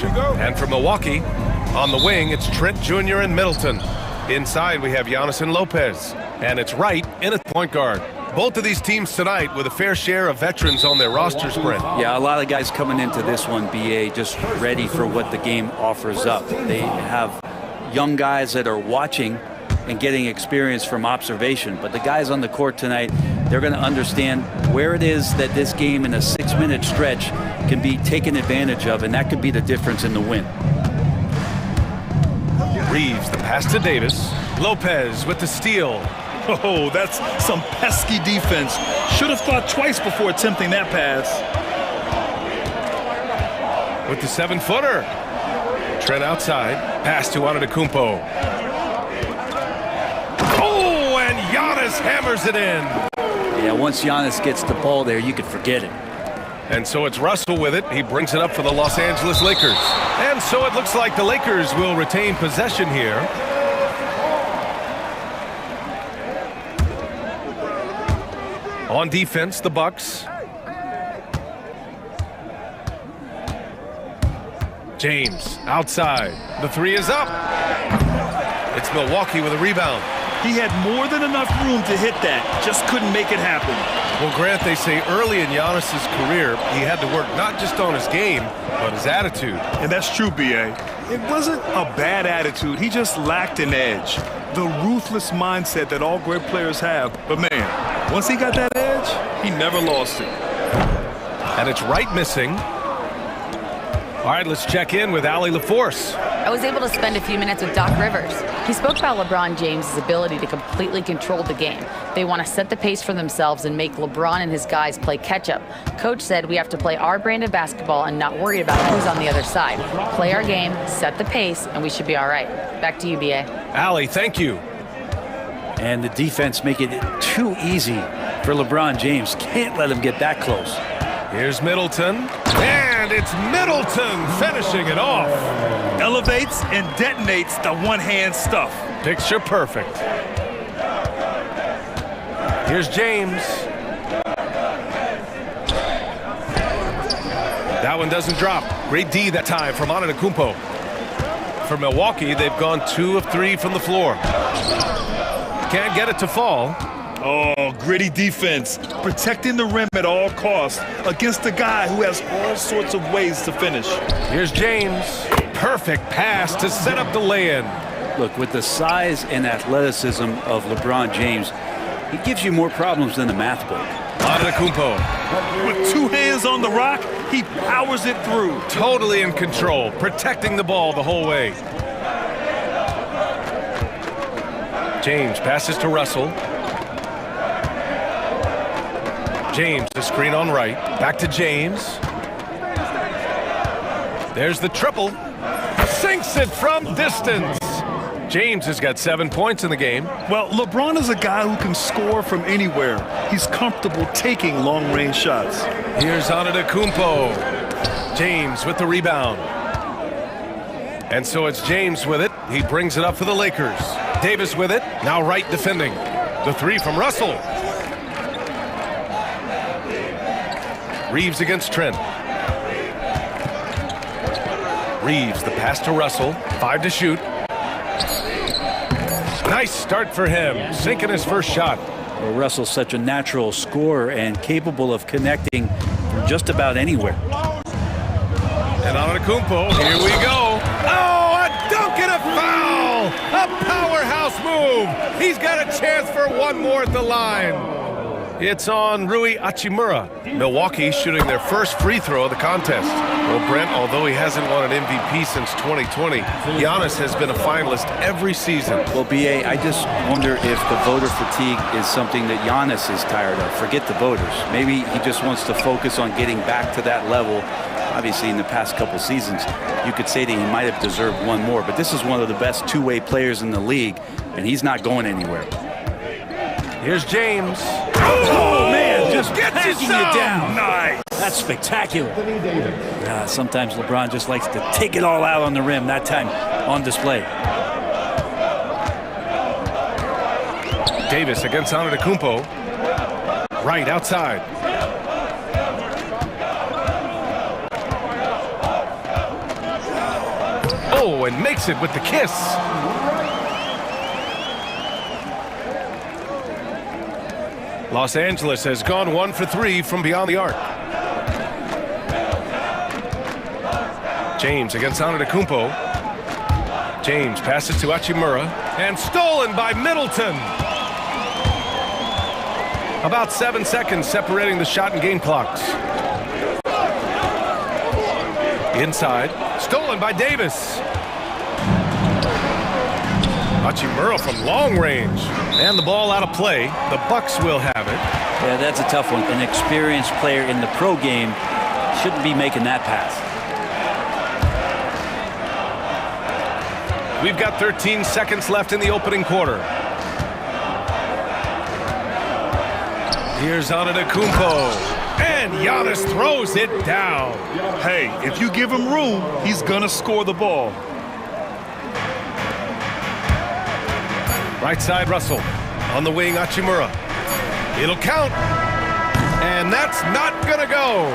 And from Milwaukee, on the wing, it's Trent Jr. and Middleton. Inside, we have Giannis and Lopez. And it's Wright in at point guard. Both of these teams tonight with a fair share of veterans on their rosters, Brent. Yeah, a lot of guys coming into this one, BA, just ready for what the game offers up. They have young guys that are watching and getting experience from observation. But the guys on the court tonight, they're going to understand where it is that this game in a 6-minute stretch can be taken advantage of, and that could be the difference in the win. Reeves, the pass to Davis. Lopez with the steal. Oh, that's some pesky defense. Should have thought twice before attempting that pass. With the 7-footer. Trent outside. Pass to Antetokounmpo. Oh, and Giannis hammers it in. Yeah, once Giannis gets the ball there, you could forget it. And so it's Russell with it. He brings it up for the Los Angeles Lakers. And so it looks like the Lakers will retain possession here. On defense, the Bucks. James outside. The three is up. It's Milwaukee with a rebound. He had more than enough room to hit that. Just couldn't make it happen. Well, Grant, they say early in Giannis's career, he had to work not just on his game, but his attitude. And that's true, B.A. It wasn't a bad attitude. He just lacked an edge. The ruthless mindset that all great players have. But, man, once he got that edge, he never lost it. And it's Wright missing. All right, let's check in with Allie LaForce. I was able to spend a few minutes with Doc Rivers. He spoke about LeBron James' ability to completely control the game. They want to set the pace for themselves and make LeBron and his guys play catch-up. Coach said we have to play our brand of basketball and not worry about who's on the other side. Play our game, set the pace, and we should be all right. Back to you, B.A. Allie, thank you. And the defense make it too easy for LeBron James. Can't let him get that close. Here's Middleton. And it's Middleton finishing it off. Elevates and detonates the one-hand stuff. Picture perfect. Here's James. That one doesn't drop. Great D that time from Antetokounmpo. For Milwaukee, they've gone 2 of 3 from the floor. Can't get it to fall. Oh, gritty defense. Protecting the rim at all costs against a guy who has all sorts of ways to finish. Here's James. Perfect pass to set up the lay-in. Look, with the size and athleticism of LeBron James, he gives you more problems than a math book. Antetokounmpo. With 2 hands on the rock, he powers it through. Totally in control, protecting the ball the whole way. James passes to Russell. James, the screen on Wright. Back to James. There's the triple. Sinks it from distance. James has got 7 points in the game. Well, LeBron is a guy who can score from anywhere. He's comfortable taking long-range shots. Here's Antetokounmpo. James with the rebound. And so it's James with it. He brings it up for the Lakers. Davis with it. Now Wright defending. The three from Russell. Reeves against Trent. Reeves, the pass to Russell. 5 to shoot. Nice start for him, sinking his first shot. Well, Russell's such a natural scorer and capable of connecting from just about anywhere. And Antetokounmpo, here we go. Oh, a dunk and a foul! A powerhouse move. He's got a chance for one more at the line. It's on Rui Hachimura. Milwaukee shooting their first free throw of the contest. Well, Brent, although he hasn't won an MVP since 2020, Giannis has been a finalist every season. Well, BA, I just wonder if the voter fatigue is something that Giannis is tired of. Forget the voters. Maybe he just wants to focus on getting back to that level. Obviously, in the past couple seasons, you could say that he might have deserved one more, but this is one of the best two-way players in the league, and he's not going anywhere. Here's James. Oh, man, just packing you down. Nice. That's spectacular. Sometimes LeBron just likes to take it all out on the rim, that time on display. Davis against Antetokounmpo. Right outside. Oh, and makes it with the kiss. Los Angeles has gone 1 for 3 from beyond the arc. James against Antetokounmpo. James passes to Hachimura and stolen by Middleton. About 7 seconds separating the shot and game clocks. Inside, stolen by Davis. Hachimura from long range. And the ball out of play. The Bucks will have it. Yeah, that's a tough one. An experienced player in the pro game shouldn't be making that pass. We've got 13 seconds left in the opening quarter. Here's Antetokounmpo. And Giannis throws it down. Hey, if you give him room, he's gonna score the ball. Right side, Russell. On the wing, Hachimura. It'll count. And that's not gonna go.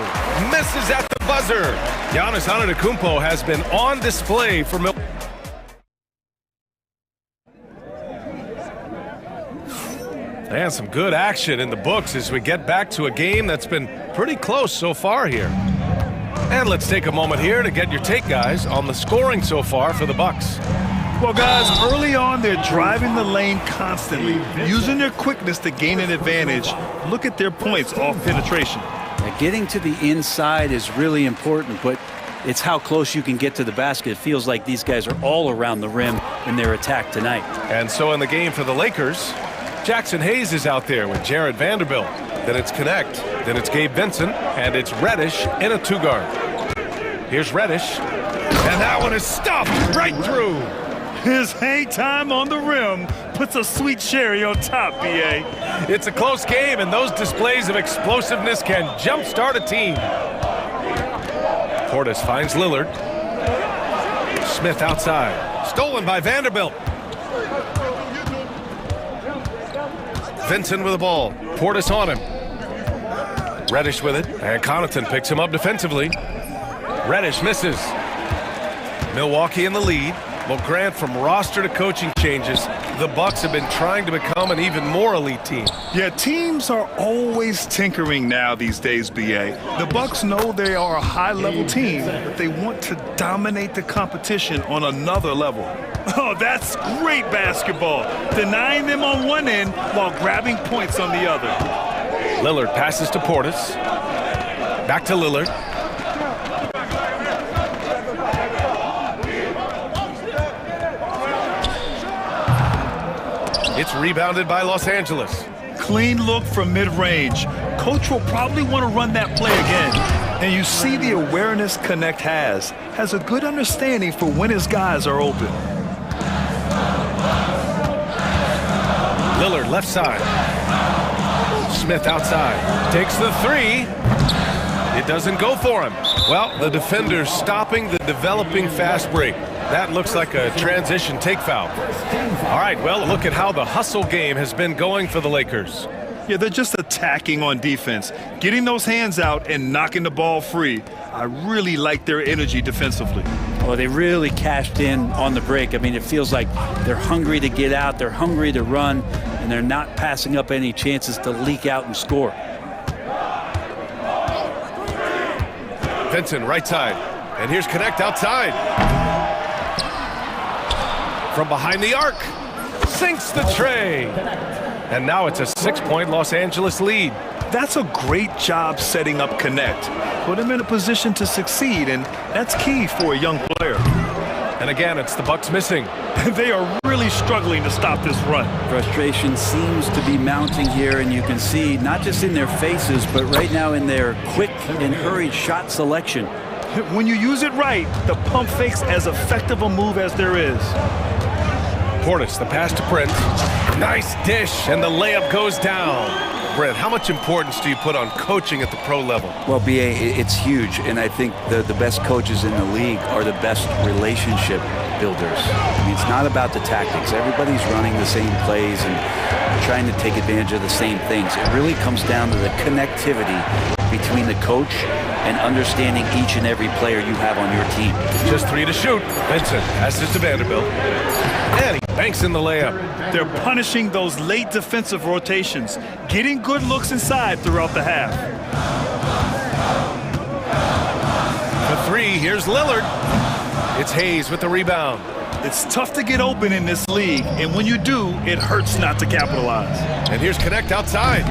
Misses at the buzzer. Giannis Antetokounmpo has been on display for Milwaukee. And some good action in the books as we get back to a game that's been pretty close so far here. And let's take a moment here to get your take, guys, on the scoring so far for the Bucks. Well, guys, early on, they're driving the lane constantly, using their quickness to gain an advantage. Look at their points off penetration. Getting to the inside is really important, but it's how close you can get to the basket. It feels like these guys are all around the rim in their attack tonight. And so in the game for the Lakers, Jackson Hayes is out there with Jared Vanderbilt. Then it's Connect. Then it's Gabe Vincent. And it's Reddish in a two-guard. Here's Reddish. And that one is stuffed right through. His hang time on the rim puts a sweet cherry on top, B.A. It's a close game, and those displays of explosiveness can jumpstart a team. Portis finds Lillard. Smith outside. Stolen by Vanderbilt. Vincent with the ball. Portis on him. Reddish with it. And Connaughton picks him up defensively. Reddish misses. Milwaukee in the lead. Well, Grant, from roster to coaching changes, the Bucks have been trying to become an even more elite team. Yeah, teams are always tinkering now these days, B.A. The Bucks know they are a high-level team, but they want to dominate the competition on another level. Oh, that's great basketball. Denying them on one end while grabbing points on the other. Lillard passes to Portis. Back to Lillard. It's rebounded by Los Angeles. Clean look from mid-range. Coach will probably want to run that play again. And you see the awareness Connect has a good understanding for when his guys are open. Lillard left side. Smith outside. Takes the three. It doesn't go for him. Well, the defender stopping the developing fast break. That looks like a transition take foul. All right, well, look at how the hustle game has been going for the Lakers. Yeah, they're just attacking on defense, getting those hands out and knocking the ball free. I really like their energy defensively. Well, they really cashed in on the break. I mean, it feels like they're hungry to get out, they're hungry to run, and they're not passing up any chances to leak out and score. Vincent, right side. And here's Connect outside. From behind the arc, sinks the tray. And now it's a 6-point Los Angeles lead. That's a great job setting up Connect. Put him in a position to succeed, and that's key for a young player. And again, it's the Bucks missing. They are really struggling to stop this run. Frustration seems to be mounting here, and you can see not just in their faces, but right now in their quick and hurried shot selection. When you use it right, the pump fake's as effective a move as there is. Portis, the pass to Prince. Nice dish, and the layup goes down. Brent, how much importance do you put on coaching at the pro level? Well, B.A., it's huge, and I think the best coaches in the league are the best relationship builders. I mean, it's not about the tactics. Everybody's running the same plays and trying to take advantage of the same things. It really comes down to the connectivity between the coach and understanding each and every player you have on your team. Just 3 to shoot. Vincent passes to Vanderbilt. And he banks in the layup. They're punishing those late defensive rotations, getting good looks inside throughout the half. For 3, here's Lillard. It's Hayes with the rebound. It's tough to get open in this league, and when you do, it hurts not to capitalize. And here's Connect outside.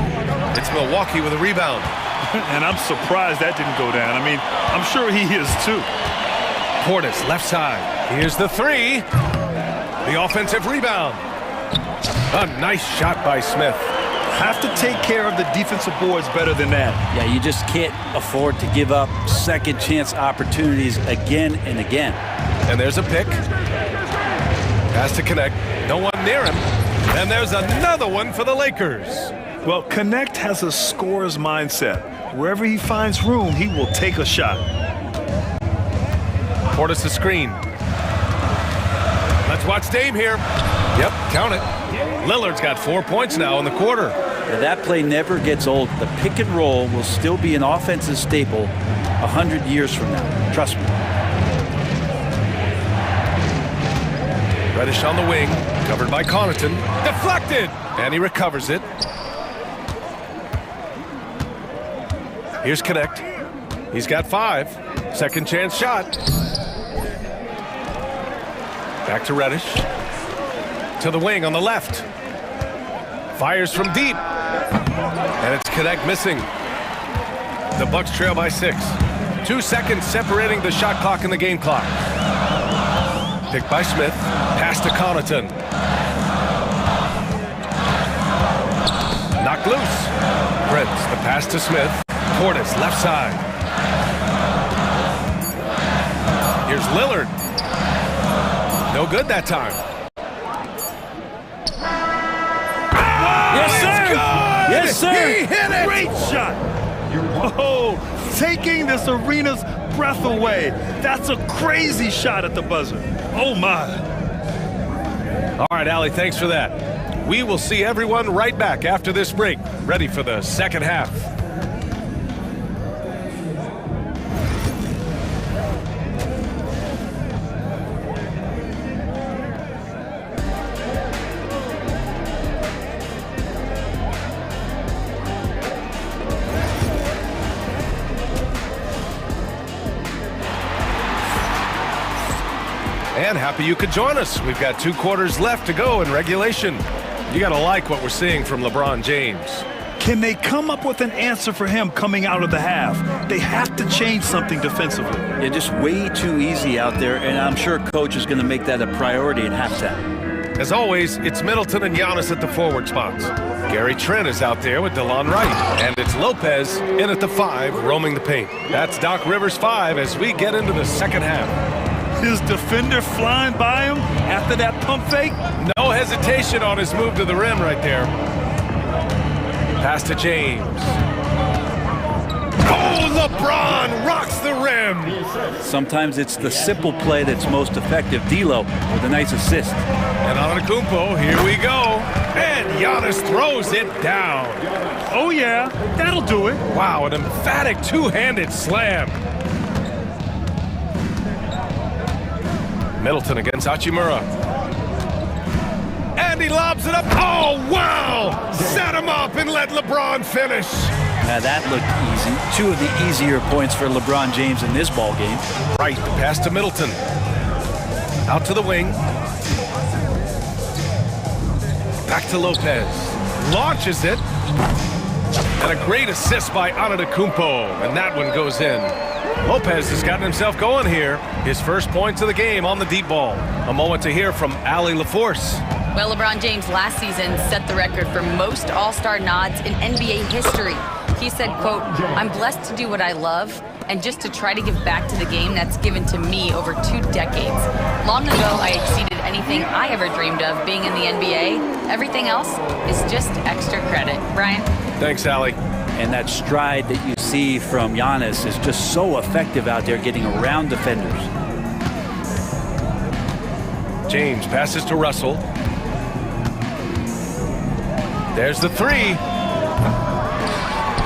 It's Milwaukee with a rebound. And I'm surprised that didn't go down. I mean, I'm sure he is too. Portis, left side. Here's the 3. The offensive rebound. A nice shot by Smith. Have to take care of the defensive boards better than that. Yeah, you just can't afford to give up second chance opportunities again and again. And there's a pick. Pass to Connect. No one near him. And there's another one for the Lakers. Well, Connect has a scorer's mindset. Wherever he finds room, he will take a shot. Portis the screen. Let's watch Dame here. Yep, count it. Lillard's got 4 points now in the quarter. Now, that play never gets old. The pick and roll will still be an offensive staple 100 years from now. Trust me. Reddish on the wing, covered by Connaughton. Deflected! And he recovers it. Here's Connect. He's got 5. Second chance shot. Back to Reddish. To the wing on the left. Fires from deep. And it's Connect missing. The Bucks trail by 6. 2 seconds separating the shot clock and the game clock. Picked by Smith. Pass to Connaughton. Knocked loose. Prince, the pass to Smith. Portis, left side. Here's Lillard. No good that time. Yes, sir! Yes, sir! He hit it! Great shot! Oh, taking this arena's breath away. That's a crazy shot at the buzzer. Oh, my. All right, Allie, thanks for that. We will see everyone right back after this break, ready for the second half. And happy you could join us. We've got 2 quarters left to go in regulation. You got to like what we're seeing from LeBron James. Can they come up with an answer for him coming out of the half? They have to change something defensively. Yeah, just way too easy out there, and I'm sure Coach is going to make that a priority at halftime. As always, it's Middleton and Giannis at the forward spots. Gary Trent is out there with DeLon Wright. And it's Lopez in at the 5, roaming the paint. That's Doc Rivers' 5 as we get into the second half. His defender flying by him after that pump fake. No hesitation on his move to the rim right there. Pass to James. Oh, LeBron rocks the rim. Sometimes it's the simple play that's most effective. D'Lo with a nice assist. And Antetokounmpo, here we go. And Giannis throws it down. Oh, yeah, that'll do it. Wow, an emphatic two-handed slam. Middleton against Hachimura. And he lobs it up. Oh, wow! Set him up and let LeBron finish. Now that looked easy. 2 of the easier points for LeBron James in this ball game. Right, the pass to Middleton. Out to the wing. Back to Lopez. Launches it. And a great assist by Antetokounmpo. And that one goes in. Lopez has gotten himself going here. His first points of the game on the deep ball. A moment to hear from Allie LaForce. Well, LeBron James last season set the record for most All-Star nods in NBA history. He said, quote, "I'm blessed to do what I love and just to try to give back to the game that's given to me over 2 decades. Long ago, I exceeded anything I ever dreamed of being in the NBA. Everything else is just extra credit." Brian? Thanks, Allie. And that stride that you see from Giannis is just so effective out there getting around defenders. James passes to Russell. There's the 3.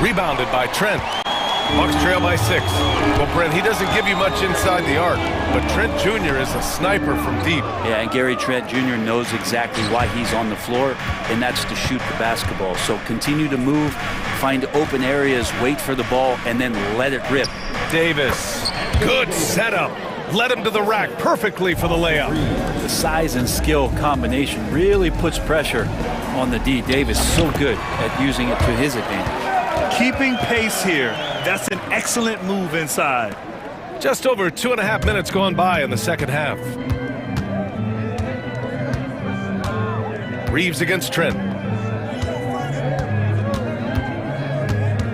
Rebounded by Trent. Bucks trail by 6. Well, Brent, he doesn't give you much inside the arc, but Trent Jr. is a sniper from deep. Yeah, and Gary Trent Jr. knows exactly why he's on the floor, and that's to shoot the basketball. So continue to move, find open areas, wait for the ball, and then let it rip. Davis, good setup. Led him to the rack perfectly for the layup. The size and skill combination really puts pressure on the D. Davis so good at using it to his advantage. Keeping pace here. That's an excellent move inside. Just over 2.5 minutes gone by in the second half. Reeves against Trent.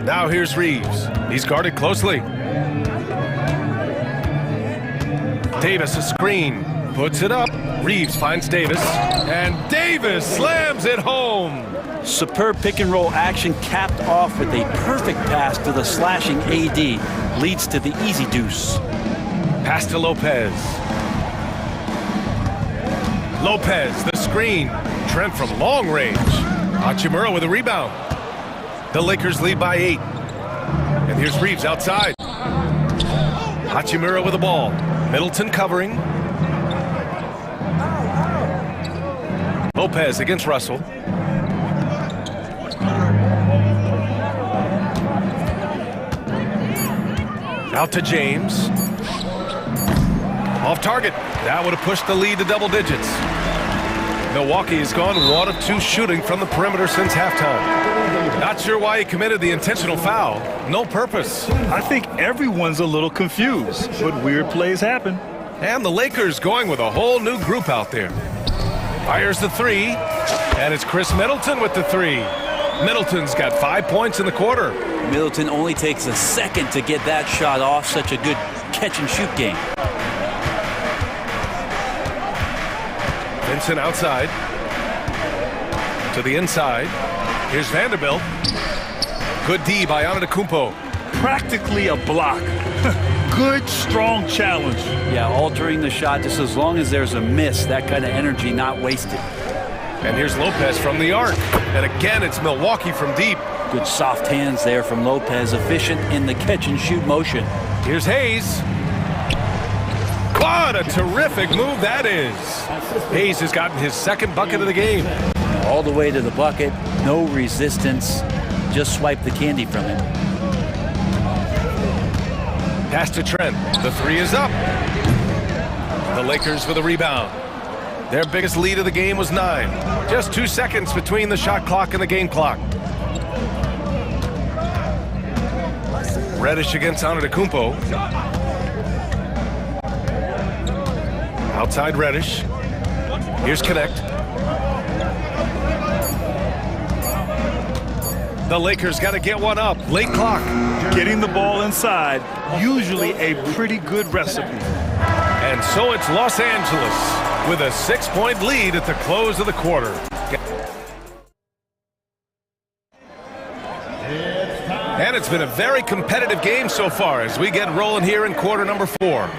Now here's Reeves. He's guarded closely. Davis a screen, puts it up. Reeves finds Davis, and Davis slams it home. Superb pick and roll action capped off with a perfect pass to the slashing AD. Leads to the easy deuce. Pass to Lopez. Lopez, the screen. Trent from long range. Hachimura with a rebound. The Lakers lead by 8. And here's Reeves outside. Hachimura with the ball. Middleton covering. Lopez against Russell. Out to James. Off target. That would have pushed the lead to double digits. Milwaukee has gone 1 of 2 shooting from the perimeter since halftime. Not sure why he committed the intentional foul. No purpose. I think everyone's a little confused, but weird plays happen. And the Lakers going with a whole new group out there. Fires the 3, and it's Chris Middleton with the 3. Middleton's got 5 points in the quarter. Middleton only takes a second to get that shot off. Such a good catch and shoot game. Vincent outside. To the inside. Here's Vanderbilt. Good D by Antetokounmpo. Practically a block. Good, strong challenge. Yeah, altering the shot just as long as there's a miss. That kind of energy not wasted. And here's Lopez from the arc. And again, it's Milwaukee from deep. Good soft hands there from Lopez. Efficient in the catch and shoot motion. Here's Hayes. What a terrific move that is. Hayes has gotten his second bucket of the game. All the way to the bucket. No resistance. Just swipe the candy from him. Pass to Trent. The 3 is up. The Lakers with a rebound. Their biggest lead of the game was 9. Just 2 seconds between the shot clock and the game clock. Reddish against Antetokounmpo. Outside Reddish. Here's Connect. The Lakers got to get one up. Late clock. Getting the ball inside, usually a pretty good recipe. And so it's Los Angeles with a 6-point lead at the close of the quarter. And it's been a very competitive game so far as we get rolling here in quarter number 4.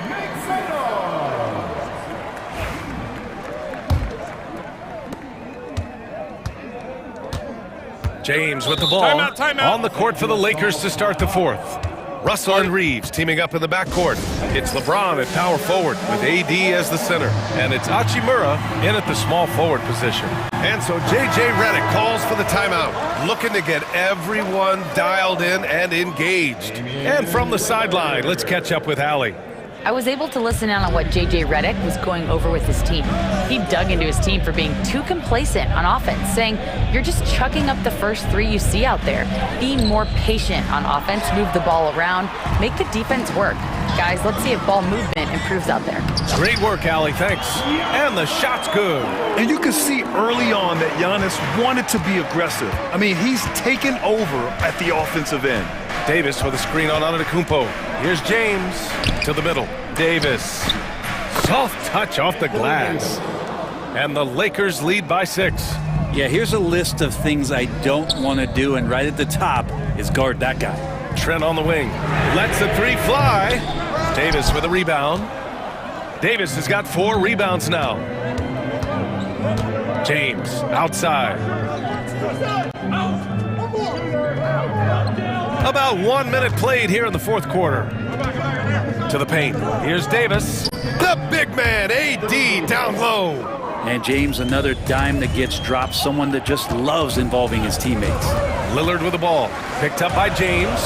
James with the ball timeout. on the court for the Lakers to start the 4th. Russell and Reeves teaming up in the backcourt. It's LeBron at power forward with AD as the center. And it's Hachimura in at the small forward position. And so J.J. Redick calls for the timeout, looking to get everyone dialed in and engaged. And from the sideline, let's catch up with Allie. I was able to listen in on what J.J. Redick was going over with his team. He dug into his team for being too complacent on offense, saying, you're just chucking up the first 3 you see out there. Be more patient on offense, move the ball around, make the defense work. Guys, let's see if ball movement improves out there. Great work, Allie, thanks. And the shot's good. And you can see early on that Giannis wanted to be aggressive. I mean, he's taken over at the offensive end. Davis with a screen on Antetokounmpo. Here's James to the middle. Davis. Soft touch off the glass. And the Lakers lead by 6. Yeah, here's a list of things I don't want to do, and right at the top is guard that guy. Trent on the wing. Lets the 3 fly. Davis with a rebound. Davis has got 4 rebounds now. James outside. About 1 minute played here in the fourth quarter. To the paint. Here's Davis. The big man, AD, down low. And James, another dime that gets dropped. Someone that just loves involving his teammates. Lillard with the ball. Picked up by James.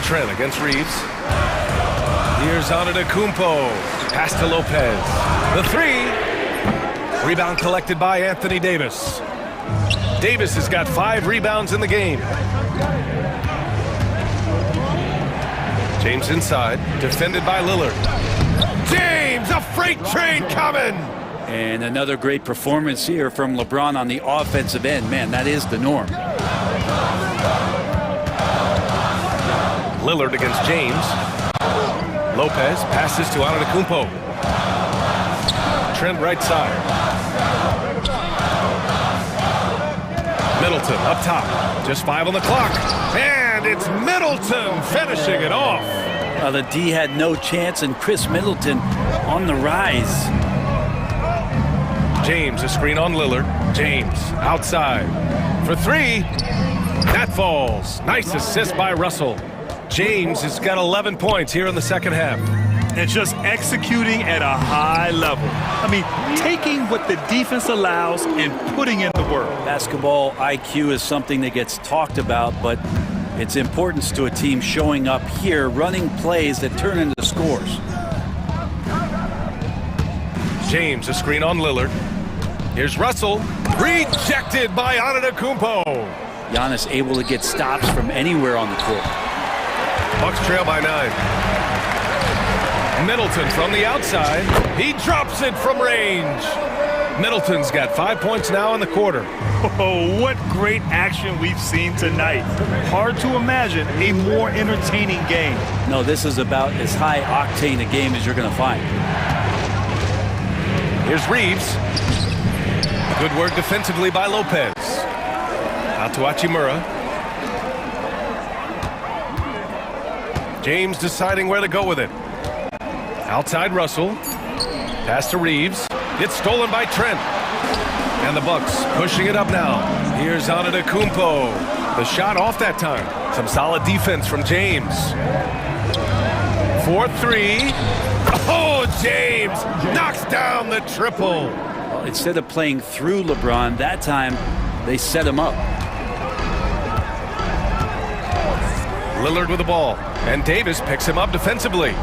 Trent against Reeves. Here's Antetokounmpo. Pass to Lopez. The three. Rebound collected by Anthony Davis. Davis has got 5 rebounds in the game. James inside, defended by Lillard. James, a freight train coming! And another great performance here from LeBron on the offensive end. Man, that is the norm. Lillard against James. Lopez passes to Antetokounmpo. Trent right side. Middleton up top. Just 5 on the clock. And it's Middleton finishing it off. The D had no chance, and Chris Middleton on the rise. James, a screen on Lillard. James outside for 3. That falls. Nice assist by Russell. James has got 11 points here in the second half. And just executing at a high level. I mean, taking what the defense allows and putting in the work. Basketball IQ is something that gets talked about, but its importance to a team showing up here, running plays that turn into scores. James, a screen on Lillard. Here's Russell. Rejected by Antetokounmpo. Giannis able to get stops from anywhere on the court. Bucks trail by 9. Middleton from the outside. He drops it from range. Middleton's got 5 points now in the quarter. Oh, what great action we've seen tonight. Hard to imagine a more entertaining game. No, this is about as high octane a game as you're going to find. Here's Reeves. Good work defensively by Lopez. Out to Hachimura. James deciding where to go with it. Outside Russell. Pass to Reeves. It's stolen by Trent. And the Bucks pushing it up now. Here's Antetokounmpo. The shot off that time. Some solid defense from James. 4-3. Oh, James knocks down the triple. Well, instead of playing through LeBron, that time they set him up. Lillard with the ball. And Davis picks him up defensively.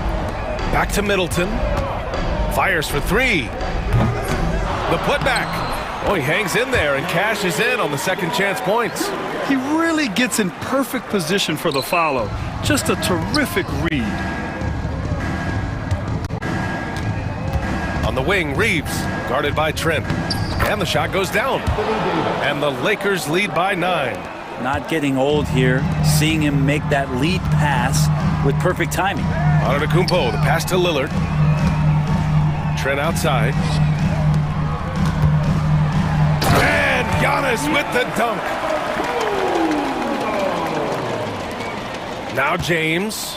Back to Middleton. Fires for 3. The putback. Oh, he hangs in there and cashes in on the second chance points. He really gets in perfect position for the follow. Just a terrific read. On the wing, Reeves, guarded by Trent. And the shot goes down. And the Lakers lead by 9. Not getting old here. Seeing him make that lead pass with perfect timing. Antetokounmpo, the pass to Lillard. Trent outside. And Giannis with the dunk. Now James.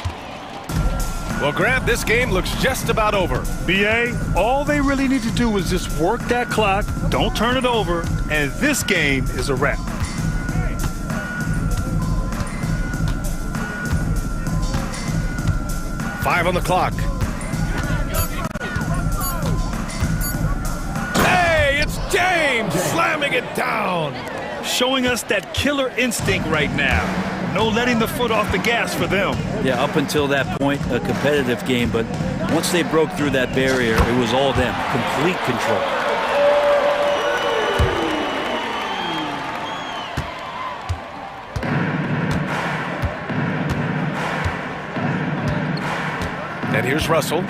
Well, Grant, this game looks just about over. BA, all they really need to do is just work that clock, don't turn it over, and this game is a wrap. Five on the clock. Hey, it's James slamming it down. Showing us that killer instinct right now. No letting the foot off the gas for them. Yeah, up until that point, a competitive game, but once they broke through that barrier, it was all them. Complete control. And here's Russell.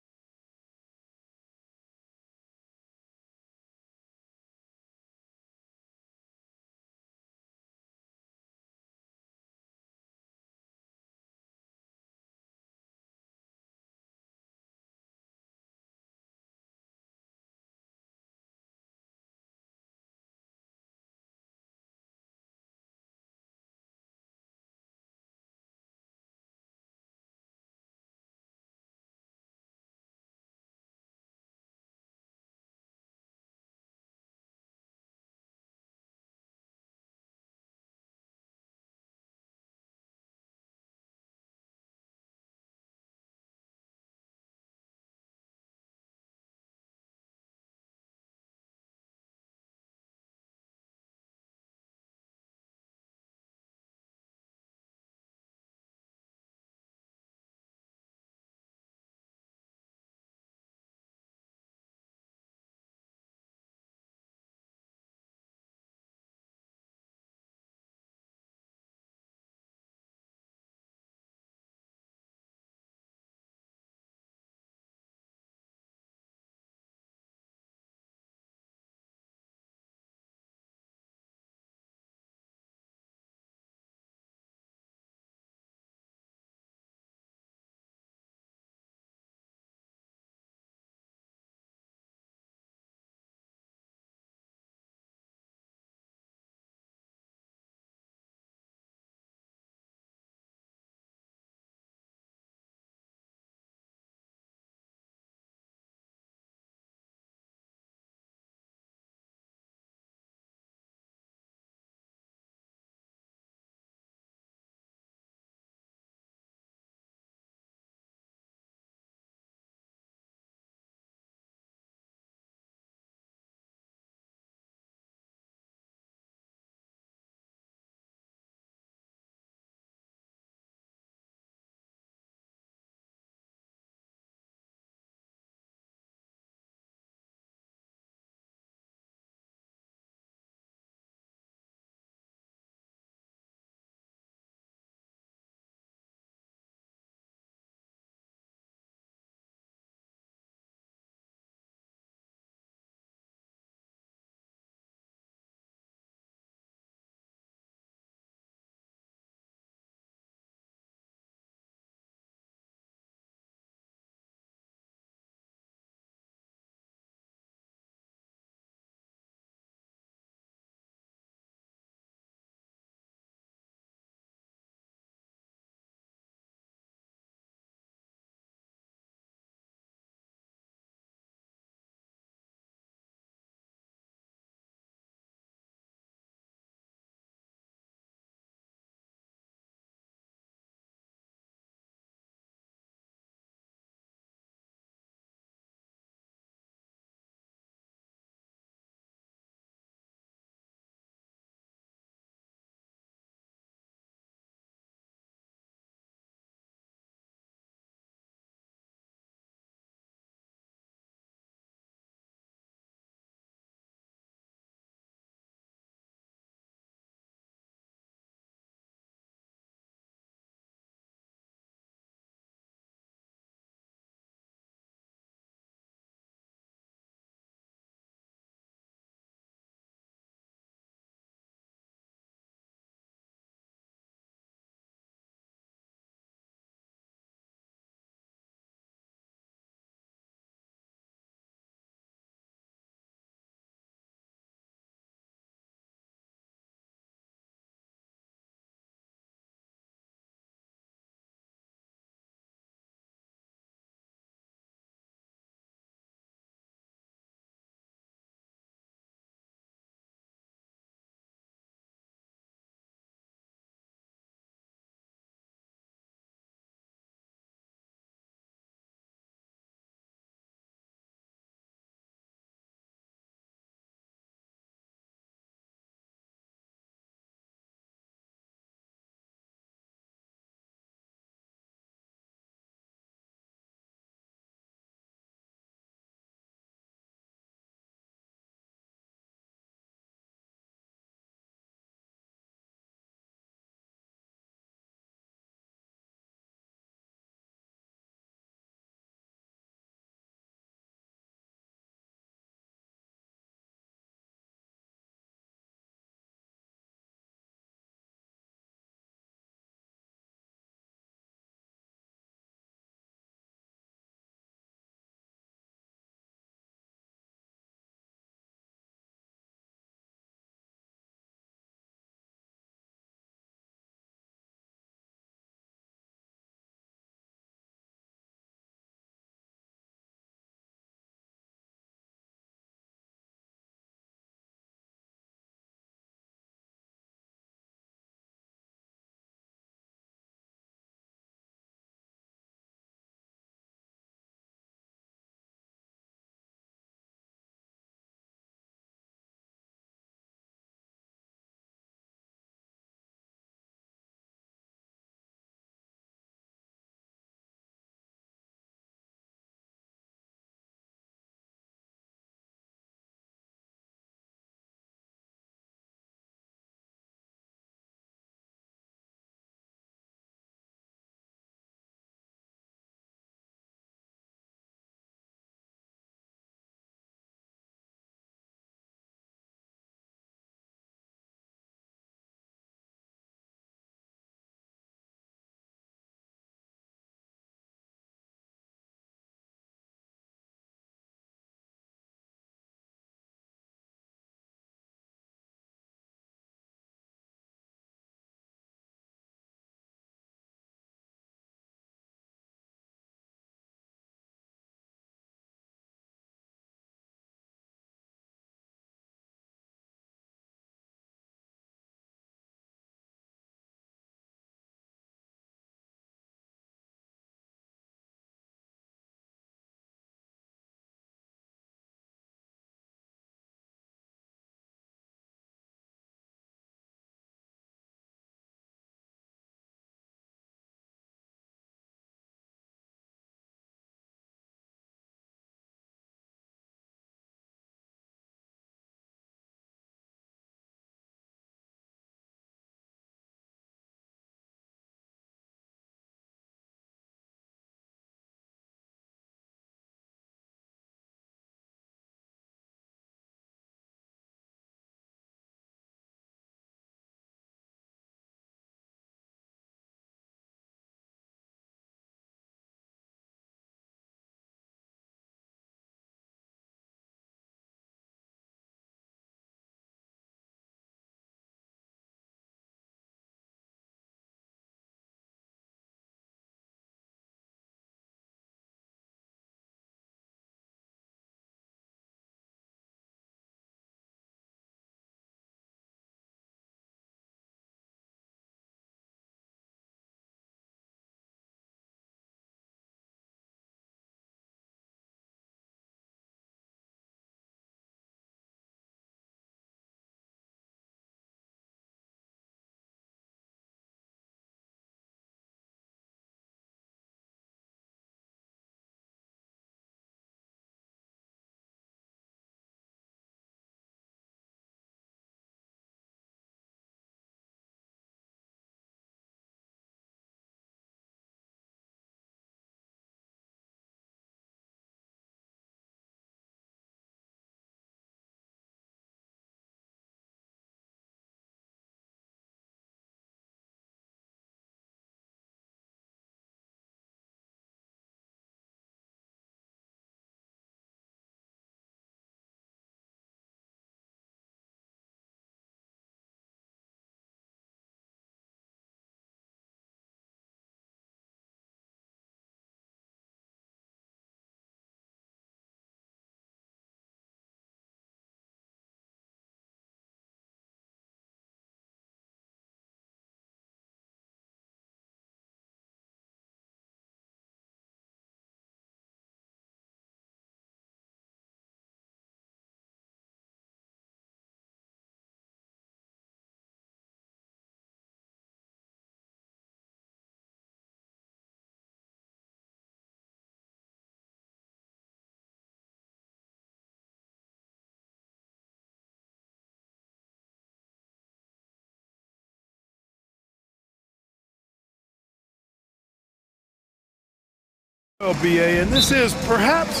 Well, BA, and this is perhaps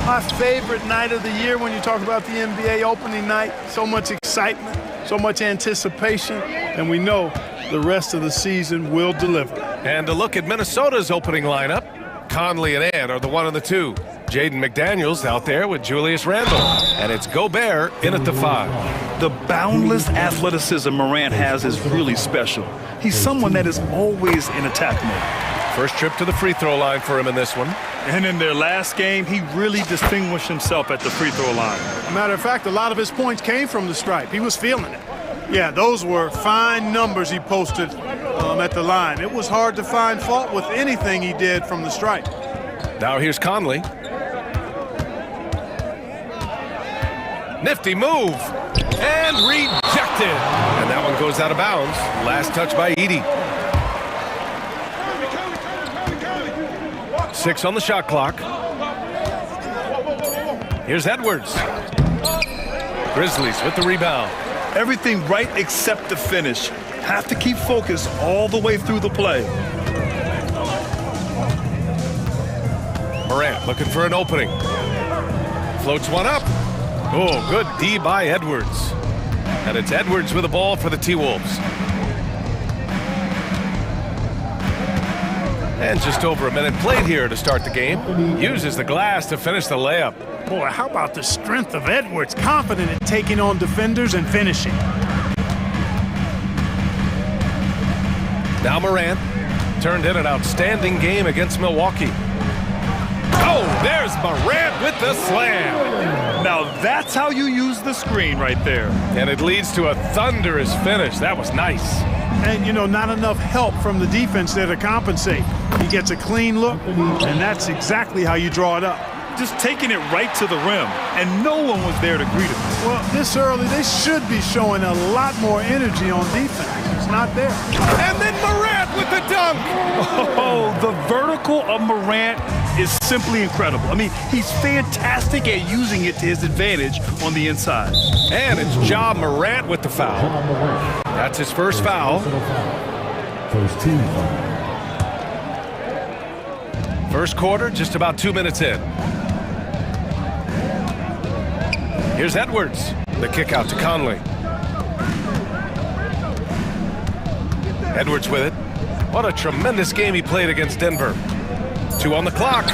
my favorite night of the year when you talk about the NBA opening night. So much excitement, so much anticipation, and we know the rest of the season will deliver. And to look at Minnesota's opening lineup, Conley and Ant are the 1 and the 2. Jaden McDaniels out there with Julius Randle. And it's Gobert in at the 5. The boundless athleticism Morant has is really special. He's someone that is always in attack mode. First trip to the free throw line for him in this one. And in their last game, he really distinguished himself at the free throw line. Matter of fact, a lot of his points came from the stripe. He was feeling it. Yeah, those were fine numbers he posted at the line. It was hard to find fault with anything he did from the stripe. Now here's Conley. Nifty move. And rejected. And that one goes out of bounds. Last touch by Edey. 6 on the shot clock. Here's Edwards. Grizzlies with the rebound. Everything right except the finish. Have to keep focused all the way through the play. Morant looking for an opening. Floats one up. Oh, good D by Edwards. And it's Edwards with the ball for the T-Wolves. And just over a minute played here to start the game. Uses the glass to finish the layup. Boy, how about the strength of Edwards, confident in taking on defenders and finishing. Now Morant turned in an outstanding game against Milwaukee. Oh, there's Morant with the slam. Now that's how you use the screen right there. And it leads to a thunderous finish. That was nice. And, you know, not enough help from the defense there to compensate. He gets a clean look, and that's exactly how you draw it up. Just taking it right to the rim, and no one was there to greet him. Well, this early, they should be showing a lot more energy on defense. It's not there. And then Morant with the dunk. Oh, the vertical of Morant is simply incredible. I mean, he's fantastic at using it to his advantage on the inside. And it's Ja Morant with the foul. That's his first foul. First team. First quarter, just about 2 minutes in. Here's Edwards. The kick out to Conley. Edwards with it. What a tremendous game he played against Denver. 2 on the clock.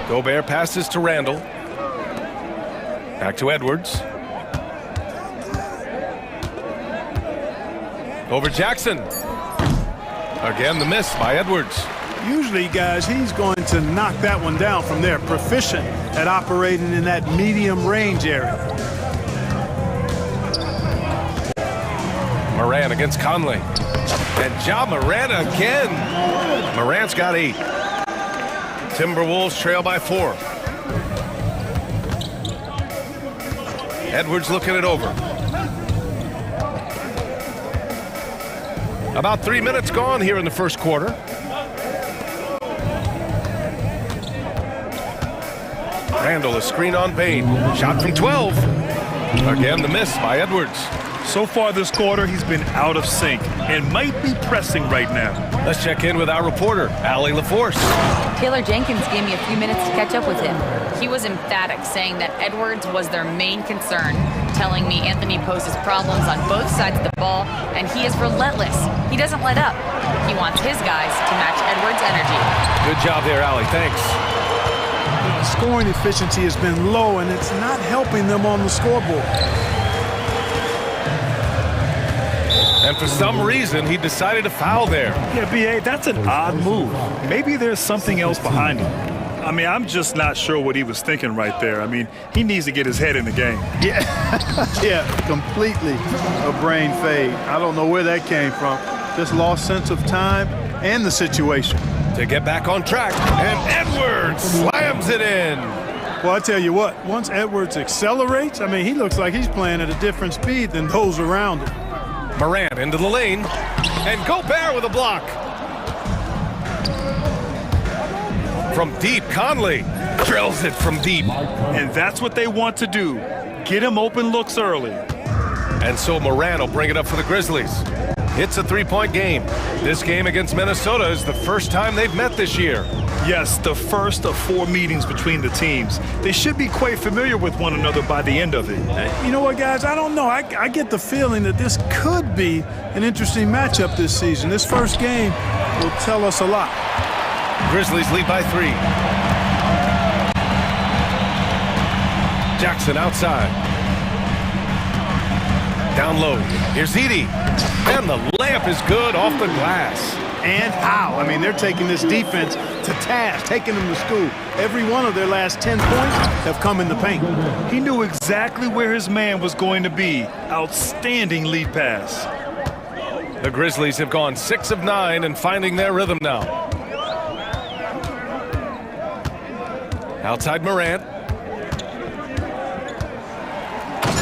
Gobert passes to Randle. Back to Edwards. Over Jackson. Again, the miss by Edwards. Usually, guys, he's going to knock that one down from there. Proficient at operating in that medium range area. Morant against Conley. And Ja Morant again. Morant's got 8. Timberwolves trail by 4. Edwards looking it over. About 3 minutes gone here in the first quarter. Randle, a screen on Bain. Shot from 12. Again, the miss by Edwards. So far this quarter, he's been out of sync and might be pressing right now. Let's check in with our reporter, Allie LaForce. Taylor Jenkins gave me a few minutes to catch up with him. He was emphatic, saying that Edwards was their main concern, telling me Anthony poses problems on both sides of the ball, and he is relentless. He doesn't let up. He wants his guys to match Edwards' energy. Good job there, Allie. Thanks. Scoring efficiency has been low, and it's not helping them on the scoreboard. And for some reason, he decided to foul there. Yeah, B.A., that's an odd move. Maybe there's something else behind him. I mean, I'm just not sure what he was thinking right there. I mean, he needs to get his head in the game. Yeah, yeah, completely a brain fade. I don't know where that came from. Just lost sense of time and the situation. To get back on track, and Edwards slams it in. Well, I tell you what, once Edwards accelerates, I mean, he looks like he's playing at a different speed than those around him. Morant into the lane, and Gobert with a block. From deep, Conley drills it from deep. And that's what they want to do. Get him open looks early. And so Morant will bring it up for the Grizzlies. It's a three-point game. This game against Minnesota is the first time they've met this year. Yes, the first of 4 meetings between the teams. They should be quite familiar with one another by the end of it. You know what, guys? I don't know. I get the feeling that this could be an interesting matchup this season. This first game will tell us a lot. Grizzlies lead by 3. Jackson outside. Down low. Here's Edey. And the layup is good off the glass. And how? I mean, they're taking this defense to task, taking them to school. Every one of their last 10 points have come in the paint. He knew exactly where his man was going to be. Outstanding lead pass. The Grizzlies have gone 6 of 9 and finding their rhythm now. Outside Morant.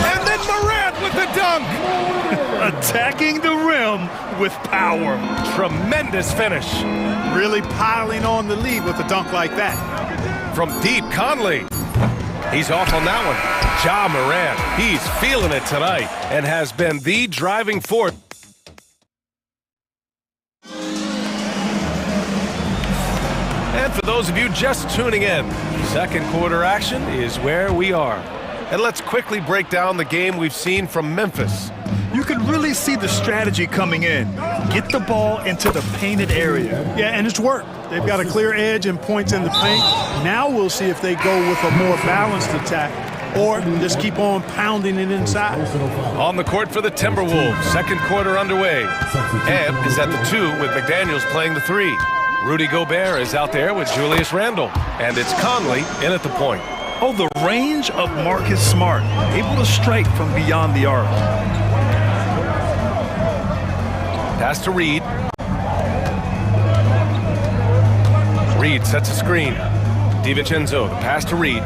And then Morant with the dunk. Attacking the rim with power. Tremendous finish. Really piling on the lead with a dunk like that. From deep, Conley. He's off on that one. Ja Morant, he's feeling it tonight and has been the driving force. And for those of you just tuning in, second quarter action is where we are. And let's quickly break down the game we've seen from Memphis. You can really see the strategy coming in. Get the ball into the painted area. Yeah, and it's worked. They've got a clear edge and points in the paint. Now we'll see if they go with a more balanced attack or just keep on pounding it inside. On the court for the Timberwolves, second quarter underway. Ebb is at the 2 with McDaniels playing the 3. Rudy Gobert is out there with Julius Randle. And it's Conley in at the point. Oh, the range of Marcus Smart, able to strike from beyond the arc. Pass to Reed. Reed sets a screen. DiVincenzo, the pass to Reed.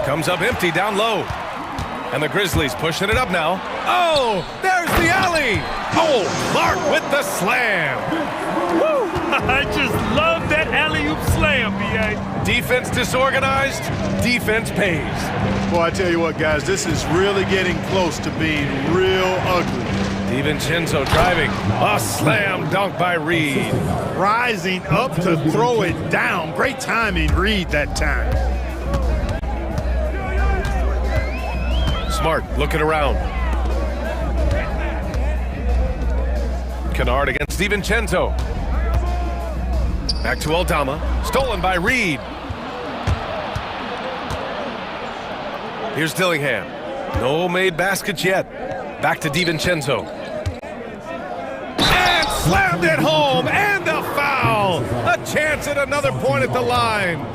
Comes up empty down low. And the Grizzlies pushing it up now. Oh, there's the alley. Oh, Clark with the slam. Woo! I just love that alley-oop slam, B.A. Defense disorganized, defense pays. Boy, I tell you what, guys, this is really getting close to being real ugly. DiVincenzo driving. A slam dunk by Reed. Rising up to throw it down. Great timing, Reed, that time. Smart looking around. Kennard against DiVincenzo. Back to Aldama. Stolen by Reed. Here's Dillingham. No made baskets yet. Back to DiVincenzo. And slammed it home. And a foul. A chance at another point at the line.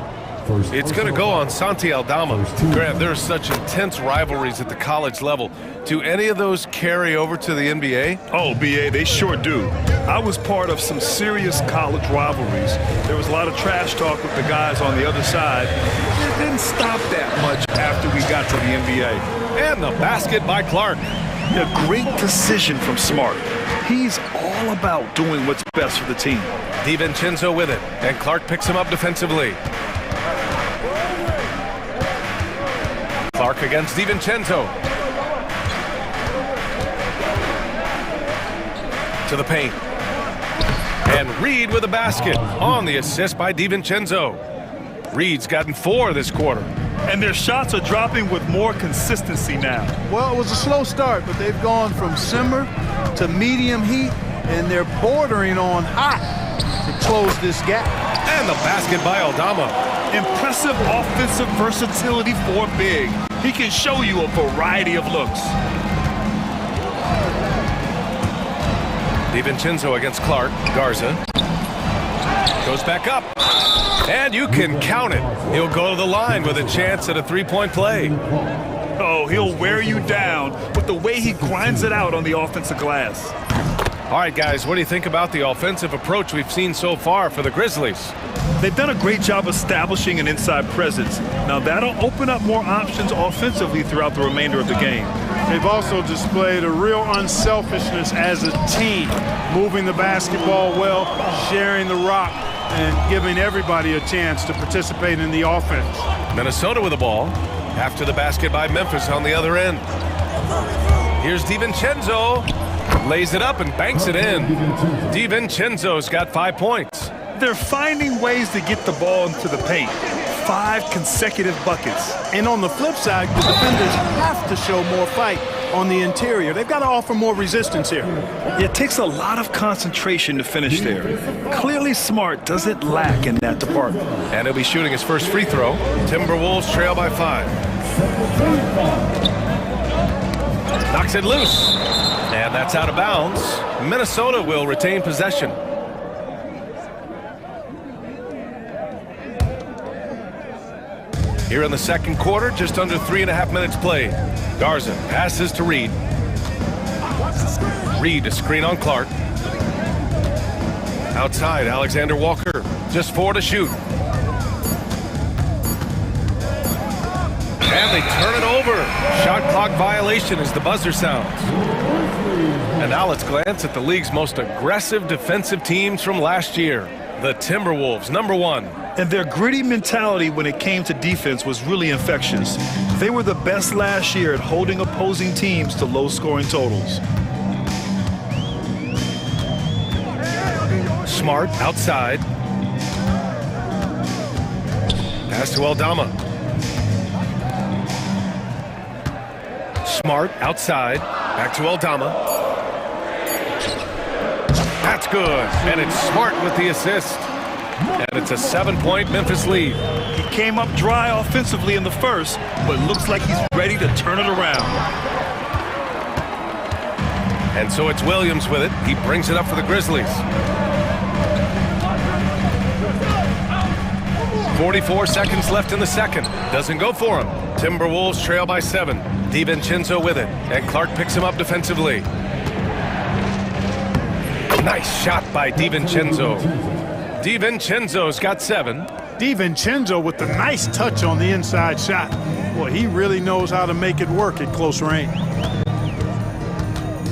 It's going to go on Santi Aldama. Grant, there's such intense rivalries at the college level. Do any of those carry over to the NBA? Oh, B.A., they sure do. I was part of some serious college rivalries. There was a lot of trash talk with the guys on the other side. It didn't stop that much after we got to the NBA. And the basket by Clark. A great decision from Smart. He's all about doing what's best for the team. DiVincenzo with it, and Clark picks him up defensively. Clark against DiVincenzo. To the paint. And Reed with a basket on the assist by DiVincenzo. Reed's gotten 4 this quarter. And their shots are dropping with more consistency now. Well, it was a slow start, but they've gone from simmer to medium heat, and they're bordering on hot to close this gap. And the basket by Aldama. Impressive offensive versatility for big. He can show you a variety of looks. DiVincenzo against Clark. Garza goes back up. And you can count it. He'll go to the line with a chance at a three-point play. Oh, he'll wear you down with the way he grinds it out on the offensive glass. All right, guys, what do you think about the offensive approach we've seen so far for the Grizzlies? They've done a great job establishing an inside presence. Now, that'll open up more options offensively throughout the remainder of the game. They've also displayed a real unselfishness as a team, moving the basketball well, sharing the rock, and giving everybody a chance to participate in the offense. Minnesota with the ball after the basket by Memphis on the other end. Here's DiVincenzo. Lays it up and banks it in. DiVincenzo's got 5 points. They're finding ways to get the ball into the paint. 5 consecutive buckets. And on the flip side, the defenders have to show more fight on the interior. They've got to offer more resistance here. It takes a lot of concentration to finish there. Clearly Smart doesn't lack in that department. And he'll be shooting his first free throw. Timberwolves trail by 5. Knocks it loose. And that's out of bounds. Minnesota will retain possession. Here in the second quarter, just under 3.5 minutes played. Garza passes to Reed. Reed to screen on Clark. Outside, Alexander Walker. Just 4 to shoot. And they turn it over. Shot clock violation as the buzzer sounds. And now let's glance at the league's most aggressive defensive teams from last year. The Timberwolves, number 1. And their gritty mentality when it came to defense was really infectious. They were the best last year at holding opposing teams to low-scoring totals. Smart outside. Pass to Aldama. Smart outside. Back to Aldama. That's good. And it's Smart with the assist. And it's a 7-point Memphis lead. He came up dry offensively in the first, but looks like he's ready to turn it around. And so it's Williams with it. He brings it up for the Grizzlies. 44 seconds left in the second. Doesn't go for him. Timberwolves trail by 7. DiVincenzo with it. And Clark picks him up defensively. Nice shot by DiVincenzo. DiVincenzo's got 7. DiVincenzo with the nice touch on the inside shot. Boy, he really knows how to make it work at close range.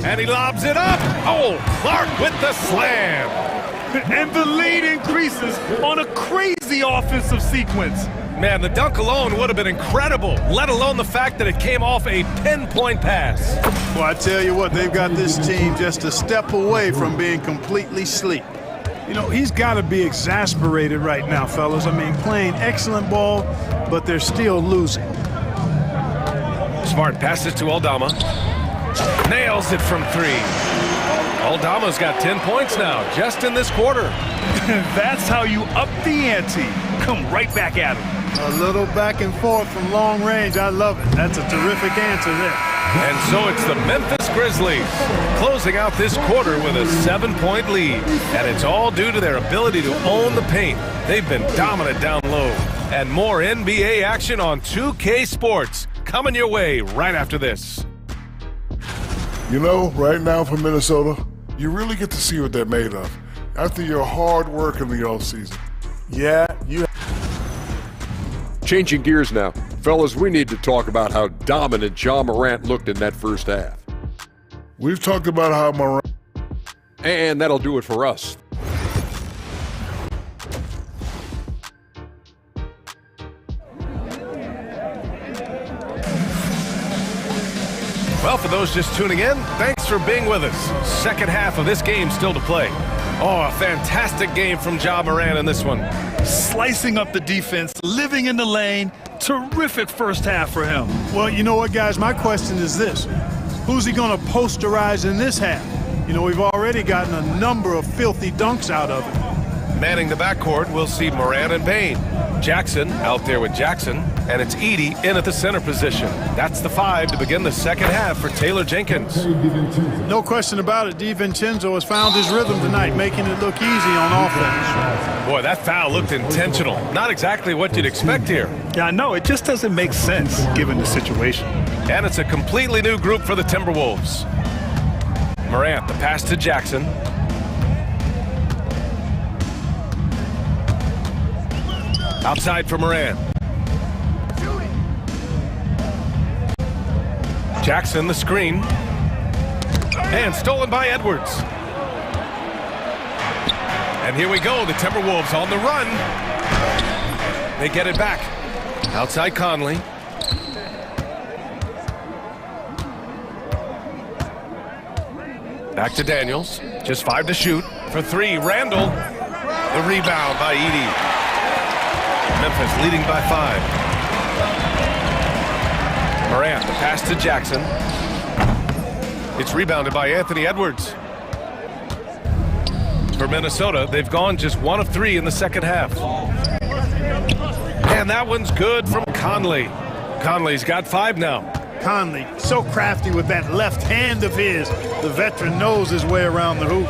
And he lobs it up. Oh, Clark with the slam. And the lead increases on a crazy offensive sequence. Man, the dunk alone would have been incredible, let alone the fact that it came off a pinpoint pass. Well, I tell you what, they've got this team just a step away from being completely asleep. You know, he's got to be exasperated right now, fellas. I mean, playing excellent ball, but they're still losing. Smart passes to Aldama. Nails it from 3. Aldama's got 10 points now, just in this quarter. That's how you up the ante. Come right back at him. A little back and forth from long range. I love it. That's a terrific answer there. And so it's the Memphis Grizzlies closing out this quarter with a 7-point lead. And it's all due to their ability to own the paint. They've been dominant down low. And more NBA action on 2K Sports coming your way right after this. You know, right now for Minnesota, you really get to see what they're made of after your hard work in the offseason. Yeah, you. Changing gears now. Fellas, we need to talk about how dominant John Morant looked in that first half. We've talked about how Morant. And that'll do it for us. Well, for those just tuning in, thanks for being with us. Second half of this game still to play. Oh, a fantastic game from Ja Morant in this one. Slicing up the defense, living in the lane. Terrific first half for him. Well, you know what, guys? My question is this. Who's he going to posterize in this half? You know, we've already gotten a number of filthy dunks out of it. Manning the backcourt, we'll see Morant and Payne. Jackson out there with Jackson, and it's Edey in at the center position. That's the 5 to begin the second half for Taylor Jenkins. No question about it. DiVincenzo has found his rhythm tonight, making it look easy on offense. Boy, that foul looked intentional. Not exactly what you'd expect here. Yeah, I know. It just doesn't make sense given the situation. And it's a completely new group for the Timberwolves. Morant, the pass to Jackson. Outside for Morant. Jackson, the screen. And stolen by Edwards. And here we go, the Timberwolves on the run. They get it back. Outside Conley. Back to Daniels. Just 5 to shoot. For 3, Randall. The rebound by Edey. Memphis leading by 5. Morant, the pass to Jackson. It's rebounded by Anthony Edwards. For Minnesota, they've gone just 1 of 3 in the second half. And that one's good from Conley. Conley's got 5 now. Conley, so crafty with that left hand of his. The veteran knows his way around the hoop.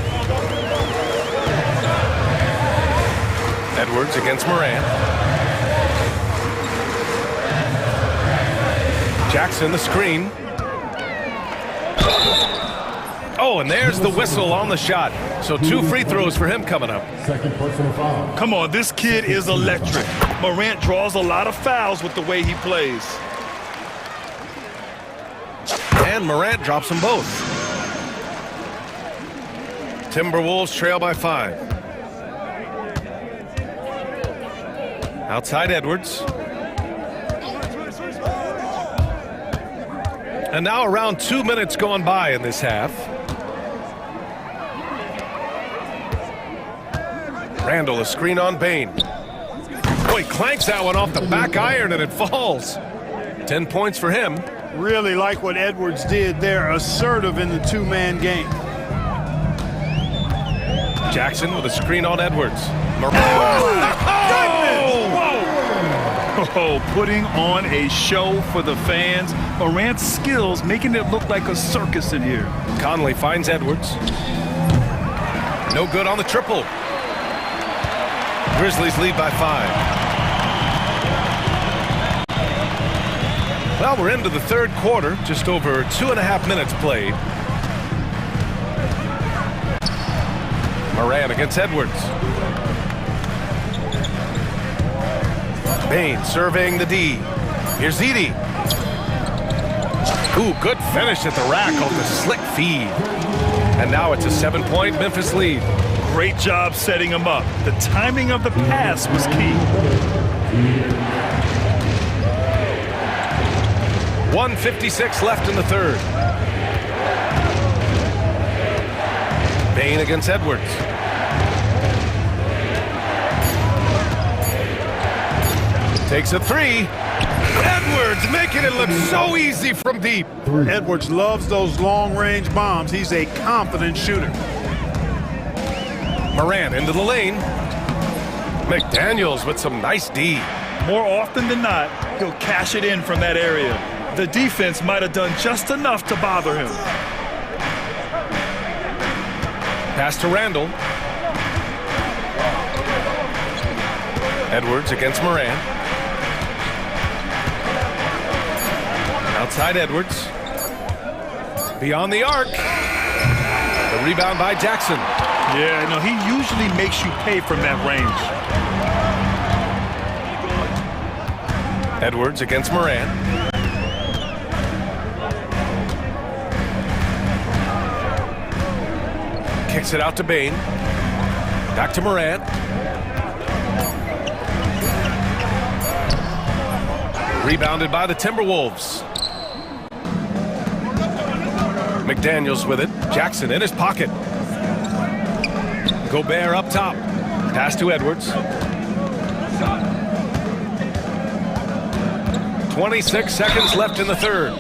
Edwards against Morant. Jackson, the screen. Oh, and there's the whistle on the shot. So 2 free throws for him coming up. Second personal foul. Come on, this kid is electric. Morant draws a lot of fouls with the way he plays. And Morant drops them both. Timberwolves trail by 5. Outside Edwards. And now around 2 minutes going by in this half. Randall, a screen on Bain. Boy, clanks that one off the back iron and it falls. 10 points for him. Really like what Edwards did there, assertive in the 2-man game. Jackson with a screen on Edwards. Oh, putting on a show for the fans. Morant's skills making it look like a circus in here. Conley finds Edwards. No good on the triple. Grizzlies lead by 5. Well, we're into the third quarter, just over 2.5 minutes played. Morant against Edwards. Bain surveying the D. Here's Edey. Ooh, good finish at the rack off the slick feed. And now it's a 7-point Memphis lead. Great job setting him up. The timing of the pass was key. 1:56 left in the third. Bain against Edwards. Takes a 3. Edwards making it look so easy from deep. Edwards loves those long-range bombs. He's a confident shooter. Morant into the lane. McDaniels with some nice D. More often than not, he'll cash it in from that area. The defense might have done just enough to bother him. Pass to Randall. Edwards against Morant. Outside Edwards. Beyond the arc. The rebound by Jackson. Yeah, no, he usually makes you pay from that range. Edwards against Morant. Kicks it out to Bain. Back to Morant. Rebounded by the Timberwolves. McDaniels with it. Jackson in his pocket. Gobert up top. Pass to Edwards. 26 seconds left in the third.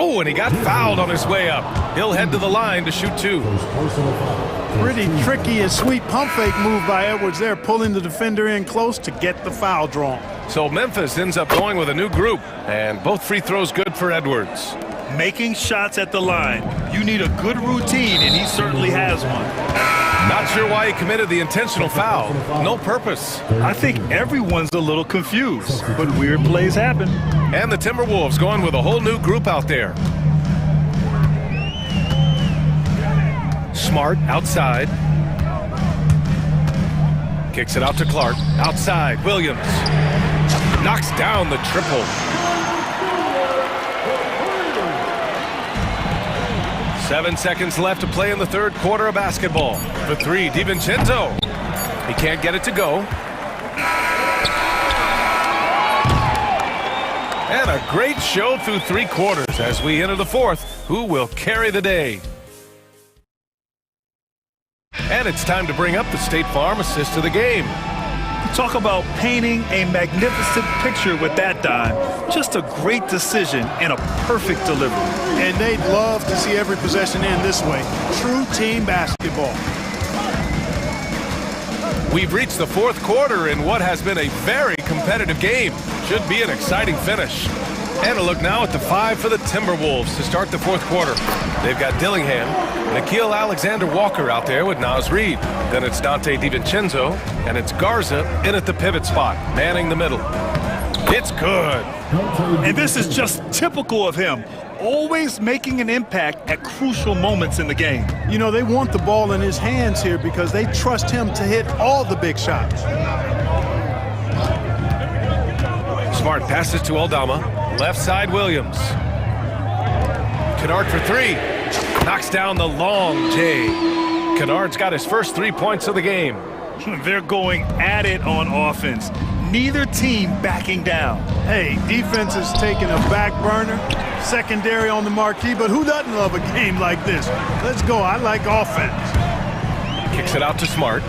Oh, and he got fouled on his way up. He'll head to the line to shoot 2. Pretty tricky and sweet pump fake move by Edwards there, pulling the defender in close to get the foul drawn. So Memphis ends up going with a new group, and both free throws good for Edwards. Making shots at the line. You need a good routine, and he certainly has one. Not sure why he committed the intentional foul. No purpose. I think everyone's a little confused, but weird plays happen. And the Timberwolves going with a whole new group out there. Smart outside. Kicks it out to Clark. Outside, Williams. Knocks down the triple. 7 seconds left to play in the third quarter of basketball. The 3, DiVincenzo. He can't get it to go. And a great show through 3 quarters as we enter the fourth. Who will carry the day? And it's time to bring up the State Farm assist of the game. Talk about painting a magnificent picture with that dime. Just a great decision and a perfect delivery. And they'd love to see every possession end this way. True team basketball. We've reached the fourth quarter in what has been a very competitive game. Should be an exciting finish. And a look now at the five for the Timberwolves to start the fourth quarter. They've got Dillingham, Nikhil Alexander-Walker out there with Naz Reid. Then it's Dante DiVincenzo, and it's Garza in at the pivot spot, manning the middle. It's good. And this is just typical of him. Always making an impact at crucial moments in the game. You know, they want the ball in his hands here because they trust him to hit all the big shots. Smart passes to Aldama. Left side, Williams. Kennard for three. Knocks down the long J. Kennard's got his first 3 points of the game. They're going at it on offense. Neither team backing down. Hey, defense is taking a back burner. Secondary on the marquee, but who doesn't love a game like this? Let's go. I like offense. Kicks it out to Smart.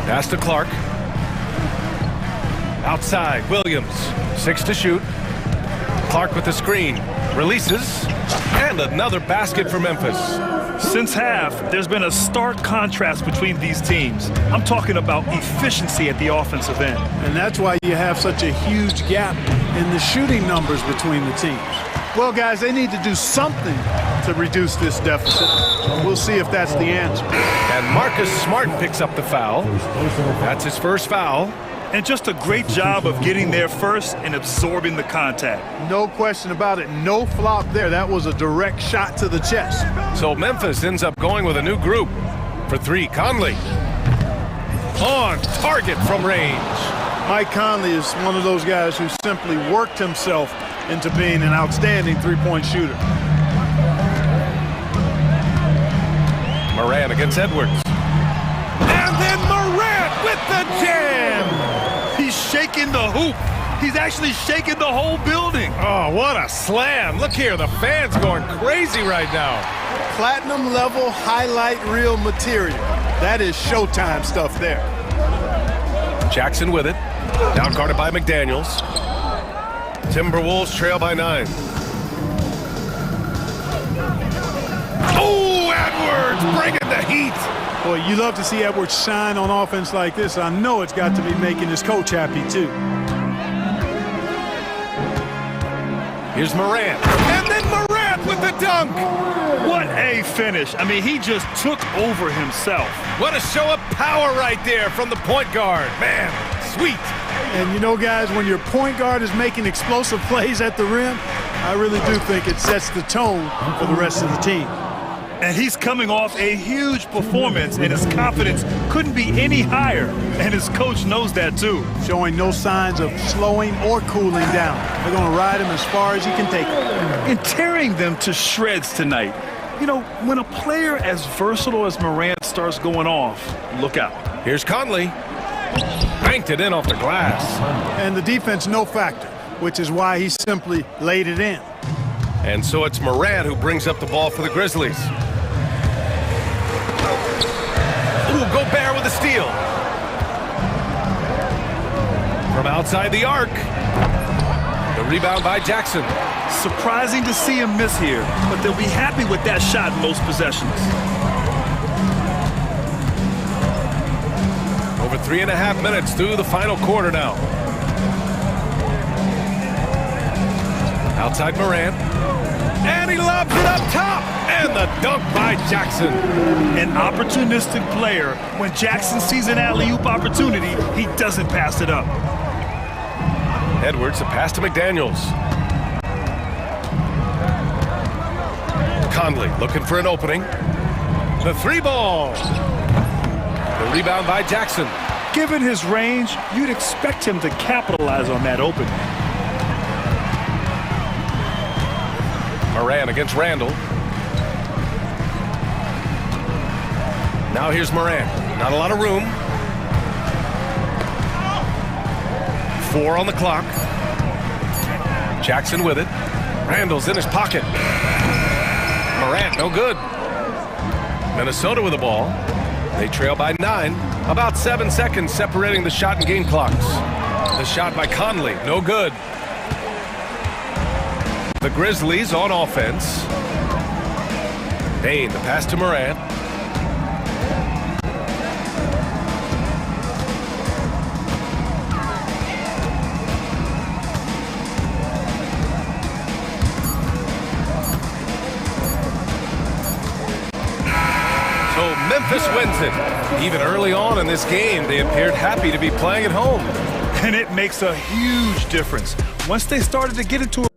Pass to Clark. Outside, Williams. 6 to shoot. Clark with the screen. Releases. And another basket for Memphis. Since half, there's been a stark contrast between these teams. I'm talking about efficiency at the offensive end. And that's why you have such a huge gap in the shooting numbers between the teams. Well, guys, they need to do something to reduce this deficit. We'll see if that's the answer. And Marcus Smart picks up the foul. That's his first foul. And just a great job of getting there first and absorbing the contact. No question about it. No flop there. That was a direct shot to the chest. So Memphis ends up going with a new group. For three, Conley. On target from range. Mike Conley is one of those guys who simply worked himself into being an outstanding three-point shooter. Morant against Edwards. And then Morant with the jam! He's shaking the hoop. He's actually shaking the whole building. Oh, what a slam. Look here, the fans going crazy right now. Platinum level highlight reel material. That is Showtime stuff there. Jackson with it. Down guarded by McDaniels. Timberwolves trail by 9. Oh, Edwards bringing the heat. Boy, you love to see Edwards shine on offense like this. I know it's got to be making his coach happy, too. Here's Morant. And then Morant with the dunk. What a finish. I mean, he just took over himself. What a show of power right there from the point guard. Man, sweet. And you know, guys, when your point guard is making explosive plays at the rim, I really do think it sets the tone for the rest of the team. And he's coming off a huge performance, and his confidence couldn't be any higher. And his coach knows that, too. Showing no signs of slowing or cooling down. They're going to ride him as far as he can take him. And tearing them to shreds tonight. You know, when a player as versatile as Morant starts going off, look out. Here's Conley. Banked it in off the glass. And the defense, no factor, which is why he simply laid it in. And so it's Morant who brings up the ball for the Grizzlies. Ooh, Gobert with a steal. From outside the arc. The rebound by Jackson. Surprising to see him miss here, but they'll be happy with that shot in most possessions. Over 3.5 minutes through the final quarter now. Outside Morant. And he lobs it up top. And the dunk by Jackson. An opportunistic player. When Jackson sees an alley-oop opportunity, he doesn't pass it up. Edwards, a pass to McDaniels. Conley looking for an opening. The three ball. The rebound by Jackson. Given his range, you'd expect him to capitalize on that opening. Morant against Randall. Now here's Morant. Not a lot of room. 4 on the clock. Jackson with it. Randall's in his pocket. Morant, no good. Minnesota with the ball. They trail by 9. About 7 seconds separating the shot and game clocks. The shot by Conley, no good. The Grizzlies on offense. Bane, the pass to Morant. So Memphis wins it. Even early on in this game, they appeared happy to be playing at home. And it makes a huge difference. Once they started to get into a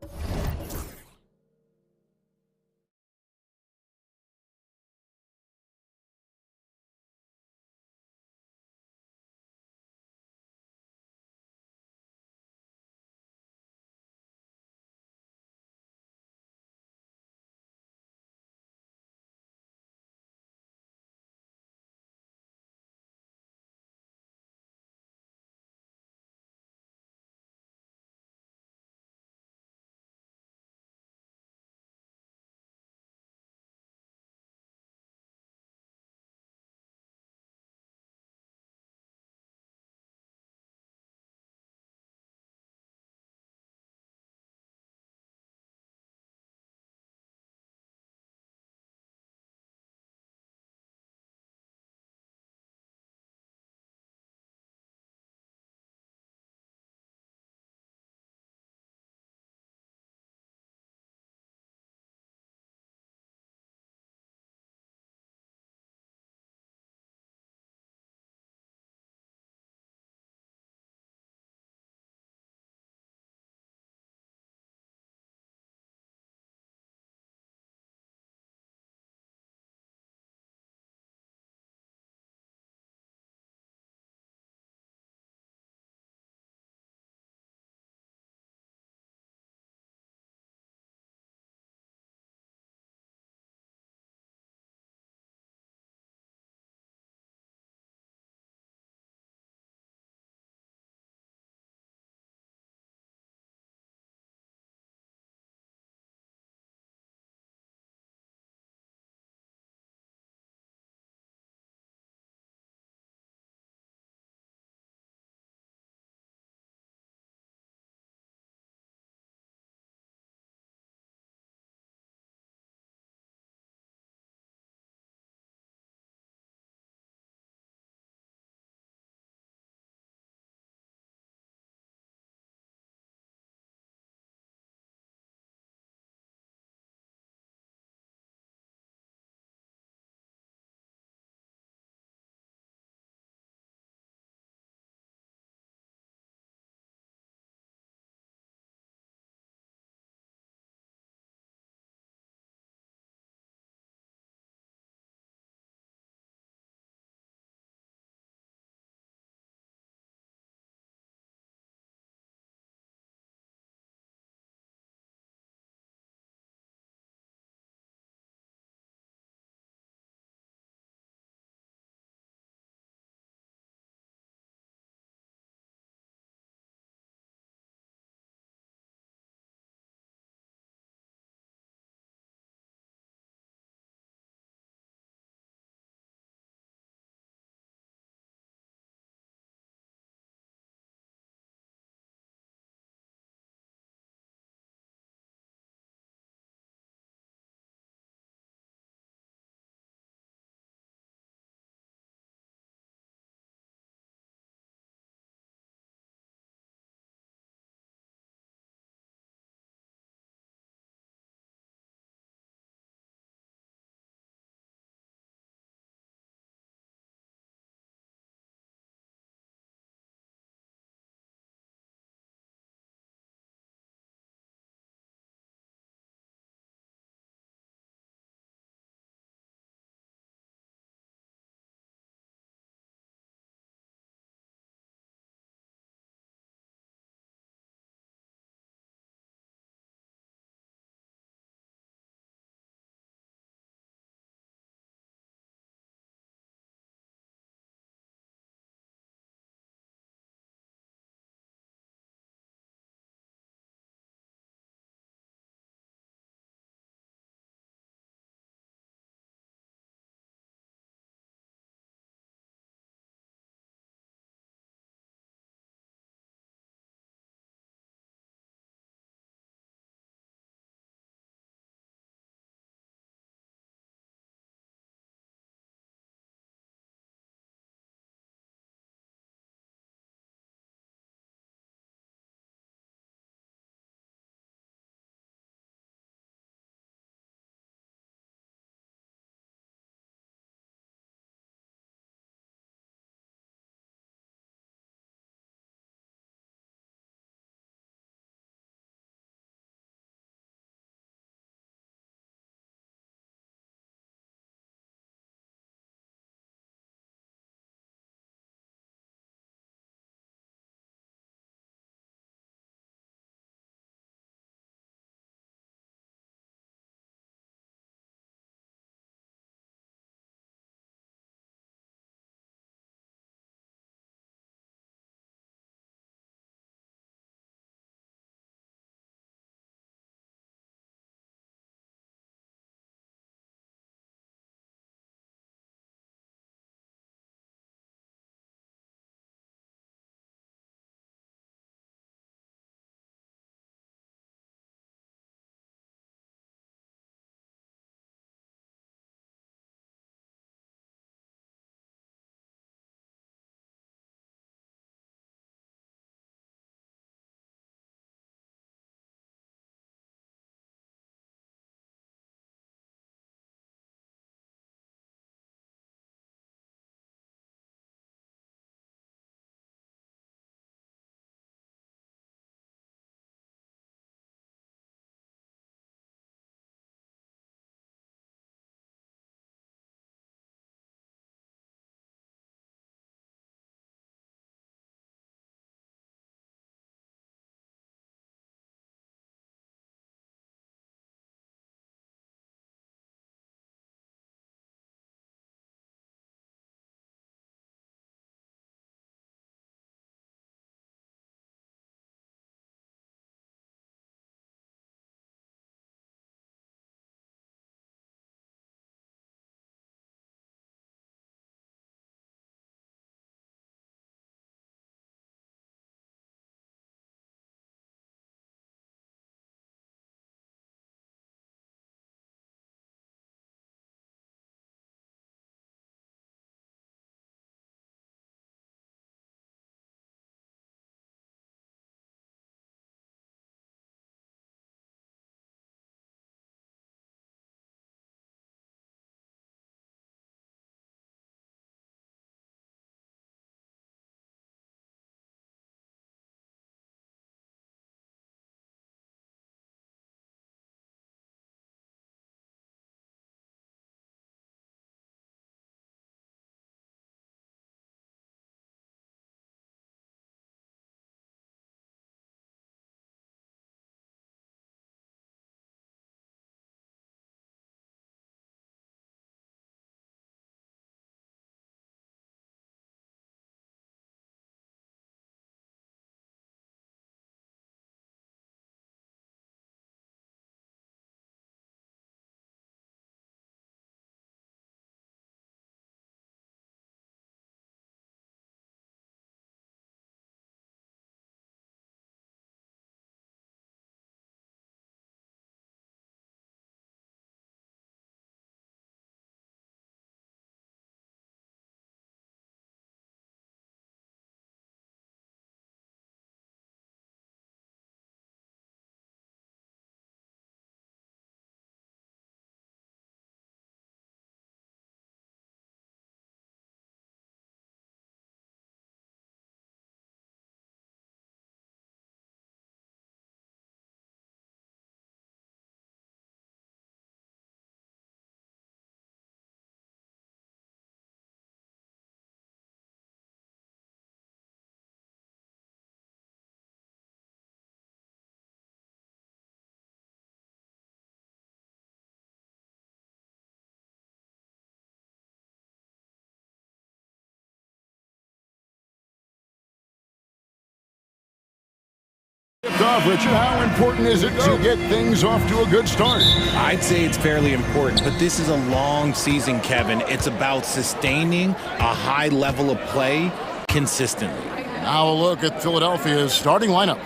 Richard, how important is it to get things off to a good start? I'd say it's fairly important, but this is a long season, Kevin. It's about sustaining a high level of play consistently. Now a look at Philadelphia's starting lineup.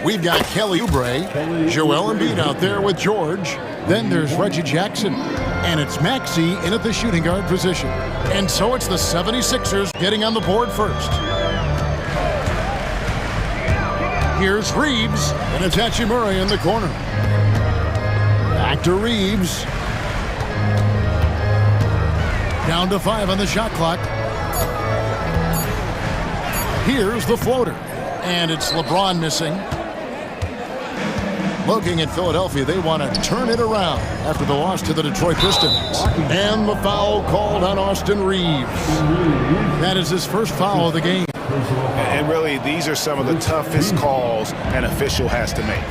We've got Kelly Oubre, Joel Embiid out there with George. Then there's Reggie Jackson. And it's Maxey in at the shooting guard position. And so it's the 76ers getting on the board first. Here's Reeves, and it's Hachimura in the corner. Back to Reeves. Down to 5 on the shot clock. Here's the floater, and it's LeBron missing. Looking at Philadelphia, they want to turn it around after the loss to the Detroit Pistons. And the foul called on Austin Reeves. That is his first foul of the game. And really, these are some of the toughest calls an official has to make.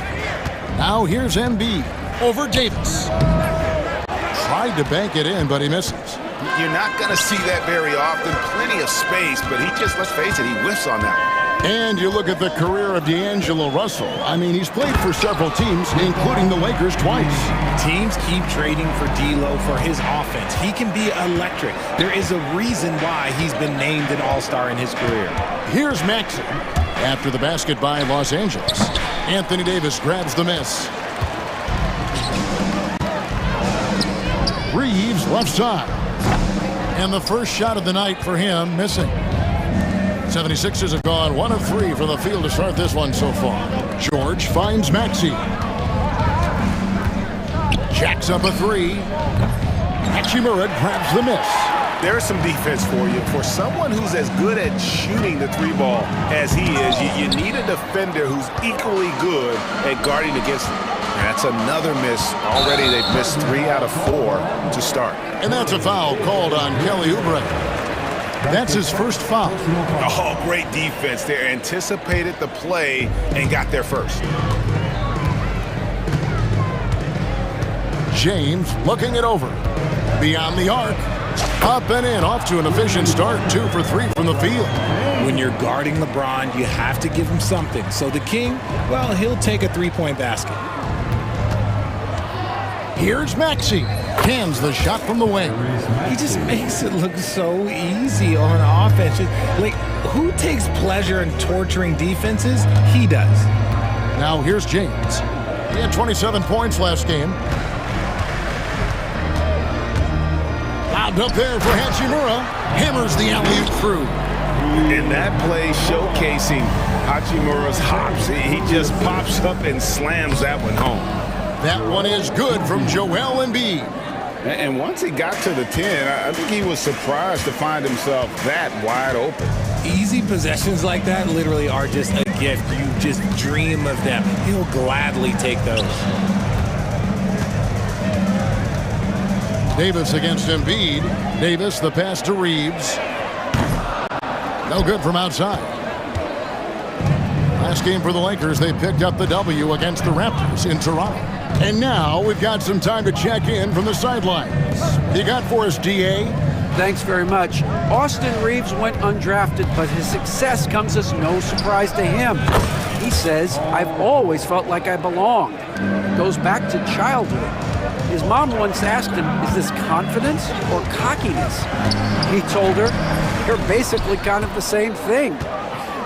Now here's Embiid over Davis. Tried to bank it in, but he misses. You're not going to see that very often. Plenty of space, but he just, let's face it, he whiffs on that one. And you look at the career of D'Angelo Russell. I mean, he's played for several teams, including the Lakers twice. Teams keep trading for D'Lo for his offense. He can be electric. There is a reason why he's been named an all-star in his career. Here's Maxey. After the basket by Los Angeles, Anthony Davis grabs the miss. Reeves left side. And the first shot of the night for him missing. 76ers have gone 1 of 3 from the field to start this one so far. George finds Maxey. Jacks up a 3. Hachimura grabs the miss. There's some defense for you. For someone who's as good at shooting the 3-ball as he is, you need a defender who's equally good at guarding against him. That's another miss. Already they've missed 3 out of 4 to start. And that's a foul called on Kelly Oubre. That's his first foul. Oh, great defense there. Anticipated the play and got there first. James looking it over. Beyond the arc. Up and in. Off to an efficient start. 2 for 3 from the field. When you're guarding LeBron, you have to give him something. So the King, well, he'll take a 3-point basket. Here's Maxey. Cans the shot from the wing. He just makes it look so easy on offense. Like, who takes pleasure in torturing defenses? He does. Now here's James. He had 27 points last game. Lobbed up there for Hachimura. Hammers the alley-oop through. And that play showcasing Hachimura's hops. He just pops up and slams that one home. That one is good from Joel Embiid. And once he got to the 10, I think he was surprised to find himself that wide open. Easy possessions like that literally are just a gift. You just dream of them. He'll gladly take those. Davis against Embiid. Davis, the pass to Reeves. No good from outside. Last game for the Lakers, they picked up the W against the Raptors in Toronto. And now we've got some time to check in from the sidelines. You got for us, D.A.? Thanks very much. Austin Reeves went undrafted, but his success comes as no surprise to him. He says, "I've always felt like I belonged." It goes back to childhood. His mom once asked him, "Is this confidence or cockiness?" He told her, "You're basically kind of the same thing."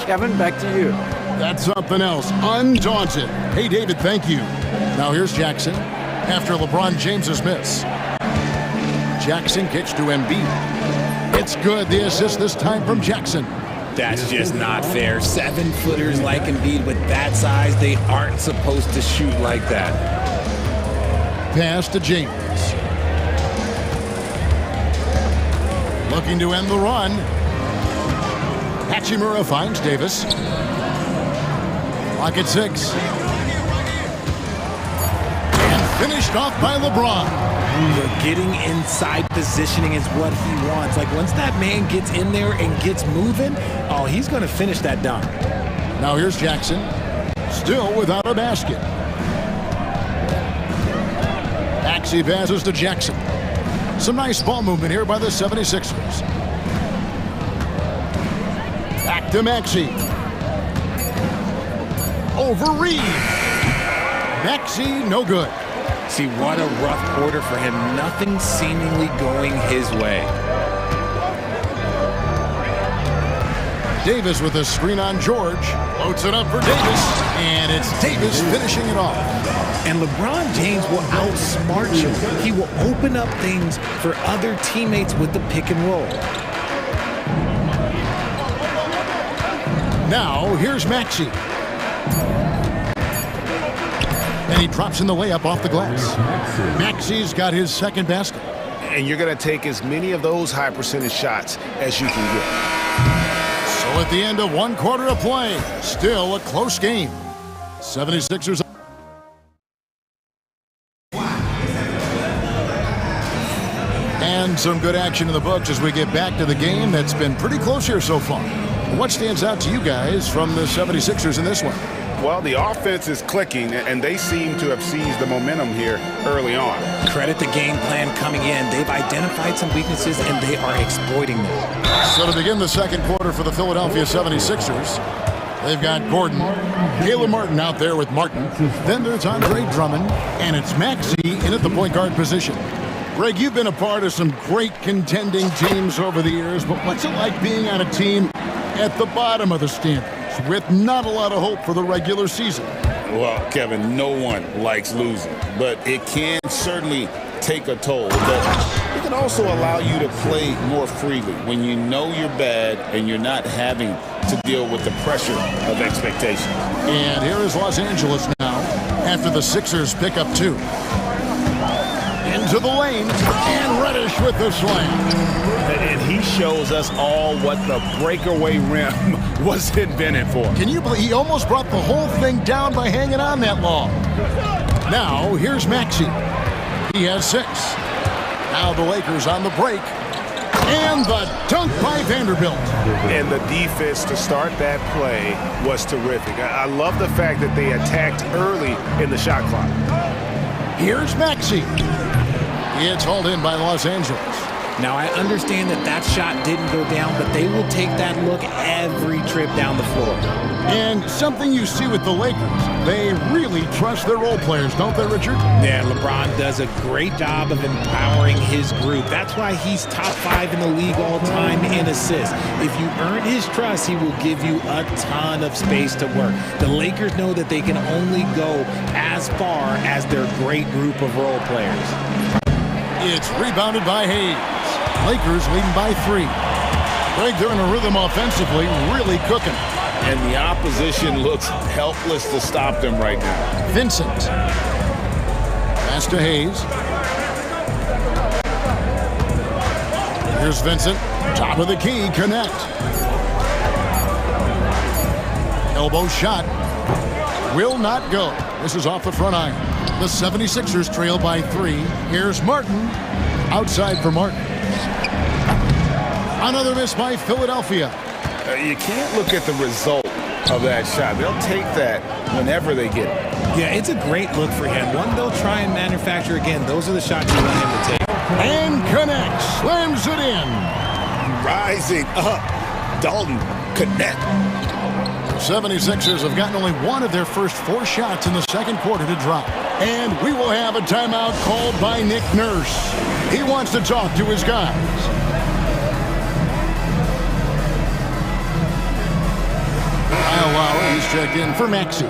Kevin, back to you. That's something else. Undaunted. Hey, David, thank you. Now here's Jackson after LeBron James's miss. Jackson kicks to Embiid. It's good. The assist this time from Jackson. That's just not fair. 7-footers like Embiid with that size, they aren't supposed to shoot like that. Pass to James. Looking to end the run. Hachimura finds Davis. Clock at 6. And finished off by LeBron. Getting inside positioning is what he wants. Like, once that man gets in there and gets moving, oh, he's going to finish that dunk. Now here's Jackson. Still without a basket. Maxey passes to Jackson. Some nice ball movement here by the 76ers. Back to Maxey. over Reeves. Maxey, no good. See, what a rough quarter for him. Nothing seemingly going his way. Davis with a screen on George. Loads it up for Davis. And it's Davis finishing it off. And LeBron James will outsmart you. He will open up things for other teammates with the pick and roll. Now, here's Maxey. And he drops in the layup off the glass. Maxey's got his second basket. And you're going to take as many of those high percentage shots as you can get. So at the end of one quarter of play, still a close game. 76ers. And some good action in the books as we get back to the game that's been pretty close here so far. What stands out to you guys from the 76ers in this one? Well, the offense is clicking, and they seem to have seized the momentum here early on. Credit the game plan coming in. They've identified some weaknesses, and they are exploiting them. So to begin the second quarter for the Philadelphia 76ers, they've got Gordon, Caleb Martin out there with Martin. Then there's Andre Drummond, and it's Maxey in at the point guard position. Greg, you've been a part of some great contending teams over the years, but what's it like being on a team at the bottom of the standings with not a lot of hope for the regular season? Well, Kevin, no one likes losing, but it can certainly take a toll. But it can also allow you to play more freely when you know you're bad and you're not having to deal with the pressure of expectation. And here is Los Angeles now after the Sixers pick up 2. Into the lane, and Reddish with the slam. And he shows us all what the breakaway rim was invented for. Can you believe he almost brought the whole thing down by hanging on that long? Now, here's Maxey. He has 6. Now the Lakers on the break. And the dunk by Vanderbilt. And the defense to start that play was terrific. I love the fact that they attacked early in the shot clock. Here's Maxey. It's hauled in by Los Angeles. Now, I understand that that shot didn't go down, but they will take that look every trip down the floor. And something you see with the Lakers, they really trust their role players, don't they, Richard? Yeah, LeBron does a great job of empowering his group. That's why he's top 5 in the league all time in assists. If you earn his trust, he will give you a ton of space to work. The Lakers know that they can only go as far as their great group of role players. It's rebounded by Hayes. Lakers leading by 3. Greg, they're in a rhythm offensively, really cooking. And the opposition looks helpless to stop them right now. Vincent. Pass to Hayes. Here's Vincent. Top of the key, connect. Elbow shot. Will not go. This is off the front iron. The 76ers trail by 3. Here's Martin. Outside for Martin. Another miss by Philadelphia. You can't look at the result of that shot. They'll take that whenever they get it. Yeah, it's a great look for him. One they'll try and manufacture again. Those are the shots you want him to take. And connects. Slams it in. Rising up. Dalton, connect. 76ers have gotten only one of their first 4 shots in the second quarter to drop. And we will have a timeout called by Nick Nurse. He wants to talk to his guys. Kyle Lowry, he's checked in for Maxey.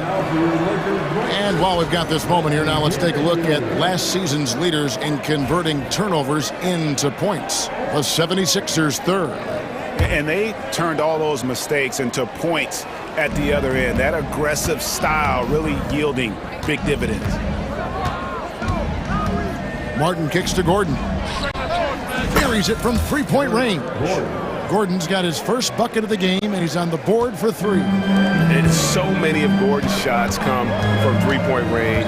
And while we've got this moment here now, let's take a look at last season's leaders in converting turnovers into points. The 76ers third. And they turned all those mistakes into points at the other end. That aggressive style really yielding big dividends. Martin kicks to Gordon. Buries it from three-point range. Gordon's got his first bucket of the game, and he's on the board for 3. And so many of Gordon's shots come from three-point range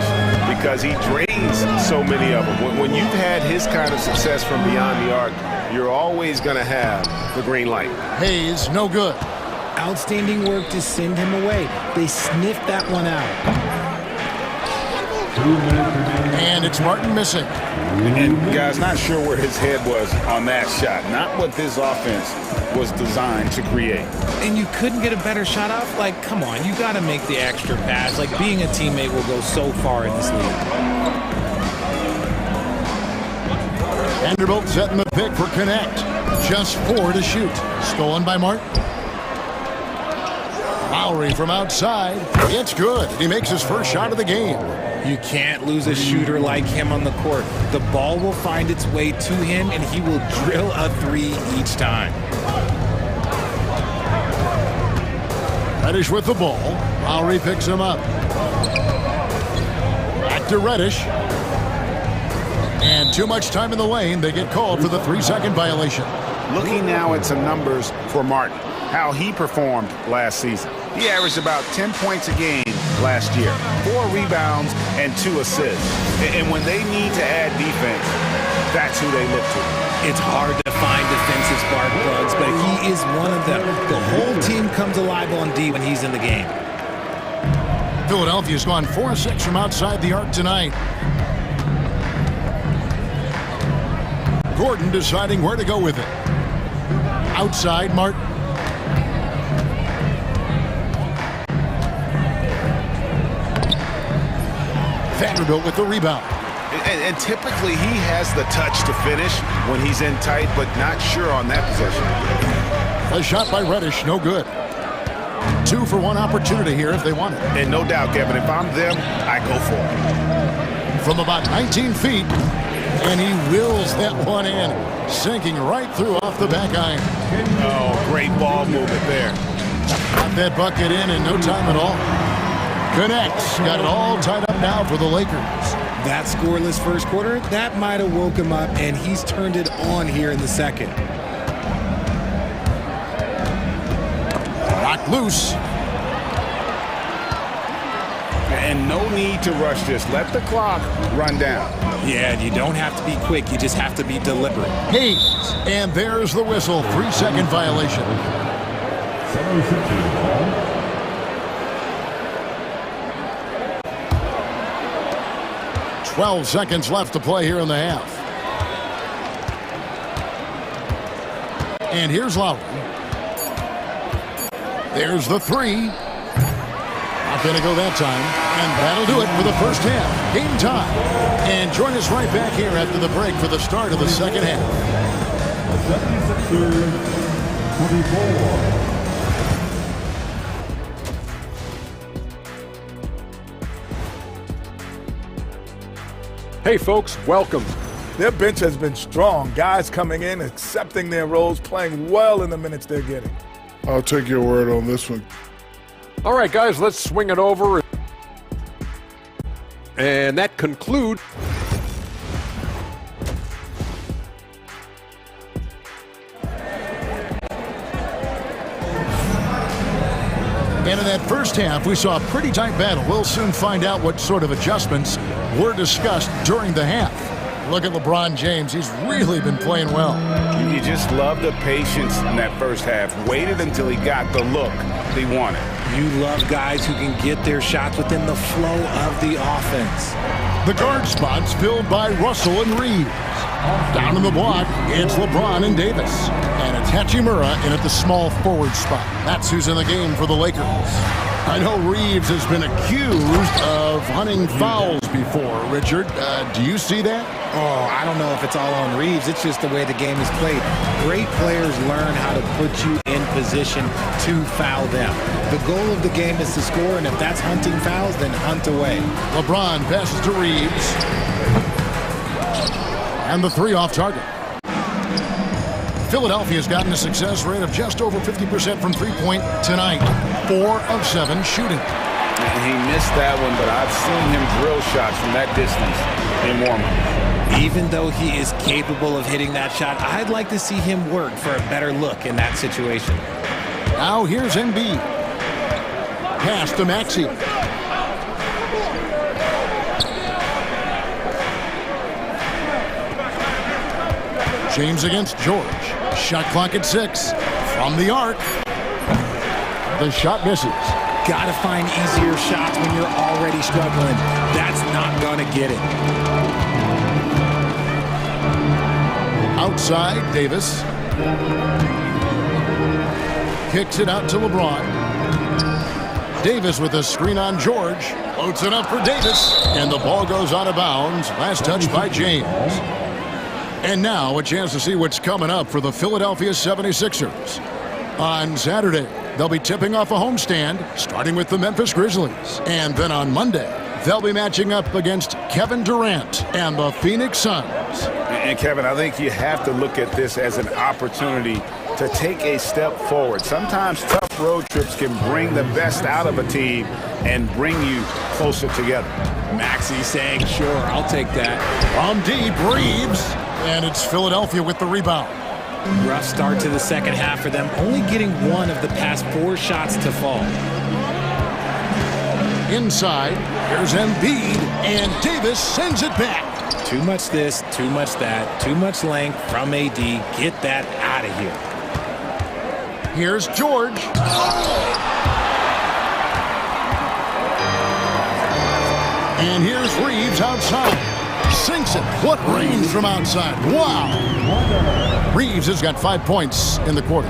because he drains so many of them. When you've had his kind of success from beyond the arc, you're always going to have the green light. Hayes, no good. Outstanding work to send him away. They sniffed that one out. And it's Martin missing. And guys, not sure where his head was on that shot. Not what this offense was designed to create. And you couldn't get a better shot off? Like, come on, you got to make the extra pass. Like, being a teammate will go so far in this league. Vanderbilt setting the pick for Connect. Just 4 to shoot. Stolen by Martin. Lowry from outside. It's good. He makes his first shot of the game. You can't lose a shooter like him on the court. The ball will find its way to him, and he will drill a 3 each time. Reddish with the ball. Lowry picks him up. Back to Reddish. And too much time in the lane. They get called for the 3-second violation. Looking now at some numbers for Martin, how he performed last season. He averaged about 10 points a game last year, 4 rebounds and 2 assists. And when they need to add defense, that's who they look to. It's hard to find defensive spark plugs, but he is one of them. The whole team comes alive on D when he's in the game. Philadelphia's gone 4-6 from outside the arc tonight. Gordon deciding where to go with it. Outside, Martin. Vanderbilt with the rebound. And typically he has the touch to finish when he's in tight, but not sure on that possession. A shot by Reddish, no good. 2 for 1 opportunity here if they want it. And no doubt, Kevin, if I'm them, I go for it. From about 19 feet, and he wills that one in, sinking right through off the back iron. Oh, great ball movement there. Got that bucket in no time at all. Connects. Got it all tied up now for the Lakers. That scoreless first quarter, that might have woke him up, and he's turned it on here in the second. Knocked loose. And no need to rush this. Let the clock run down. Yeah, and you don't have to be quick. You just have to be deliberate. Hayes. And there's the whistle. 3-second violation. 12 seconds left to play here in the half. And here's Lowry. There's the 3. Not going to go that time. And that'll do it for the first half. Game time. And join us right back here after the break for the start of the second half. The 76ers, 24. Hey folks, welcome. Their bench has been strong. Guys coming in, accepting their roles, playing well in the minutes they're getting. I'll take your word on this one. All right, guys, let's swing it over. And that concludes. And in that first half, we saw a pretty tight battle. We'll soon find out what sort of adjustments were discussed during the half. Look at LeBron James. He's really been playing well. You just love the patience in that first half. Waited until he got the look he wanted. You love guys who can get their shots within the flow of the offense. The guard spots filled by Russell and Reeves. Down in the block, it's LeBron and Davis. And it's Hachimura in at the small forward spot. That's who's in the game for the Lakers. I know Reeves has been accused of hunting fouls before. Richard, do you see that? Oh, I don't know if it's all on Reeves. It's just the way the game is played. Great players learn how to put you in position to foul them. The goal of the game is to score, and if that's hunting fouls, then hunt away. LeBron passes to Reeves. And the 3 off target. Philadelphia's gotten a success rate of just over 50% from three-point tonight. 4 of 7 shooting. He missed that one, but I've seen him drill shots from that distance in warm-up. Even though he is capable of hitting that shot, I'd like to see him work for a better look in that situation. Now here's Embiid. Pass to Maxey. James against George. Shot clock at 6. From the arc. The shot misses. got to find easier shots when you're already struggling. That's not going to get it. Outside, Davis. Kicks it out to LeBron. Davis with a screen on George. Floats it up for Davis. And the ball goes out of bounds. Last touch by James. And now a chance to see what's coming up for the Philadelphia 76ers. On Saturday, they'll be tipping off a homestand, starting with the Memphis Grizzlies. And then on Monday, they'll be matching up against Kevin Durant and the Phoenix Suns. And Kevin, I think you have to look at this as an opportunity to take a step forward. Sometimes tough road trips can bring the best out of a team and bring you closer together. Maxey saying, sure, I'll take that. From deep, Reeves. And it's Philadelphia with the rebound. Rough start to the second half for them, only getting one of the past 4 shots to fall. Inside, here's Embiid, and Davis sends it back. Too much this, too much that, too much length from AD. Get that out of here. Here's George. And here's Reeves outside. Sinks it. What range from outside. Wow. Reeves has got 5 points in the quarter.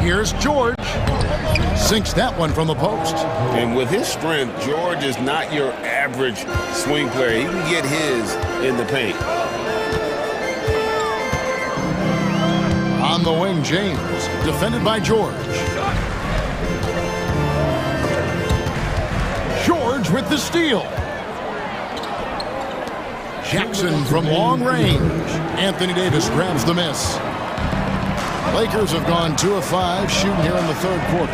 Here's George. Sinks that one from the post. And with his strength, George is not your average swing player. He can get his in the paint. On the wing, James. Defended by George. George with the steal. Jackson from long range. Anthony Davis grabs the miss. Lakers have gone 2 of 5 shooting here in the third quarter.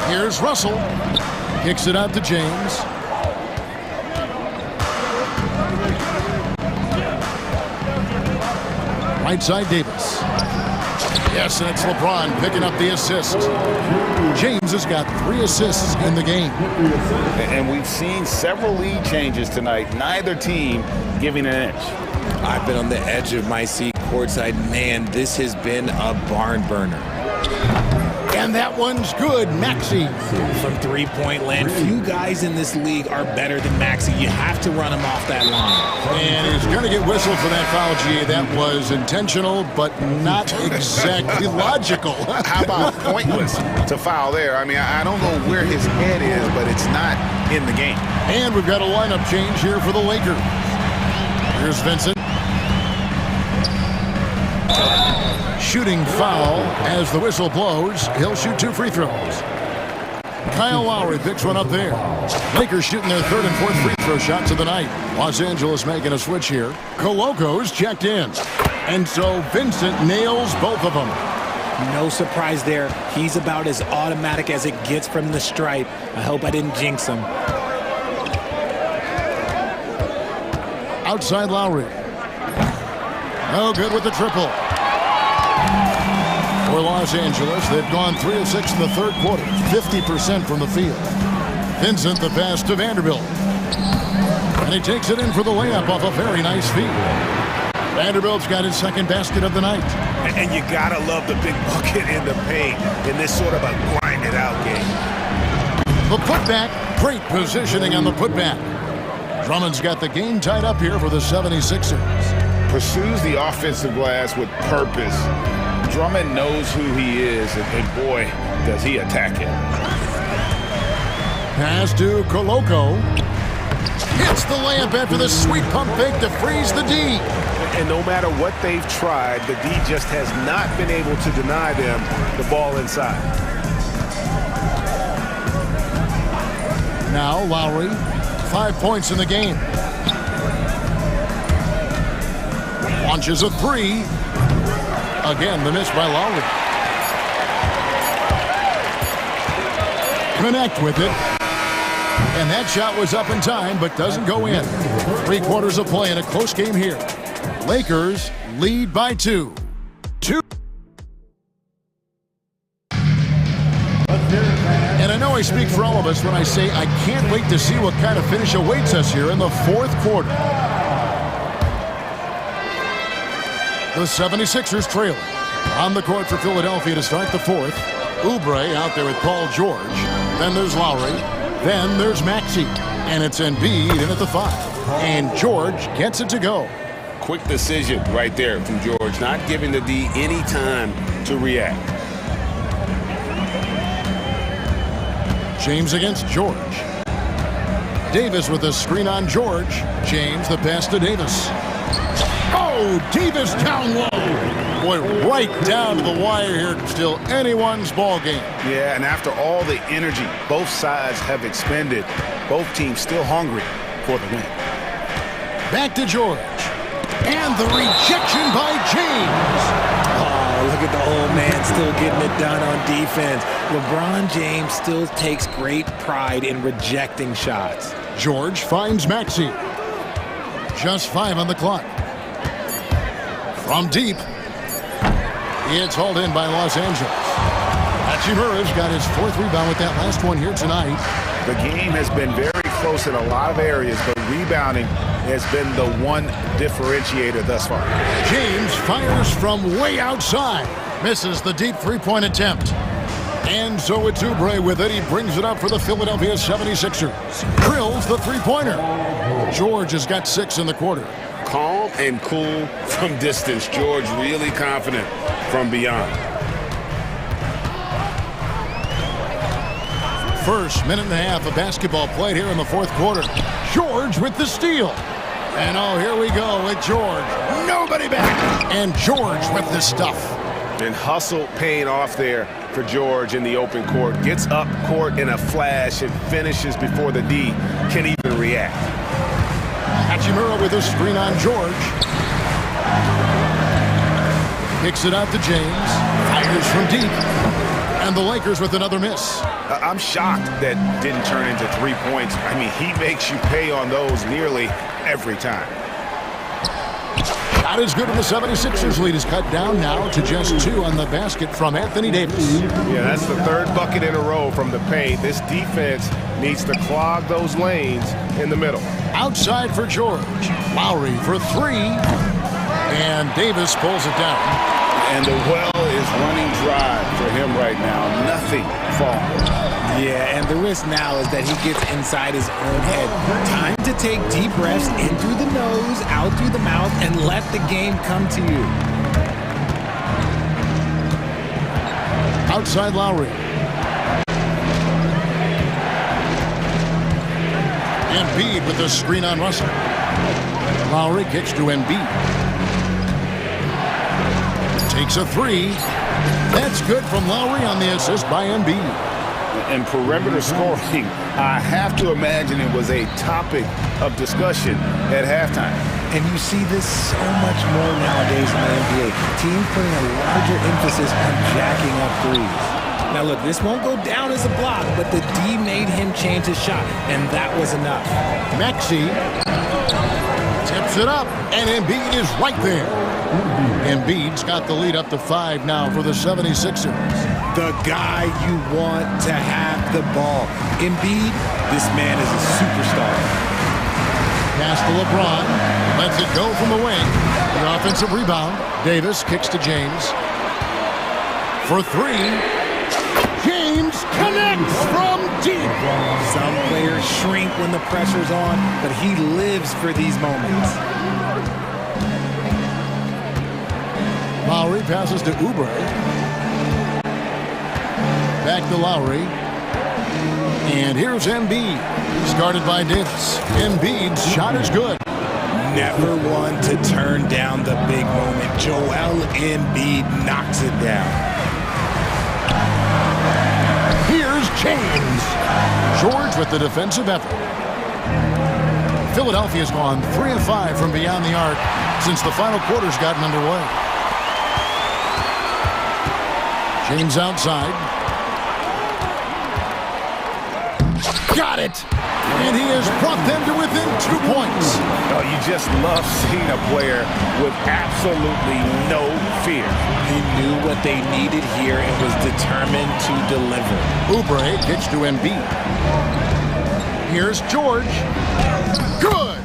Here's Russell. Kicks it out to James. Right side, Davis. Yes, and it's LeBron picking up the assist. James has got 3 assists in the game. And we've seen several lead changes tonight. Neither team giving an edge. I've been on the edge of my seat courtside. Man, this has been a barn burner. And that one's good. Maxey. From three-point land, few guys in this league are better than Maxey. You have to run him off that line. And he's going to get whistled for that foul, G. That was intentional, but not exactly logical. How about pointless to foul there? I mean, I don't know where his head is, but it's not in the game. And we've got a lineup change here for the Lakers. Here's Vincent. Shooting foul as the whistle blows. He'll shoot 2 free throws. Kyle Lowry picks one up there. Lakers shooting their 3rd and 4th free throw shots of the night. Los Angeles making a switch here. Coloco's checked in. And so Vincent nails both of them. No surprise there. He's about as automatic as it gets from the stripe. I hope I didn't jinx him. Outside Lowry. No good with the triple. For Los Angeles, they've gone 3 of 6 in the third quarter, 50% from the field. Vincent the pass to Vanderbilt. And he takes it in for the layup off a very nice feed. Vanderbilt's got his 2nd basket of the night. And you gotta love the big bucket in the paint in this sort of a grind-it-out game. The putback, great positioning on the putback. Drummond's got the game tied up here for the 76ers. Pursues the offensive glass with purpose. Drummond knows who he is, and boy, does he attack it. Pass to Coloco. Hits the layup after the sweet pump fake to freeze the D. And no matter what they've tried, the D just has not been able to deny them the ball inside. Now Lowry, 5 points in the game. Launches a 3. Again, the miss by Lowry. Connect with it. And that shot was up in time, but doesn't go in. 3 quarters of play in a close game here. Lakers lead by 2. And I know I speak for all of us when I say I can't wait to see what kind of finish awaits us here in the 4th quarter. The 76ers trailing. On the court for Philadelphia to start the 4th. Oubre out there with Paul George. Then there's Lowry. Then there's Maxey. And it's Embiid in at the 5. And George gets it to go. Quick decision right there from George, not giving the D any time to react. James against George. Davis with a screen on George. James the pass to Davis. Oh, Davis down low. Boy, right down to the wire here. Still anyone's ball game. Yeah, and after all the energy both sides have expended, both teams still hungry for the win. Back to George. And the rejection by James. Oh, look at the old man still getting it done on defense. LeBron James still takes great pride in rejecting shots. George finds Maxey. Just 5 on the clock. From deep. It's hauled in by Los Angeles. Hachimura's got his 4th rebound with that last one here tonight. The game has been very close in a lot of areas, but rebounding has been the one differentiator thus far. James fires from way outside. Misses the deep 3-point attempt. And so it's Oubre with it. He brings it up for the Philadelphia 76ers. Drills the 3-pointer. George has got 6 in the quarter. Calm and cool from distance. George really confident from beyond. First minute and a half of basketball played here in the 4th quarter. George with the steal. And oh, here we go with George. Nobody back. And George with the stuff. And hustle paying off there for George in the open court. Gets up court in a flash and finishes before the D can even react. Hachimura with a screen on George. Kicks it out to James. Fires from deep. And the Lakers with another miss. I'm shocked that didn't turn into 3 points. I mean, he makes you pay on those nearly every time. Shot is good, and the 76ers lead is cut down now to just 2 on the basket from Anthony Davis. Yeah, that's the 3rd bucket in a row from the paint. This defense needs to clog those lanes in the middle. Outside for George. Lowry for 3. And Davis pulls it down. And the well is running dry for him right now. Nothing falling. Yeah, and the risk now is that he gets inside his own head. Time to take deep breaths in through the nose, out through the mouth, and let the game come to you. Outside Lowry. Embiid with the screen on Russell. Lowry kicks to Embiid. Takes a 3. That's good from Lowry on the assist by Embiid. And perimeter scoring, I have to imagine it was a topic of discussion at halftime. And you see this so much more nowadays in the NBA. Teams putting a larger emphasis on jacking up threes. Now look, this won't go down as a block, but the D made him change his shot, and that was enough. Maxey tips it up, and Embiid is right there. Embiid's got the lead up to 5 now for the 76ers. The guy you want to have the ball. Embiid, this man is a superstar. Pass to LeBron. Lets it go from the wing. The offensive rebound. Davis kicks to James. For 3. James connects from deep. Some players shrink when the pressure's on, but he lives for these moments. Lowry passes to Oubre. Back to Lowry. And here's Embiid. Started by Davis. Embiid's shot is good. Never one to turn down the big moment. Joel Embiid knocks it down. Here's James. George with the defensive effort. Philadelphia's gone 3 of 5 from beyond the arc since the final quarter's gotten underway. James outside. Got it! And he has brought them to within 2 points. Oh, you just love seeing a player with absolutely no fear. He knew what they needed here and was determined to deliver. Oubre kicks to Embiid. Here's George. Good!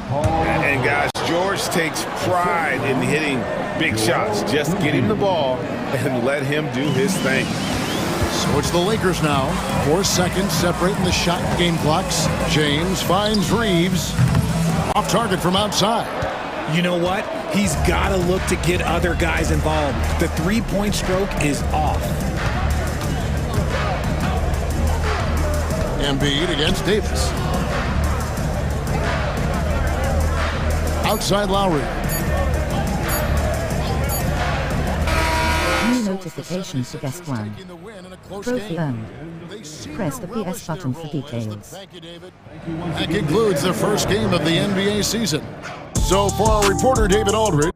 And guys, George takes pride in hitting big shots. Just get him the ball and let him do his thing. So it's the Lakers now. 4 seconds separating the shot game clocks. James finds Reeves. Off target from outside. You know what? He's got to look to get other guys involved. The three-point stroke is off. Embiid against Davis. Outside Lowry. New notification for guest one. Trophy earned. Press the PS button for details. That concludes the first game of the NBA season. So for our reporter, David Aldridge.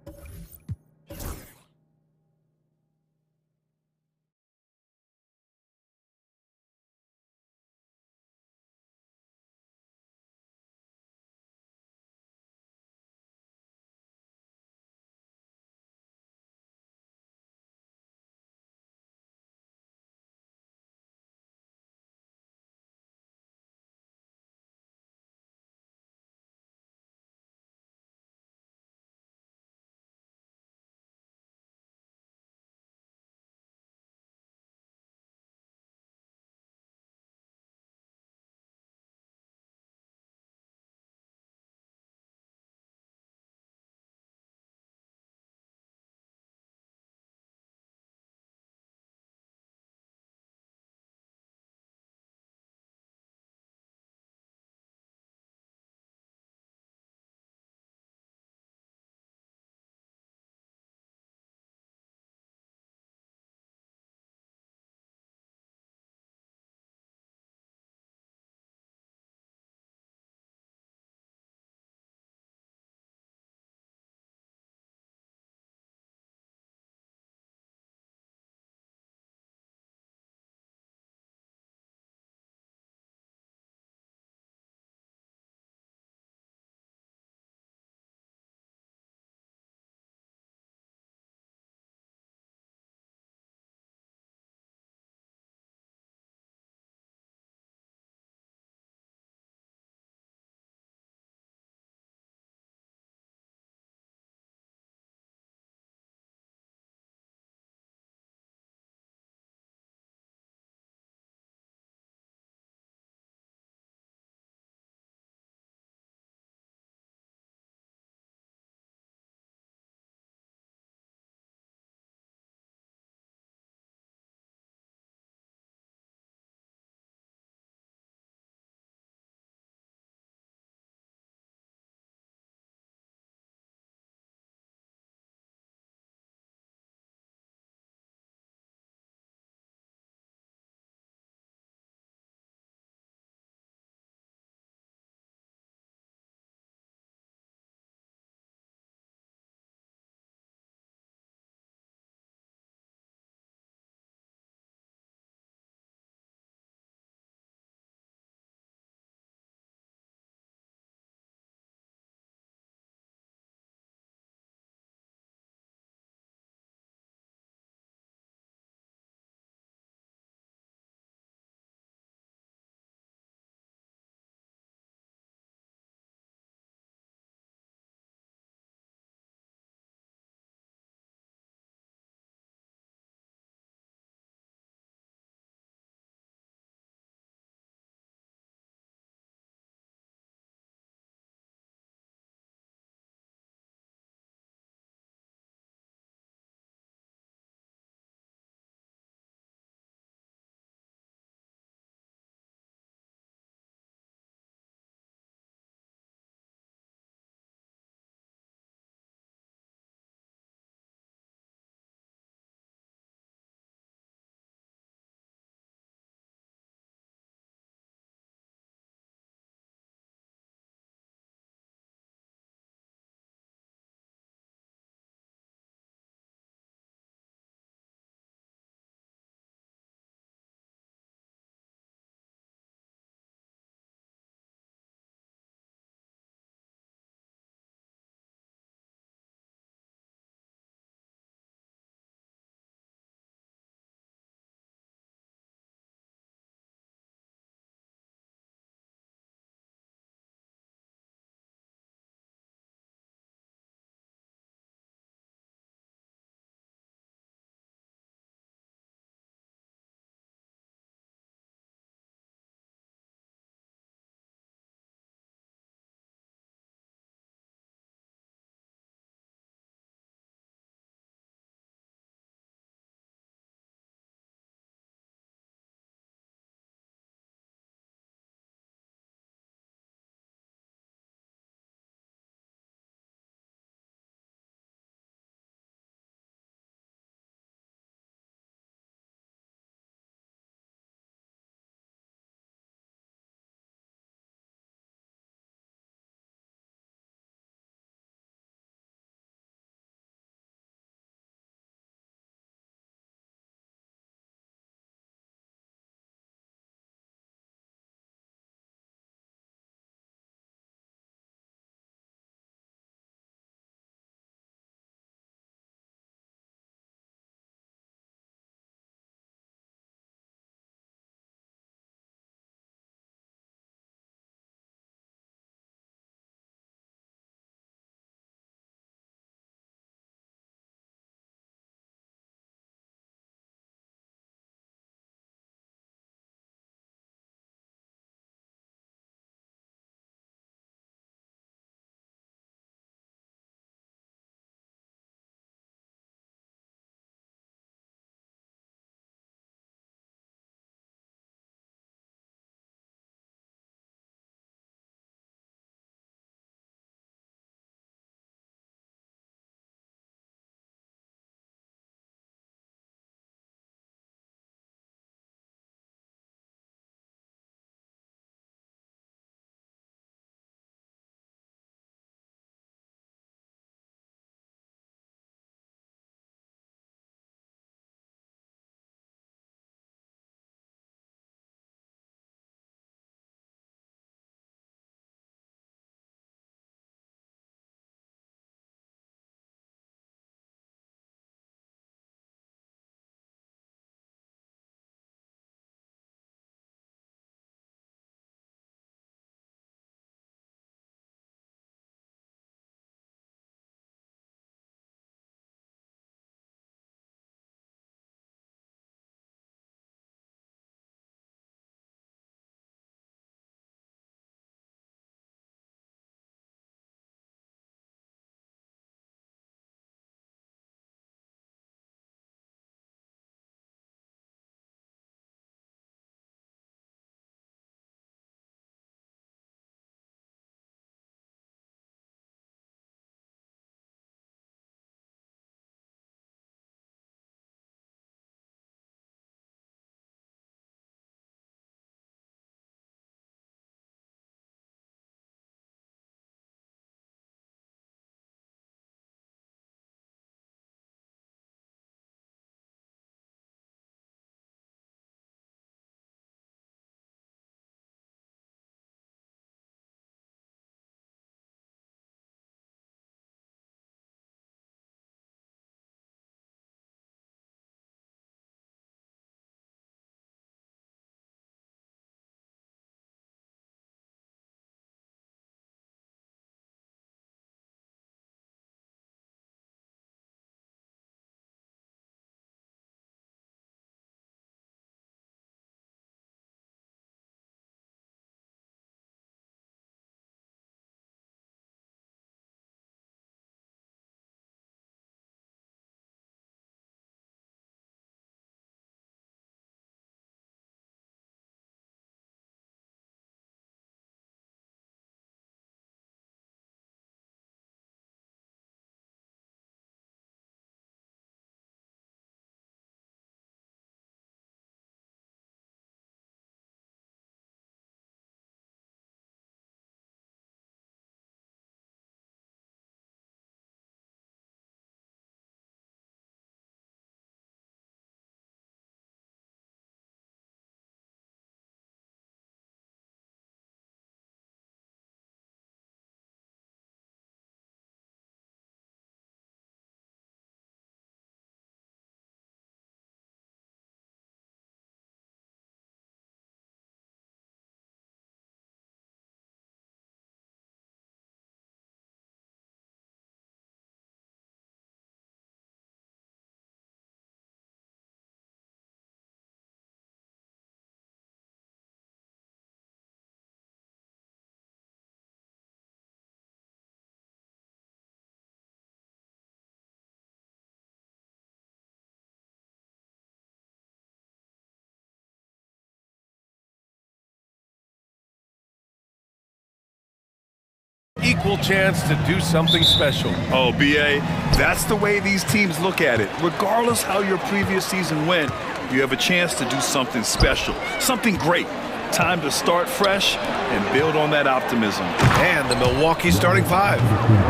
equal chance to do something special. Oh, B.A., that's the way these teams look at it. Regardless how your previous season went, you have a chance to do something special, something great. Time to start fresh and build on that optimism. And the Milwaukee starting five.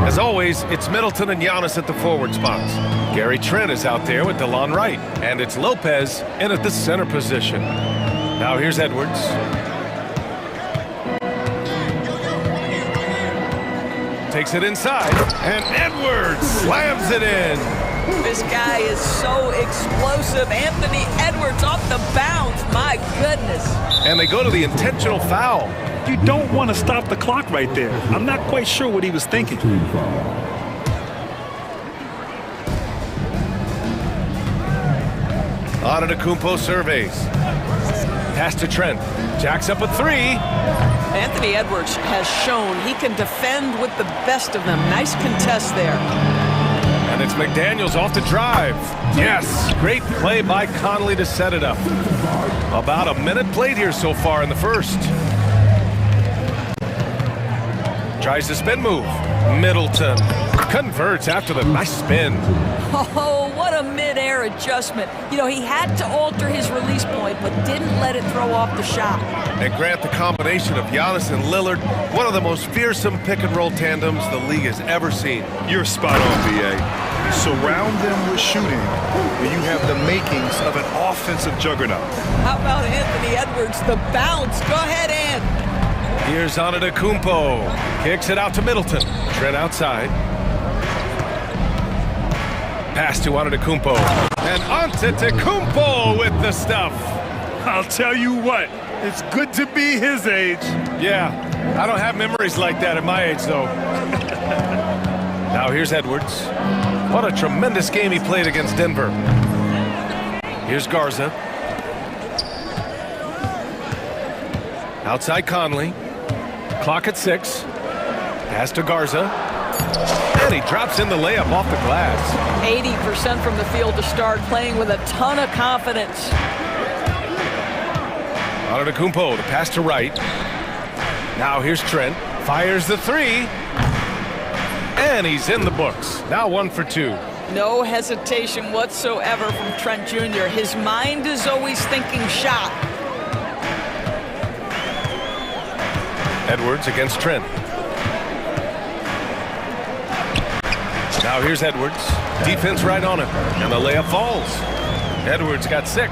As always, it's Middleton and Giannis at the forward spots. Gary Trent is out there with DeLon Wright. And it's Lopez in at the center position. Now here's Edwards. Takes it inside, and Edwards slams it in. This guy is so explosive. Anthony Edwards off the bounce. My goodness. And they go to the intentional foul. You don't want to stop the clock right there. I'm not quite sure what he was thinking. Antetokounmpo surveys. Pass to Trent. Jacks up a three. Anthony Edwards has shown he can defend with the best of them. Nice contest there. And it's McDaniels off the drive. Yes, great play by Conley to set it up. About a minute played here so far in the first. Tries the spin move. Middleton converts after the nice spin. Oh, what a mid-air adjustment. You know, he had to alter his release point, but didn't let it throw off the shot. And Grant, the combination of Giannis and Lillard, one of the most fearsome pick-and-roll tandems the league has ever seen. You're spot on, B.A. Surround them with shooting, and you have the makings of an offensive juggernaut. How about Anthony Edwards, the bounce? Go ahead, Ant. Here's Antetokounmpo. Kicks it out to Middleton. Trent outside. Pass to Antetokounmpo. And Antetokounmpo with the stuff. I'll tell you what, it's good to be his age. Yeah, I don't have memories like that at my age, though. Now here's Edwards. What a tremendous game he played against Denver. Here's Garza. Outside Conley. Clock at 6. Pass to Garza. And he drops in the layup off the glass. 80% from the field to start, playing with a ton of confidence. Antetokounmpo, the pass to Wright. Now here's Trent. Fires the three. And he's in the books. Now 1 for 2. No hesitation whatsoever from Trent Jr. His mind is always thinking shot. Edwards against Trent. Now here's Edwards. Defense right on him. And the layup falls. Edwards got 6.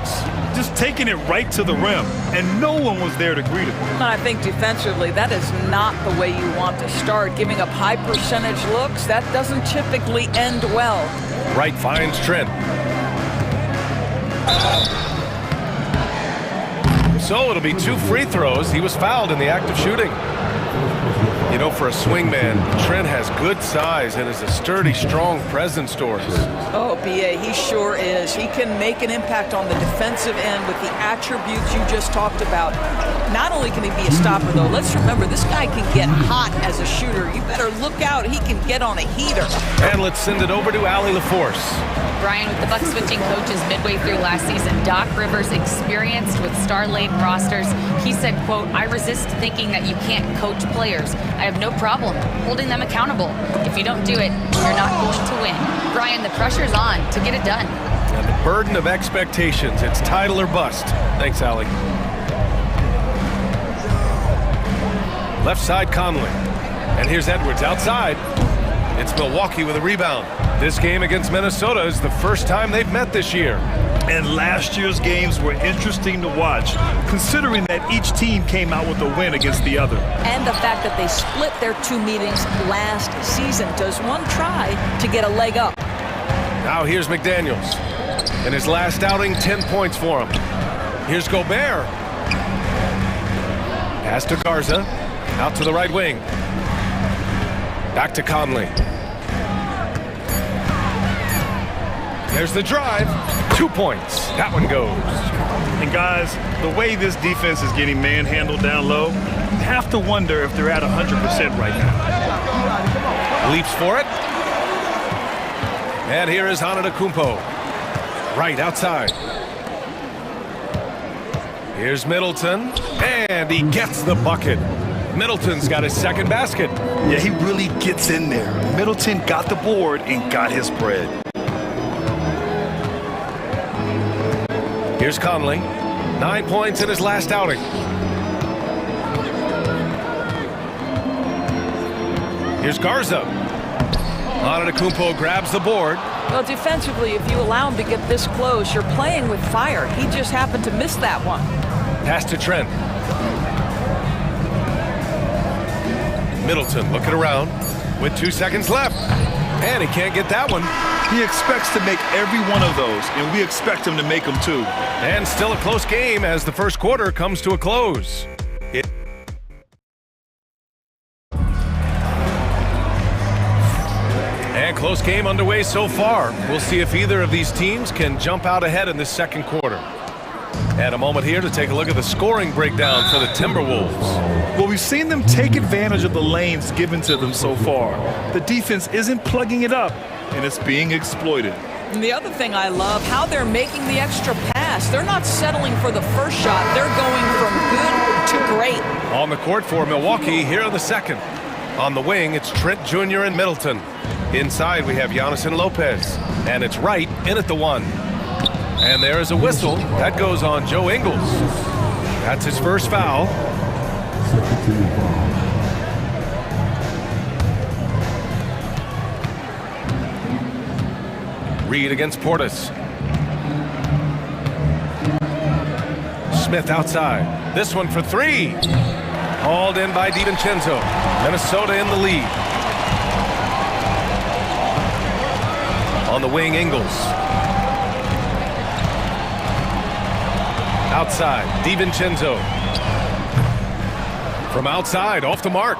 Just taking it right to the rim, and no one was there to greet him. And I think defensively, that is not the way you want to start. Giving up high percentage looks, that doesn't typically end well. Wright finds Trent. So it'll be 2 free throws. He was fouled in the act of shooting. You know, for a swingman, Trent has good size and is a sturdy, strong presence to us. Oh, B.A., he sure is. He can make an impact on the defensive end with the attributes you just talked about. Not only can he be a stopper, though, let's remember, this guy can get hot as a shooter. You better look out. He can get on a heater. And let's send it over to Allie LaForce. Brian, with the Bucks switching coaches midway through last season, Doc Rivers, experienced with star-laden rosters, he said, quote, "I resist thinking that you can't coach players. I have no problem holding them accountable. If you don't do it, you're not going to win." Brian, the pressure's on to get it done. And the burden of expectations. It's title or bust. Thanks, Allie. Left side, Conley. And here's Edwards outside. It's Milwaukee with a rebound. This game against Minnesota is the first time they've met this year. And last year's games were interesting to watch, considering that each team came out with a win against the other. And the fact that they split their 2 meetings last season. Does one try to get a leg up? Now here's McDaniels. In his last outing, 10 points for him. Here's Gobert. Pass to Garza. Out to the right wing. Back to Conley. There's the drive. 2 points. That one goes. And guys, the way this defense is getting manhandled down low, you have to wonder if they're at 100% right now. Leaps for it. And here is Antetokounmpo. Right outside. Here's Middleton. And he gets the bucket. Middleton's got his second basket. Yeah, he really gets in there. Middleton got the board and got his bread. Here's Conley. 9 points in his last outing. Here's Garza. Antetokounmpo grabs the board. Well, defensively, if you allow him to get this close, you're playing with fire. He just happened to miss that one. Pass to Trent. Middleton looking around with 2 seconds left. And he can't get that one. He expects to make every one of those, and we expect him to make them too. And still a close game as the first quarter comes to a close. And close game underway so far. We'll see if either of these teams can jump out ahead in this second quarter. And a moment here to take a look at the scoring breakdown for the Timberwolves. Well, we've seen them take advantage of the lanes given to them so far. The defense isn't plugging it up, and it's being exploited. And the other thing I love, how they're making the extra pass. They're not settling for the first shot. They're going from good to great. On the court for Milwaukee here in the second. On the wing, it's Trent Jr. and Middleton. Inside, we have Giannis and Lopez. And it's Wright in at the 1. And there is a whistle. That goes on Joe Ingles. That's his first foul. Reed against Portis. Smith outside. This one for 3. Hauled in by DiVincenzo. Minnesota in the lead. On the wing, Ingles. Outside, DiVincenzo. From outside, off the mark.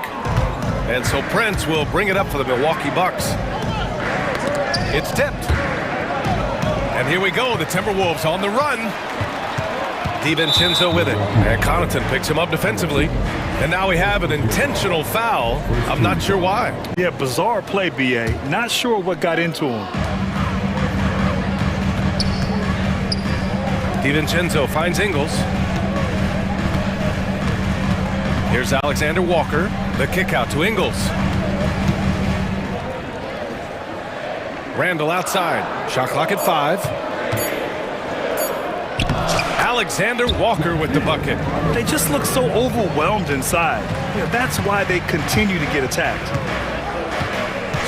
And so Prince will bring it up for the Milwaukee Bucks. It's tipped. And here we go, the Timberwolves on the run. DiVincenzo with it. And Connaughton picks him up defensively. And now we have an intentional foul. I'm not sure why. Yeah, bizarre play, B.A. Not sure what got into him. DiVincenzo finds Ingles. Here's Alexander Walker. The kick out to Ingles. Randall outside. Shot clock at 5. Alexander Walker with the bucket. They just look so overwhelmed inside. Yeah, that's why they continue to get attacked.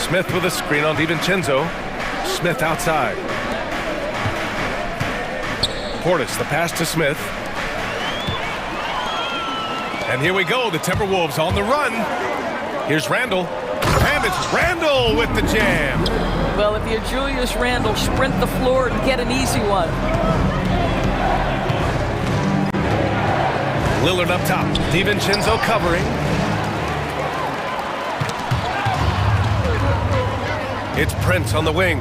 Smith with a screen on DiVincenzo. Smith outside. Portis, the pass to Smith. And here we go, the Timberwolves on the run. Here's Randall. And it's Randall with the jam. Well, if you're Julius Randle, sprint the floor and get an easy one. Lillard up top. DiVincenzo covering. It's Prince on the wing.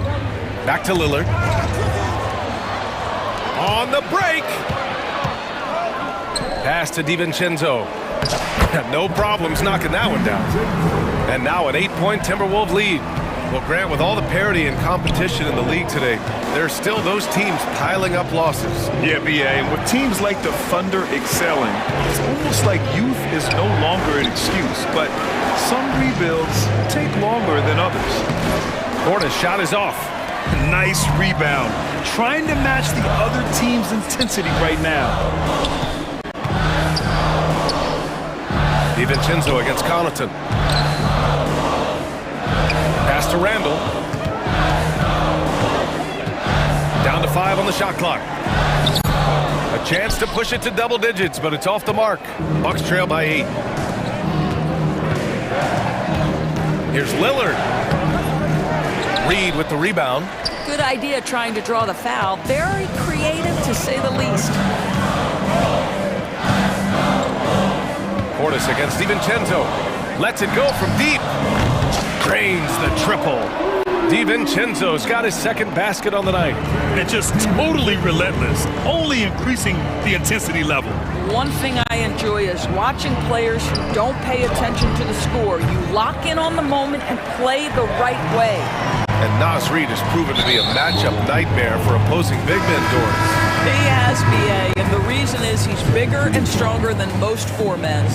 Back to Lillard. On the break. Pass to DiVincenzo. No problems knocking that one down. And now an 8-point Timberwolves lead. Well, Grant, with all the parity and competition in the league today, there are still those teams piling up losses. Yeah, B.A., and with teams like the Thunder excelling, it's almost like youth is no longer an excuse, but some rebuilds take longer than others. Portis shot is off. Nice rebound. Trying to match the other team's intensity right now. DiVincenzo against Connaughton. Pass to Randall. Down to 5 on the shot clock. A chance to push it to double digits, but it's off the mark. Bucks trail by 8. Here's Lillard. Reed with the rebound. Good idea trying to draw the foul. Very creative, to say the least. Portis against DiVincenzo. Lets it go from deep. Drains the triple. DiVincenzo's got his second basket on the night. And just totally relentless, only increasing the intensity level. One thing I enjoy is watching players who don't pay attention to the score. You lock in on the moment and play the right way. And Naz Reid has proven to be a matchup nightmare for opposing big men, Doris. He has, BA, and the reason is he's bigger and stronger than most four men.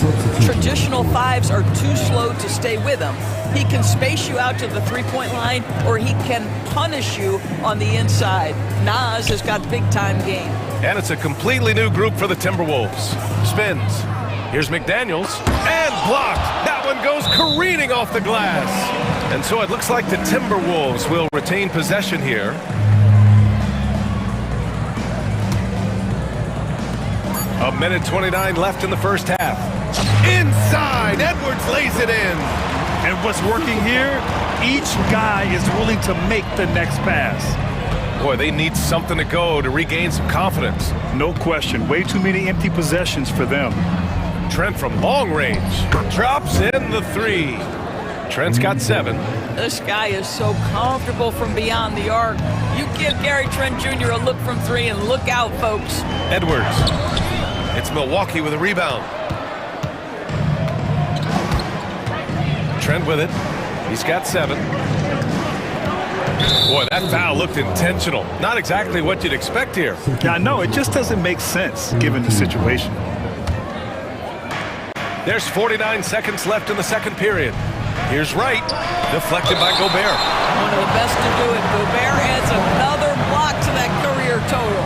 Traditional fives are too slow to stay with him. He can space you out to the three-point line, or he can punish you on the inside. Nas has got big-time game. And it's a completely new group for the Timberwolves. Spins. Here's McDaniels, and blocked. That one goes careening off the glass. And so it looks like the Timberwolves will retain possession here. A minute 29 left in the first half. Inside, Edwards lays it in. And what's working here, each guy is willing to make the next pass. Boy, they need something to go to regain some confidence. No question, way too many empty possessions for them. Trent from long range drops in the three. Trent's got 7. This guy is so comfortable from beyond the arc. You give Gary Trent Jr. a look from 3 and look out, folks. Edwards. It's Milwaukee with a rebound. Trent with it. He's got 7. Boy, that foul looked intentional. Not exactly what you'd expect here. Yeah, I know. It just doesn't make sense given the situation. There's 49 seconds left in the second period. Here's Wright, deflected by Gobert. One of the best to do it. Gobert adds another block to that career total.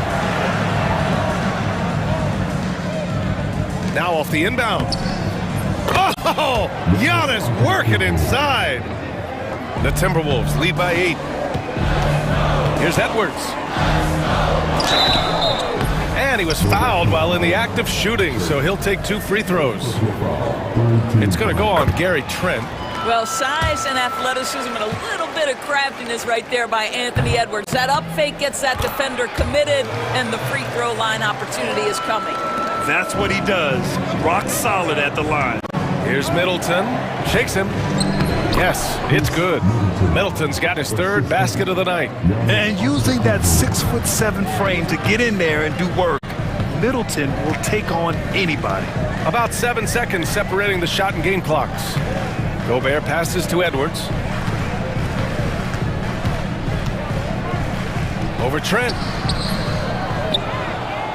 Now off the inbound. Oh, Giannis working inside. The Timberwolves lead by 8. Here's Edwards. And he was fouled while in the act of shooting, so he'll take 2 free throws. It's going to go on Gary Trent. Well, size and athleticism and a little bit of craftiness right there by Anthony Edwards. That up fake gets that defender committed, and the free throw line opportunity is coming. That's what he does. Rock solid at the line. Here's Middleton. Shakes him. Yes, it's good. Middleton's got his 3rd basket of the night. And using that 6'7" frame to get in there and do work, Middleton will take on anybody. About 7 seconds separating the shot and game clocks. Gobert passes to Edwards. Over Trent.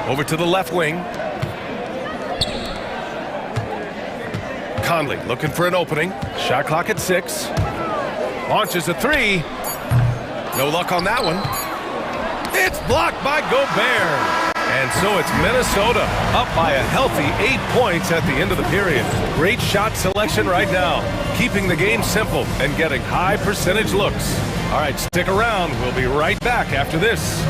Over to the left wing. Conley looking for an opening. Shot clock at 6. Launches a 3. No luck on that one. It's blocked by Gobert. And so it's Minnesota up by a healthy 8 points at the end of the period. Great shot selection right now, keeping the game simple and getting high percentage looks. All right, stick around. We'll be right back after this.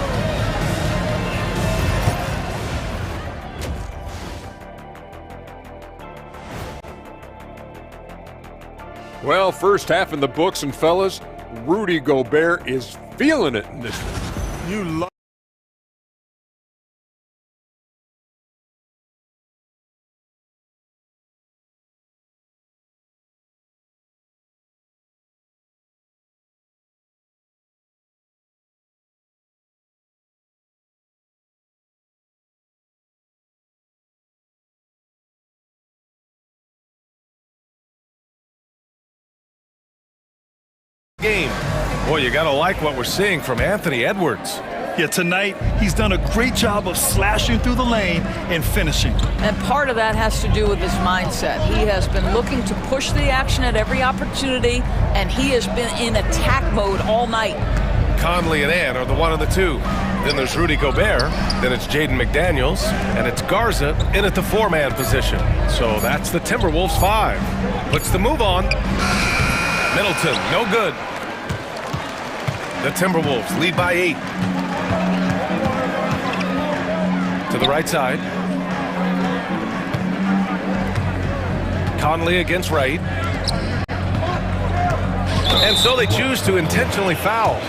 Well, first half in the books, and fellas, Rudy Gobert is feeling it in this one. You love game. Boy, you gotta like what we're seeing from Anthony Edwards. Yeah, tonight he's done a great job of slashing through the lane and finishing. And part of that has to do with his mindset. He has been looking to push the action at every opportunity, and he has been in attack mode all night. Conley and Ant are the 1 and the 2. Then there's Rudy Gobert. Then it's Jaden McDaniels. And it's Garza in at the 4-man position. So that's the Timberwolves 5. Puts the move on. Middleton, no good. The Timberwolves lead by 8. To the right side. Conley against Wright. And so they choose to intentionally foul.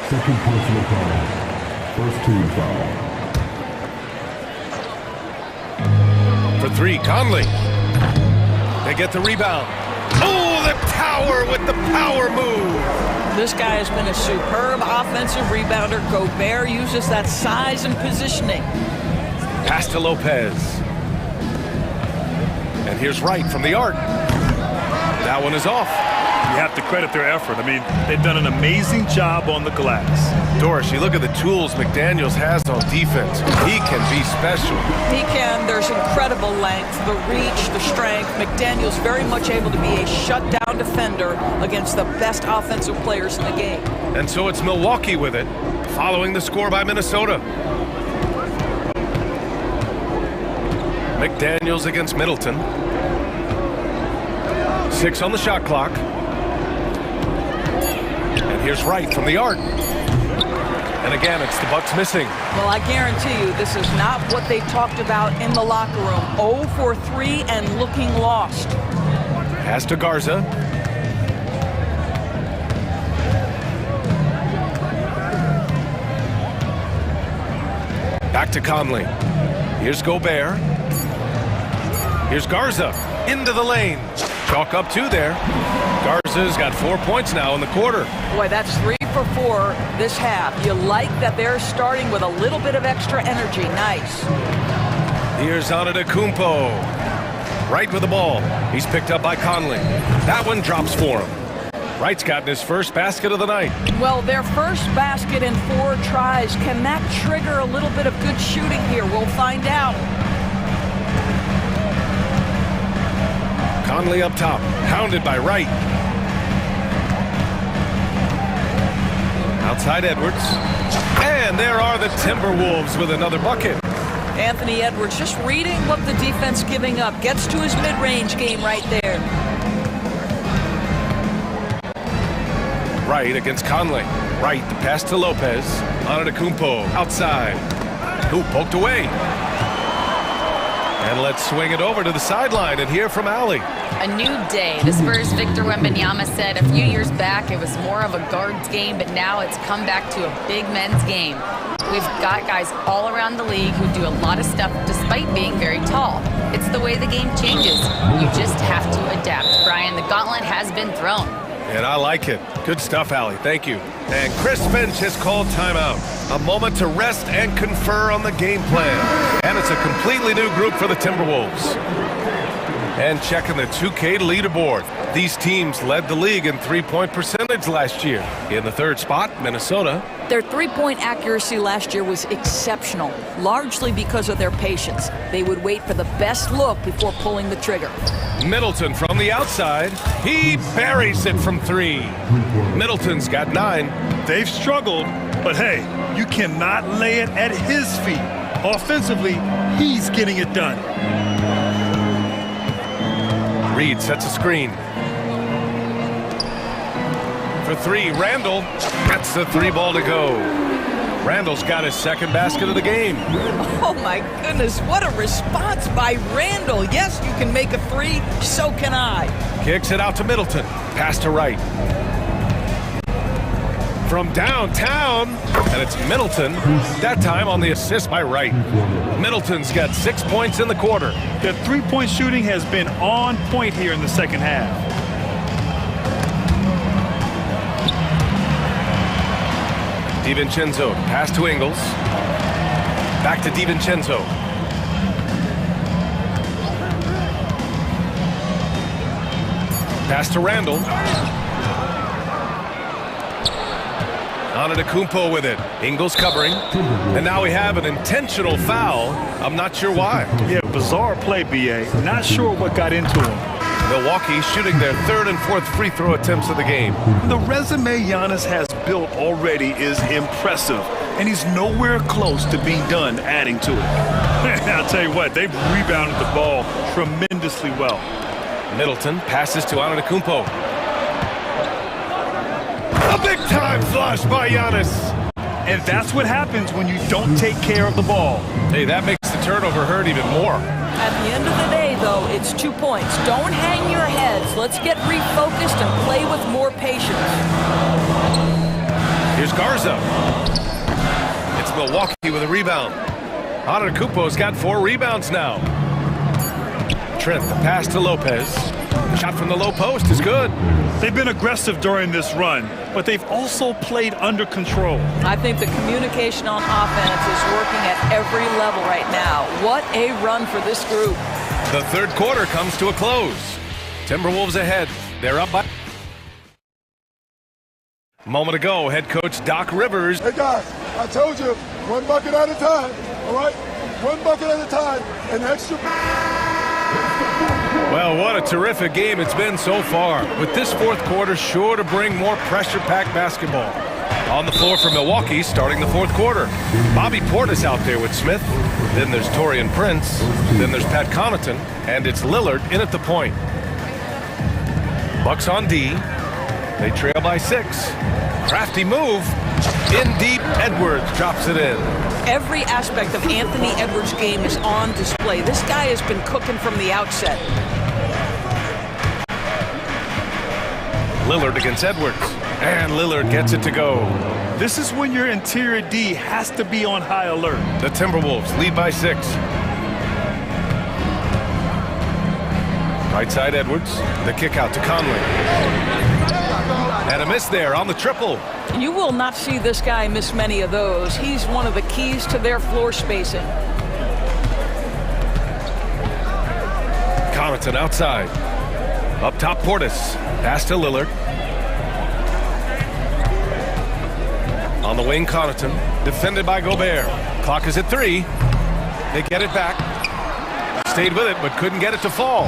Second personal foul. First team foul. For 3, Conley. They get the rebound. Oh, the tower with the power move. This guy has been a superb offensive rebounder. Gobert uses that size and positioning. Pass to Lopez. And here's Wright from the arc. That one is off. have to credit their effort. I mean, they've done an amazing job on the glass. Doris, you look at the tools McDaniels has on defense. He can be special. He can. There's incredible length, the reach, the strength. McDaniels very much able to be a shutdown defender against the best offensive players in the game. And so it's Milwaukee with it, following the score by Minnesota. McDaniels against Middleton. 6 on the shot clock. And here's Wright from the arc. And again, it's the Bucks missing. Well, I guarantee you this is not what they talked about in the locker room. 0 for 3 and looking lost. Pass to Garza. Back to Conley. Here's Gobert. Here's Garza into the lane. Chalk up 2 there. Garza's got 4 points now in the quarter. Boy, that's 3 for 4 this half. You like that they're starting with a little bit of extra energy. Nice. Here's Antetokounmpo. Right with the ball. He's picked up by Conley. That one drops for him. Wright's gotten his first basket of the night. Well, their first basket in 4 tries. Can that trigger a little bit of good shooting here? We'll find out. Conley up top, hounded by Wright. Outside Edwards. And there are the Timberwolves with another bucket. Anthony Edwards just reading what the defense giving up. Gets to his mid-range game right there. Wright against Conley. Wright, the pass to Lopez. Antetokounmpo outside. Who poked away. And let's swing it over to the sideline and hear from Allie. A new day. The Spurs' Victor Wembanyama said a few years back it was more of a guards game, but now it's come back to a big men's game. We've got guys all around the league who do a lot of stuff despite being very tall. It's the way the game changes. You just have to adapt. Brian, the gauntlet has been thrown. And I like it. Good stuff, Allie. Thank you. And Chris Finch has called timeout. A moment to rest and confer on the game plan. And it's a completely new group for the Timberwolves. And checking the 2K leaderboard. These teams led the league in three-point percentage last year. In the third spot, Minnesota. Their three-point accuracy last year was exceptional, largely because of their patience. They would wait for the best look before pulling the trigger. Middleton from the outside. He buries it from 3. Middleton's got 9. They've struggled, but hey, you cannot lay it at his feet. Offensively, he's getting it done. Reed sets a screen. For 3, Randall. That's the 3 ball to go. Randall's got his second basket of the game. Oh my goodness, what a response by Randall. Yes, you can make a 3, so can I. Kicks it out to Middleton. Pass to Wright. From downtown, and it's Middleton, that time on the assist by Wright. Middleton's got 6 points in the quarter. Their three-point shooting has been on point here in the second half. DiVincenzo, pass to Ingles. Back to DiVincenzo. Pass to Randall. Antetokounmpo with it. Ingles covering. And now we have an intentional foul. I'm not sure why. Yeah, bizarre play, BA. Not sure what got into him. Milwaukee shooting their 3rd and 4th free throw attempts of the game. The resume Giannis has built already is impressive, and he's nowhere close to being done adding to it. I'll tell you what, they've rebounded the ball tremendously well. Middleton passes to Antetokounmpo. A big-time flush by Giannis. And that's what happens when you don't take care of the ball. Hey, that makes the turnover hurt even more. At the end of the day, though, it's 2 points. Don't hang your heads. Let's get refocused and play with more patience. Here's Garza. It's Milwaukee with a rebound. Antetokounmpo's got 4 rebounds now. Trent, the pass to Lopez. Shot from the low post is good. They've been aggressive during this run, but they've also played under control. I think the communication on offense is working at every level right now. What a run for this group. The third quarter comes to a close. Timberwolves ahead. They're up by Moment ago, head coach Doc Rivers. Hey guys, I told you, one bucket at a time, all right? One bucket at a time, an extra... Well, what a terrific game it's been so far, with this fourth quarter sure to bring more pressure-packed basketball. On the floor for Milwaukee, starting the fourth quarter. Bobby Portis out there with Smith. Then there's Taurean Prince. Then there's Pat Connaughton. And it's Lillard in at the point. Bucks on D. They trail by 6. Crafty move. In deep, Edwards drops it in. Every aspect of Anthony Edwards' game is on display. This guy has been cooking from the outset. Lillard against Edwards. And Lillard gets it to go. This is when your interior D has to be on high alert. The Timberwolves lead by 6. Right side Edwards. The kick out to Conley. And a miss there on the triple. You will not see this guy miss many of those. He's one of the keys to their floor spacing. Connaughton outside. Up top Portis. Pass to Lillard. On the wing, Connaughton, defended by Gobert. Clock is at 3. They get it back. Stayed with it, but couldn't get it to fall.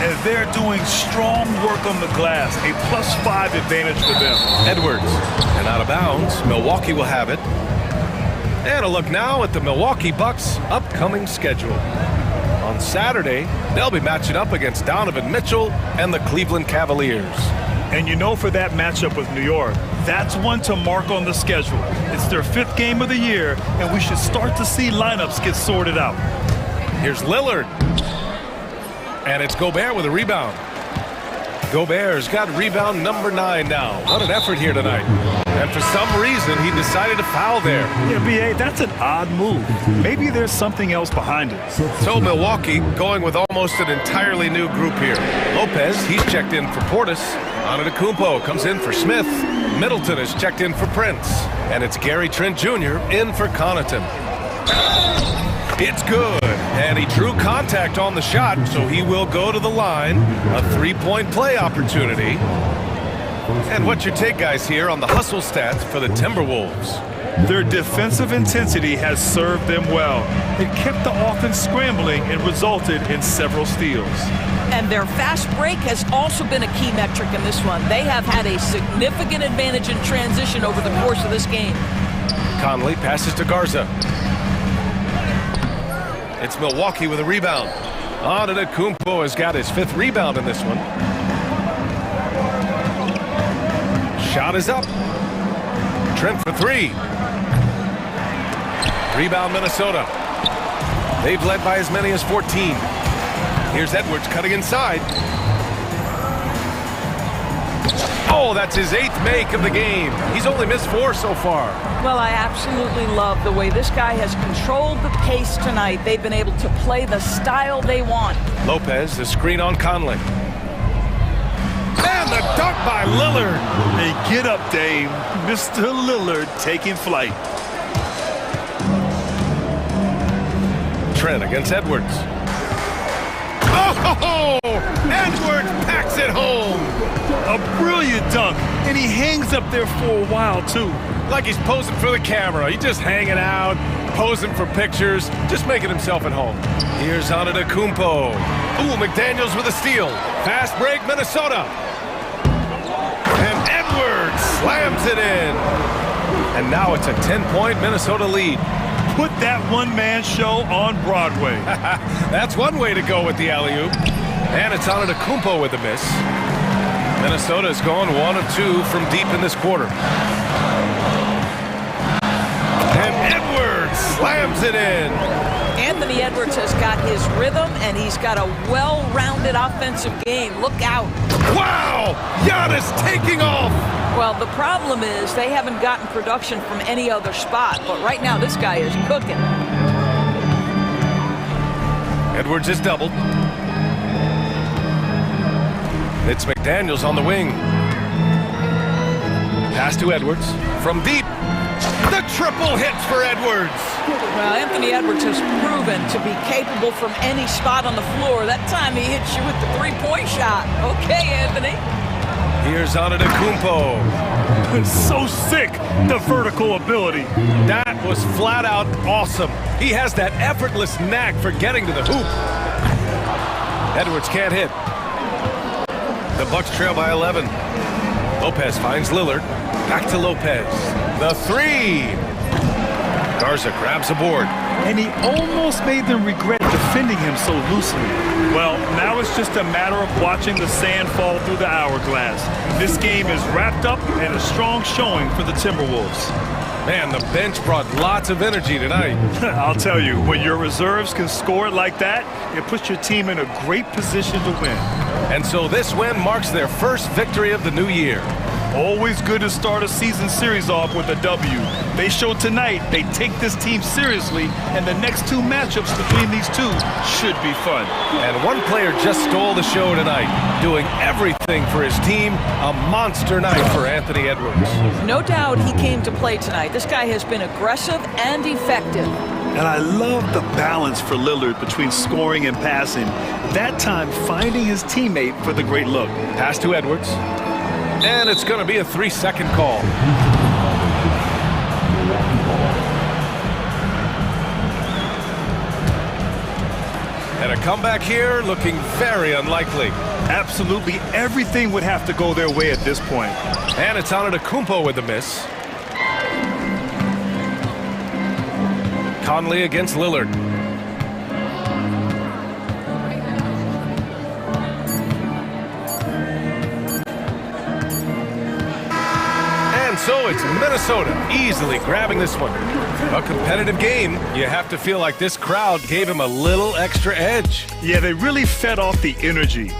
And they're doing strong work on the glass. A +5 advantage for them. Edwards, and out of bounds. Milwaukee will have it. And a look now at the Milwaukee Bucks' upcoming schedule. On Saturday, they'll be matching up against Donovan Mitchell and the Cleveland Cavaliers. And you know, for that matchup with New York, that's one to mark on the schedule. It's their 5th game of the year, and we should start to see lineups get sorted out. Here's Lillard. And it's Gobert with a rebound. Gobert's got rebound number 9 now. What an effort here tonight. And for some reason, he decided to foul there. Yeah, B.A., that's an odd move. Maybe there's something else behind it. So Milwaukee going with almost an entirely new group here. Lopez, he's checked in for Portis. Antetokounmpo comes in for Smith. Middleton is checked in for Prince. And it's Gary Trent Jr. in for Connaughton. It's good. And he drew contact on the shot, so he will go to the line. A 3-point play opportunity. And what's your take, guys, here on the hustle stats for the Timberwolves? Their defensive intensity has served them well. It kept the offense scrambling and resulted in several steals. And their fast break has also been a key metric in this one. They have had a significant advantage in transition over the course of this game. Conley passes to Garza. It's Milwaukee with a rebound. Antetokounmpo has got his 5th rebound in this one. Shot is up. Trent for 3. Rebound Minnesota. They've led by as many as 14. Here's Edwards cutting inside. Oh, that's his 8th make of the game. He's only missed 4 so far. Well, I absolutely love the way this guy has controlled the pace tonight. They've been able to play the style they want. Lopez, the screen on Conley. And the dunk by Lillard. Hey, get up, Dave. Mr. Lillard taking flight. Trent against Edwards. Oh, Edwards packs it home. A brilliant dunk, and he hangs up there for a while, too. Like he's posing for the camera. He's just hanging out, posing for pictures, just making himself at home. Here's Antetokounmpo. Ooh, McDaniels with a steal. Fast break, Minnesota. And Edwards slams it in. And now it's a 10-point Minnesota lead. Put that one-man show on Broadway. That's one way to go with the alley-oop. And it's Antetokounmpo with a miss. Minnesota is going 1 of 2 from deep in this quarter. And Edwards slams it in. Anthony Edwards has got his rhythm, and he's got a well-rounded offensive game. Look out. Wow! Giannis taking off! Well, the problem is they haven't gotten production from any other spot, but right now this guy is cooking. Edwards is doubled. It's McDaniels on the wing. Pass to Edwards. From deep. The triple hits for Edwards. Well, Anthony Edwards has proven to be capable from any spot on the floor. That time he hits you with the 3-point shot. Okay, Anthony. Here's Antetokounmpo. So sick, the vertical ability. That was flat out awesome. He has that effortless knack for getting to the hoop. Edwards can't hit. The Bucks trail by 11. Lopez finds Lillard. Back to Lopez. The three. Garza grabs a board. And he almost made them regret defending him so loosely. Well, now it's just a matter of watching the sand fall through the hourglass. This game is wrapped up and a strong showing for the Timberwolves. Man, the bench brought lots of energy tonight. I'll tell you, when your reserves can score it like that, it puts your team in a great position to win. And so this win marks their first victory of the new year. Always good to start a season series off with a W. They showed tonight they take this team seriously, and the next two matchups between these two should be fun. And one player just stole the show tonight, doing everything for his team. A monster night for Anthony Edwards. No doubt he came to play tonight. This guy has been aggressive and effective. And I love the balance for Lillard between scoring and passing. That time finding his teammate for the great look. Pass to Edwards. And it's going to be a 3-second call. And a comeback here looking very unlikely. Absolutely everything would have to go their way at this point. And it's Antetokounmpo with the miss. Conley against Lillard. And so it's Minnesota easily grabbing this one. A competitive game. You have to feel like this crowd gave him a little extra edge. Yeah, they really fed off the energy.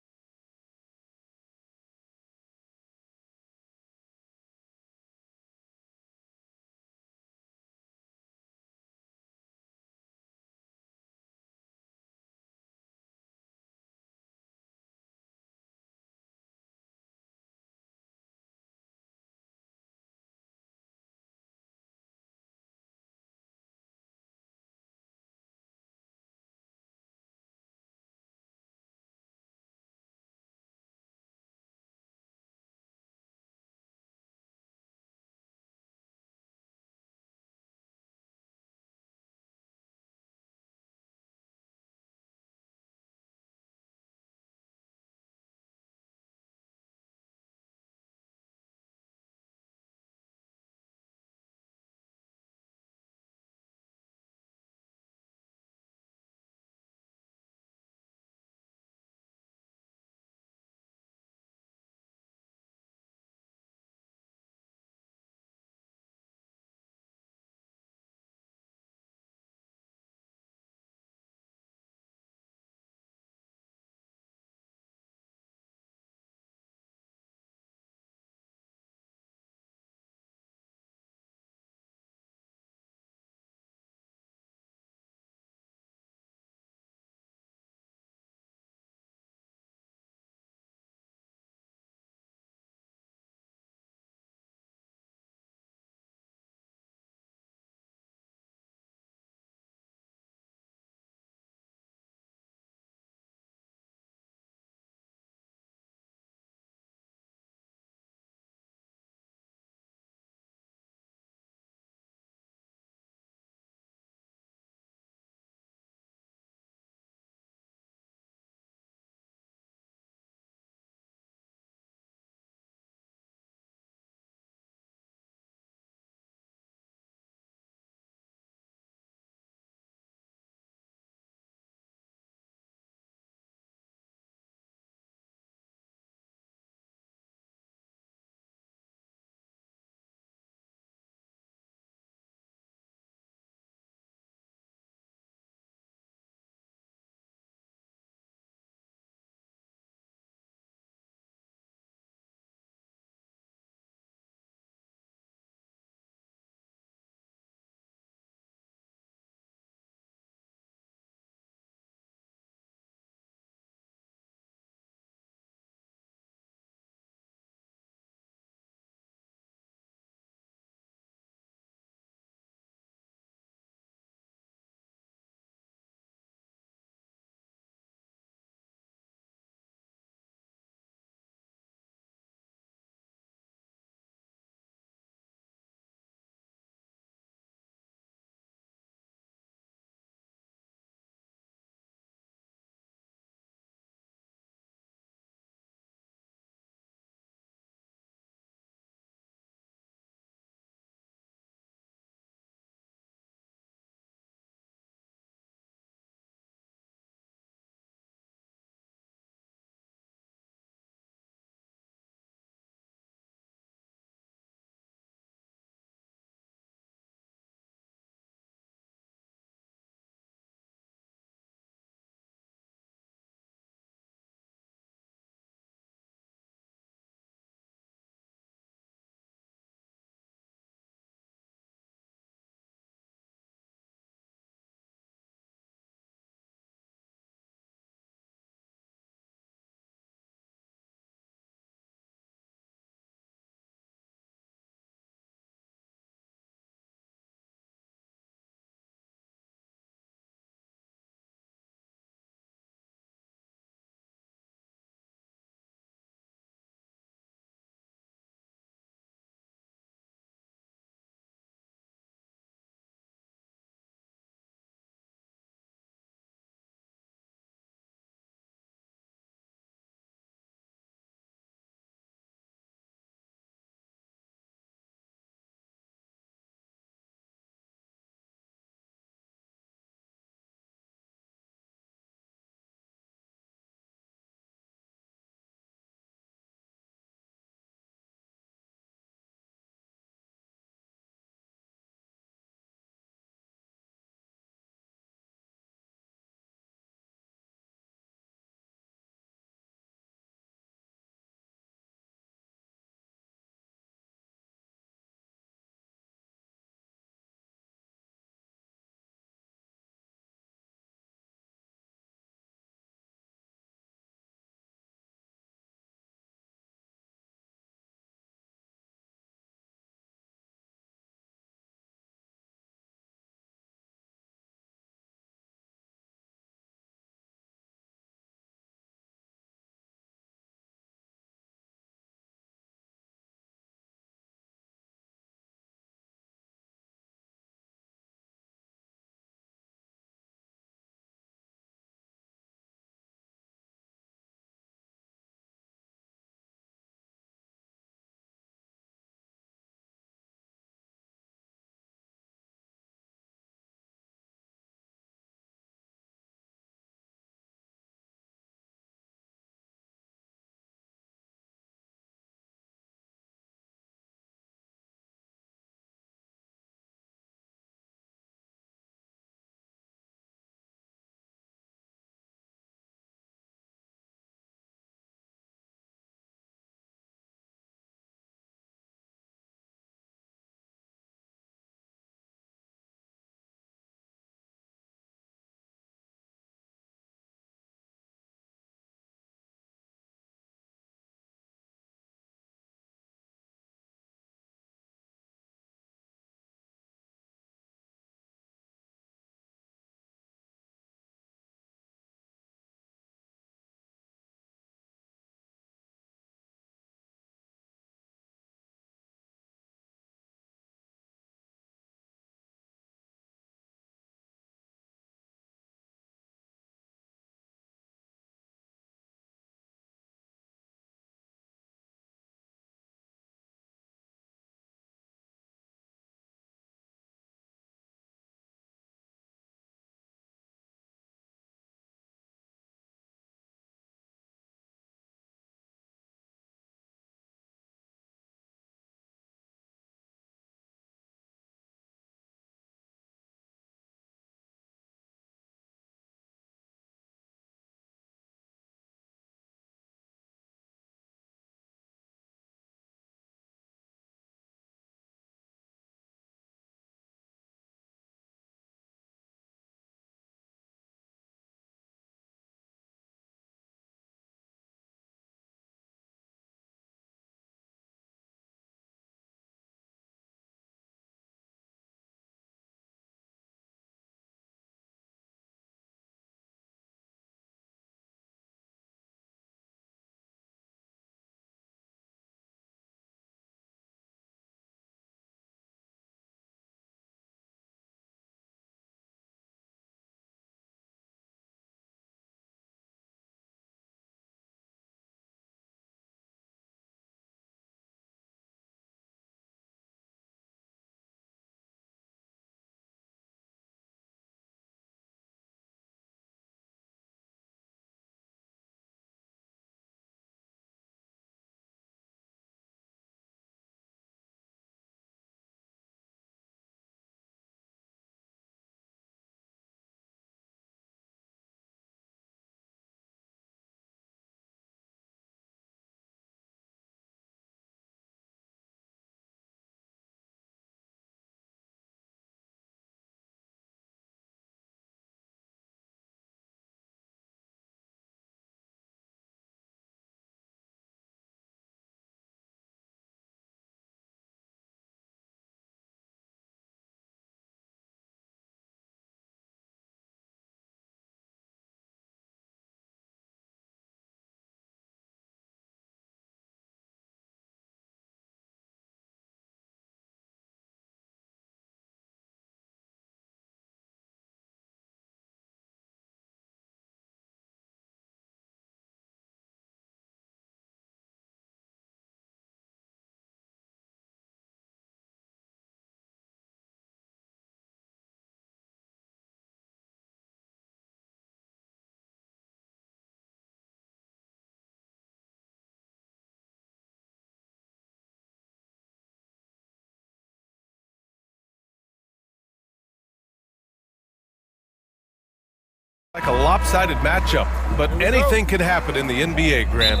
Like a lopsided matchup, but anything could happen in the NBA, Grant.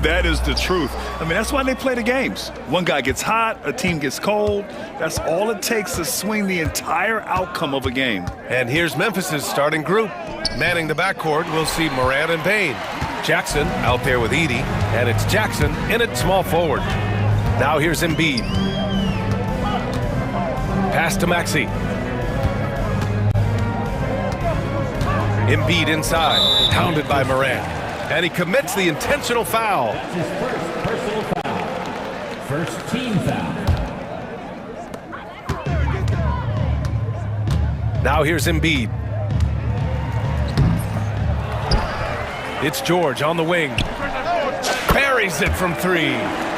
That is the truth. I mean, that's why they play the games. One guy gets hot, a team gets cold. That's all it takes to swing the entire outcome of a game. And here's Memphis's starting group. Manning the backcourt, we'll see Morant and Payne. Jackson out there with Edie, and it's Jackson in at small forward. Now here's Embiid. Pass to Maxey. Embiid inside, pounded by Morant. And he commits the intentional foul. That's his first personal foul. First team foul. Now here's Embiid. It's George on the wing. Buries it from three.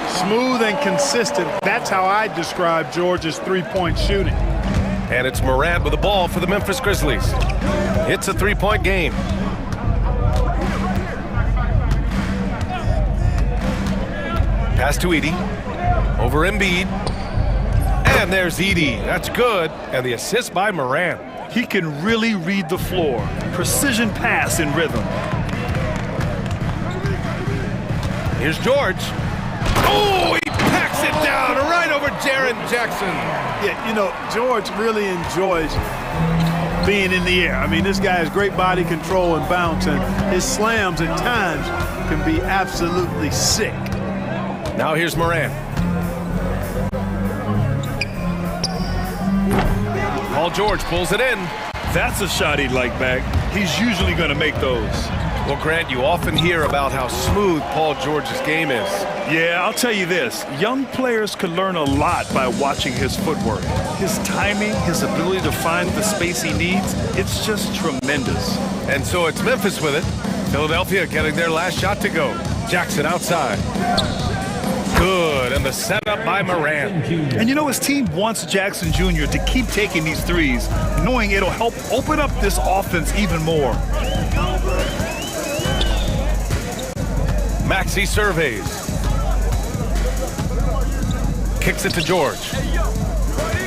Smooth and consistent. That's how I describe George's three-point shooting. And it's Morant with the ball for the Memphis Grizzlies. It's a three-point game. Pass to Edie. Over Embiid. And there's Edie. That's good. And the assist by Morant. He can really read the floor. Precision pass in rhythm. Here's George. Oh, he packs it down right over Jaren Jackson. Yeah, you know, George really enjoys being in the air. I mean, this guy has great body control and bounce, and his slams at times can be absolutely sick. Now here's Morant. Paul George pulls it in. That's a shot he'd like back. He's usually going to make those. Well, Grant, you often hear about how smooth Paul George's game is. Yeah, I'll tell you this. Young players could learn a lot by watching his footwork. His timing, his ability to find the space he needs, it's just tremendous. And so it's Memphis with it. Philadelphia getting their last shot to go. Jackson outside. Good, and the setup by Morant. And you know, his team wants Jackson Jr. to keep taking these threes, knowing it'll help open up this offense even more. Maxey surveys. Kicks it to George.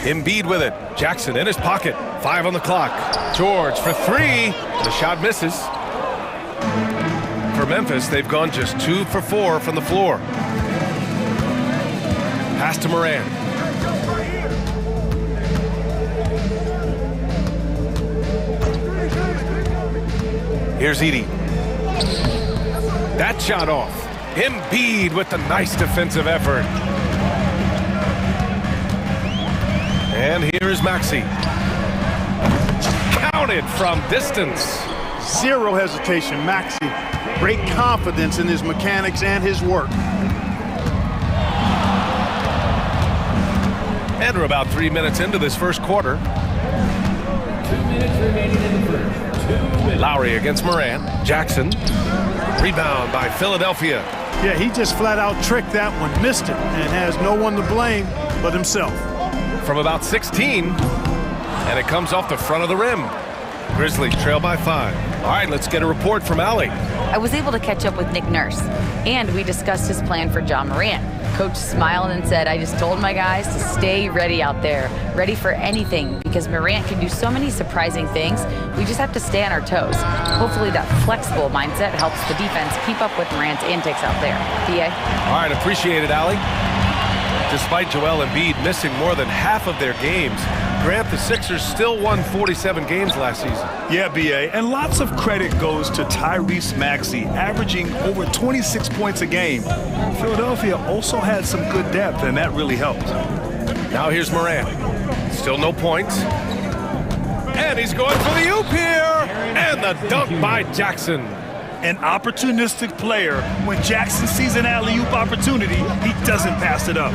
Embiid with it. Jackson in his pocket. 5 on the clock. George for three. The shot misses. For Memphis, they've gone just 2 for 4 from the floor. Pass to Morant. Here's Edie. That shot off. Embiid with the nice defensive effort. And here's Maxey. Counted from distance. Zero hesitation. Maxey, great confidence in his mechanics and his work. And we're about 3 minutes into this first quarter. 2 minutes remaining in the first. 2 minutes. Lowry against Morant. Jackson. Rebound by Philadelphia. Yeah, he just flat out tricked that one, missed it, and has no one to blame but himself. From about 16, and it comes off the front of the rim. Grizzlies trail by 5. All right, let's get a report from Allie. I was able to catch up with Nick Nurse, and we discussed his plan for John Morant. Coach smiled and said, I just told my guys to stay ready out there, ready for anything, because Morant can do so many surprising things. We just have to stay on our toes. Hopefully that flexible mindset helps the defense keep up with Morant's antics out there. B.A.? All right, appreciate it, Allie. Despite Joel Embiid missing more than half of their games, Grant, the Sixers still won 47 games last season. Yeah, B.A., and lots of credit goes to Tyrese Maxey, averaging over 26 points a game. Philadelphia also had some good depth, and that really helped. Now here's Morant. Still no points. And he's going for the oop here! And the dunk by Jackson. An opportunistic player. When Jackson sees an alley-oop opportunity, he doesn't pass it up.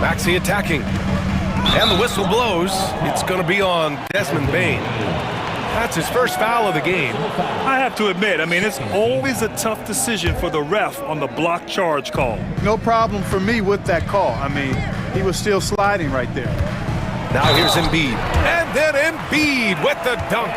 Maxey attacking. And the whistle blows. It's going to be on Desmond Bane. That's his first foul of the game. I have to admit, I mean, it's always a tough decision for the ref on the block charge call. No problem for me with that call. I mean, he was still sliding right there. Now here's Embiid. And then Embiid with the dunk.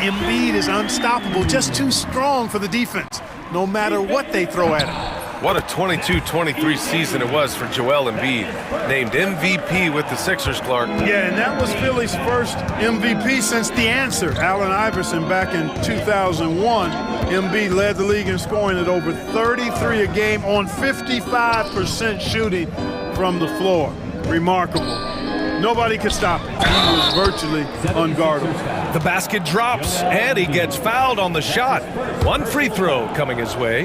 Embiid is unstoppable, just too strong for the defense, no matter what they throw at him. What a 22-23 season it was for Joel Embiid. Named MVP with the Sixers, Clark. Yeah, and that was Philly's first MVP since the answer, Allen Iverson, back in 2001. Embiid led the league in scoring at over 33 a game on 55% shooting from the floor. Remarkable. Nobody could stop him. He was virtually unguardable. The basket drops, and he gets fouled on the shot. One free throw coming his way.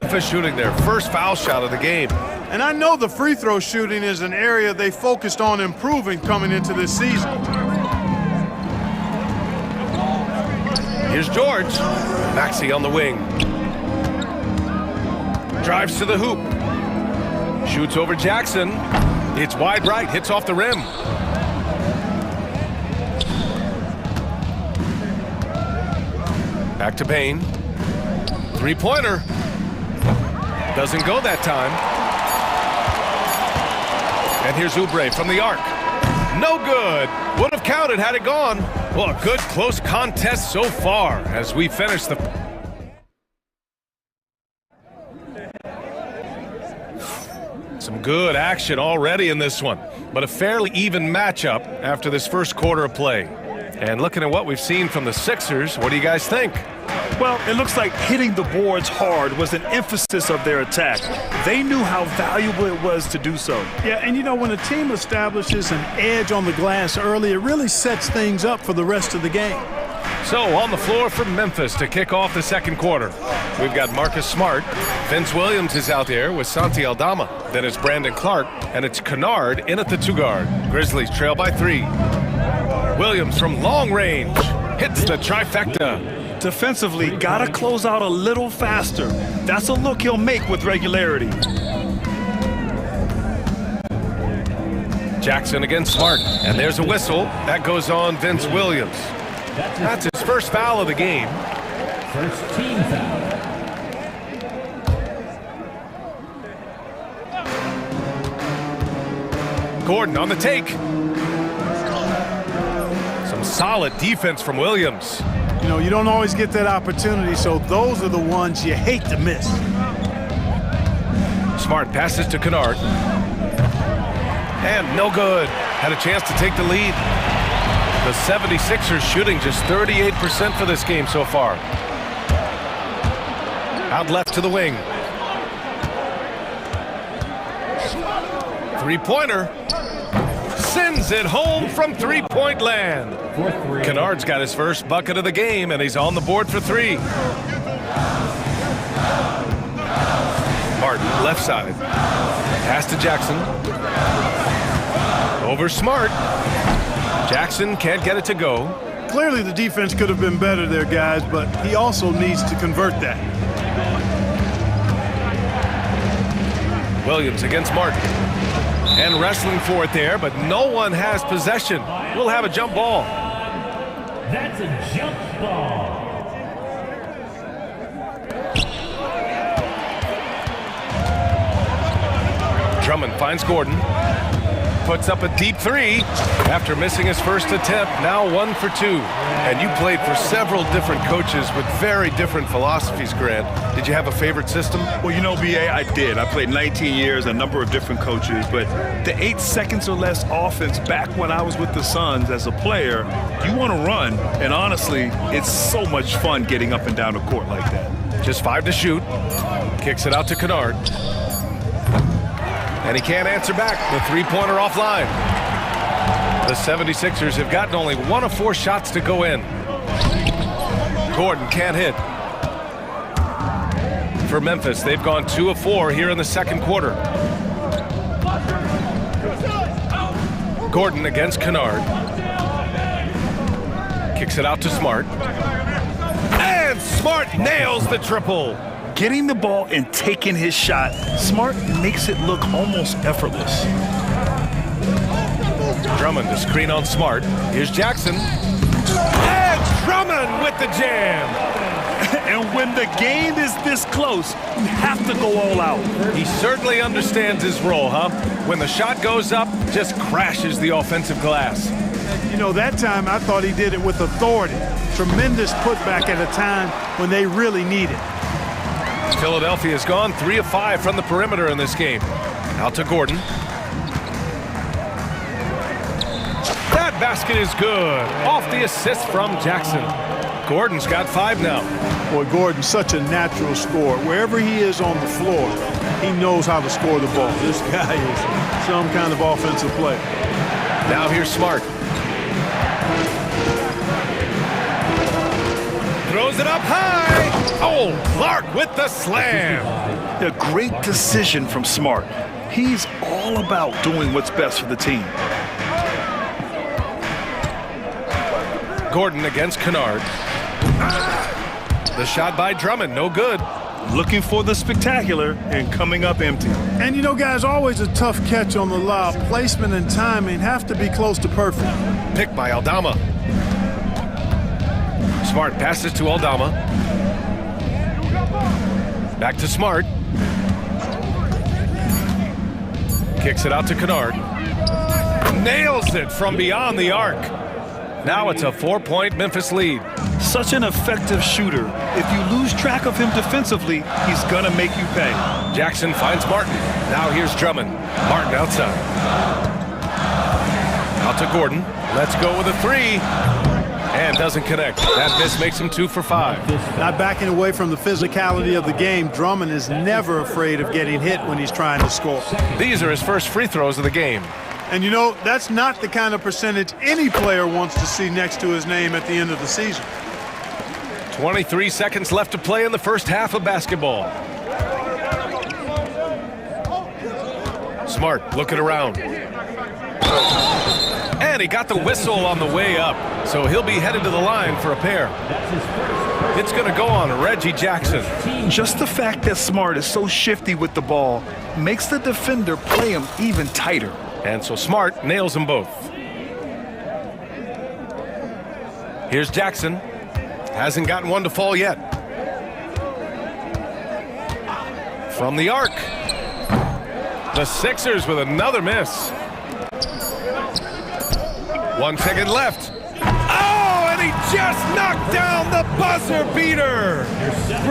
Memphis shooting their first foul shot of the game. And I know the free throw shooting is an area they focused on improving coming into this season. Here's George. Maxey on the wing. Drives to the hoop. Shoots over Jackson. It's wide right, hits off the rim. Back to Payne. Three-pointer. Doesn't go that time. And here's Oubre from the arc. No good. Would have counted had it gone. Well, a good close contest so far as we finish the... Some good action already in this one, but a fairly even matchup after this first quarter of play. And looking at what we've seen from the Sixers, what do you guys think? Well, it looks like hitting the boards hard was an emphasis of their attack. They knew how valuable it was to do so. Yeah, and you know, when a team establishes an edge on the glass early, it really sets things up for the rest of the game. So on the floor for Memphis to kick off the second quarter. We've got Marcus Smart. Vince Williams is out there with Santi Aldama. Then it's Brandon Clark, and it's Kennard in at the two-guard. Grizzlies trail by 3. Williams from long range hits the trifecta. Defensively, gotta close out a little faster. That's a look he'll make with regularity. Jackson against Smart, and there's a whistle. That goes on Vince Williams. That's his first foul of the game. First team foul. Gordon on the take. Some solid defense from Williams. You know, you don't always get that opportunity, so those are the ones you hate to miss. Smart passes to Kennard. And no good. Had a chance to take the lead. The 76ers shooting just 38% for this game so far. Out left to the wing. Three-pointer. Sends it home from three-point land. Kennard's got his first bucket of the game, and he's on the board for 3. Martin, left side. Pass to Jackson. Over Smart. Jackson can't get it to go. Clearly the defense could have been better there, guys, but he also needs to convert that. Williams against Martin. And wrestling for it there, but no one has possession. We'll have a jump ball. That's a jump ball. Drummond finds Gordon. Puts up a deep 3 after missing his first attempt. Now 1 for 2. And you played for several different coaches with very different philosophies, Grant. Did you have a favorite system? Well, you know, BA, I did. I played 19 years, a number of different coaches, but the 8 seconds or less offense back when I was with the Suns as a player, you want to run, and honestly, it's so much fun getting up and down the court like that. Just 5 to shoot. Kicks it out to Kennard. And he can't answer back. The three-pointer offline. The 76ers have gotten only 1 of 4 shots to go in. Gordon can't hit. For Memphis, they've gone 2 of 4 here in the second quarter. Gordon against Kennard. Kicks it out to Smart. And Smart nails the triple. Getting the ball and taking his shot, Smart makes it look almost effortless. Drummond to screen on Smart. Here's Jackson. And Drummond with the jam. And when the game is this close, you have to go all out. He certainly understands his role, huh? When the shot goes up, just crashes the offensive glass. You know, that time I thought he did it with authority. Tremendous putback at a time when they really need it. Philadelphia's gone 3 of 5 from the perimeter in this game. Out to Gordon. That basket is good. Off the assist from Jackson. Gordon's got 5 now. Boy, Gordon's such a natural scorer. Wherever he is on the floor, he knows how to score the ball. This guy is some kind of offensive player. Now here's Smart. Throws it up high. Oh, Clark with the slam. A great decision from Smart. He's all about doing what's best for the team. Gordon against Kennard. The shot by Drummond, no good. Looking for the spectacular and coming up empty. And you know, guys, always a tough catch on the lob. Placement and timing have to be close to perfect. Picked by Aldama. Smart passes to Aldama. Back to Smart. Kicks it out to Kennard. Nails it from beyond the arc. Now it's a 4-point Memphis lead. Such an effective shooter. If you lose track of him defensively, he's gonna make you pay. Jackson finds Martin. Now here's Drummond. Martin outside. Out to Gordon. Let's go with a 3. And doesn't connect. That miss makes him 2 for 5. Not backing away from the physicality of the game, Drummond is never afraid of getting hit when he's trying to score. These are his first free throws of the game. And you know, that's not the kind of percentage any player wants to see next to his name at the end of the season. 23 seconds left to play in the first half of basketball. Smart looking around. And he got the whistle on the way up, so he'll be headed to the line for a pair. It's going to go on Reggie Jackson. Just the fact that Smart is so shifty with the ball makes the defender play him even tighter. And so Smart nails them both. Here's Jackson. Hasn't gotten one to fall yet. From the arc. The Sixers with another miss. 1 second left. Oh, and he just knocked down the buzzer beater.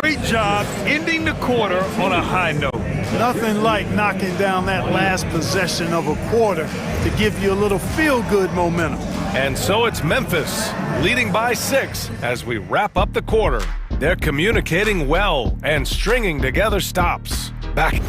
Great job ending the quarter on a high note. Nothing like knocking down that last possession of a quarter to give you a little feel-good momentum. And so it's Memphis leading by 6 as we wrap up the quarter. They're communicating well and stringing together stops. Back.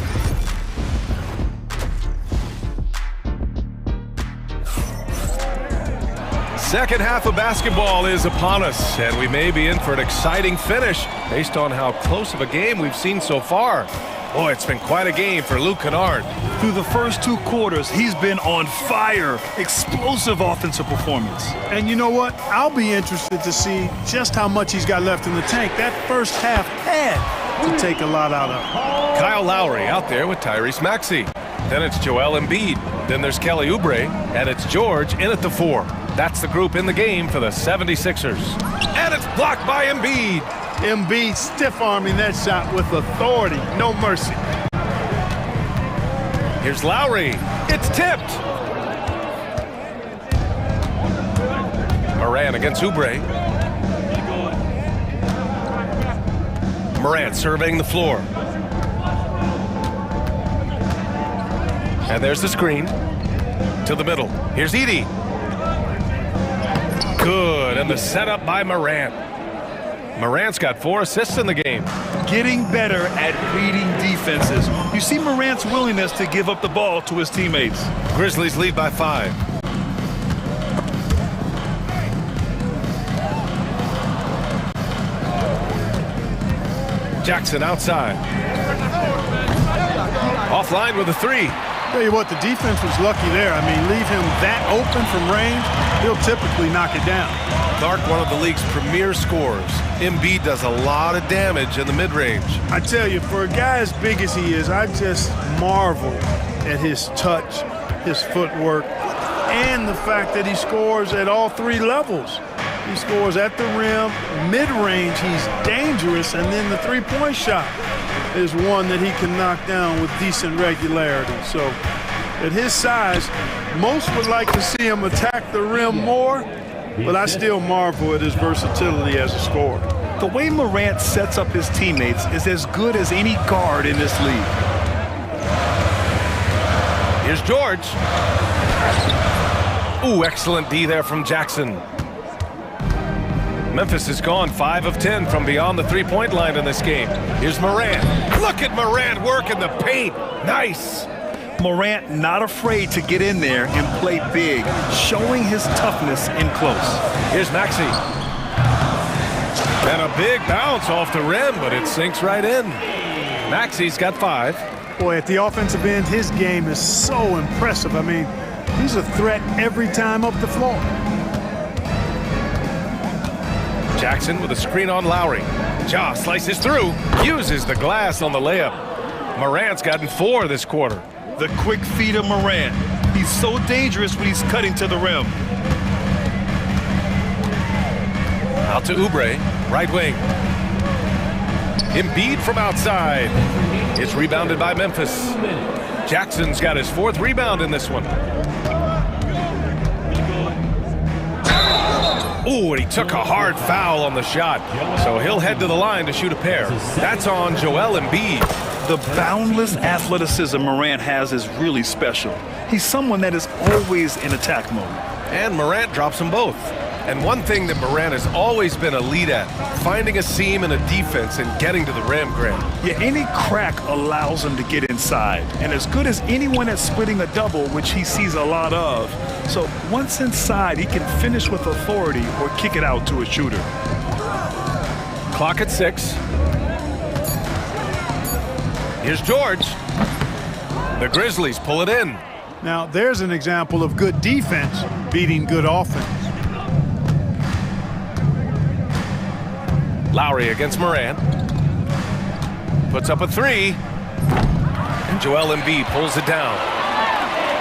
Second half of basketball is upon us, and we may be in for an exciting finish based on how close of a game we've seen so far. Boy, it's been quite a game for Luke Kennard. Through the first 2 quarters, he's been on fire. Explosive offensive performance. And you know what? I'll be interested to see just how much he's got left in the tank. That first half had to take a lot out of him. Kyle Lowry out there with Tyrese Maxey. Then it's Joel Embiid. Then there's Kelly Oubre, and it's George in at the 4. That's the group in the game for the 76ers. And it's blocked by Embiid. Embiid stiff-arming that shot with authority. No mercy. Here's Lowry. It's tipped. Morant against Oubre. Morant surveying the floor. And there's the screen. To the middle. Here's Edey. Good. And the setup by Morant. Morant's got 4 assists in the game. Getting better at reading defenses. You see Morant's willingness to give up the ball to his teammates. Grizzlies lead by 5. Jackson outside. Offline with a 3. Tell you what, the defense was lucky there. I mean, leave him that open from range, he'll typically knock it down. Clark, one of the league's premier scorers. Embiid does a lot of damage in the mid-range. I tell you, for a guy as big as he is, I just marvel at his touch, his footwork, and the fact that he scores at all 3 levels. He scores at the rim, mid-range, he's dangerous, and then the three-point shot is one that he can knock down with decent regularity. So at his size, most would like to see him attack the rim more, but I still marvel at his versatility as a scorer. The way Morant sets up his teammates is as good as any guard in this league. Here's George. Ooh, excellent D there from Jackson. Memphis has gone 5 of 10 from beyond the three-point line in this game. Here's Morant. Look at Morant work in the paint. Nice. Morant not afraid to get in there and play big, showing his toughness in close. Here's Maxey. And a big bounce off the rim, but it sinks right in. Maxey's got 5. Boy, at the offensive end, his game is so impressive. I mean, he's a threat every time up the floor. Jackson with a screen on Lowry. Ja slices through, uses the glass on the layup. Morant's gotten 4 this quarter. The quick feet of Morant. He's so dangerous when he's cutting to the rim. Out to Oubre, right wing. Embiid from outside. It's rebounded by Memphis. Jackson's got his 4th rebound in this one. Ooh, and he took a hard foul on the shot. So he'll head to the line to shoot a pair. That's on Joel Embiid. The boundless athleticism Morant has is really special. He's someone that is always in attack mode. And Morant drops them both. And one thing that Morant has always been elite at, finding a seam in a defense and getting to the rim, Graham. Yeah, any crack allows him to get inside. And as good as anyone at splitting a double, which he sees a lot of. So once inside, he can finish with authority or kick it out to a shooter. Clock at 6. Here's George. The Grizzlies pull it in. Now, there's an example of good defense beating good offense. Lowry against Morant. Puts up a 3. And Joel Embiid pulls it down.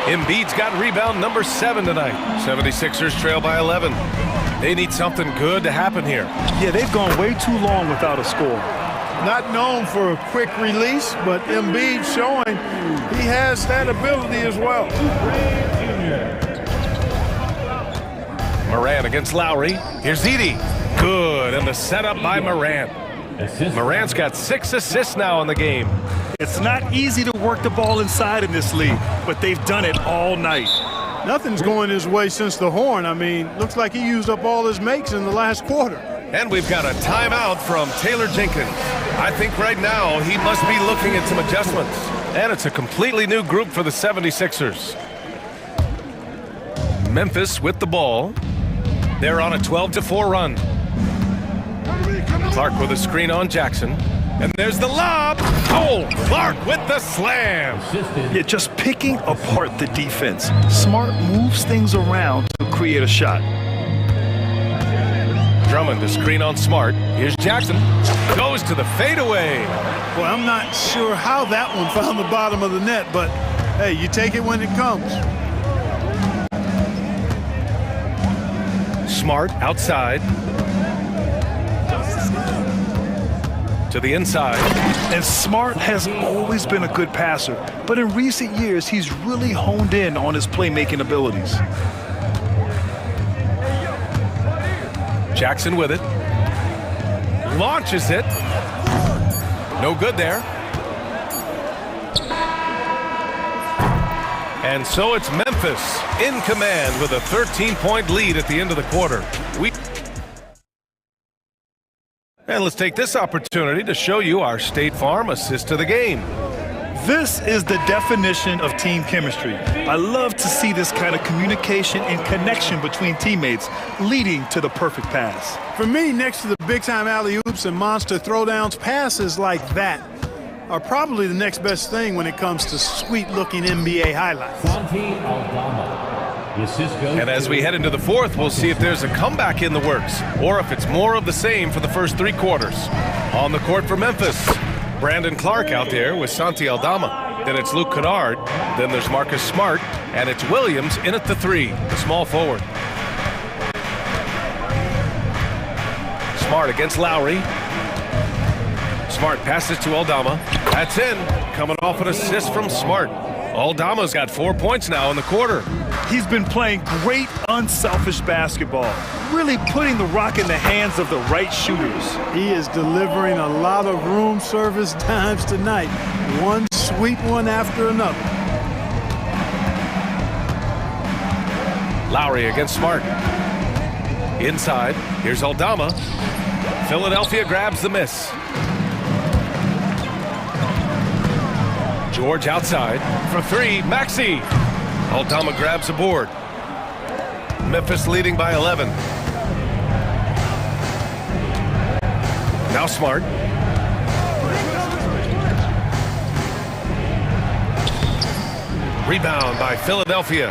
Embiid's got rebound number 7 tonight. 76ers trail by 11. They need something good to happen here. Yeah, they've gone way too long without a score. Not known for a quick release, but Embiid showing he has that ability as well. Morant against Lowry. Here's Edey. Good, and the setup by Morant. Morant's got 6 assists now in the game. It's not easy to work the ball inside in this league, but they've done it all night. Nothing's going his way since the horn. I mean, looks like he used up all his makes in the last quarter. And we've got a timeout from Taylor Jenkins. I think right now he must be looking at some adjustments. And it's a completely new group for the 76ers. Memphis with the ball. They're on a 12-4 run. Clark with a screen on Jackson. And there's the lob. Oh, Clark with the slam. Yeah, just picking apart the defense. Smart moves things around to create a shot. Drummond, a screen on Smart. Here's Jackson. Goes to the fadeaway. Well, I'm not sure how that one found the bottom of the net, but hey, you take it when it comes. Smart outside. To the inside. And Smart has always been a good passer, but in recent years, he's really honed in on his playmaking abilities. Jackson with it. Launches it. No good there. And so it's Memphis in command with a 13-point lead at the end of the quarter. And let's take this opportunity to show you our State Farm assist to the game. This is the definition of team chemistry. I love to see this kind of communication and connection between teammates leading to the perfect pass. For me, next to the big-time alley-oops and monster throwdowns, passes like that are probably the next best thing when it comes to sweet-looking NBA highlights. And as we head into the fourth, we'll see if there's a comeback in the works or if it's more of the same for the first 3 quarters. On the court for Memphis, Brandon Clark out there with Santi Aldama. Then it's Luke Kennard. Then there's Marcus Smart. And it's Williams in at the 3, the small forward. Smart against Lowry. Smart passes to Aldama. That's in. Coming off an assist from Smart. Aldama's got 4 points now in the quarter. He's been playing great, unselfish basketball, really putting the rock in the hands of the right shooters. He is delivering a lot of room service dimes tonight. One sweet one after another. Lowry against Smart. Inside, here's Aldama. Philadelphia grabs the miss. George outside for three, Maxey. Aldama grabs a board. Memphis leading by 11. Now Smart. Rebound by Philadelphia.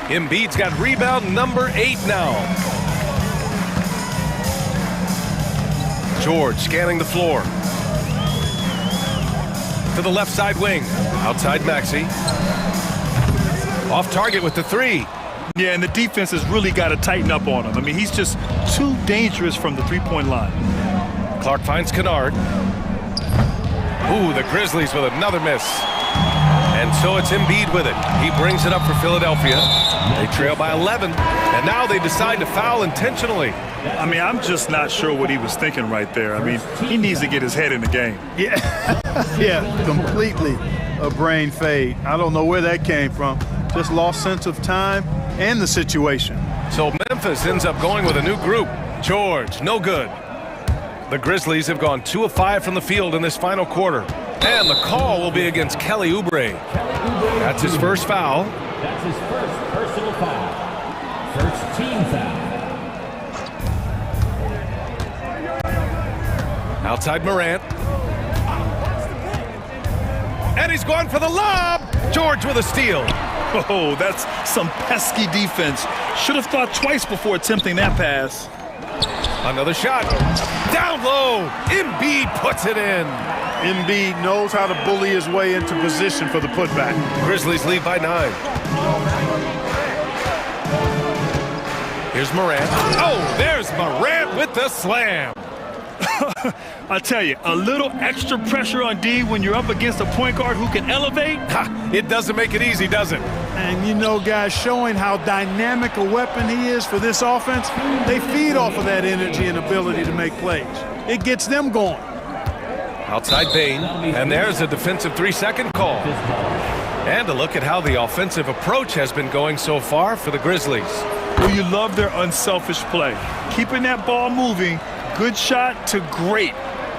Embiid's got rebound number 8 now. George scanning the floor. To the left side wing. Outside Maxey. Off target with the three. Yeah, and the defense has really got to tighten up on him. I mean, he's just too dangerous from the three-point line. Clark finds Kennard. Ooh, the Grizzlies with another miss. And so it's Embiid with it. He brings it up for Philadelphia. They trail by 11, and now they decide to foul intentionally. I mean, I'm just not sure what he was thinking right there. I mean, he needs to get his head in the game. Yeah, yeah, completely a brain fade. I don't know where that came from. Just lost sense of time and the situation. So Memphis ends up going with a new group. George, no good. The Grizzlies have gone 2 of 5 from the field in this final quarter. And the call will be against Kelly Oubre. That's his first foul. That's his first personal foul. First team foul. Outside Morant. And he's going for the lob. George with a steal. Oh, that's some pesky defense. Should have thought twice before attempting that pass. Another shot. Down low. Embiid puts it in. Embiid knows how to bully his way into position for the putback. Grizzlies lead by 9. Here's Morant. Oh, there's Morant with the slam. I tell you, a little extra pressure on D when you're up against a point guard who can elevate. It doesn't make it easy, does it? And you know, guys, showing how dynamic a weapon he is for this offense, they feed off of that energy and ability to make plays. It gets them going. Outside Bane, and there's a defensive 3-second call. And a look at how the offensive approach has been going so far for the Grizzlies. Well, you love their unselfish play. Keeping that ball moving, good shot to great.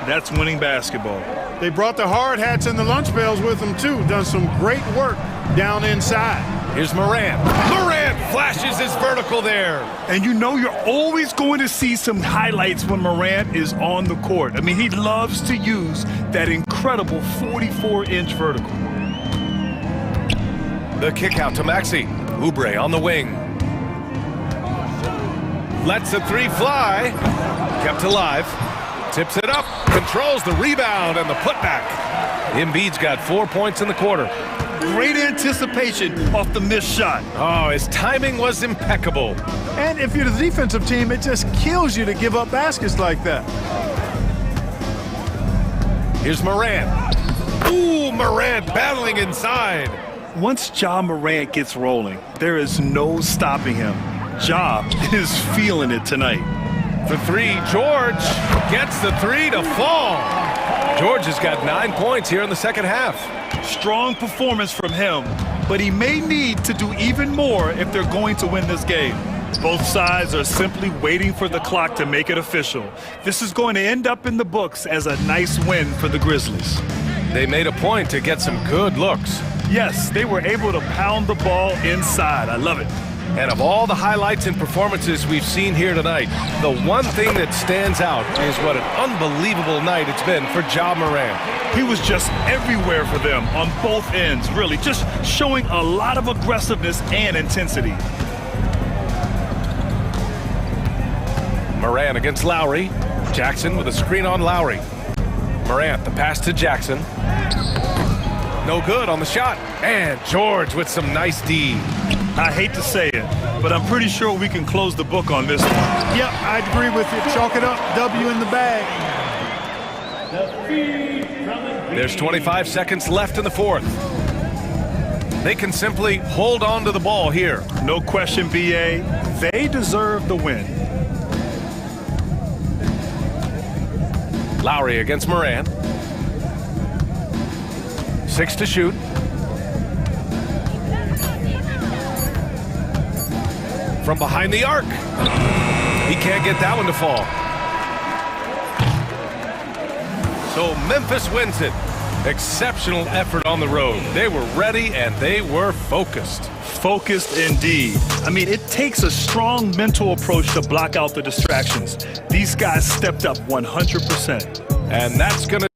That's winning basketball. They brought the hard hats and the lunch pails with them, too. Done some great work down inside. Here's Morant. Morant flashes his vertical there. And you know you're always going to see some highlights when Morant is on the court. I mean, he loves to use that incredible 44-inch vertical. The kick out to Maxey. Oubre on the wing. Lets the three fly. Kept alive. Tips it up. Controls the rebound and the putback. Embiid's got 4 points in the quarter. Great anticipation off the missed shot. Oh, his timing was impeccable. And if you're the defensive team, it just kills you to give up baskets like that. Here's Morant. Ooh, Morant battling inside. Once Ja Morant gets rolling, there is no stopping him. Ja is feeling it tonight. For three, George gets the three to fall. George has got 9 points here in the second half. Strong performance from him, but he may need to do even more if they're going to win this game. Both sides are simply waiting for the clock to make it official. This is going to end up in the books as a nice win for the Grizzlies. They made a point to get some good looks. Yes, they were able to pound the ball inside. I love it. And of all the highlights and performances we've seen here tonight, the one thing that stands out is what an unbelievable night it's been for Ja Morant. He was just everywhere for them on both ends, really, just showing a lot of aggressiveness and intensity. Morant against Lowry. Jackson with a screen on Lowry. Morant, the pass to Jackson. No good on the shot. And George with some nice D. I hate to say it, but I'm pretty sure we can close the book on this one. Yep, I agree with you. Chalk it up. W in the bag. There's 25 seconds left in the fourth. They can simply hold on to the ball here. No question, BA. They deserve the win. Lowry against Moran. 6 to shoot. From behind the arc. He can't get that one to fall. So Memphis wins it. Exceptional effort on the road. They were ready and they were focused. Focused indeed. I mean, it takes a strong mental approach to block out the distractions. These guys stepped up 100%. And that's going to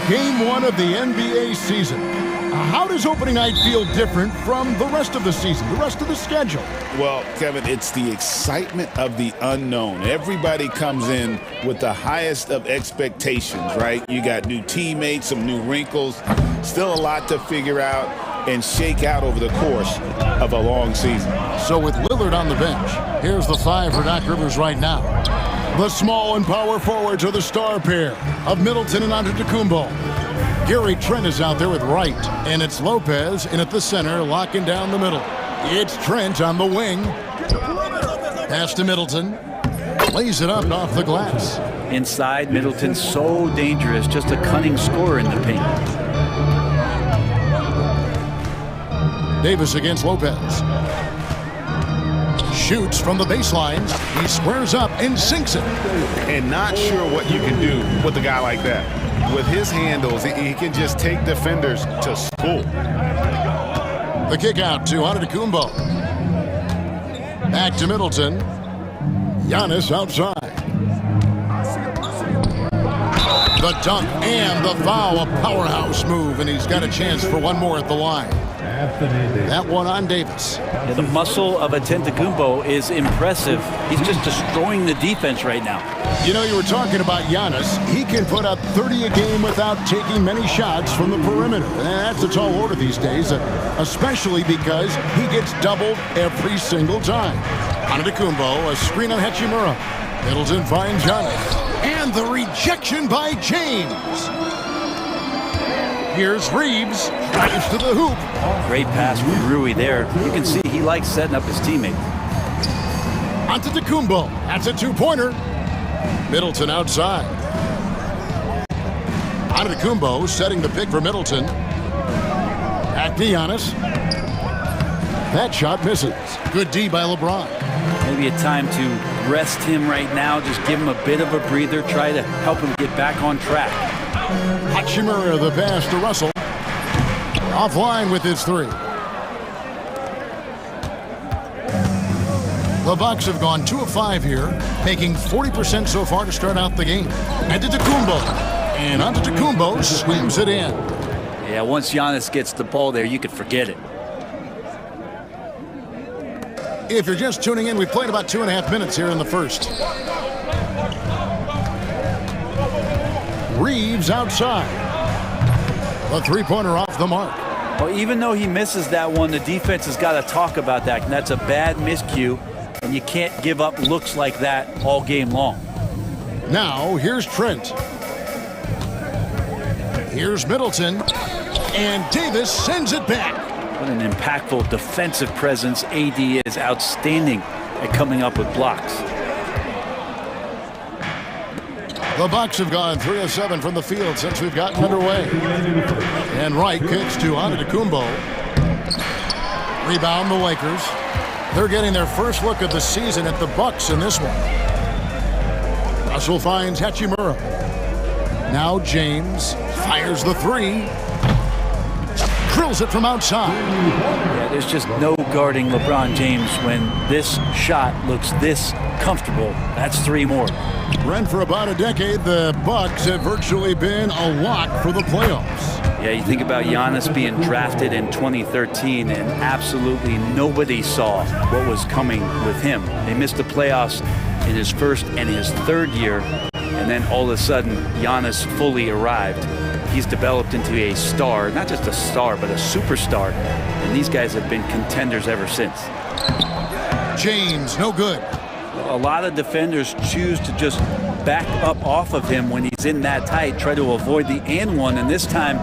Game 1 of the NBA season. How does opening night feel different from the rest of the season, the rest of the schedule? Well, Kevin, it's the excitement of the unknown. Everybody comes in with the highest of expectations, right? You got new teammates, some new wrinkles, still a lot to figure out and shake out over the course of a long season. So with Lillard on the bench, here's the 5 for Doc Rivers right now. The small and power forwards are the star pair of Middleton and Antetokounmpo. Gary Trent is out there with Wright, and it's Lopez in at the center, locking down the middle. It's Trent on the wing. Pass to Middleton. Lays it up and off the glass. Inside, Middleton's so dangerous, just a cunning scorer in the paint. Davis against Lopez. Shoots from the baseline. He squares up and sinks it. And not sure what you can do with a guy like that. With his handles, he can just take defenders to school. The kick out to Antetokounmpo. Back to Middleton. Giannis outside. The dunk and the foul, a powerhouse move, and he's got a chance for one more at the line. That one on Davis. Yeah, the muscle of Antetokounmpo is impressive. He's just destroying the defense right now. You know, you were talking about Giannis. He can put up 30 a game without taking many shots from the perimeter. And that's a tall order these days, especially because he gets doubled every single time. Antetokounmpo, a screen on Hachimura. Middleton finds Giannis. And the rejection by James. Here's Reeves, drives to the hoop. Great pass from Rui there. You can see he likes setting up his teammate. Antetokounmpo, that's a two-pointer. Middleton outside. Antetokounmpo setting the pick for Middleton. Back to Giannis. That shot misses. Good D by LeBron. Maybe a time to rest him right now. Just give him a bit of a breather. Try to help him get back on track. Hachimura, the pass to Russell. Offline with his 3. The Bucks have gone 2 of 5 here, making 40% so far to start out the game. Antetokounmpo. And Antetokounmpo swims it in. Yeah, once Giannis gets the ball there, you could forget it. If you're just tuning in, we've played about 2.5 minutes here in the first. Reeves outside. The three-pointer off the mark. Well, even though he misses that one, the defense has got to talk about that. And that's a bad miscue, and you can't give up looks like that all game long. Now, here's Trent. Here's Middleton. And Davis sends it back. What an impactful defensive presence. AD is outstanding at coming up with blocks. The Bucks have gone 3 of 7 from the field since we've gotten underway. And Wright kicks to Antetokounmpo. Rebound the Lakers. They're getting their first look of the season at the Bucks in this one. Russell finds Hachimura. Now James fires the 3. Drills it from outside. Yeah, there's just no guarding LeBron James when this shot looks this comfortable. That's 3 more. Brent, for about a decade, the Bucks have virtually been a lock for the playoffs. Yeah, you think about Giannis being drafted in 2013, and absolutely nobody saw what was coming with him. They missed the playoffs in his first and his third year, and then all of a sudden, Giannis fully arrived. He's developed into a star, not just a star, but a superstar, and these guys have been contenders ever since. James, no good. A lot of defenders choose to just back up off of him when he's in that tight, try to avoid the and one, and this time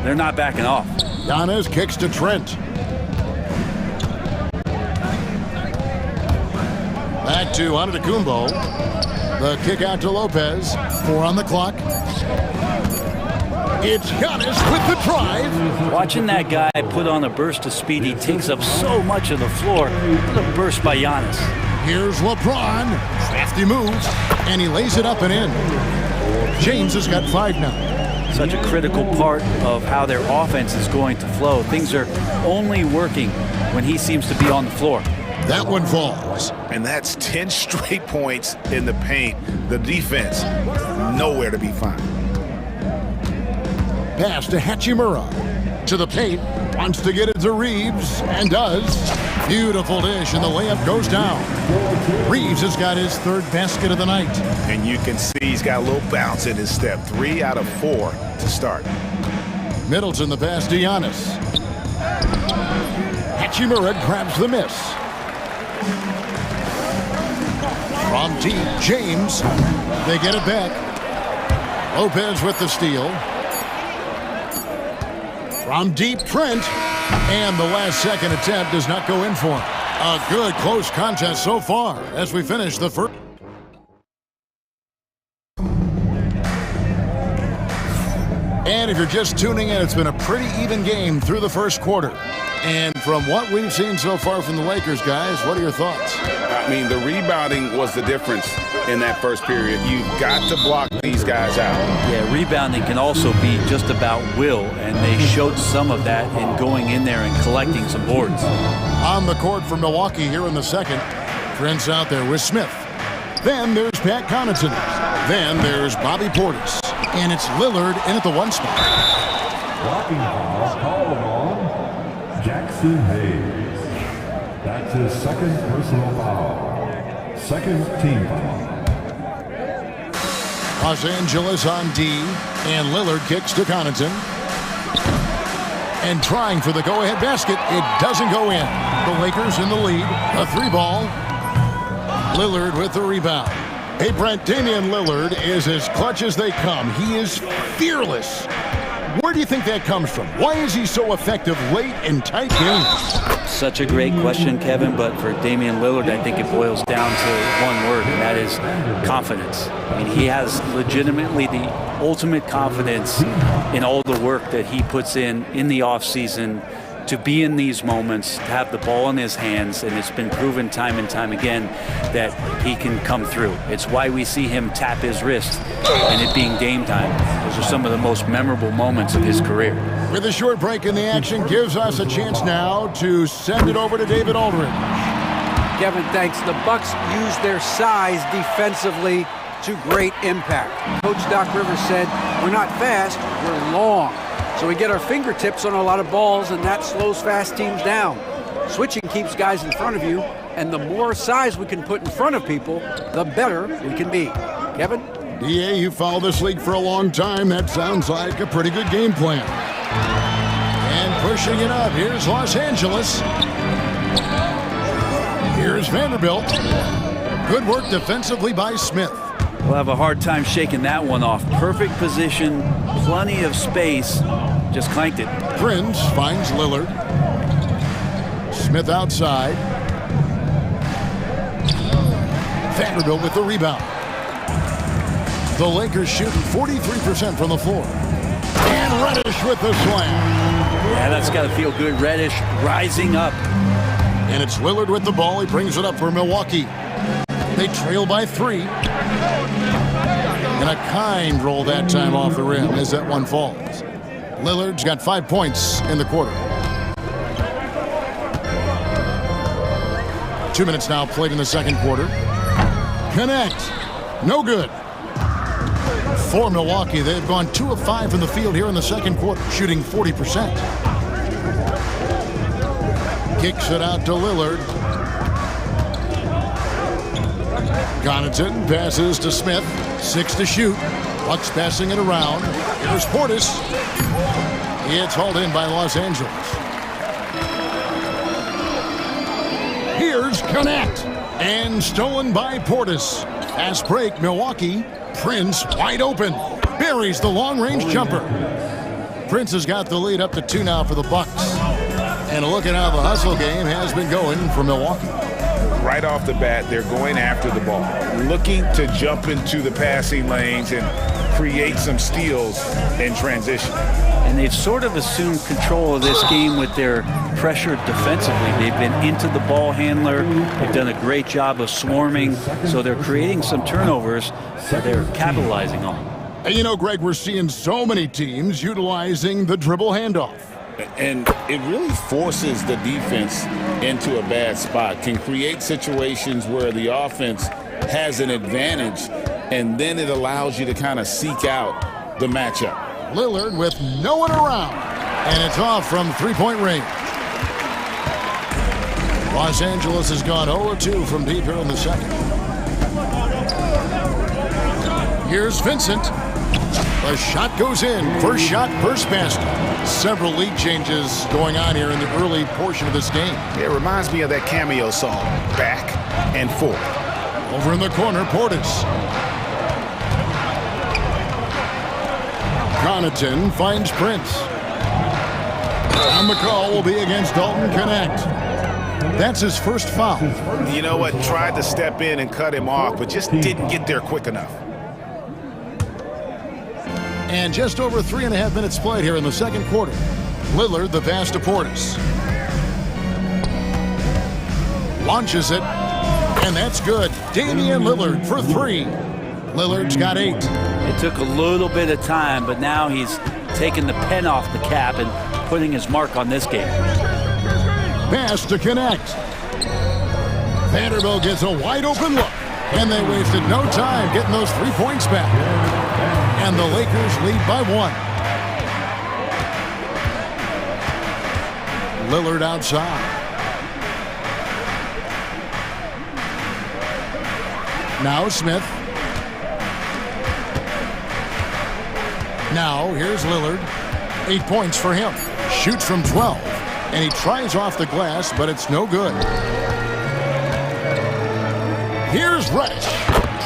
they're not backing off. Giannis kicks to Trent. Back to Antetokounmpo. The kick out to Lopez. 4 on the clock. It's Giannis with the drive. Watching that guy put on a burst of speed, he takes up so much of the floor. What a burst by Giannis. Here's LeBron. Crafty move. And he lays it up and in. James has got 5 now. Such a critical part of how their offense is going to flow. Things are only working when he seems to be on the floor. That one falls. And that's 10 straight points in the paint. The defense, nowhere to be found. Pass to Hachimura. To the paint. Wants to get it to Reeves. And does. Beautiful dish, and the layup goes down. Reeves has got his third basket of the night. And you can see he's got a little bounce in his step. 3 out of 4 to start. Middleton the pass to Giannis. Hachimura grabs the miss. From deep, James. They get it back. Lopez with the steal. From deep, Trent. And the last second attempt does not go in for him. A good close contest so far as we finish the first. And if you're just tuning in, it's been a pretty even game through the first quarter. And from what we've seen so far from the Lakers, guys, what are your thoughts? I mean, the rebounding was the difference in that first period. You've got to block these guys out. Yeah, rebounding can also be just about will, and they showed some of that in going in there and collecting some boards. On the court for Milwaukee here in the second. Trent's out there with Smith. Then there's Pat Connaughton. Then there's Bobby Portis. And it's Lillard in at the 1 spot. Blocking foul called on Jackson Hayes. That's his second personal foul. Second team foul. Los Angeles on D. And Lillard kicks to Connaughton. And trying for the go-ahead basket. It doesn't go in. The Lakers in the lead. A 3-ball. Lillard with the rebound. Hey, Brent, Damian Lillard is as clutch as they come. He is fearless. Where do you think that comes from? Why is he so effective late in tight games? Such a great question, Kevin, but for Damian Lillard, I think it boils down to one word, and that is confidence. I mean, he has legitimately the ultimate confidence in all the work that he puts in the offseason to be in these moments, to have the ball in his hands, and it's been proven time and time again that he can come through. It's why we see him tap his wrist and it being game time. Those are some of the most memorable moments of his career. With a short break in the action, gives us a chance now to send it over to David Aldridge. Kevin, thanks. The Bucks use their size defensively to great impact. Coach Doc Rivers said, we're not fast, we're long. So we get our fingertips on a lot of balls, and that slows fast teams down. Switching keeps guys in front of you, and the more size we can put in front of people, the better we can be. Kevin? DA, you followed this league for a long time. That sounds like a pretty good game plan. And pushing it up, here's Los Angeles. Here's Vanderbilt. Good work defensively by Smith. We'll have a hard time shaking that one off. Perfect position, plenty of space, just clanked it. Prince finds Lillard. Smith outside. Vanderbilt with the rebound. The Lakers shooting 43% from the floor. And Reddish with the slam. Yeah, that's got to feel good. Reddish rising up. And it's Lillard with the ball. He brings it up for Milwaukee. They trail by 3. And a kind roll that time off the rim as that one falls. Lillard's got 5 points in the quarter. 2 minutes now played in the second quarter. Connect. No good. For Milwaukee, they've gone 2 of 5 from the field here in the second quarter, shooting 40%. Kicks it out to Lillard. Connaughton passes to Smith. 6 to shoot. Bucks passing it around. Here's Portis. It's hauled in by Los Angeles. Here's Connect. And stolen by Portis. Fast break, Milwaukee. Prince wide open. Buries the long-range jumper. Prince has got the lead up to 2 now for the Bucks. And look at how the hustle game has been going for Milwaukee. Right off the bat, they're going after the ball, looking to jump into the passing lanes and create some steals in transition. And they've sort of assumed control of this game with their pressure defensively. They've been into the ball handler. They've done a great job of swarming. So they're creating some turnovers that they're capitalizing on. And you know, Greg, we're seeing so many teams utilizing the dribble handoff. And it really forces the defense into a bad spot, can create situations where the offense has an advantage, and then it allows you to kind of seek out the matchup. Lillard with no one around. And it's off from three-point range. Los Angeles has gone 0-2 from deep here in the second. Here's Vincent. The shot goes in. First shot, first basket. Several lead changes going on here in the early portion of this game. It reminds me of that cameo song, Back and Forth. Over in the corner, Portis. Connaughton finds Prince. And the call will be against Dalton Connect. That's his first foul. You know what? Tried to step in and cut him off, but just didn't get there quick enough. And just over 3.5 minutes played here in the second quarter. Lillard, the pass to Portis. Launches it, and that's good. Damian Lillard for three. Lillard's got 8. It took a little bit of time, but now he's taking the pen off the cap and putting his mark on this game. Pass to Connect. Vanderbilt gets a wide open look, and they wasted no time getting those 3 points back. And the Lakers lead by 1. Lillard outside. Now Smith. Now here's Lillard. 8 points for him. Shoots from 12. And he tries off the glass, but it's no good. Here's Reddish.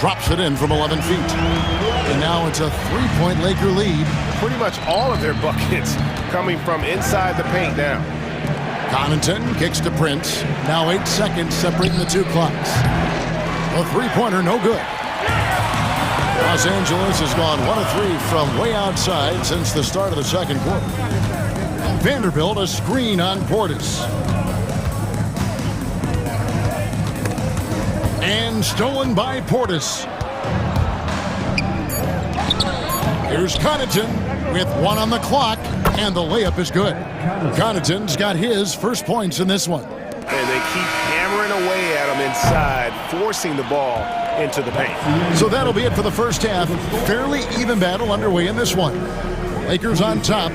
Drops it in from 11 feet. And now it's a 3-point Laker lead. Pretty much all of their buckets coming from inside the paint now. Connaughton kicks to Prince. Now 8 seconds separating the two clocks. A three-pointer, no good. Los Angeles has gone 1 of 3 from way outside since the start of the second quarter. Vanderbilt a screen on Portis. And stolen by Portis. Here's Connaughton with 1 on the clock, and the layup is good. Connaughton's got his first points in this one. And they keep hammering away at him inside, forcing the ball into the paint. So that'll be it for the first half. Fairly even battle underway in this one. Lakers on top,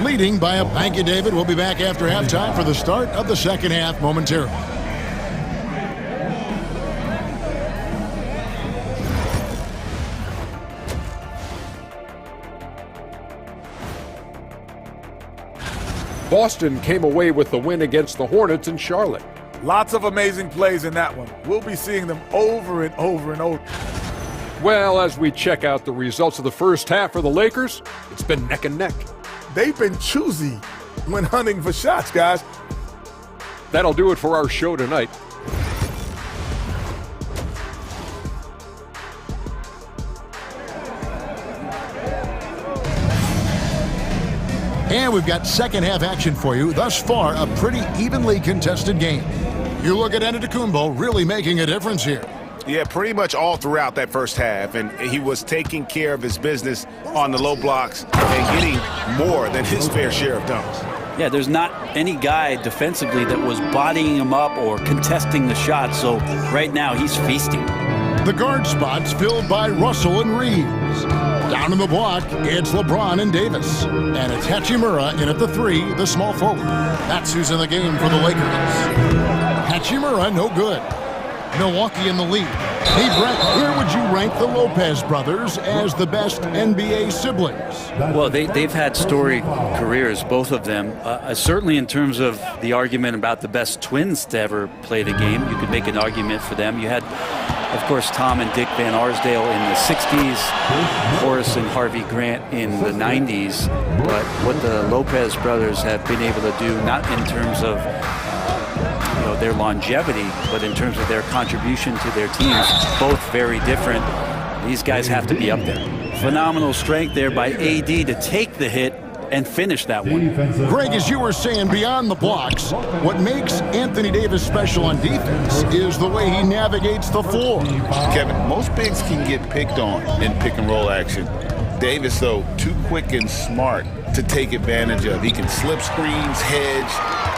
leading by a thank you, David. We'll be back after halftime for the start of the second half momentarily. Boston came away with the win against the Hornets in Charlotte. Lots of amazing plays in that one. We'll be seeing them over and over and over. Well, as we check out the results of the first half for the Lakers, it's been neck and neck. They've been choosy when hunting for shots, guys. That'll do it for our show tonight. And we've got second half action for you. Thus far, a pretty evenly contested game. You look at Antetokounmpo really making a difference here. Yeah, pretty much all throughout that first half, and he was taking care of his business on the low blocks and getting more than his fair share of dunks. Yeah, there's not any guy defensively that was bodying him up or contesting the shot, so right now he's feasting. The guard spots filled by Russell and Reeves. Down in the block, it's LeBron and Davis. And it's Hachimura in at the 3, the small forward. That's who's in the game for the Lakers. Hachimura, no good. Milwaukee in the lead. Hey, Brett, where would you rank the Lopez brothers as the best NBA siblings? Well, they've had storied careers, both of them. Certainly in terms of the argument about the best twins to ever play the game, you could make an argument for them. You had, of course, Tom and Dick Van Arsdale in the 60s, Horace and Harvey Grant in the 90s. But what the Lopez brothers have been able to do, not in terms of their longevity, but in terms of their contribution to their teams, both very different. These guys have to be up there. Phenomenal strength there by AD to take the hit and finish that one. Greg, as you were saying, beyond the blocks, what makes Anthony Davis special on defense is the way he navigates the floor. Kevin, most bigs can get picked on in pick and roll action. Davis, though, too quick and smart to take advantage of. He can slip screens, hedge,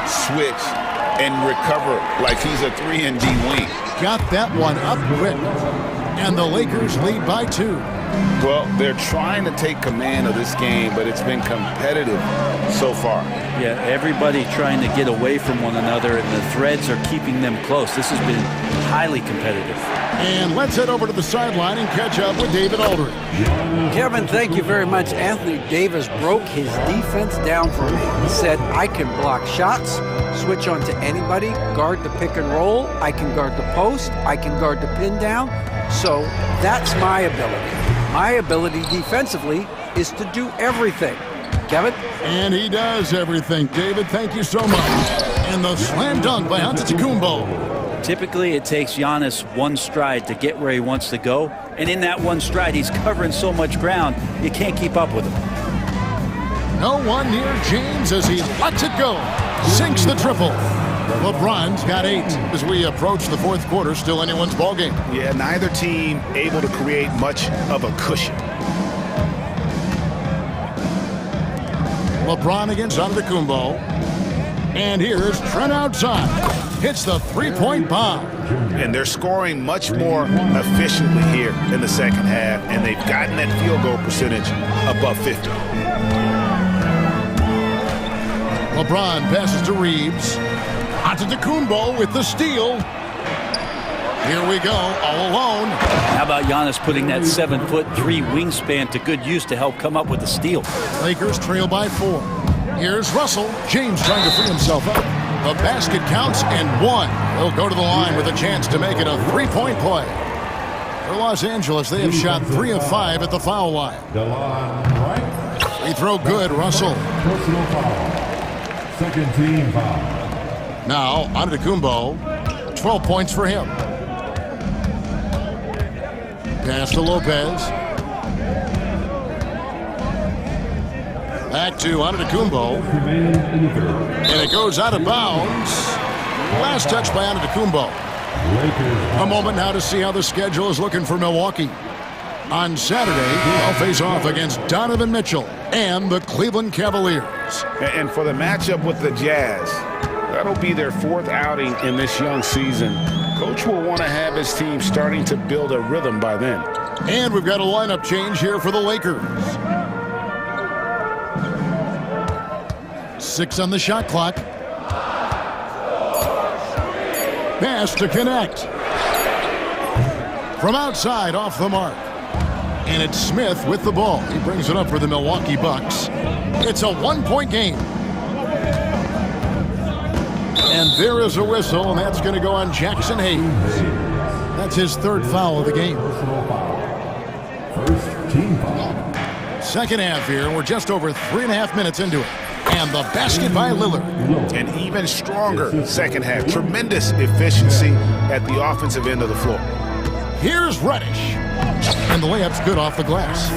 switch, and recover like he's a 3-and-D wing. Got that one up quick. And the Lakers lead by 2. Well, they're trying to take command of this game, but it's been competitive so far. Yeah, everybody trying to get away from one another, and the threads are keeping them close. This has been highly competitive. And let's head over to the sideline and catch up with David Aldridge. Kevin, thank you very much. Anthony Davis broke his defense down for me. He said, I can block shots, switch on to anybody, guard the pick and roll, I can guard the post, I can guard the pin down. So that's my ability. My ability defensively is to do everything. Kevin? And he does everything. David, thank you so much. And the slam dunk by Antetokounmpo. Typically, it takes Giannis one stride to get where he wants to go. And in that one stride, he's covering so much ground, you can't keep up with him. No one near James as he lets it go. Sinks the triple. LeBron's got 8 as we approach the fourth quarter. Still anyone's ballgame. Yeah, neither team able to create much of a cushion. LeBron against Antetokounmpo. And here's Trent outside. Hits the three-point bomb. And they're scoring much more efficiently here in the second half, and they've gotten that field goal percentage above 50. LeBron passes to Reeves. Antetokounmpo with the steal. Here we go, all alone. How about Giannis putting that 7'3" wingspan to good use to help come up with the steal? Lakers trail by 4. Here's Russell. James trying to free himself up. The basket counts and 1. He'll go to the line with a chance to make it a three-point play. For Los Angeles, they have shot 3 of 5 at the foul line. Free throw good, Russell. Personal foul. Second team foul. Now, Antetokounmpo, 12 points for him. Pass to Lopez. Back to Antetokounmpo. And it goes out of bounds. Last touch by Antetokounmpo. A moment now to see how the schedule is looking for Milwaukee. On Saturday, they'll face off against Donovan Mitchell and the Cleveland Cavaliers. And for the matchup with the Jazz, that'll be their 4th outing in this young season. Coach will want to have his team starting to build a rhythm by then. And we've got a lineup change here for the Lakers. 6 on the shot clock. Pass to connect. From outside, off the mark. And it's Smith with the ball. He brings it up for the Milwaukee Bucks. It's a 1-point game. And there is a whistle, and that's going to go on Jackson Hayes. That's his 3rd foul of the game. First team foul. Second half here, and we're just over 3.5 minutes into it. And the basket by Lillard. An even stronger second half. Tremendous efficiency at the offensive end of the floor. Here's Reddish. And the layup's good off the glass.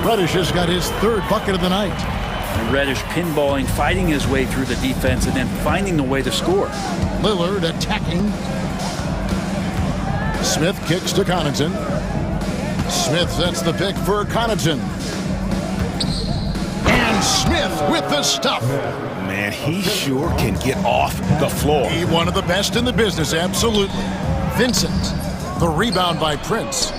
Reddish has got his 3rd bucket of the night. And Reddish pinballing, fighting his way through the defense, and then finding the way to score. Lillard attacking. Smith kicks to Connaughton. Smith sets the pick for Connaughton. And Smith with the stuff. Man, he sure can get off the floor. He one of the best in the business, absolutely. Vincent, the rebound by Prince.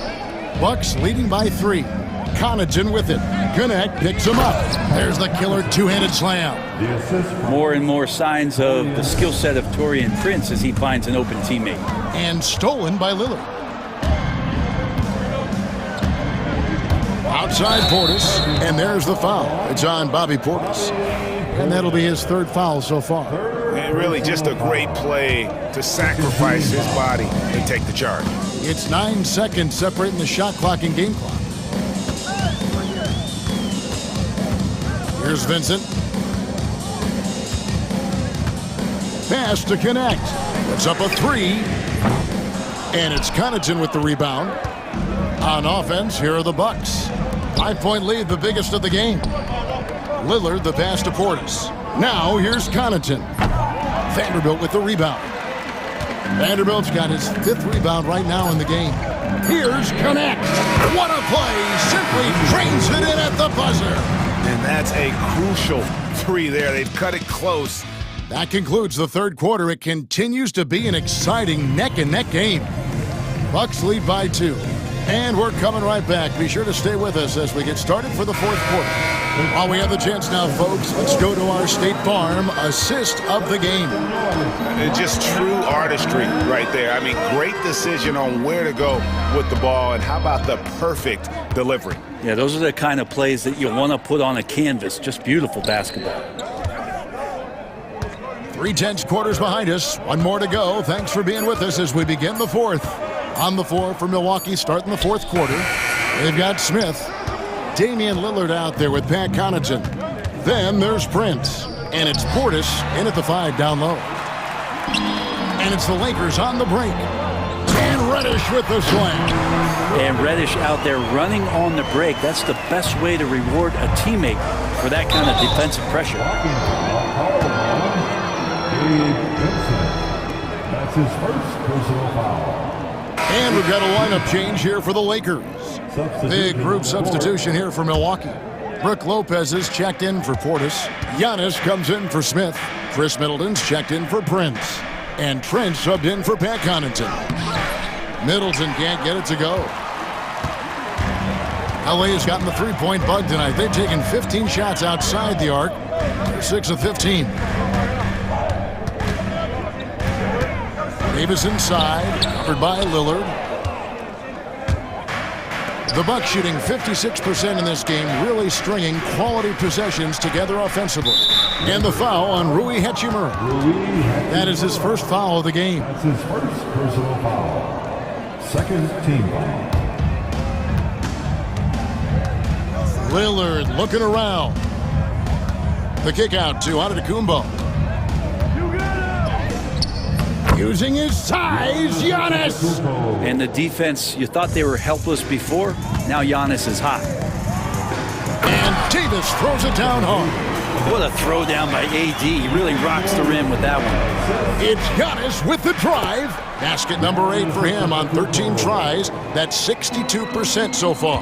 Bucks leading by 3. Connaughton with it. Connect picks him up. There's the killer two-handed slam. More and more signs of the skill set of Taurean Prince as he finds an open teammate. And stolen by Lillard. Outside Portis, and there's the foul. It's on Bobby Portis. And that'll be his 3rd foul so far. And really just a great play to sacrifice his body and take the charge. It's 9 seconds separating the shot clock and game clock. Here's Vincent. Pass to connect. Puts up a 3. And it's Connaughton with the rebound. On offense, here are the Bucks. 5-point lead, the biggest of the game. Lillard, the pass to Portis. Now, here's Connaughton. Vanderbilt with the rebound. Vanderbilt's got his 5th rebound right now in the game. Here's Connect. What a play. Simply drains it in at the buzzer. And that's a crucial 3 there. They've cut it close. That concludes the 3rd quarter. It continues to be an exciting neck-and-neck game. Bucks lead by 2. And we're coming right back. Be sure to stay with us as we get started for the fourth quarter. While we have the chance now, folks, let's go to our State Farm assist of the game. Just true artistry right there. I mean, great decision on where to go with the ball, and how about the perfect delivery? Yeah, those are the kind of plays that you want to put on a canvas. Just beautiful basketball. 3/10 quarters behind us. One more to go. Thanks for being with us as we begin the fourth. On the floor for Milwaukee starting the fourth quarter. They've got Smith. Damian Lillard out there with Pat Connaughton. Then there's Prince. And it's Portis in at the 5 down low. And it's the Lakers on the break. And Reddish with the slam. And Reddish out there running on the break. That's the best way to reward a teammate for that kind of defensive pressure. That's his first personal foul. And we've got a lineup change here for the Lakers. Big group substitution here for Milwaukee. Brook Lopez is checked in for Portis. Giannis comes in for Smith. Chris Middleton's checked in for Prince. And Trent subbed in for Pat Connaughton. Middleton can't get it to go. LA has gotten the three-point bug tonight. They've taken 15 shots outside the arc. They're 6 of 15. Davis inside, covered by Lillard. The Bucks shooting 56% in this game, really stringing quality possessions together offensively. And the foul on Rui Hachimura. That is his first foul of the game. That's his first personal foul. Second team foul. Lillard looking around. The kick out to Antetokounmpo. Using his size, Giannis. And the defense, you thought they were helpless before. Now Giannis is hot. And Davis throws it down hard. What a throw down by AD. He really rocks the rim with that one. It's Giannis with the drive. Basket number 8 for him on 13 tries. That's 62% so far.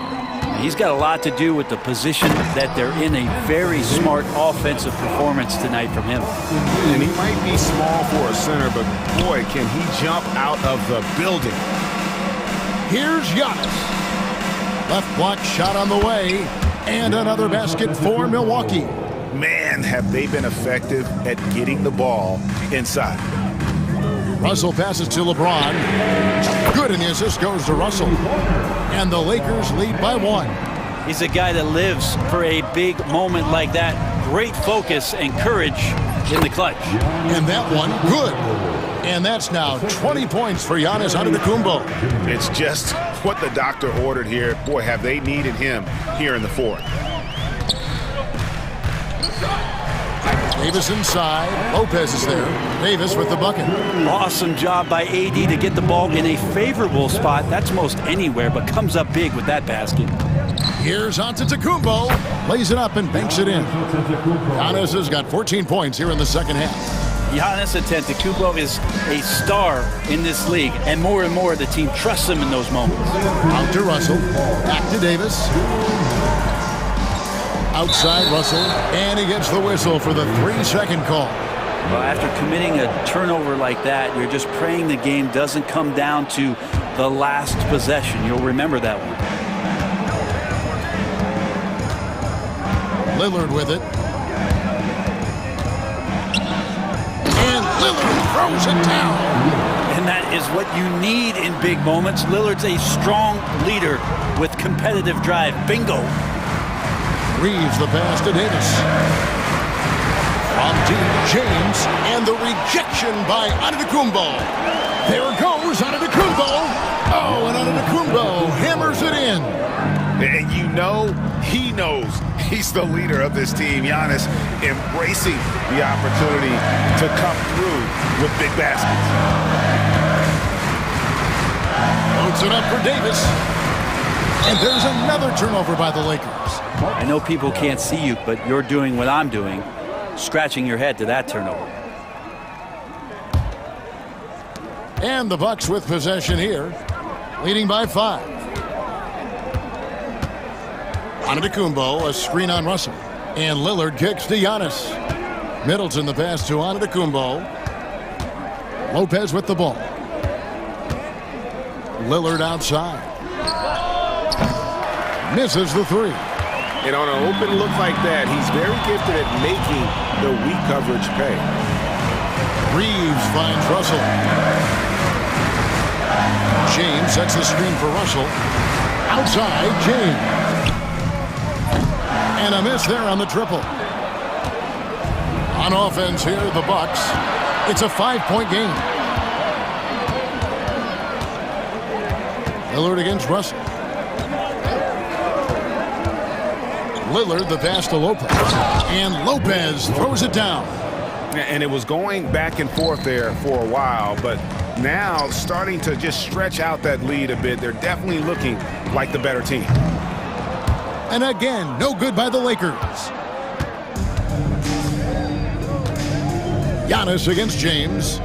He's got a lot to do with the position that they're in. A very smart offensive performance tonight from him. And he might be small for a center, but boy, can he jump out of the building. Here's Giannis. Left block shot on the way. And another basket for Milwaukee. Man, have they been effective at getting the ball inside. Russell passes to LeBron. Good, and the assist goes to Russell. And the Lakers lead by 1. He's a guy that lives for a big moment like that. Great focus and courage in the clutch. And that one, good. And that's now 20 points for Giannis Antetokounmpo. It's just what the doctor ordered here. Boy, have they needed him here in the fourth. Davis inside. Lopez is there. Davis with the bucket. Awesome job by AD to get the ball in a favorable spot. That's most anywhere, but comes up big with that basket. Here's Antetokounmpo. Lays it up and banks it in. Giannis has got 14 points here in the second half. Giannis Antetokounmpo is a star in this league, and more the team trusts him in those moments. Out to Russell. Back to Davis. Outside Russell, and he gets the whistle for the 3-second call. Well, after committing a turnover like that, you're just praying the game doesn't come down to the last possession. You'll remember that one. Lillard with it. And Lillard throws it down. And that is what you need in big moments. Lillard's a strong leader with competitive drive. Bingo. Reeves the pass to Davis. From deep, James, and the rejection by Antetokounmpo. There goes Antetokounmpo. Oh, and Antetokounmpo hammers it in. And you know, he knows he's the leader of this team. Giannis embracing the opportunity to come through with big baskets. Loads it up for Davis. And there's another turnover by the Lakers. I know people can't see you, but you're doing what I'm doing, scratching your head to that turnover. And the Bucks with possession here, leading by 5. Antetokounmpo, a screen on Russell. And Lillard kicks to Giannis. Middleton the pass to Antetokounmpo. Lopez with the ball. Lillard outside. Misses the three. And on an open look like that, he's very gifted at making the weak coverage pay. Reeves finds Russell. James sets the screen for Russell. Outside, James. And a miss there on the triple. On offense here, the Bucks. It's a 5-point game. Lillard against Russell. Lillard, the pass to Lopez. And Lopez throws it down. And it was going back and forth there for a while, but now starting to just stretch out that lead a bit. They're definitely looking like the better team. And again, no good by the Lakers. Giannis against James.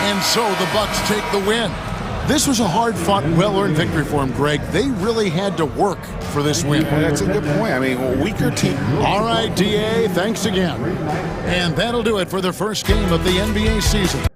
And so the Bucks take the win. This was a hard-fought, well-earned victory for them, Greg. They really had to work for this win. That's a good point. I mean, a weaker team. All right, DA, thanks again. And that'll do it for the first game of the NBA season.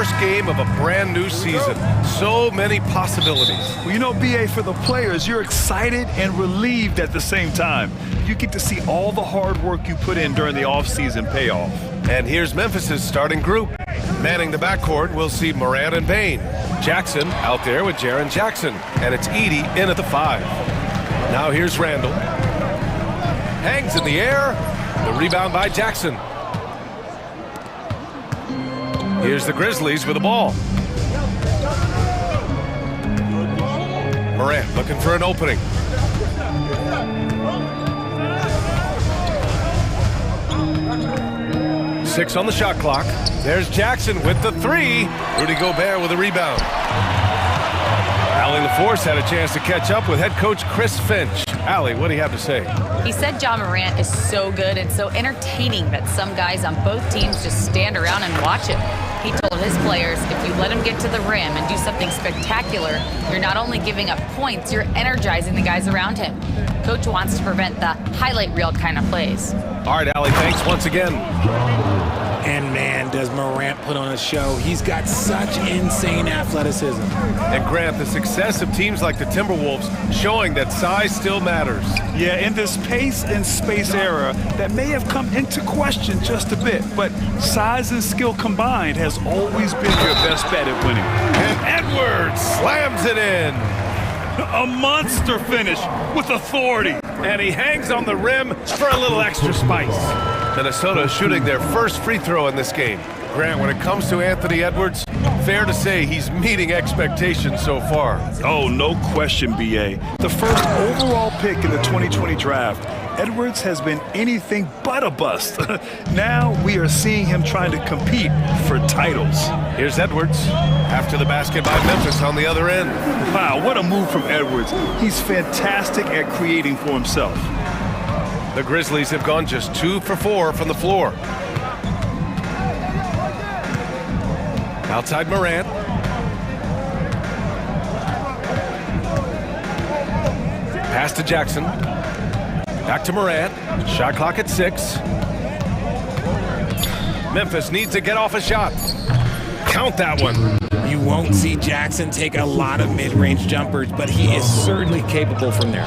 first game of a brand new season. So many possibilities. Well, you know, BA, for the players, you're excited and relieved at the same time. You get to see all the hard work you put in during the offseason pay off. And here's Memphis's starting group. Manning the backcourt, we'll see Morant and Bain. Jackson out there with Jaren Jackson. And it's Edey in at the 5. Now here's Randall. Hangs in the air. The rebound by Jackson. Here's the Grizzlies with the ball. Morant looking for an opening. Six on the shot clock. There's Jackson with the 3. Rudy Gobert with a rebound. Allie LaForce had a chance to catch up with head coach Chris Finch. Allie, what do you have to say? He said John Morant is so good and so entertaining that some guys on both teams just stand around and watch him. He told his players, if you let him get to the rim and do something spectacular, you're not only giving up points, you're energizing the guys around him. Coach wants to prevent the highlight reel kind of plays. All right, Allie, thanks once again. And man, does Morant put on a show. He's got such insane athleticism. And Grant, the success of teams like the Timberwolves showing that size still matters. Yeah, in this pace and space era, that may have come into question just a bit, but size and skill combined has always been your best bet at winning. And Edwards slams it in. A monster finish with authority. And he hangs on the rim for a little extra spice. Minnesota shooting their first free throw in this game. Grant, when it comes to Anthony Edwards, fair to say he's meeting expectations so far. Oh, no question, BA. The first overall pick in the 2020 draft, Edwards has been anything but a bust. Now we are seeing him trying to compete for titles. Here's Edwards after the basket by Memphis on the other end. Wow, what a move from Edwards. He's fantastic at creating for himself. The Grizzlies have gone just 2 for 4 from the floor. Outside Morant. Pass to Jackson. Back to Morant. Shot clock at 6. Memphis needs to get off a shot. Count that one. You won't see Jackson take a lot of mid-range jumpers, but he is certainly capable from there.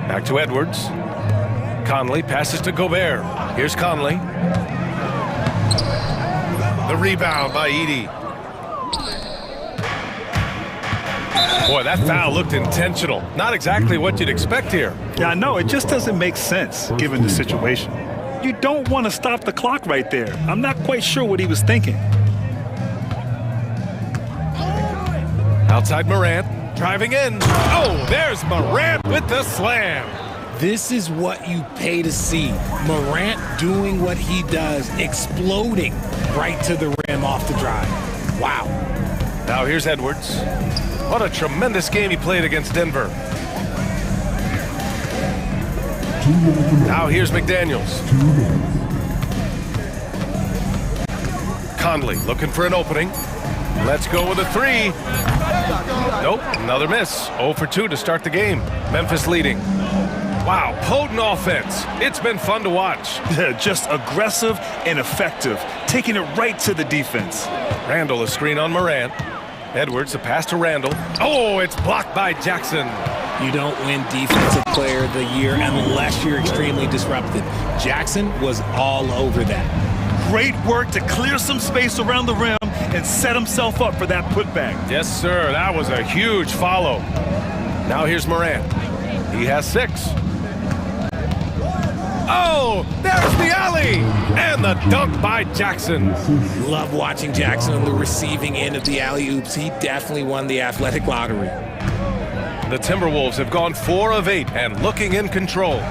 Back to Edwards. Conley passes to Gobert. Here's Conley. The rebound by Edey. Boy, that foul looked intentional. Not exactly what you'd expect here. Yeah, I know. It just doesn't make sense given the situation. You don't want to stop the clock right there. I'm not quite sure what he was thinking. Outside Morant. Driving in. Oh, there's Morant with the slam. This is what you pay to see. Morant doing what he does, exploding right to the rim off the drive. Wow. Now here's Edwards. What a tremendous game he played against Denver. Now here's McDaniels. Conley looking for an opening. Let's go with a 3. Nope, another miss. 0 for 2 to start the game. Memphis leading. Wow, potent offense. It's been fun to watch. Just aggressive and effective, taking it right to the defense. Randall, a screen on Morant. Edwards, a pass to Randall. Oh, it's blocked by Jackson. You don't win Defensive Player of the Year unless you're extremely disruptive. Jackson was all over that. Great work to clear some space around the rim and set himself up for that putback. Yes, sir. That was a huge follow. Now here's Morant. He has 6. Oh, there's the alley! And the dunk by Jackson. Love watching Jackson on the receiving end of the alley-oops. He definitely won the athletic lottery. The Timberwolves have gone 4 of 8 and looking in control.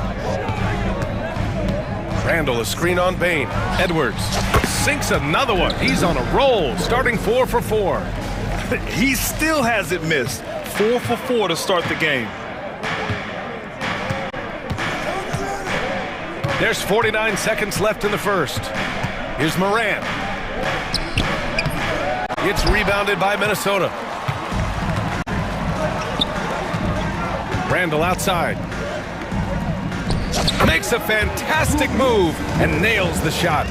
Randall, a screen on Bain. Edwards sinks another one. He's on a roll, starting 4 for 4. He still hasn't missed. 4 for 4 to start the game. There's 49 seconds left in the first. Here's Morant. It's rebounded by Minnesota. Randall outside. Makes a fantastic move and nails the shot.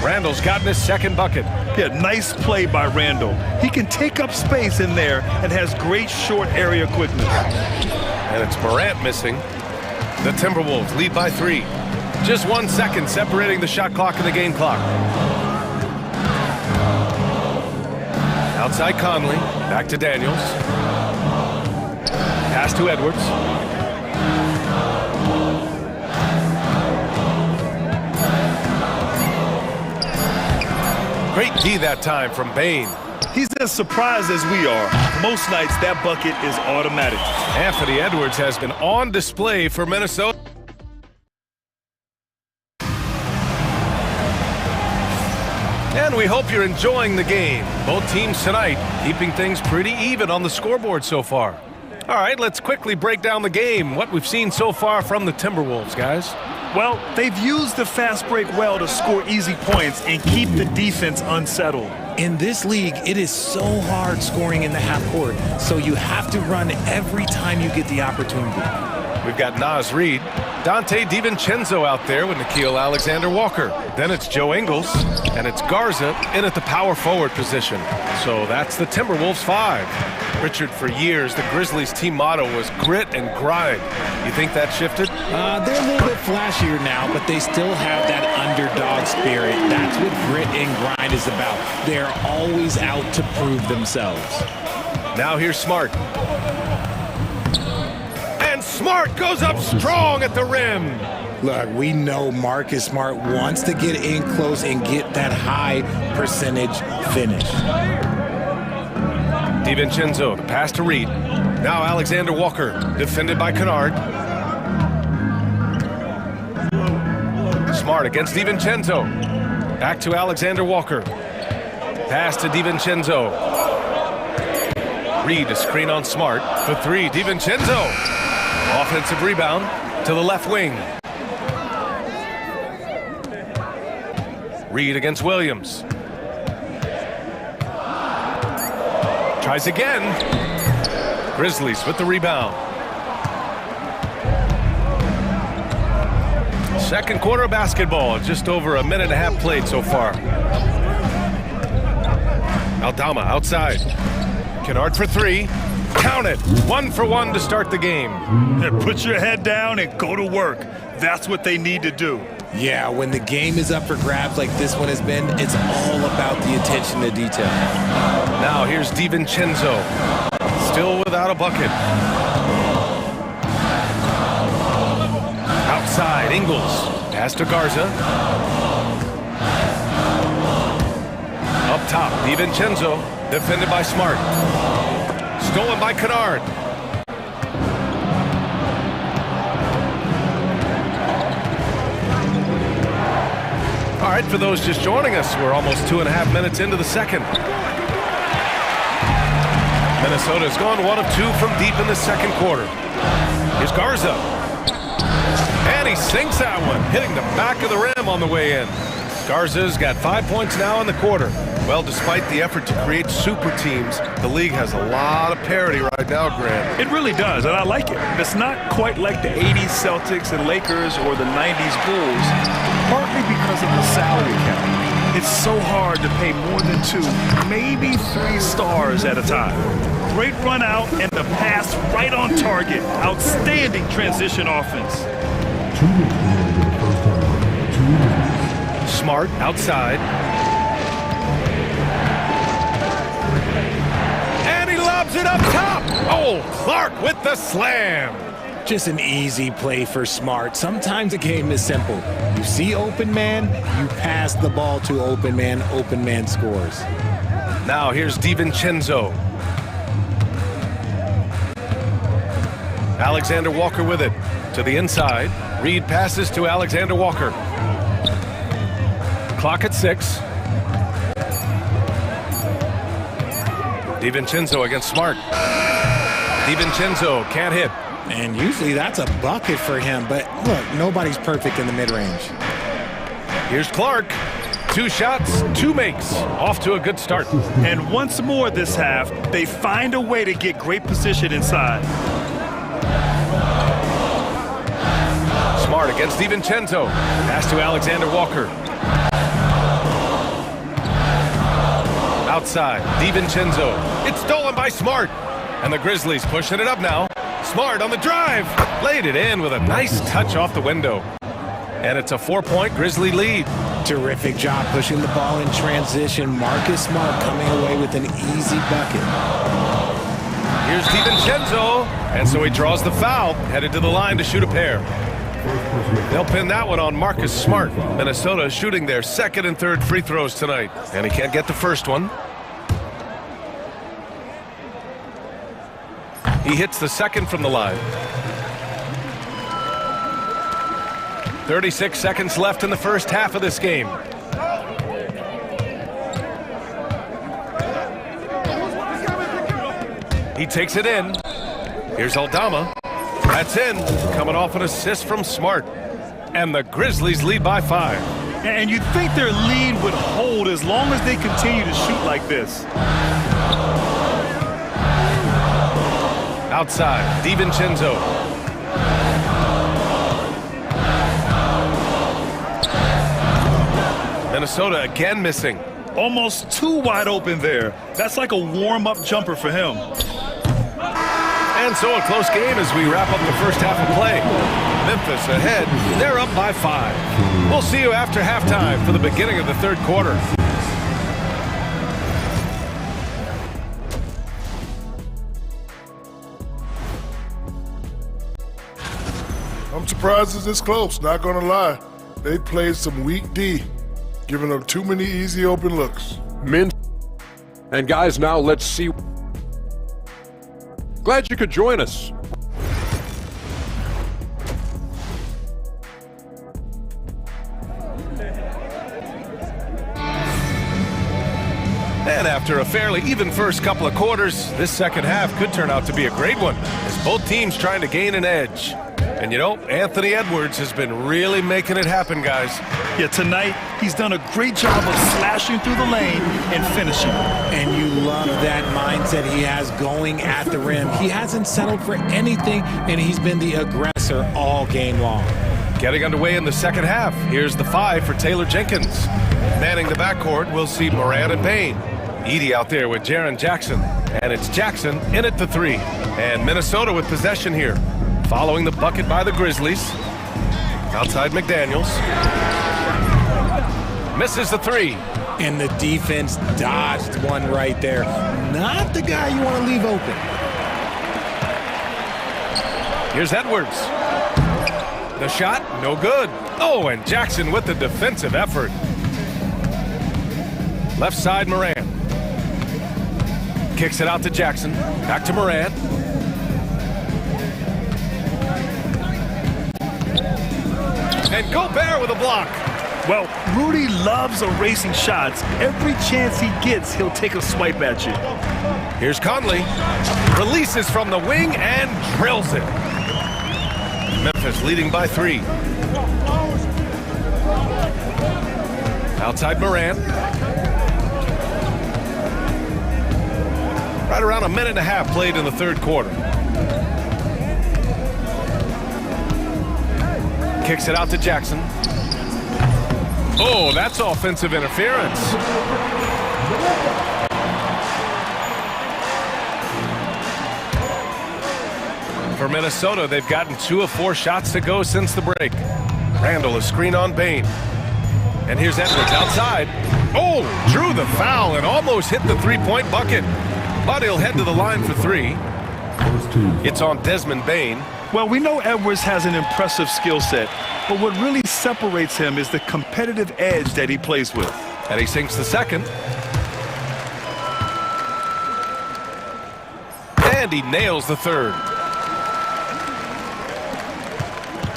Randall's gotten his second bucket. Yeah, nice play by Randall. He can take up space in there and has great short area quickness. And it's Morant missing. The Timberwolves lead by 3. Just 1 second separating the shot clock and the game clock. Outside Conley, back to Daniels. Pass to Edwards. Great D that time from Bane. He's as surprised as we are. Most nights, that bucket is automatic. Anthony Edwards has been on display for Minnesota. And we hope you're enjoying the game. Both teams tonight keeping things pretty even on the scoreboard so far. All right, let's quickly break down the game. What we've seen so far from the Timberwolves, guys. Well, they've used the fast break well to score easy points and keep the defense unsettled. In this league, it is so hard scoring in the half court, so you have to run every time you get the opportunity. We've got Naz Reid, Dante DiVincenzo out there with Nickeil Alexander-Walker. Then it's Joe Ingles, and it's Garza in at the power forward position. So that's the Timberwolves 5. Richard, for years, the Grizzlies team motto was grit and grind. You think that shifted? They're a little bit flashier now, but they still have that underdog spirit. That's what grit and grind is about. They're always out to prove themselves. Now here's Smart. And Smart goes up strong at the rim. Look, we know Marcus Smart wants to get in close and get that high percentage finish. DiVincenzo, the pass to Reid. Now Alexander Walker, defended by Kennard. Smart against DiVincenzo. Back to Alexander Walker. Pass to DiVincenzo. Reid to screen on Smart for 3. DiVincenzo. Offensive rebound to the left wing. Reid against Williams. Tries again. Grizzlies with the rebound. Second quarter of basketball, just over a minute and a half played so far. Aldama outside. Kennard for 3. Count it. 1 for 1 to start the game. Put your head down and go to work. That's what they need to do. Yeah, when the game is up for grabs like this one has been, it's all about the attention to detail. Now here's DiVincenzo. Still without a bucket. Outside, Ingles. Pass to Garza. Up top, DiVincenzo. Defended by Smart. Stolen by Kennard. All right, for those just joining us, we're almost 2.5 minutes into the second. Minnesota's gone 1 of 2 from deep in the second quarter. Here's Garza. And he sinks that one, hitting the back of the rim on the way in. Garza's got 5 points now in the quarter. Well, despite the effort to create super teams, the league has a lot of parity right now, Grant. It really does, and I like it. It's not quite like the 80s Celtics and Lakers or the 90s Bulls, partly because of the salary cap. It's so hard to pay more than 2, maybe 3 stars at a time. Great run out and the pass right on target. Outstanding transition offense. Smart outside. And he lobs it up top. Oh, Clark with the slam. Just an easy play for Smart. Sometimes the game is simple. You see open man, you pass the ball to open man scores. Now here's DiVincenzo. Alexander Walker with it. To the inside. Reid passes to Alexander Walker. Clock at 6. DiVincenzo against Smart. DiVincenzo can't hit. And usually that's a bucket for him, but look, nobody's perfect in the mid-range. Here's Clark. 2 shots, 2 makes. Off to a good start. And once more this half, they find a way to get great position inside. Smart against DiVincenzo. Pass to Alexander Walker. Outside, DiVincenzo. It's stolen by Smart. And the Grizzlies pushing it up now. Smart on the drive. Laid it in with a nice touch off the window. And it's a 4-point Grizzly lead. Terrific job pushing the ball in transition. Marcus Smart coming away with an easy bucket. Here's DiVincenzo. And so he draws the foul, headed to the line to shoot a pair. They'll pin that one on Marcus Smart. Minnesota shooting their second and third free throws tonight. And he can't get the first one. He hits the second from the line. 36 seconds left in the first half of this game. He takes it in. Here's Aldama. That's in. Coming off an assist from Smart. And the Grizzlies lead by 5. And you'd think their lead would hold as long as they continue to shoot like this. Outside, DiVincenzo. Minnesota again missing. Almost too wide open there. That's like a warm-up jumper for him. And so a close game as we wrap up the first half of play. Memphis ahead. They're up by 5. We'll see you after halftime for the beginning of the third quarter. I'm surprised it's this close, not gonna lie. They played some weak D, giving up too many easy open looks. And guys, now let's see. Glad you could join us. And after a fairly even first couple of quarters, this second half could turn out to be a great one, as both teams trying to gain an edge. And you know, Anthony Edwards has been really making it happen, guys. Yeah, tonight, he's done a great job of slashing through the lane and finishing. And you love that mindset he has going at the rim. He hasn't settled for anything, and he's been the aggressor all game long. Getting underway in the second half. Here's the 5 for Taylor Jenkins. Manning the backcourt, we'll see Moran and Payne. Edey out there with Jaren Jackson. And it's Jackson in at the 3. And Minnesota with possession here. Following the bucket by the Grizzlies. Outside McDaniels. Misses the 3. And the defense dodged one right there. Not the guy you want to leave open. Here's Edwards. The shot, no good. Oh, and Jackson with the defensive effort. Left side, Moran. Kicks it out to Jackson. Back to Moran. And Gobert with a block. Well, Rudy loves erasing shots. Every chance he gets, he'll take a swipe at you. Here's Conley. Releases from the wing and drills it. Memphis leading by 3. Outside Moran. Right around a minute and a half played in the third quarter. Kicks it out to Jackson. Oh, that's offensive interference. For Minnesota, they've gotten 2 of 4 shots to go since the break. Randall, a screen on Bane. And here's Edwards outside. Oh, drew the foul and almost hit the 3-point bucket. But he'll head to the line for 3. It's on Desmond Bane. Well, we know Edwards has an impressive skill set, but what really separates him is the competitive edge that he plays with. And he sinks the second. And he nails the third.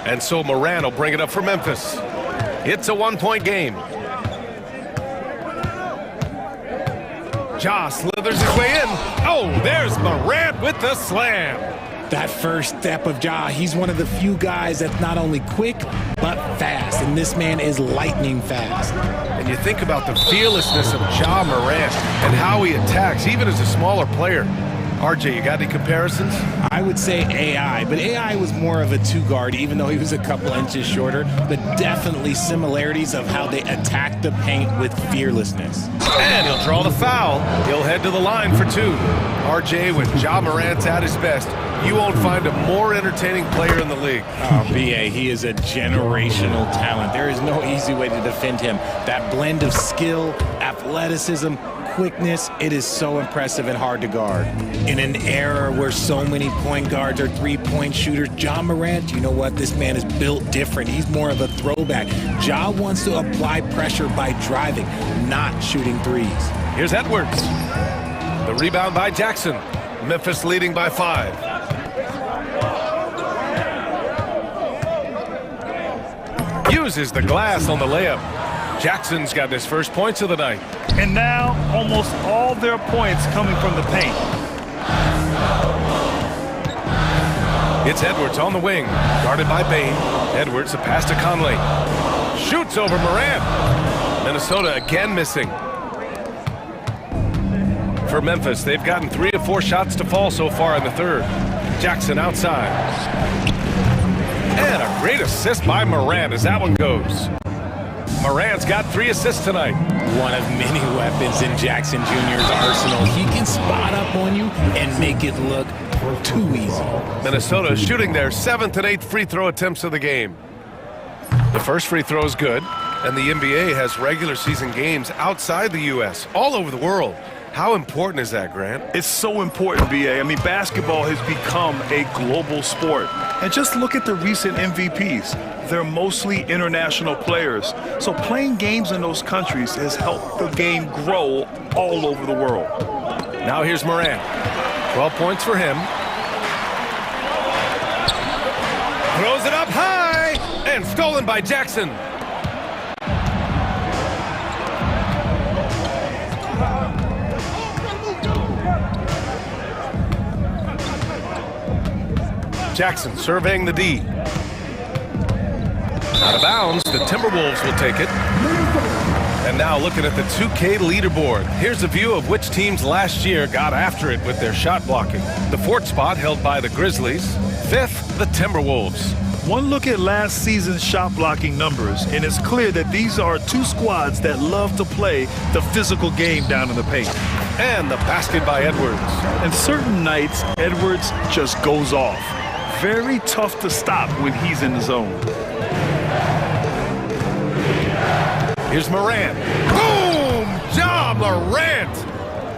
And so Moran will bring it up for Memphis. It's a 1-point game. Ja slithers his way in. Oh, there's Morant with the slam. That first step of Ja, he's one of the few guys that's not only quick, but fast. And this man is lightning fast. And you think about the fearlessness of Ja Morant and how he attacks, even as a smaller player. RJ, you got any comparisons? I would say AI, but AI was more of a two-guard, even though he was a couple inches shorter, but definitely similarities of how they attack the paint with fearlessness. And he'll draw the foul. He'll head to the line for two. RJ, when Ja Morant's at his best, you won't find a more entertaining player in the league. Oh, BA, he is a generational talent. There is no easy way to defend him. That blend of skill, athleticism, quickness, it is so impressive and hard to guard. In an era where so many point guards are three-point shooters, Ja Morant, you know what? This man is built different. He's more of a throwback. Ja wants to apply pressure by driving, not shooting threes. Here's Edwards. The rebound by Jackson. Memphis leading by 5. Uses the glass on the layup. Jackson's got his first points of the night. And now, almost all their points coming from the paint. It's Edwards on the wing, guarded by Bain. Edwards, a pass to Conley. Shoots over Morant. Minnesota again missing. For Memphis, they've gotten 3 of 4 shots to fall so far in the third. Jackson outside. And a great assist by Morant as that one goes. Morant's got 3 assists tonight. One of many weapons in Jackson Jr.'s arsenal. He can spot up on you and make it look too easy. Minnesota shooting their 7th and 8th free throw attempts of the game. The first free throw is good, and the NBA has regular season games outside the U.S., all over the world. How important is that, Grant? It's so important, BA. I mean, basketball has become a global sport. And just look at the recent MVPs. They're mostly international players. So playing games in those countries has helped the game grow all over the world. Now here's Morant. 12 points for him. Throws it up high and stolen by Jackson. Jackson surveying the D. Out of bounds, the Timberwolves will take it. And now looking at the 2K leaderboard. Here's a view of which teams last year got after it with their shot blocking. The 4th spot held by the Grizzlies. 5th, the Timberwolves. One look at last season's shot blocking numbers, and it's clear that these are 2 squads that love to play the physical game down in the paint. And the basket by Edwards. And certain nights, Edwards just goes off. Very tough to stop when he's in the zone. Here's Morant. Boom! Ja Morant!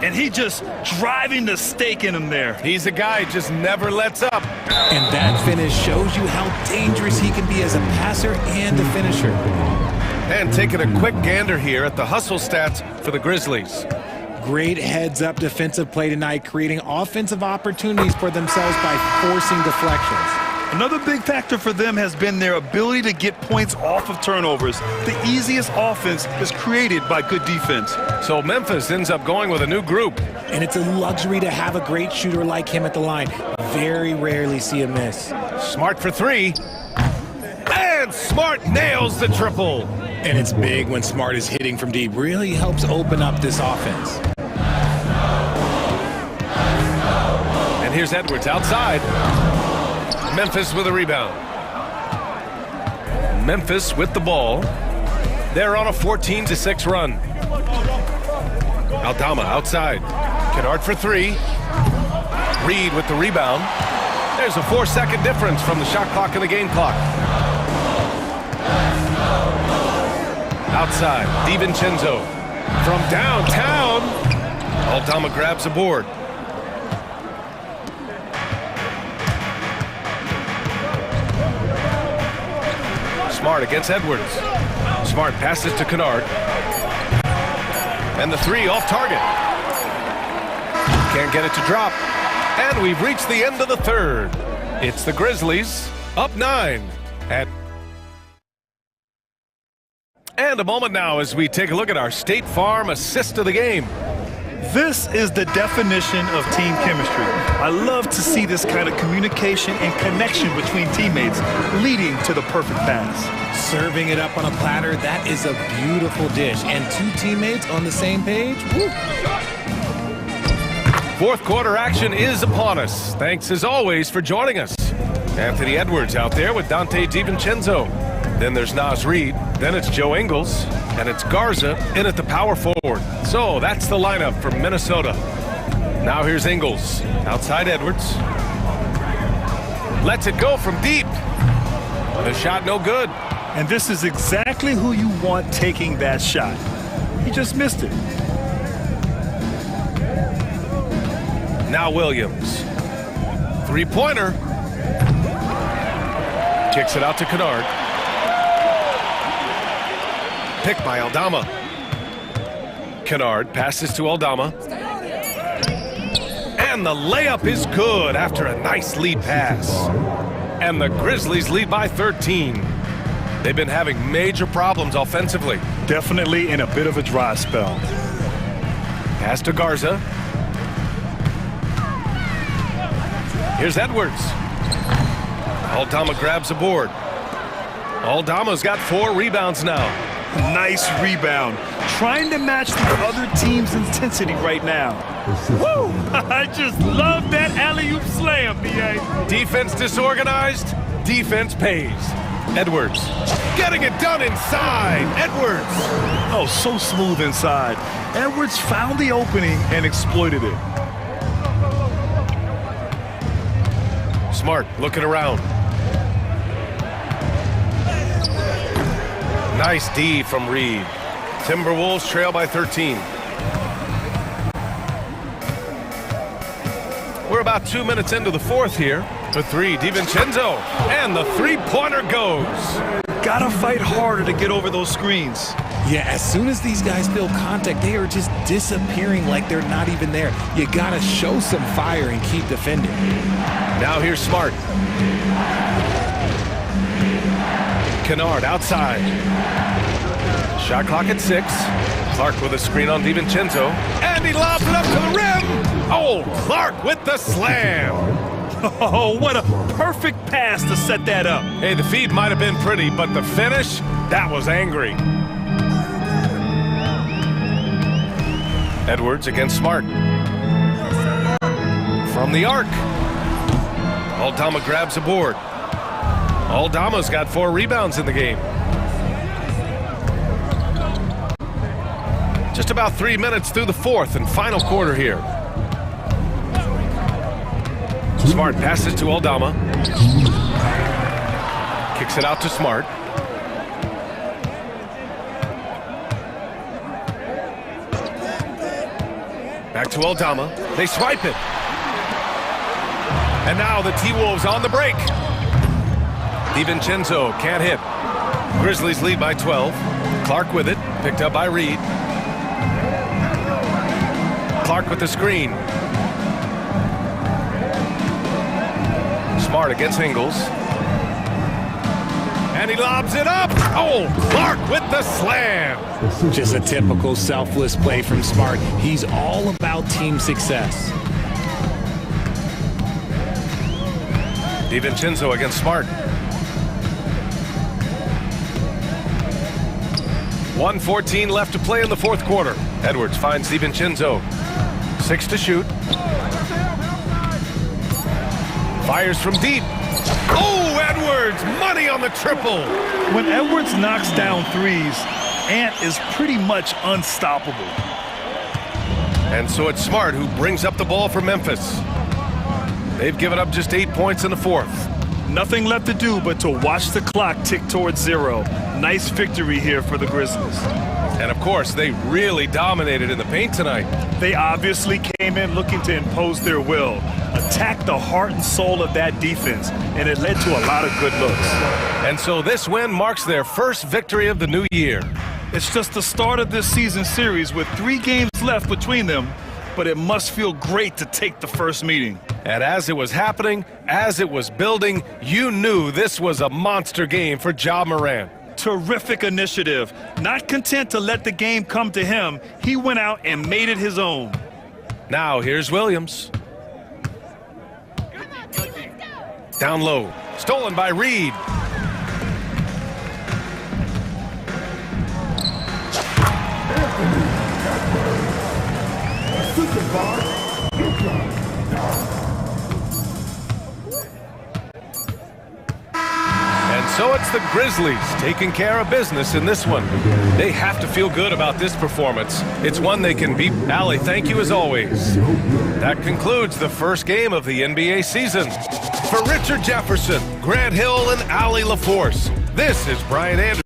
And he just driving the stake in him there. He's a guy who just never lets up. And that finish shows you how dangerous he can be as a passer and a finisher. And taking a quick gander here at the hustle stats for the Grizzlies. Great heads-up defensive play tonight, creating offensive opportunities for themselves by forcing deflections. Another big factor for them has been their ability to get points off of turnovers. The easiest offense is created by good defense. So Memphis ends up going with a new group. And it's a luxury to have a great shooter like him at the line. Very rarely see a miss. Smart for 3. And Smart nails the triple. And it's big when Smart is hitting from deep. Really helps open up this offense. And here's Edwards outside. Memphis with a rebound. Memphis with the ball. They're on a 14-6 run. Aldama outside. Kennard for 3. Reed with the rebound. There's a 4-second difference from the shot clock and the game clock. Outside, DiVincenzo. From downtown, Aldama grabs a board. Smart against Edwards. Smart passes to Kennard. And the 3 off target. Can't get it to drop. And we've reached the end of the third. It's the Grizzlies up 9 at. And a moment now as we take a look at our State Farm assist of the game. This is the definition of team chemistry. I love to see this kind of communication and connection between teammates leading to the perfect pass. Serving it up on a platter, that is a beautiful dish. And 2 teammates on the same page, woo. Fourth quarter action is upon us. Thanks as always for joining us. Anthony Edwards out there with Dante DiVincenzo. Then there's Naz Reid. Then it's Joe Ingles. And it's Garza in at the power forward. So that's the lineup for Minnesota. Now here's Ingles. Outside Edwards. Lets it go from deep. The shot no good. And this is exactly who you want taking that shot. He just missed it. Now Williams. Three-pointer. Kicks it out to Kennard. Picked by Aldama. Kennard passes to Aldama. And the layup is good after a nice lead pass. And the Grizzlies lead by 13. They've been having major problems offensively. Definitely in a bit of a dry spell. Pass to Garza. Here's Edwards. Aldama grabs a board. Aldama's got 4 rebounds now. Nice rebound. Trying to match the other team's intensity right now. Woo! I just love that alley-oop slam, B.A. Defense disorganized, defense pays. Edwards getting it done inside. Edwards. Oh, so smooth inside. Edwards found the opening and exploited it. Smart looking around. Nice D from Reid. Timberwolves trail by 13. We're about 2 minutes into the fourth here. The three, DiVincenzo, and the three-pointer goes. Gotta fight harder to get over those screens. Yeah, as soon as these guys feel contact, they are just disappearing like they're not even there. You gotta show some fire and keep defending. Now here's Smart. Kennard outside. Shot clock at 6. Clark with a screen on DiVincenzo. And he lobs it up to the rim. Oh, Clark with the slam. Oh, what a perfect pass to set that up. Hey, the feed might have been pretty, but the finish, that was angry. Edwards against Smart. From the arc. Aldama grabs a board. Aldama's got 4 rebounds in the game. Just about 3 minutes through the fourth and final quarter here. Smart passes to Aldama. Kicks it out to Smart. Back to Aldama. They swipe it. And now the T-Wolves on the break. DiVincenzo can't hit. Grizzlies lead by 12. Clark with it. Picked up by Reid. Clark with the screen. Smart against Ingles. And he lobs it up. Oh, Clark with the slam. Just a typical selfless play from Smart. He's all about team success. DiVincenzo against Smart. 1:14 left to play in the fourth quarter. Edwards finds DiVincenzo. 6 to shoot. Fires from deep. Oh, Edwards, money on the triple. When Edwards knocks down threes, Ant is pretty much unstoppable. And so it's Smart who brings up the ball for Memphis. They've given up just 8 points in the fourth. Nothing left to do but to watch the clock tick towards 0. Nice victory here for the Grizzlies. And of course, they really dominated in the paint tonight. They obviously came in looking to impose their will, attack the heart and soul of that defense, and it led to a lot of good looks. And so this win marks their first victory of the new year. It's just the start of this season series with 3 games left between them, but it must feel great to take the first meeting. And as it was happening, as it was building, you knew this was a monster game for Ja Morant. Terrific initiative. Not content to let the game come to him, he went out and made it his own. Now here's Williams. Down low. Stolen by Reid. And so it's the Grizzlies taking care of business in this one. They have to feel good about this performance. It's one they can beat. Allie, thank you as always. That concludes the first game of the NBA season. For Richard Jefferson, Grant Hill, and Allie LaForce, this is Brian Anderson.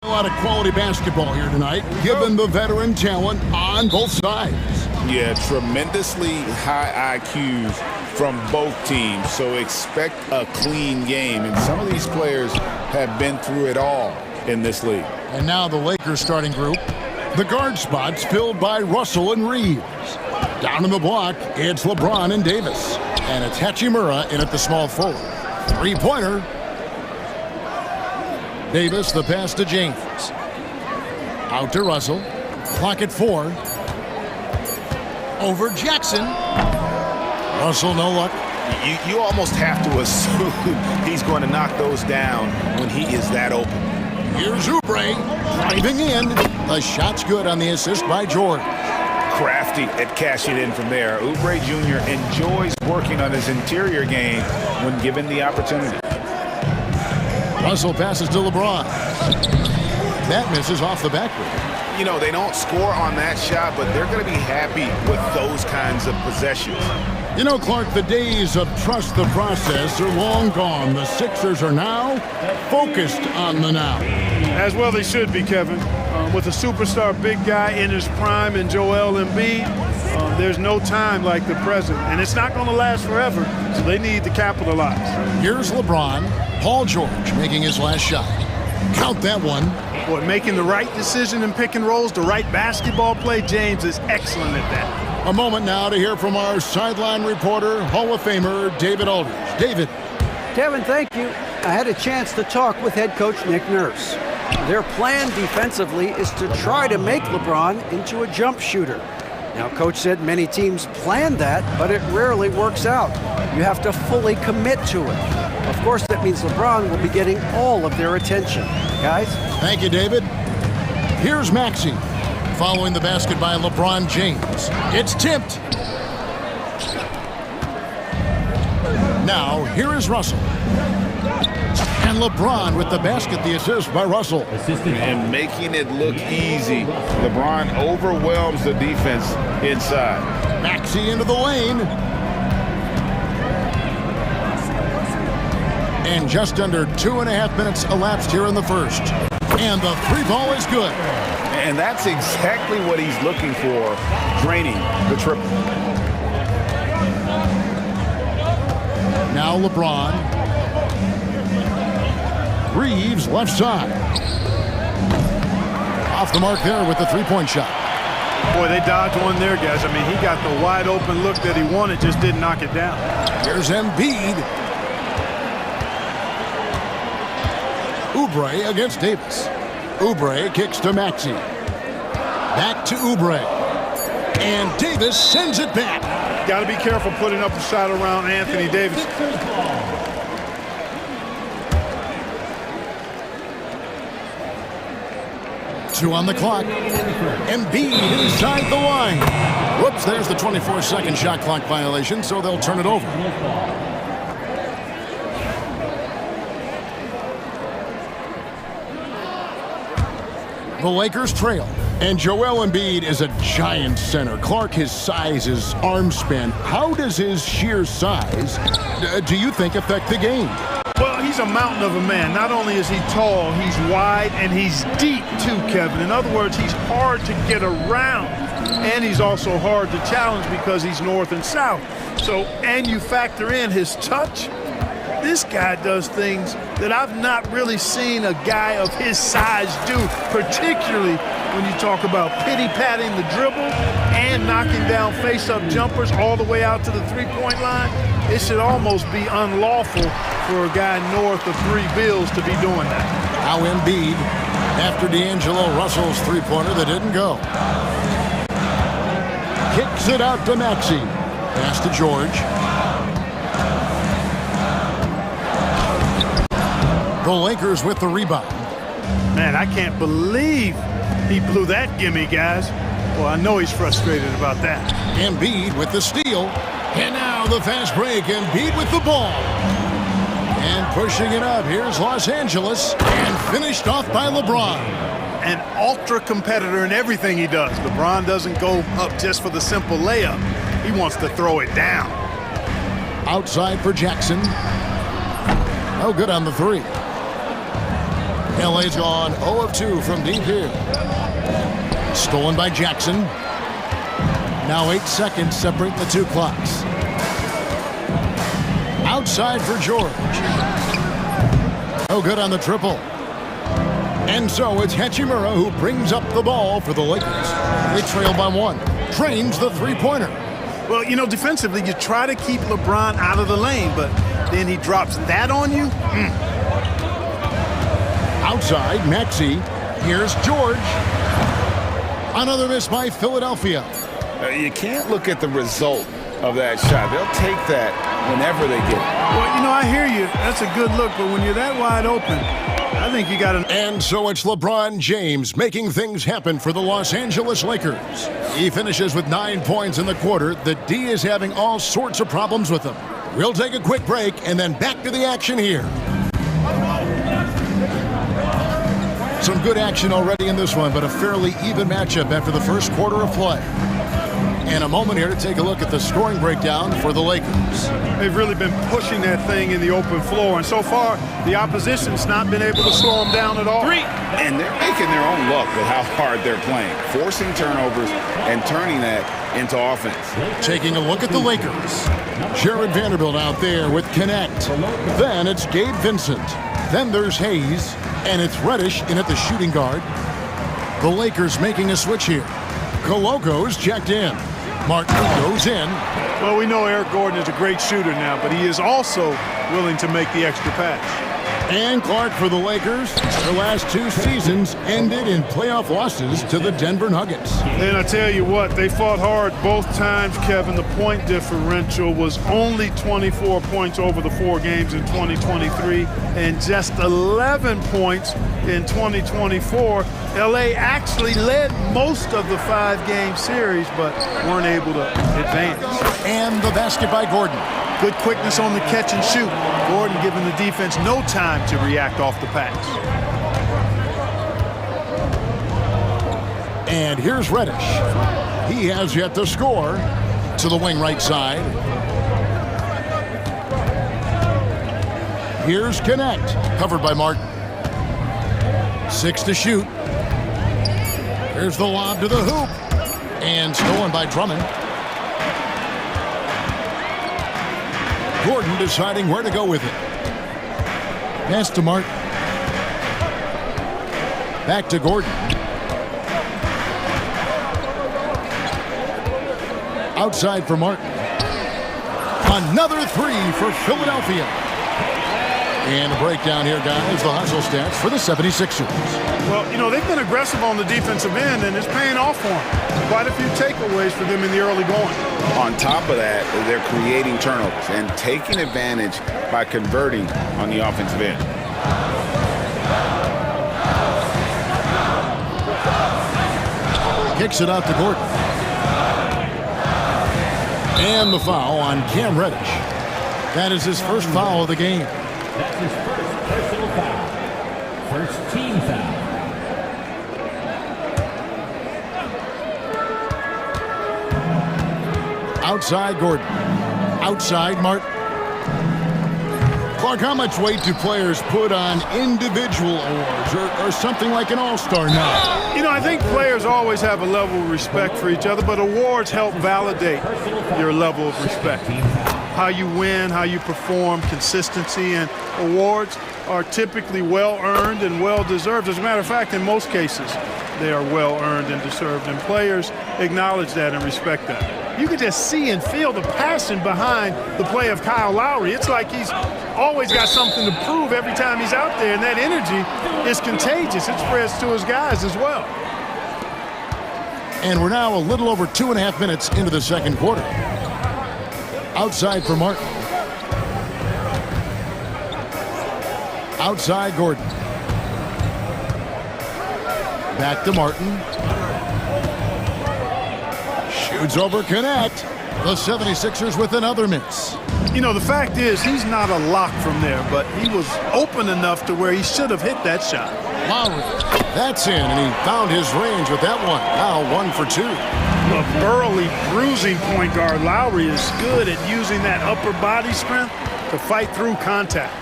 A lot of quality basketball here tonight, given the veteran talent on both sides. Yeah, tremendously high IQs from both teams, so expect a clean game. And some of these players have been through it all in this league. And now the Lakers starting group. The guard spots filled by Russell and Reeves. Down in the block, it's LeBron and Davis. And it's Hachimura in at the small forward. Three-pointer. Davis, the pass to James. Out to Russell. Clock at 4. Over Jackson. Russell, no luck. You almost have to assume he's going to knock those down when he is that open. Here's Oubre driving in. The shot's good on the assist by George. Crafty at cashing in from there. Oubre Jr. enjoys working on his interior game when given the opportunity. Russell passes to LeBron. That misses off the backboard. You know, they don't score on that shot, but they're going to be happy with those kinds of possessions. You know, Clark, the days of trust the process are long gone. The Sixers are now focused on the now. As well they should be, Kevin. With a superstar big guy in his prime in Joel Embiid, there's no time like the present. And it's not going to last forever, so they need to capitalize. Here's LeBron. Paul George making his last shot. Count that one. Boy, making the right decision in pick and rolls, the right basketball play, James is excellent at that. A moment now to hear from our sideline reporter, Hall of Famer David Aldridge. David. Kevin, thank you. I had a chance to talk with head coach Nick Nurse. Their plan defensively is to try to make LeBron into a jump shooter. Now, coach said many teams plan that, but it rarely works out. You have to fully commit to it. Of course, that means LeBron will be getting all of their attention. Guys? Thank you, David. Here's Maxey. Following the basket by LeBron James. It's tipped. Now, here is Russell. And LeBron with the basket, the assist by Russell. And making it look easy. LeBron overwhelms the defense inside. Maxey into the lane. And just under 2.5 minutes elapsed here in the first. And the three ball is good. And that's exactly what he's looking for, draining the triple. Now LeBron. Reeves left side. Off the mark there with the three-point shot. Boy, they dodged one there, guys. I mean, he got the wide open look that he wanted, just didn't knock it down. Here's Embiid. Oubre against Davis. Oubre kicks to Maxey. Back to Oubre. And Davis sends it back. Got to be careful putting up a shot around Anthony Davis. Two on the clock. Embiid inside the line. Whoops, there's the 24-second shot clock violation, so they'll turn it over. The Lakers trail. And Joel Embiid is a giant center. Clark, his size, his arm span. How does his sheer size, do you think, affect the game? Well, he's a mountain of a man. Not only is he tall, he's wide, and he's deep, too, Kevin. In other words, he's hard to get around. And he's also hard to challenge because he's north and south. So, and you factor in his touch. This guy does things that I've not really seen a guy of his size do, particularly when you talk about pity-patting the dribble and knocking down face-up jumpers all the way out to the three-point line. It should almost be unlawful for a guy north of 3 bills to be doing that. Now Embiid, after D'Angelo Russell's three-pointer that didn't go. Kicks it out to Maxey. Pass to George. The Lakers with the rebound. Man, I can't believe he blew that gimme, guys. Well, I know he's frustrated about that. Embiid with the steal. And now the fast break. Embiid with the ball. And pushing it up. Here's Los Angeles. And finished off by LeBron. An ultra competitor in everything he does. LeBron doesn't go up just for the simple layup. He wants to throw it down. Outside for Jackson. No good on the three. LA's gone 0 of 2 from deep here. Stolen by Jackson. Now 8 seconds separate the two clocks. Outside for George. No good on the triple. And so it's Hachimura who brings up the ball for the Lakers. They trail by 1. Drains the three-pointer. Well, you know, defensively, you try to keep LeBron out of the lane, but then he drops that on you. Outside, Maxey. Here's George. Another miss by Philadelphia. You can't look at the result of that shot. They'll take that whenever they get it. Well, you know, I hear you. That's a good look, but when you're that wide open, I think you got an... And so it's LeBron James making things happen for the Los Angeles Lakers. He finishes with 9 points in the quarter. The D is having all sorts of problems with him. We'll take a quick break and then back to the action here. Some good action already in this one, but a fairly even matchup after the first quarter of play. And a moment here to take a look at the scoring breakdown for the Lakers. They've really been pushing that thing in the open floor, and so far, the opposition's not been able to slow them down at all. And they're making their own luck with how hard they're playing, forcing turnovers and turning that into offense. Taking a look at the Lakers. Jared Vanderbilt out there with Connect. Then it's Gabe Vincent. Then there's Hayes. And it's Reddish in at the shooting guard. The Lakers making a switch here. Coloco's checked in. Martin goes in. Well, we know Eric Gordon is a great shooter now, but he is also willing to make the extra pass. And Clark for the Lakers. Their last 2 seasons ended in playoff losses to the Denver Nuggets. And I tell you what, they fought hard both times, Kevin. The point differential was only 24 points over the 4 games in 2023 and just 11 points in 2024. LA actually led most of the 5-game series, but weren't able to advance. And the basket by Gordon. Good quickness on the catch and shoot. Gordon giving the defense no time to react off the pass. And here's Reddish. He has yet to score. To the wing right side. Here's Connect. Covered by Martin. 6 to shoot. Here's the lob to the hoop. And stolen by Drummond. Gordon deciding where to go with it. Pass to Martin. Back to Gordon. Outside for Martin. Another 3 for Philadelphia. And a breakdown here, guys. The hustle stats for the 76ers. Well, you know, they've been aggressive on the defensive end, and it's paying off for them. Quite a few takeaways for them in the early going. On top of that, they're creating turnovers and taking advantage by converting on the offensive end. Kicks it out to Gordon. And the foul on Cam Reddish. That is his first foul of the game. That's his first personal foul. First team foul. Outside Gordon. Outside Martin. Clark, how much weight do players put on individual awards or something like an all-star now? You know, I think players always have a level of respect for each other, but awards help validate your level of respect. How you win, how you perform, consistency, and awards are typically well-earned and well-deserved. As a matter of fact, in most cases, they are well-earned and deserved, and players acknowledge that and respect that. You can just see and feel the passion behind the play of Kyle Lowry. It's like he's always got something to prove every time he's out there, and that energy is contagious. It spreads to his guys as well. And we're now a little over 2.5 minutes into the second quarter. Outside for Martin. Outside Gordon. Back to Martin. Shoots over Connect. The 76ers with another miss. You know, the fact is he's not a lock from there, but he was open enough to where he should have hit that shot. Lowry. That's in, and he found his range with that one. Now 1 for 2. A burly, bruising point guard, Lowry is good at using that upper body strength to fight through contact.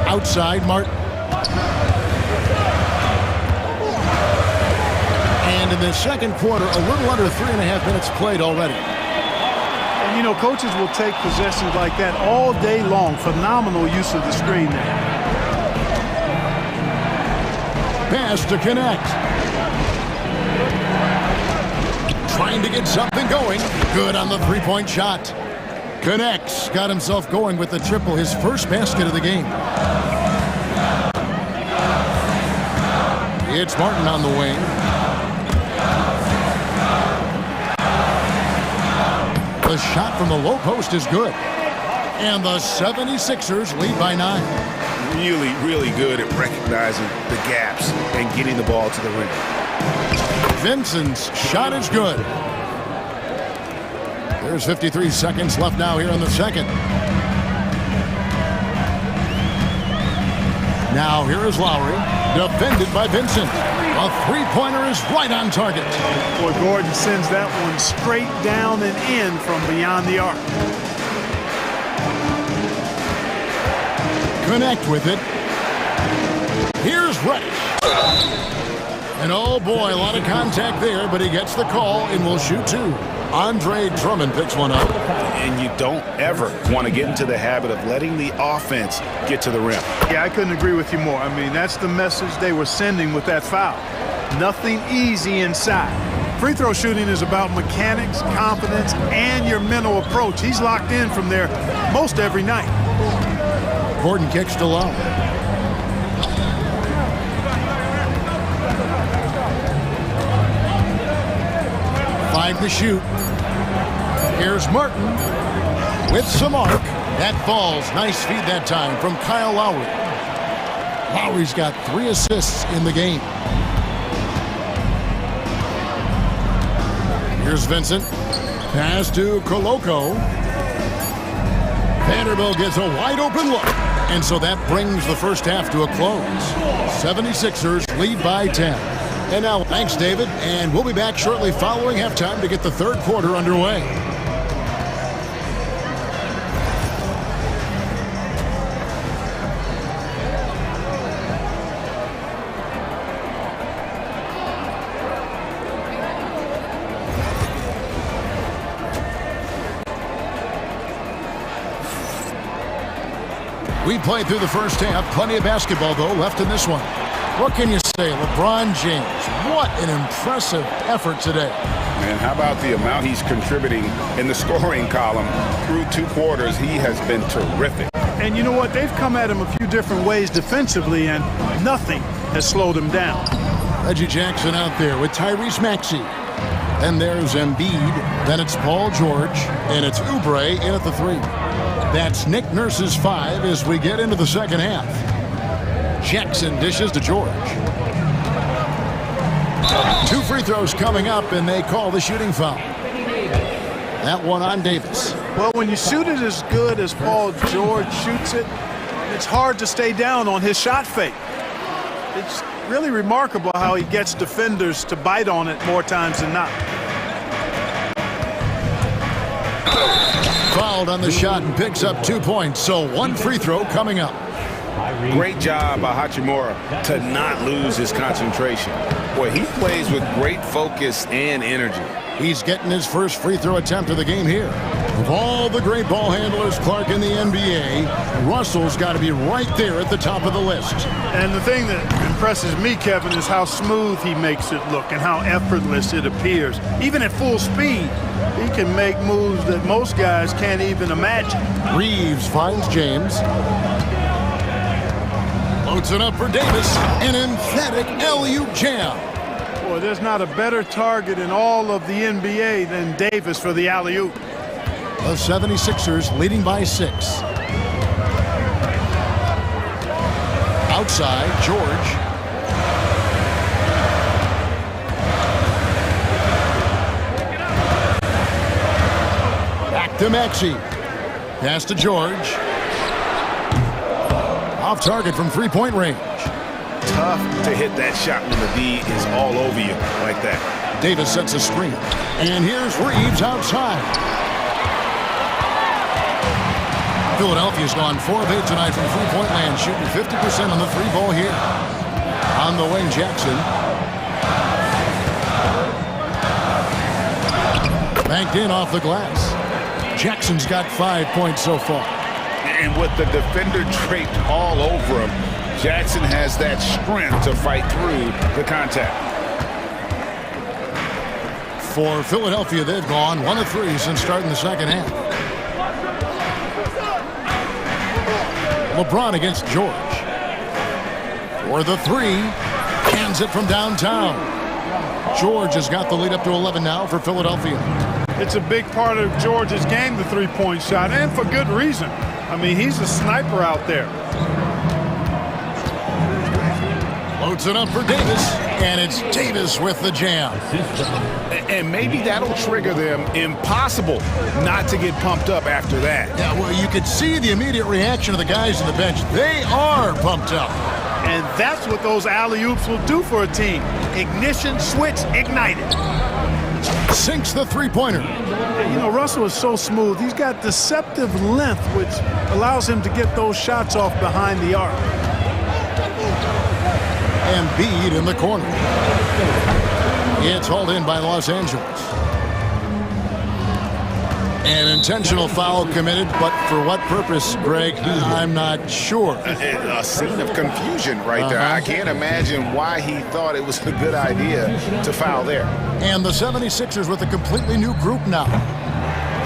Outside, Martin. And in the second quarter, a little under 3.5 minutes played already. And, you know, coaches will take possessions like that all day long. Phenomenal use of the screen there. Pass to connect. Trying to get something going. Good on the three-point shot. Connects. Got himself going with the triple, his first basket of the game. It's Martin on the wing. The shot from the low post is good. And the 76ers lead by 9. Really, really good at recognizing the gaps and getting the ball to the rim. Vincent's shot is good. There's 53 seconds left now here in the second. Now here is Lowry, defended by Vincent. A three-pointer is right on target. Boy, Gordon sends that one straight down and in from beyond the arc. Connect with it. Here's Reddish. And oh boy, a lot of contact there, but he gets the call and will shoot two. Andre Drummond picks one up. And you don't ever want to get into the habit of letting the offense get to the rim. Yeah, I couldn't agree with you more. I mean, that's the message they were sending with that foul. Nothing easy inside. Free throw shooting is about mechanics, confidence, and your mental approach. He's locked in from there most every night. Gordon kicks to low. Five to shoot. Here's Martin with some arc. That falls. Nice feed that time from Kyle Lowry. Lowry's got 3 assists in the game. Here's Vincent. Pass to Koloko. Vanderbilt gets a wide open look. And so that brings the first half to a close. 76ers lead by 10. And now, thanks, David. And we'll be back shortly following halftime to get the third quarter underway. We played through the first half. Plenty of basketball, though, left in this one. What can you say? LeBron James, what an impressive effort today. Man, how about the amount he's contributing in the scoring column through 2 quarters? He has been terrific. And you know what? They've come at him a few different ways defensively, and nothing has slowed him down. Reggie Jackson out there with Tyrese Maxey. And there's Embiid. Then it's Paul George. And it's Oubre in at the 3. That's Nick Nurse's 5 as we get into the second half. Jackson dishes to George. 2 free throws coming up, and they call the shooting foul. That one on Davis. Well, when you shoot it as good as Paul George shoots it, it's hard to stay down on his shot fake. It's really remarkable how he gets defenders to bite on it more times than not. Fouled on the shot and picks up 2 points, so 1 free throw coming up. Great job by Hachimura to not lose his concentration. Boy, he plays with great focus and energy. He's getting his first free throw attempt of the game here. Of all the great ball handlers, Clark, in the NBA, Russell's got to be right there at the top of the list. And the thing that impresses me, Kevin, is how smooth he makes it look and how effortless it appears. Even at full speed, he can make moves that most guys can't even imagine. Reeves finds James. Loads it up for Davis. An emphatic alley-oop jam. Boy, there's not a better target in all of the NBA than Davis for the alley-oop. The 76ers leading by 6. Outside, George. Back to Maxey. Pass to George. Off target from three-point range. Tough to hit that shot when the D is all over you like that. Davis sets a screen. And here's Reeves outside. Philadelphia's gone 4 of 8 tonight from three-point land, shooting 50% on the three ball here. On the wing, Jackson. Banked in off the glass. Jackson's got 5 points so far. And with the defender draped all over him, Jackson has that strength to fight through the contact. For Philadelphia, they've gone 1 of 3 since starting the second half. LeBron against George. For the 3, hands it from downtown. George has got the lead up to 11 now for Philadelphia. It's a big part of George's game, the three-point shot, and for good reason. I mean, he's a sniper out there. Loads it up for Davis, and it's Davis with the jam. And maybe that'll trigger them. Impossible not to get pumped up after that. Yeah, well, you could see the immediate reaction of the guys on the bench. They are pumped up. And that's what those alley-oops will do for a team. Ignition, switch, ignited. Sinks the three-pointer. You know, Russell is so smooth. He's got deceptive length, which allows him to get those shots off behind the arc. Embiid in the corner. It's hauled in by Los Angeles. An intentional foul committed, but for what purpose, Greg? I'm not sure. A scene of confusion right there. I can't imagine why he thought it was a good idea to foul there. And the 76ers with a completely new group now.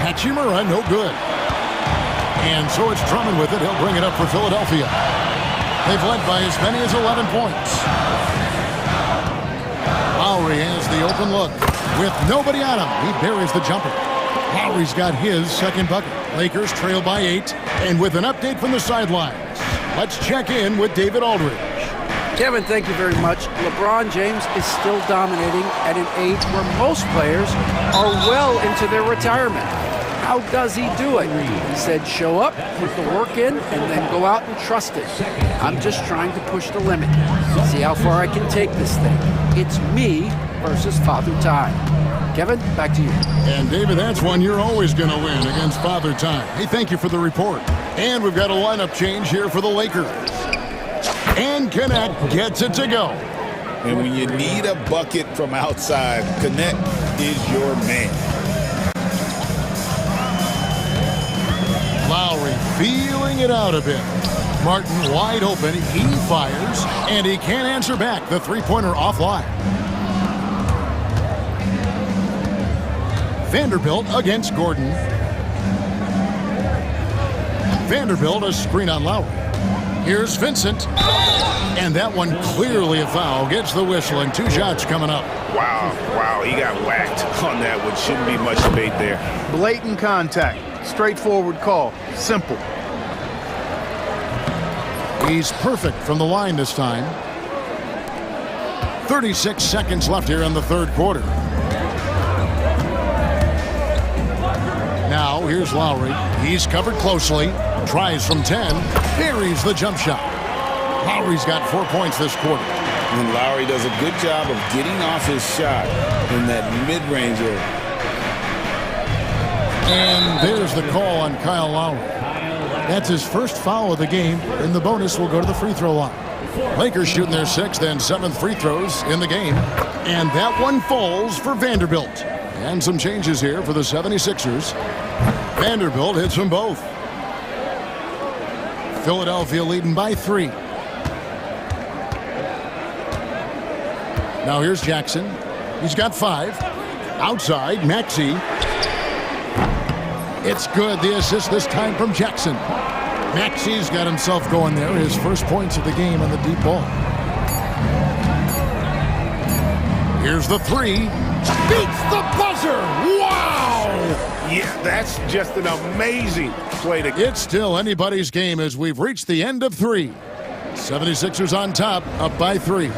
Hachimura, no good. And so it's Drummond with it. He'll bring it up for Philadelphia. They've led by as many as 11 points. Lowry has the open look. With nobody on him, he buries the jumper. Lowry's got his second bucket. Lakers trail by 8. And with an update from the sidelines, let's check in with David Aldridge. Kevin, thank you very much. LeBron James is still dominating at an age where most players are well into their retirement. How does he do it? He said, show up, put the work in, and then go out and trust it. I'm just trying to push the limit. See how far I can take this thing. It's me versus Father Time. Kevin, back to you. And David, that's one you're always going to win against Father Time. Hey, thank you for the report. And we've got a lineup change here for the Lakers. And Connect gets it to go. And when you need a bucket from outside, Connect is your man. Lowry feeling it out a bit. Martin wide open. He fires, and he can't answer back. The three-pointer offline. Vanderbilt against Gordon. Vanderbilt a screen on Lowry. Here's Vincent. And that one clearly a foul. Gets the whistle, and 2 shots coming up. Wow, he got whacked on that one. Shouldn't be much debate there. Blatant contact. Straightforward call. Simple. He's perfect from the line this time. 36 seconds left here in the third quarter. Now, here's Lowry. He's covered closely. Tries from 10. Buries the jump shot. Lowry's got 4 points this quarter. And Lowry does a good job of getting off his shot in that mid-range area. And there's the call on Kyle Lowry. That's his first foul of the game, and the bonus will go to the free throw line. Lakers shooting their 6th and 7th free throws in the game. And that one falls for Vanderbilt. And some changes here for the 76ers. Vanderbilt hits them both. Philadelphia leading by 3. Now here's Jackson. He's got 5. Outside, Maxey. It's good. The assist this time from Jackson. Maxey's got himself going there. His first points of the game on the deep ball. Here's the 3. Beats the buzzer. Wow! Yeah, that's just an amazing play. It's still anybody's game as we've reached the end of 3. 76ers on top, up by 3.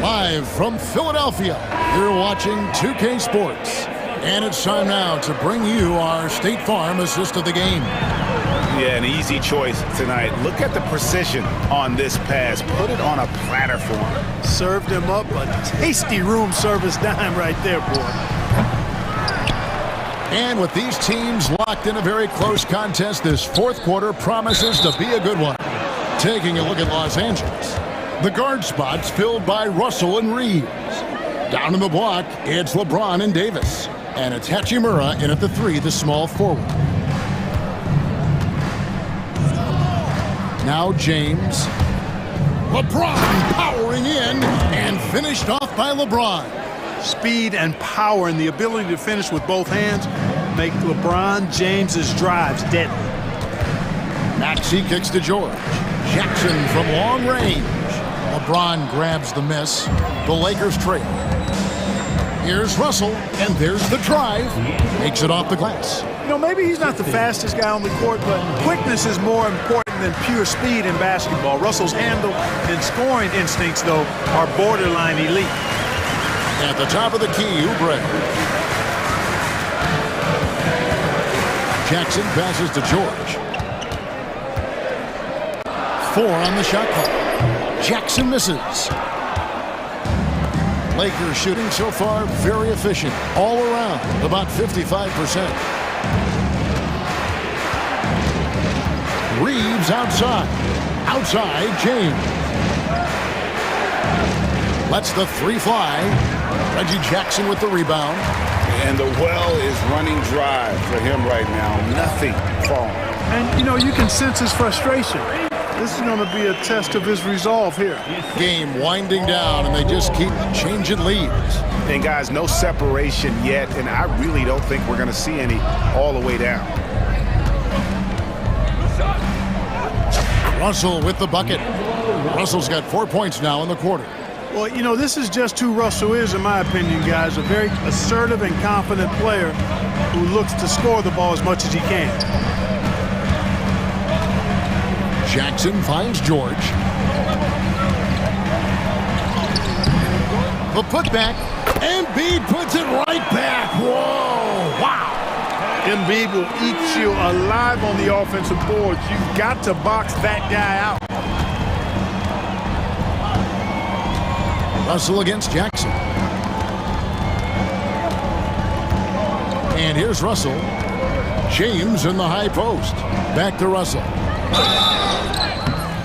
Live from Philadelphia, you're watching 2K Sports. And it's time now to bring you our State Farm assist of the game. Yeah, an easy choice tonight. Look at the precision on this pass. Put it on a platter for him. Served him up a tasty room service dime right there, boy. And with these teams locked in a very close contest, this fourth quarter promises to be a good one. Taking a look at Los Angeles, the guard spots filled by Russell and Reeves. Down in the block, it's LeBron and Davis. And it's Hachimura in at the 3, the small forward. Now James. LeBron powering in and finished off by LeBron. Speed and power and the ability to finish with both hands make LeBron James's drives deadly. Maxey kicks to George. Jackson from long range. LeBron grabs the miss. The Lakers trail. Here's Russell, and there's the drive. Makes it off the glass. You know, maybe he's not the fastest guy on the court, but quickness is more important than pure speed in basketball. Russell's handle and scoring instincts, though, are borderline elite. At the top of the key, Oubre. Jackson passes to George. 4 on the shot clock. Jackson misses. Lakers shooting so far very efficient all around, about 55%. Reeves outside. Outside, James. Lets the 3 fly. Reggie Jackson with the rebound. And the well is running dry for him right now. Nothing falling. And, you know, you can sense his frustration. This is going to be a test of his resolve here. Game winding down, and they just keep changing leads. And, guys, no separation yet, and I really don't think we're going to see any all the way down. Russell with the bucket. Russell's got 4 points now in the quarter. Well, you know, this is just who Russell is, in my opinion, guys. A very assertive and confident player who looks to score the ball as much as he can. Jackson finds George. The putback. Embiid puts it right back. Whoa, wow. Embiid will eat you alive on the offensive boards. You've got to box that guy out. Russell against Jackson. And here's Russell. James in the high post. Back to Russell.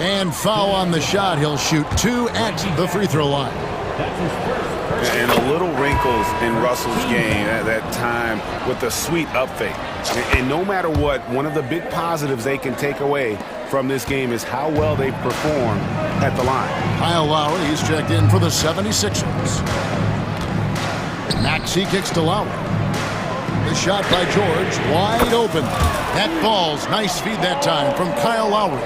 And foul on the shot. He'll shoot 2 at the free throw line. And the little wrinkles in Russell's game at that time with the sweet up fake. And no matter what, one of the big positives they can take away from this game is how well they perform at the line. Kyle Lowry, he's checked in for the 76ers. Maxey kicks to Lowry. The shot by George, wide open. That ball's nice feed that time from Kyle Lowry.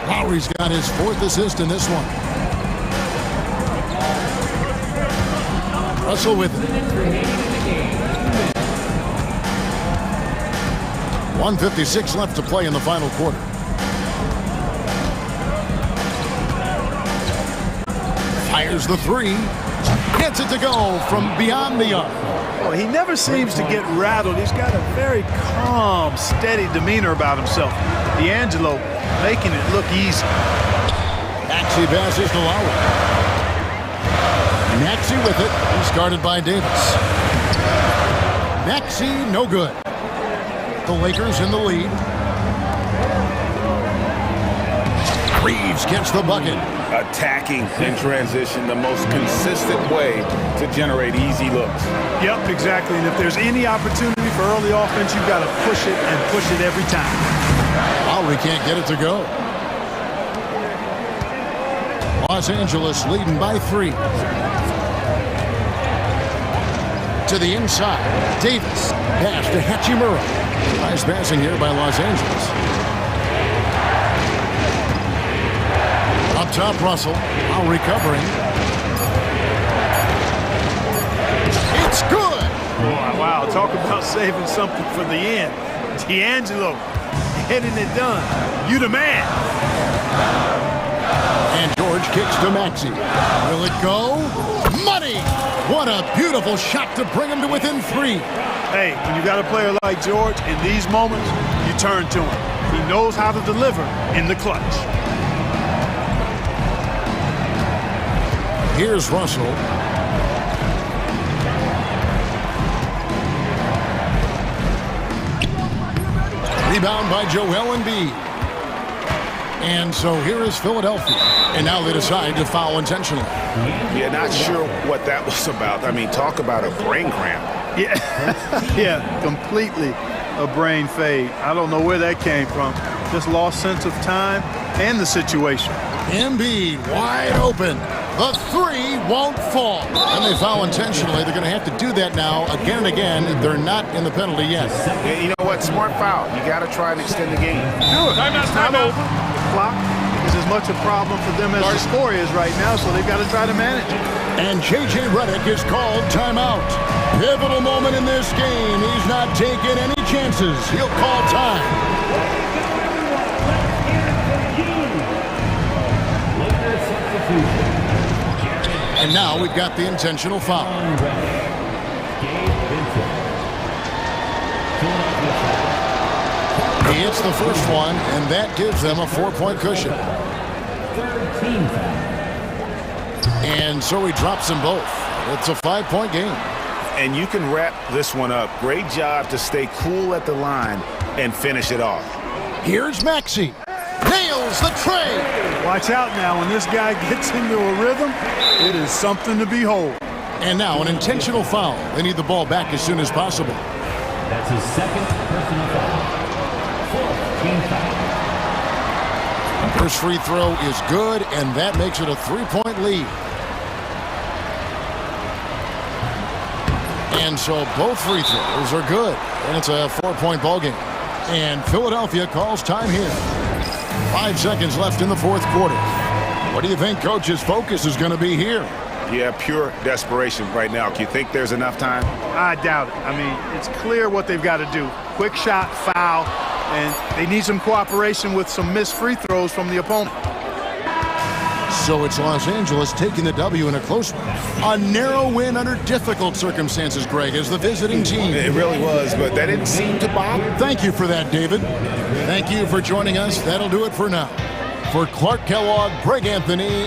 Lowry's got his 4th assist in this one. Russell with it. 1:56 left to play in the final quarter. Fires the 3. Gets it to go from beyond the arc. Well, he never seems to get rattled. He's got a very calm, steady demeanor about himself. D'Angelo making it look easy. Maxey passes to Lowry. Maxey with it. He's guarded by Davis. Maxey, no good. The Lakers in the lead. Reeves gets the bucket. Attacking in transition, the most consistent way to generate easy looks. Yep, exactly. And if there's any opportunity for early offense, you've got to push it and push it every time. Lowry can't get it to go. Los Angeles leading by 3. To the inside. Davis. Pass to Hachimura. Nice passing here by Los Angeles. Up top, Russell. Now recovering. It's good. Wow, talk about saving something for the end. D'Angelo getting it done. You the man. And George kicks to Maxey. Will it go? Money! What a beautiful shot to bring him to within 3. Hey, when you got a player like George, in these moments, you turn to him. He knows how to deliver in the clutch. Here's Russell. Rebound by Joel Embiid. And so here is Philadelphia. And now they decide to foul intentionally. Yeah, not sure what that was about. I mean, talk about a brain cramp. Yeah, yeah, completely a brain fade. I don't know where that came from. Just lost sense of time and the situation. Embiid wide open. The three won't fall. And they foul intentionally. They're going to have to do that now again and again. They're not in the penalty yet. Yeah, you know what? Smart foul. You got to try and extend the game. Do it. It's not over. The clock is as much a problem for them as the score is right now, so they've got to try to manage it. And J.J. Redick is called timeout. Pivotal moment in this game. He's not taking any chances. He'll call time. And now we've got the intentional foul. He hits the first one, and that gives them a 4-point cushion. And so he drops them both. It's a 5-point game. And you can wrap this one up. Great job to stay cool at the line and finish it off. Here's Maxey. Nails the tray. Watch out now. When this guy gets into a rhythm, it is something to behold. And now an intentional foul. They need the ball back as soon as possible. That's his second personal foul. Fourth team foul. First free throw is good, and that makes it a 3-point lead. And so both free throws are good, and it's a 4-point ball game. And Philadelphia calls time here. 5 seconds left in the fourth quarter. What do you think Coach's focus is going to be here? Yeah, pure desperation right now. Do you think there's enough time? I doubt it. I mean, it's clear what they've got to do. Quick shot, foul, and they need some cooperation with some missed free throws from the opponent. So it's Los Angeles taking the W in a close one. A narrow win under difficult circumstances, Greg, as the visiting team. It really was, but that didn't seem to bother. Thank you for that, David. Thank you for joining us. That'll do it for now. For Clark Kellogg, Greg Anthony,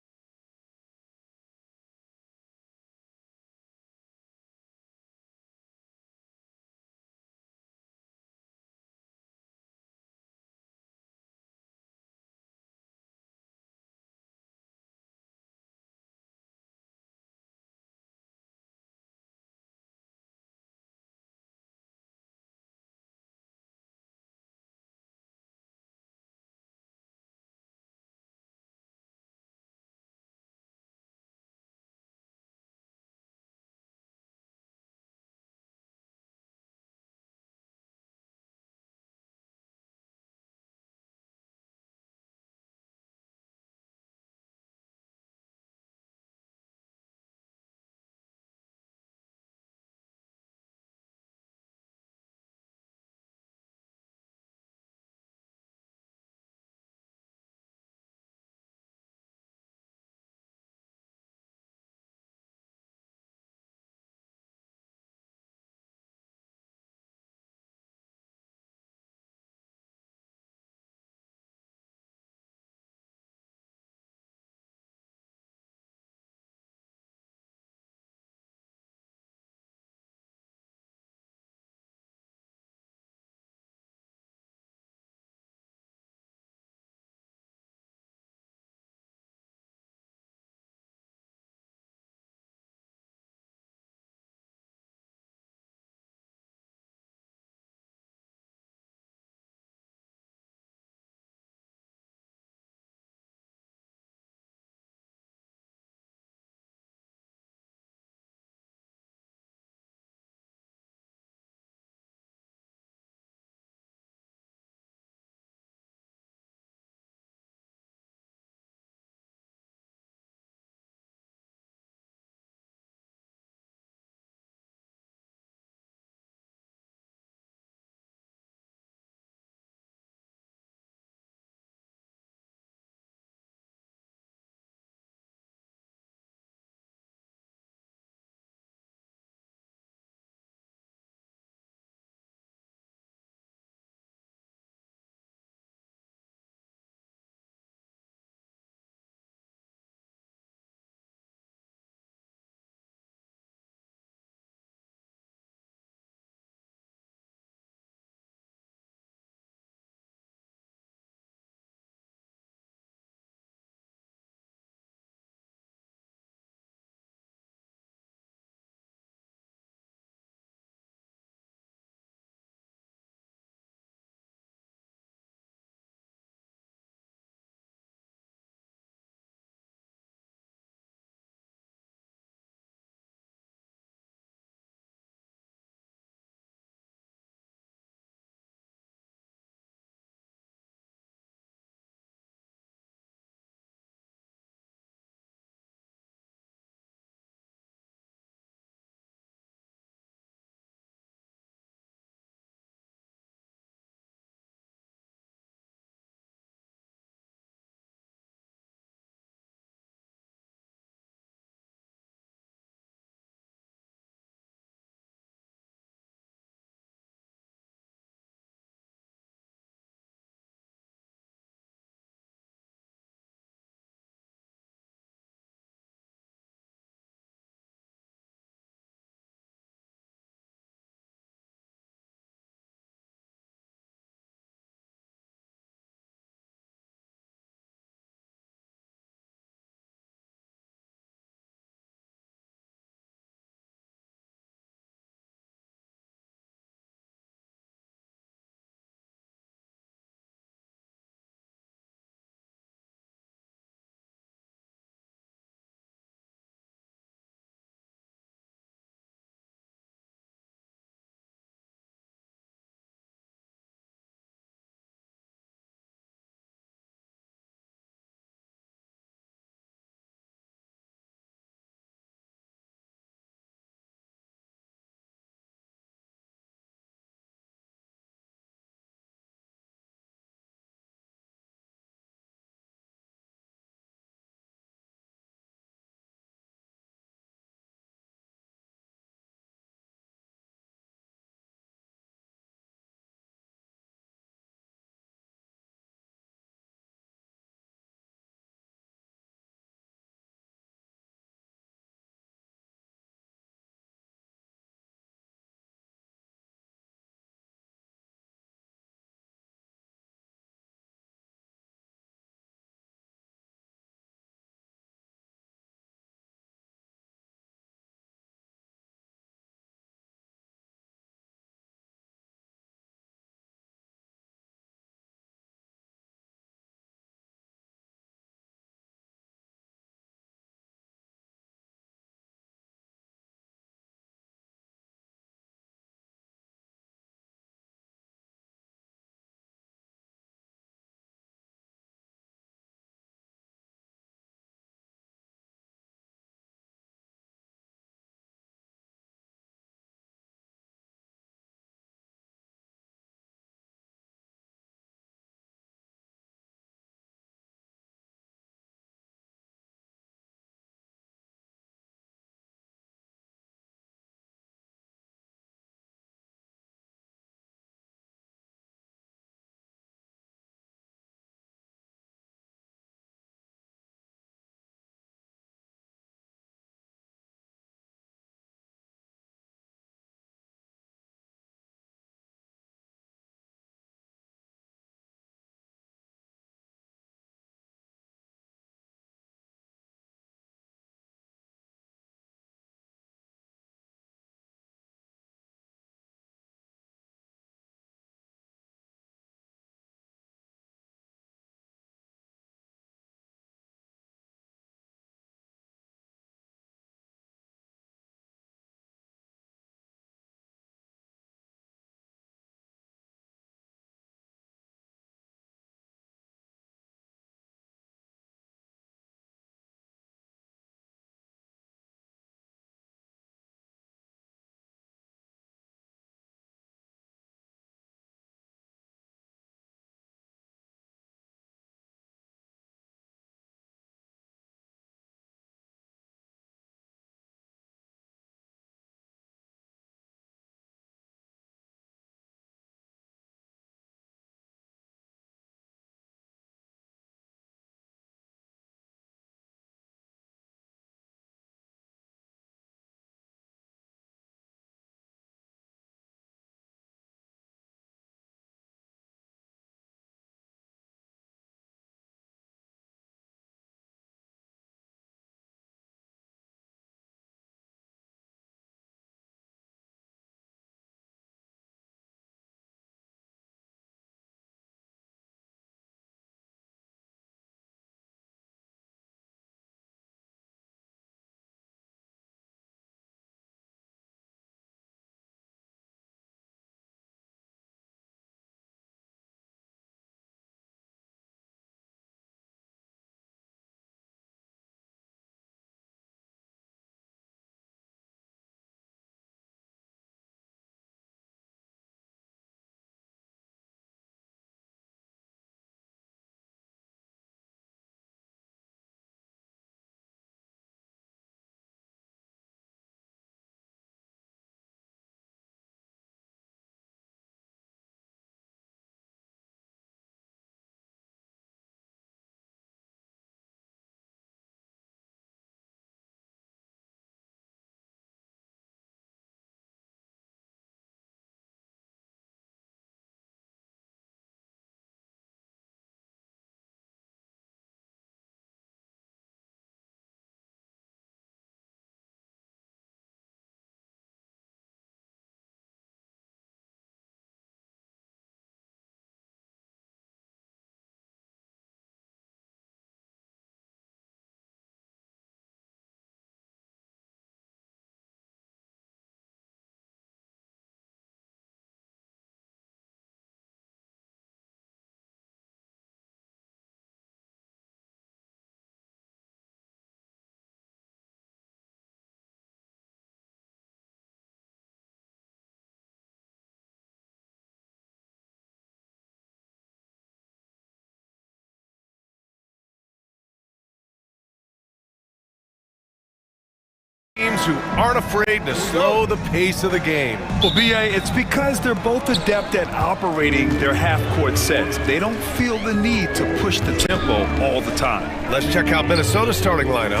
Teams who aren't afraid to slow the pace of the game. Well, BA, it's because they're both adept at operating their half-court sets. They don't feel the need to push the tempo all the time. Let's check out Minnesota's starting lineup.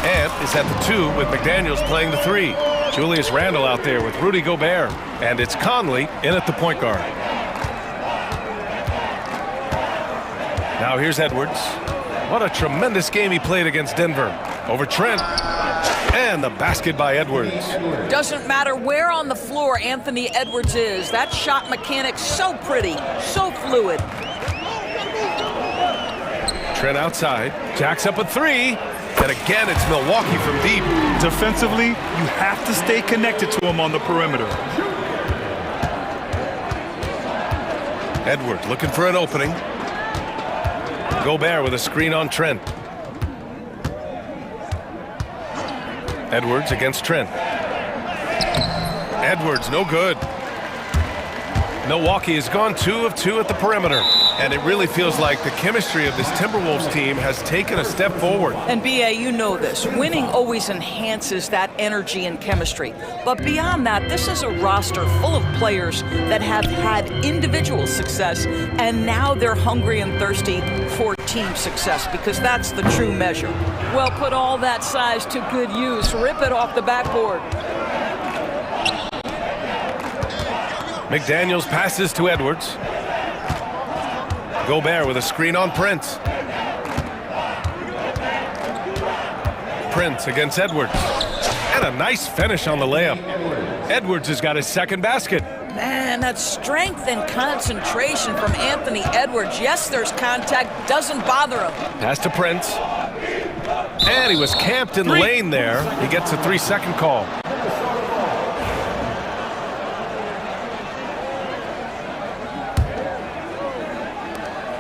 Ant is at the 2 with McDaniels playing the 3. Julius Randle out there with Rudy Gobert. And it's Conley in at the point guard. Now here's Edwards. What a tremendous game he played against Denver. Over Trent. And the basket by Edwards. Doesn't matter where on the floor Anthony Edwards is. That shot mechanic so pretty, so fluid. Trent outside. Jacks up a 3. And again, it's Milwaukee from deep. Defensively, you have to stay connected to him on the perimeter. Edwards looking for an opening. Gobert with a screen on Trent. Edwards against Trent. Edwards, no good. Milwaukee has gone 2 of 2 at the perimeter. And it really feels like the chemistry of this Timberwolves team has taken a step forward. And BA, you know this. Winning always enhances that energy and chemistry. But beyond that, this is a roster full of players that have had individual success, and now they're hungry and thirsty for team success, because that's the true measure. Well, put all that size to good use. Rip it off the backboard. McDaniels passes to Edwards. Gobert with a screen on Prince. Prince against Edwards. And a nice finish on the layup. Edwards has got his second basket. Man, that strength and concentration from Anthony Edwards. Yes, there's contact, doesn't bother him. Pass to Prince. And he was camped in the lane there. He gets a 3-second call.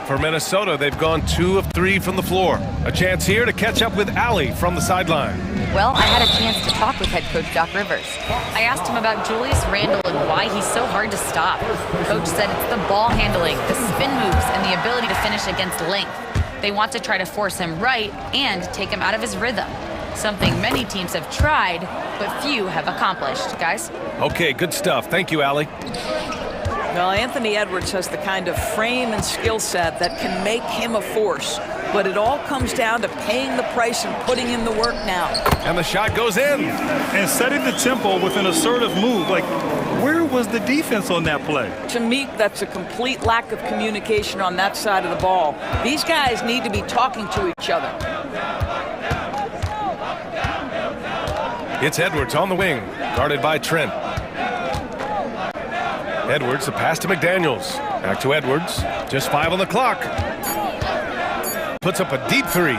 For Minnesota, they've gone 2 of 3 from the floor. A chance here to catch up with Allie from the sideline. Well, I had a chance to talk with head coach Doc Rivers. I asked him about Julius Randle and why he's so hard to stop. Coach said it's the ball handling, the spin moves, and the ability to finish against length. They want to try to force him right and take him out of his rhythm. Something many teams have tried, but few have accomplished. Guys? Okay, good stuff. Thank you, Allie. Well, Anthony Edwards has the kind of frame and skill set that can make him a force. But it all comes down to paying the price and putting in the work now. And the shot goes in. And setting the tempo with an assertive move. Like, where was the defense on that play? To me, that's a complete lack of communication on that side of the ball. These guys need to be talking to each other. It's Edwards on the wing, guarded by Trent. Edwards, the pass to McDaniels. Back to Edwards. Just 5 on the clock. Puts up a deep 3.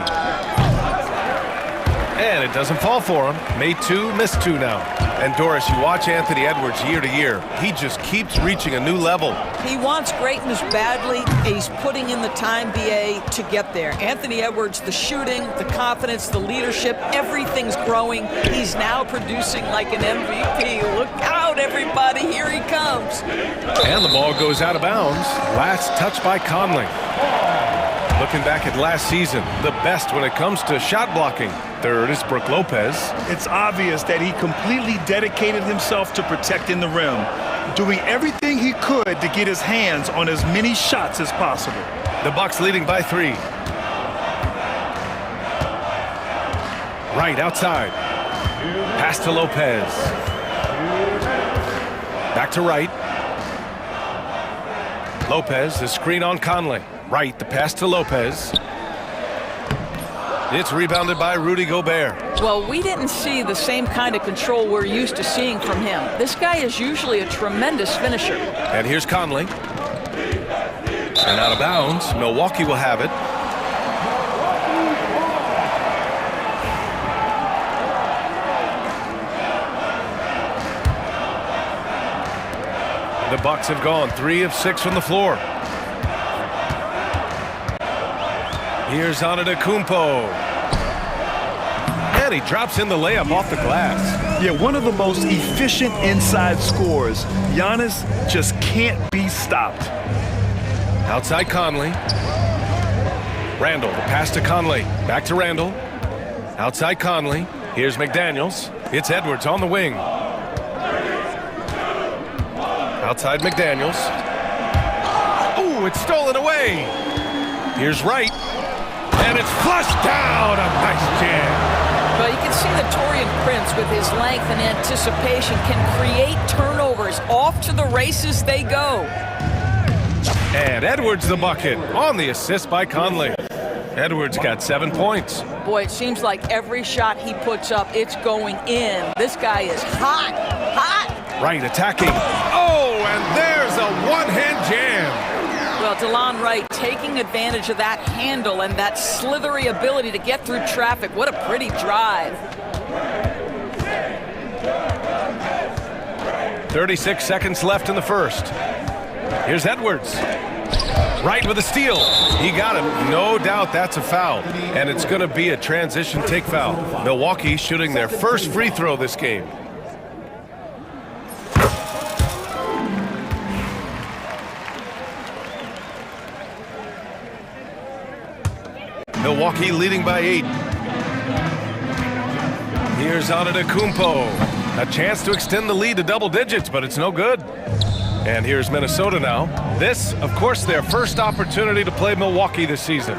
And it doesn't fall for him. Made 2, missed 2 now. And Doris, you watch Anthony Edwards year to year. He just keeps reaching a new level. He wants greatness badly, and he's putting in the time, BA, to get there. Anthony Edwards, the shooting, the confidence, the leadership, everything's growing. He's now producing like an MVP. Look out, everybody. Here he comes. And the ball goes out of bounds. Last touch by Conley. Looking back at last season, the best when it comes to shot blocking. Third is Brook Lopez. It's obvious that he completely dedicated himself to protecting the rim, doing everything he could to get his hands on as many shots as possible. The Bucks leading by 3. Right outside. Pass to Lopez. Back to right. Lopez, the screen on Conley. Right, the pass to Lopez. It's rebounded by Rudy Gobert. Well, we didn't see the same kind of control we're used to seeing from him. This guy is usually a tremendous finisher. And here's Conley. And out of bounds, Milwaukee will have it. The Bucks have gone 3 of 6 from the floor. Here's Antetokounmpo. And he drops in the layup off the glass. Yeah, one of the most efficient inside scorers. Giannis just can't be stopped. Outside Conley. Randle, the pass to Conley. Back to Randle. Outside Conley. Here's McDaniels. It's Edwards on the wing. Outside McDaniels. Ooh, it's stolen away. Here's Wright. And it's flushed down. A nice jam. Well, you can see that Torian Prince, with his length and anticipation, can create turnovers. Off to the races they go. And Edwards the bucket on the assist by Conley. Edwards got 7 points. Boy, it seems like every shot he puts up, it's going in. This guy is hot, hot. Wright attacking. Oh, and there's a one-hand jam. Well, DeLon Wright taking advantage of that handle and that slithery ability to get through traffic. What a pretty drive. 36 seconds left in the first. Here's Edwards. Wright with a steal. He got him. No doubt that's a foul. And it's going to be a transition take foul. Milwaukee shooting their first free throw this game. Milwaukee leading by 8. Here's Antetokounmpo. A chance to extend the lead to double digits, but it's no good. And here's Minnesota now. This, of course, their first opportunity to play Milwaukee this season.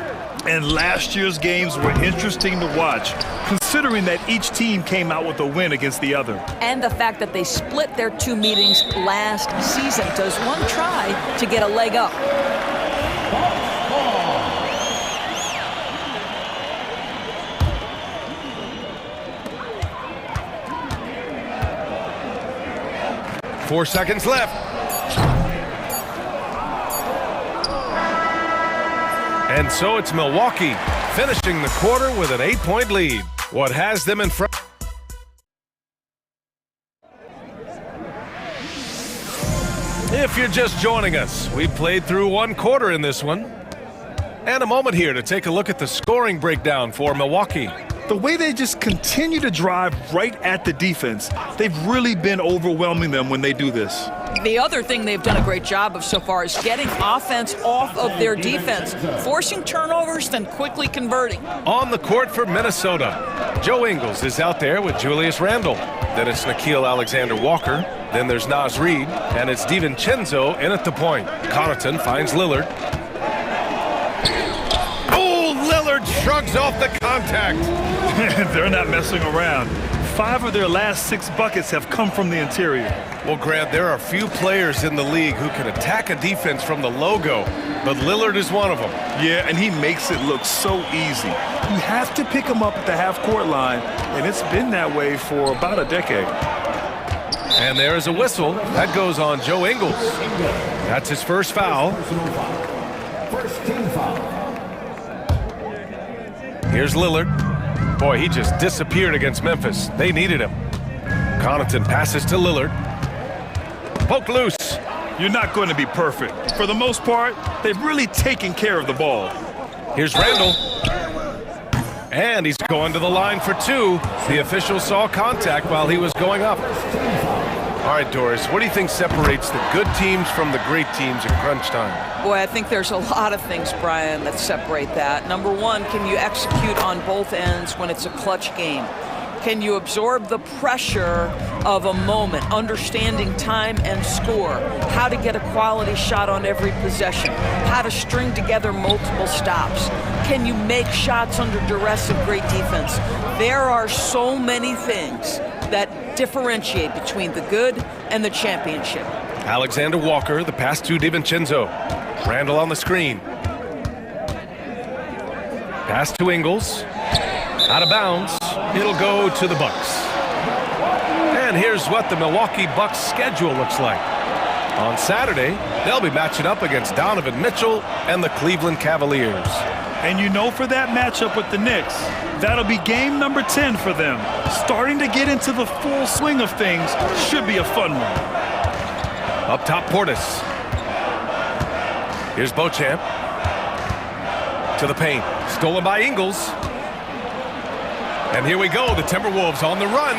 And last year's games were interesting to watch, considering that each team came out with a win against the other. And the fact that they split their 2 meetings last season. Does one try to get a leg up? Four seconds left. And so it's Milwaukee finishing the quarter with an 8-point lead. What has them in front? If you're just joining us, we played through 1 quarter in this one. And a moment here to take a look at the scoring breakdown for Milwaukee. The way they just continue to drive right at the defense, they've really been overwhelming them when they do this. The other thing they've done a great job of so far is getting offense off of their defense, forcing turnovers, then quickly converting. On the court for Minnesota, Joe Ingles is out there with Julius Randle. Then it's Nickeil Alexander-Walker. Then there's Naz Reid, and it's DiVincenzo in at the point. Connaughton finds Lillard. Lillard shrugs off the contact. They're not messing around. 5 of their last 6 buckets have come from the interior. Well, Grant, there are few players in the league who can attack a defense from the logo, but Lillard is one of them. Yeah, and he makes it look so easy. You have to pick him up at the half-court line, and it's been that way for about a decade. And there is a whistle. That goes on Joe Ingles. That's his first foul. First team foul. Here's Lillard. Boy, he just disappeared against Memphis. They needed him. Connaughton passes to Lillard. Poke loose. You're not going to be perfect. For the most part, they've really taken care of the ball. Here's Randle. And he's going to the line for 2. The official saw contact while he was going up. All right, Doris, what do you think separates the good teams from the great teams in crunch time? Boy, I think there's a lot of things, Brian, that separate that. Number one, can you execute on both ends when it's a clutch game? Can you absorb the pressure of a moment, understanding time and score, how to get a quality shot on every possession, how to string together multiple stops? Can you make shots under duress of great defense? There are so many things that differentiate between the good and the championship. Alexander Walker, the pass to DiVincenzo. Randle on the screen. Pass to Ingles. Out of bounds. It'll go to the Bucks. And here's what the Milwaukee Bucks schedule looks like. On Saturday, they'll be matching up against Donovan Mitchell and the Cleveland Cavaliers. And you know, for that matchup with the Knicks, that'll be game number 10 for them. Starting to get into the full swing of things should be a fun one. Up top, Portis. Here's Beauchamp. To the paint. Stolen by Ingles. And here we go. The Timberwolves on the run.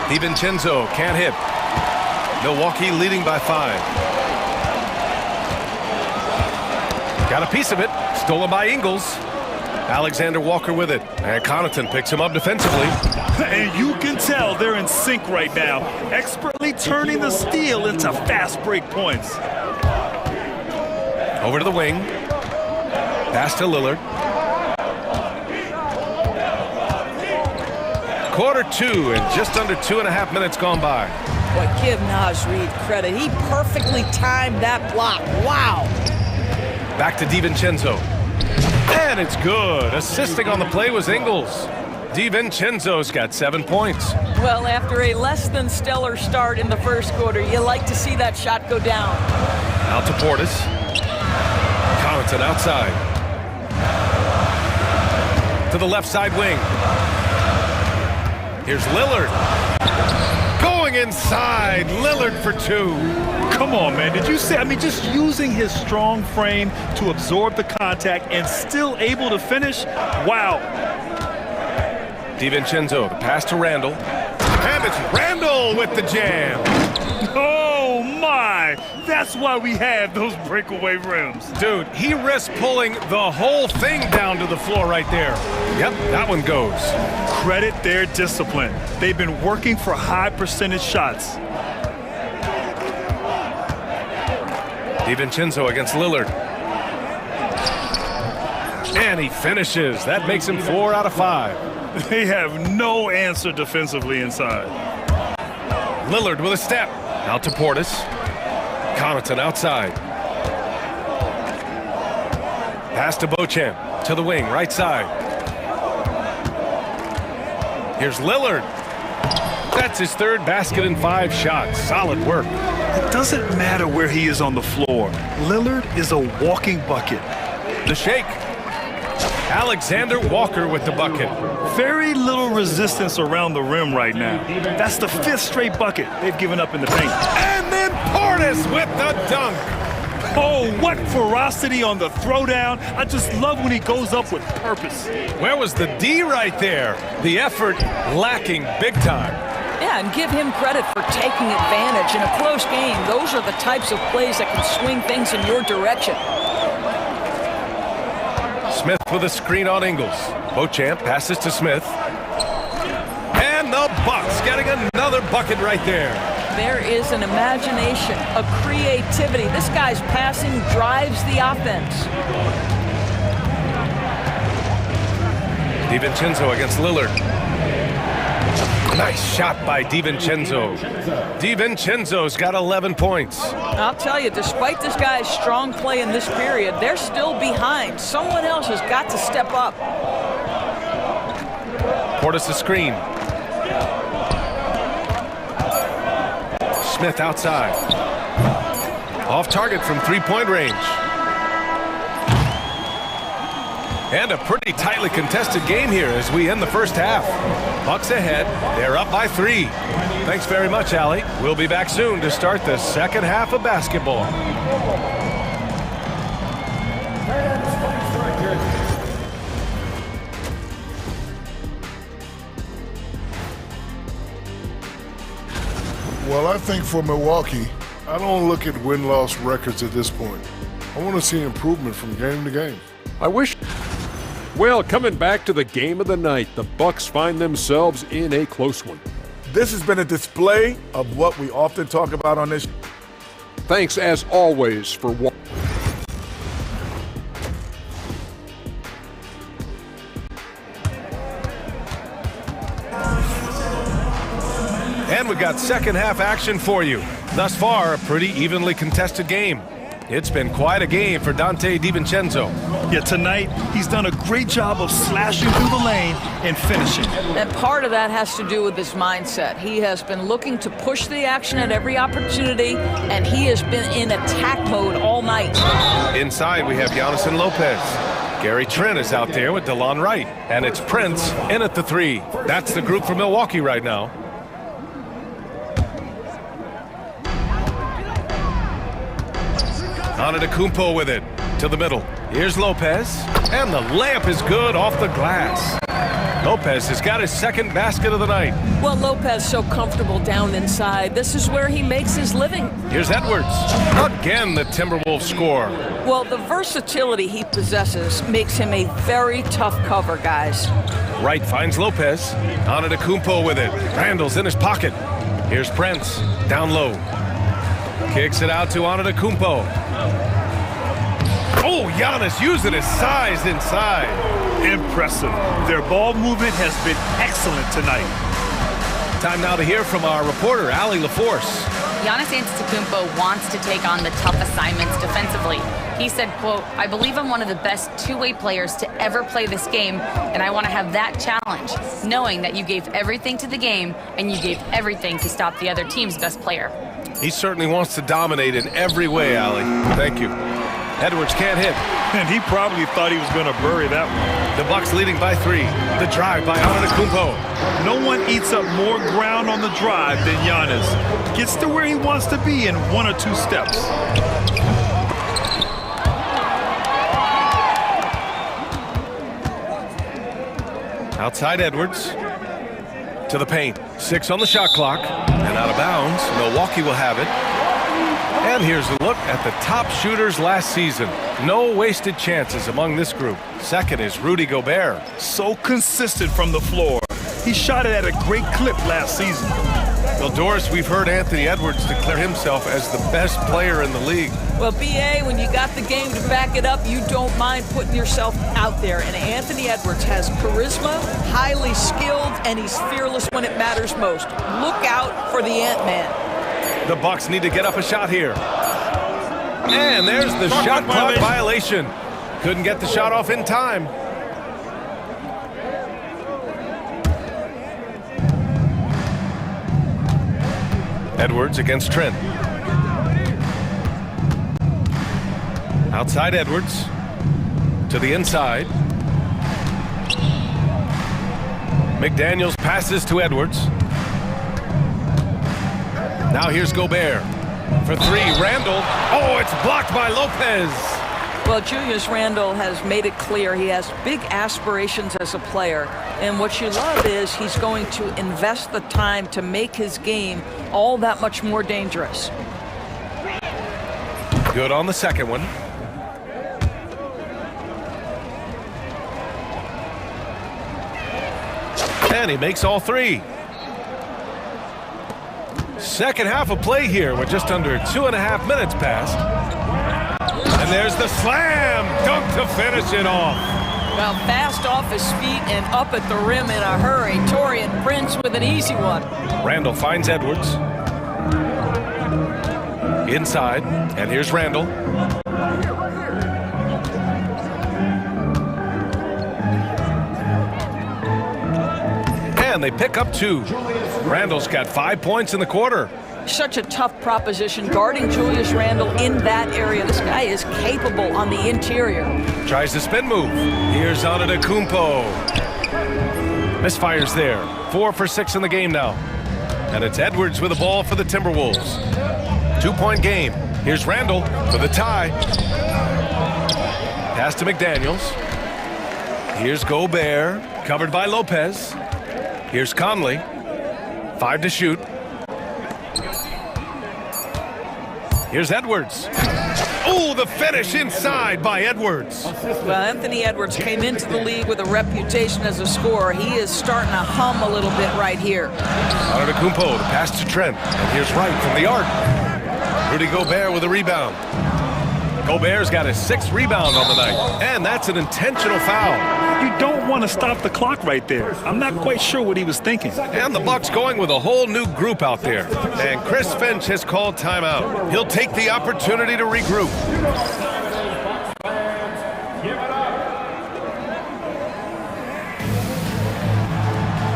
DiVincenzo can't hit. Milwaukee leading by 5. Got a piece of it. Stolen by Ingles. Alexander Walker with it. And Connaughton picks him up defensively. And you can tell they're in sync right now, expertly turning the steal into fast break points. Over to the wing. Pass to Lillard. Quarter 2 and just under 2.5 minutes gone by. Boy, give Naz Reid credit. He perfectly timed that block. Wow. Back to DiVincenzo. And it's good. Assisting on the play was Ingles. DiVincenzo's got 7 points. Well, after a less than stellar start in the first quarter, you like to see that shot go down. Out to Portis. Connaughton outside. To the left side wing. Here's Lillard. Going inside. Lillard for 2. Come on, man. Did you see? I mean, just using his strong frame to absorb the contact and still able to finish. Wow. DiVincenzo, the pass to Randall. And it's Randall with the jam. Oh, my. That's why we have those breakaway rims. Dude, he risked pulling the whole thing down to the floor right there. Yep, that one goes. Credit their discipline. They've been working for high percentage shots. DiVincenzo against Lillard. And he finishes. That makes him 4 out of 5. They have no answer defensively inside. Lillard with a step. Out to Portis. Connaughton outside. Pass to Beauchamp. To the wing, right side. Here's Lillard. That's his 3rd basket in 5 shots. Solid work. It doesn't matter where he is on the floor. Lillard is a walking bucket. The shake. Alexander Walker with the bucket. Very little resistance around the rim right now. That's the 5th straight bucket they've given up in the paint. And then Portis with the dunk. Oh, what ferocity on the throwdown. I just love when he goes up with purpose. Where was the D right there? The effort lacking big time. Yeah, and give him credit for taking advantage. In a close game, those are the types of plays that can swing things in your direction. Smith with a screen on Ingles. Beauchamp passes to Smith. And the Bucks getting another bucket right there. There is an imagination, a creativity. This guy's passing drives the offense. DiVincenzo against Lillard. Nice shot by DiVincenzo. DiVincenzo's got 11 points. I'll tell you, despite this guy's strong play in this period, they're still behind. Someone else has got to step up. Portis a screen. Smith outside. Off target from 3-point range. And a pretty tightly contested game here as we end the first half. Bucks ahead. They're up by 3. Thanks very much, Allie. We'll be back soon to start the second half of basketball. Well, I think for Milwaukee, I don't look at win-loss records at this point. I want to see improvement from game to game. I wish... Well, coming back to the game of the night, the Bucks find themselves in a close one. This has been a display of what we often talk about on this. Thanks, as always, for watching. And we've got second half action for you. Thus far, a pretty evenly contested game. It's been quite a game for Dante DiVincenzo. Yeah, tonight he's done a great job of slashing through the lane and finishing. And part of that has to do with his mindset. He has been looking to push the action at every opportunity, and he has been in attack mode all night. Inside, we have Giannis and Lopez. Gary Trent is out there with DeLon Wright. And it's Prince in at the 3. That's the group for Milwaukee right now. Antetokounmpo with it to the middle. Here's Lopez, and the layup is good off the glass. Lopez has got his second basket of the night. Well, Lopez so comfortable down inside. This is where he makes his living. Here's Edwards. Again, the Timberwolves score. Well, the versatility he possesses makes him a very tough cover, guys. Wright finds Lopez. Antetokounmpo with it. Randall's in his pocket. Here's Prince. Down low. Kicks it out to Antetokounmpo. Oh, Giannis using his size inside. Impressive. Their ball movement has been excellent tonight. Time now to hear from our reporter, Allie LaForce. Giannis Antetokounmpo wants to take on the tough assignments defensively. He said, quote, "I believe I'm one of the best two-way players to ever play this game, and I want to have that challenge, knowing that you gave everything to the game and you gave everything to stop the other team's best player." He certainly wants to dominate in every way, Allie. Thank you. Edwards can't hit. And he probably thought he was going to bury that one. The Bucks leading by 3. The drive by Antetokounmpo. No one eats up more ground on the drive than Giannis. Gets to where he wants to be in 1 or 2 steps. Outside Edwards. To the paint. 6 on the shot clock. And out of bounds. Milwaukee will have it. And here's a look at the top shooters last season. No wasted chances among this group. Second is Rudy Gobert. So consistent from the floor. He shot it at a great clip last season. Well, Doris, we've heard Anthony Edwards declare himself as the best player in the league. Well, BA, when you got the game to back it up, you don't mind putting yourself out there. And Anthony Edwards has charisma, highly skilled, and he's fearless when it matters most. Look out for the Ant-Man. The Bucks need to get up a shot here. And there's the shot clock violation. Couldn't get the shot off in time. Edwards against Trent. Outside Edwards. To the inside. McDaniels passes to Edwards. Now here's Gobert. For 3, Randall. Oh, it's blocked by Lopez. Well, Julius Randle has made it clear he has big aspirations as a player. And what you love is he's going to invest the time to make his game all that much more dangerous. Good on the second one. And he makes all 3. Second half of play here with just under 2.5 minutes passed. And there's the slam dunk to finish it off. Well, fast off his feet and up at the rim in a hurry. Taurean Prince with an easy one. Randall finds Edwards. Inside, and here's Randall. And they pick up 2. Randall's got 5 points in the quarter. Such a tough proposition guarding Julius Randle in that area. This guy is capable on the interior. Tries the spin move. Here's Antetokounmpo. Misfires there. 4 for 6 in the game now. And it's Edwards with the ball for the Timberwolves. 2-point game. Here's Randall for the tie. Pass to McDaniels. Here's Gobert, covered by Lopez. Here's Conley. 5 to shoot. Here's Edwards. Oh, the finish inside by Edwards. Well, Anthony Edwards came into the league with a reputation as a scorer. He is starting to hum a little bit right here. Antetokounmpo, the pass to Trent. And here's Wright from the arc. Rudy Gobert with a rebound. Gobert's got his 6th rebound on the night. And that's an intentional foul. You don't want to stop the clock right there. I'm not quite sure what he was thinking. And the Bucks going with a whole new group out there. And Chris Finch has called timeout. He'll take the opportunity to regroup.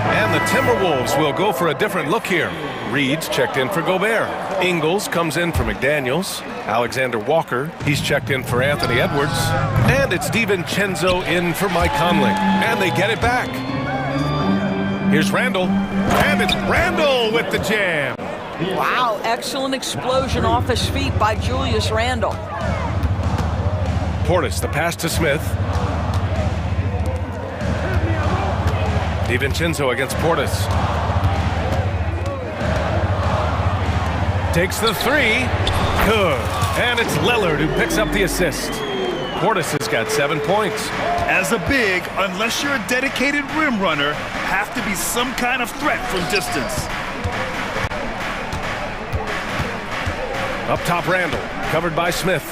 And the Timberwolves will go for a different look here. Reed's checked in for Gobert. Ingles comes in for McDaniels. Alexander Walker, he's checked in for Anthony Edwards. And it's DiVincenzo in for Mike Conley. And they get it back. Here's Randall. And it's Randall with the jam. Wow, excellent explosion off his feet by Julius Randle. Portis, the pass to Smith. DiVincenzo against Portis. Takes the three. Good. And it's Lillard who picks up the assist. Portis has got 7 points. As a big, unless you're a dedicated rim runner, have to be some kind of threat from distance. Up top, Randall, covered by Smith.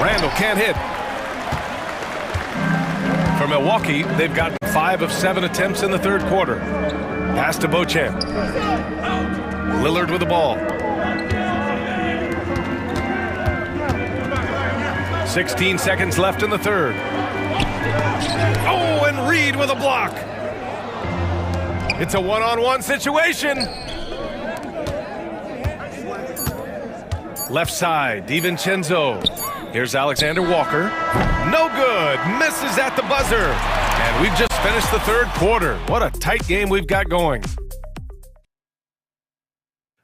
Randall can't hit. For Milwaukee, they've got 5 of 7 attempts in the third quarter. Pass to Beauchamp. Lillard with the ball. 16 seconds left in the third. Oh, and Reed with a block. It's a one-on-one situation. Left side, DiVincenzo. Here's Alexander Walker. No good. Misses at the buzzer. And we've just finished the third quarter. What a tight game we've got going.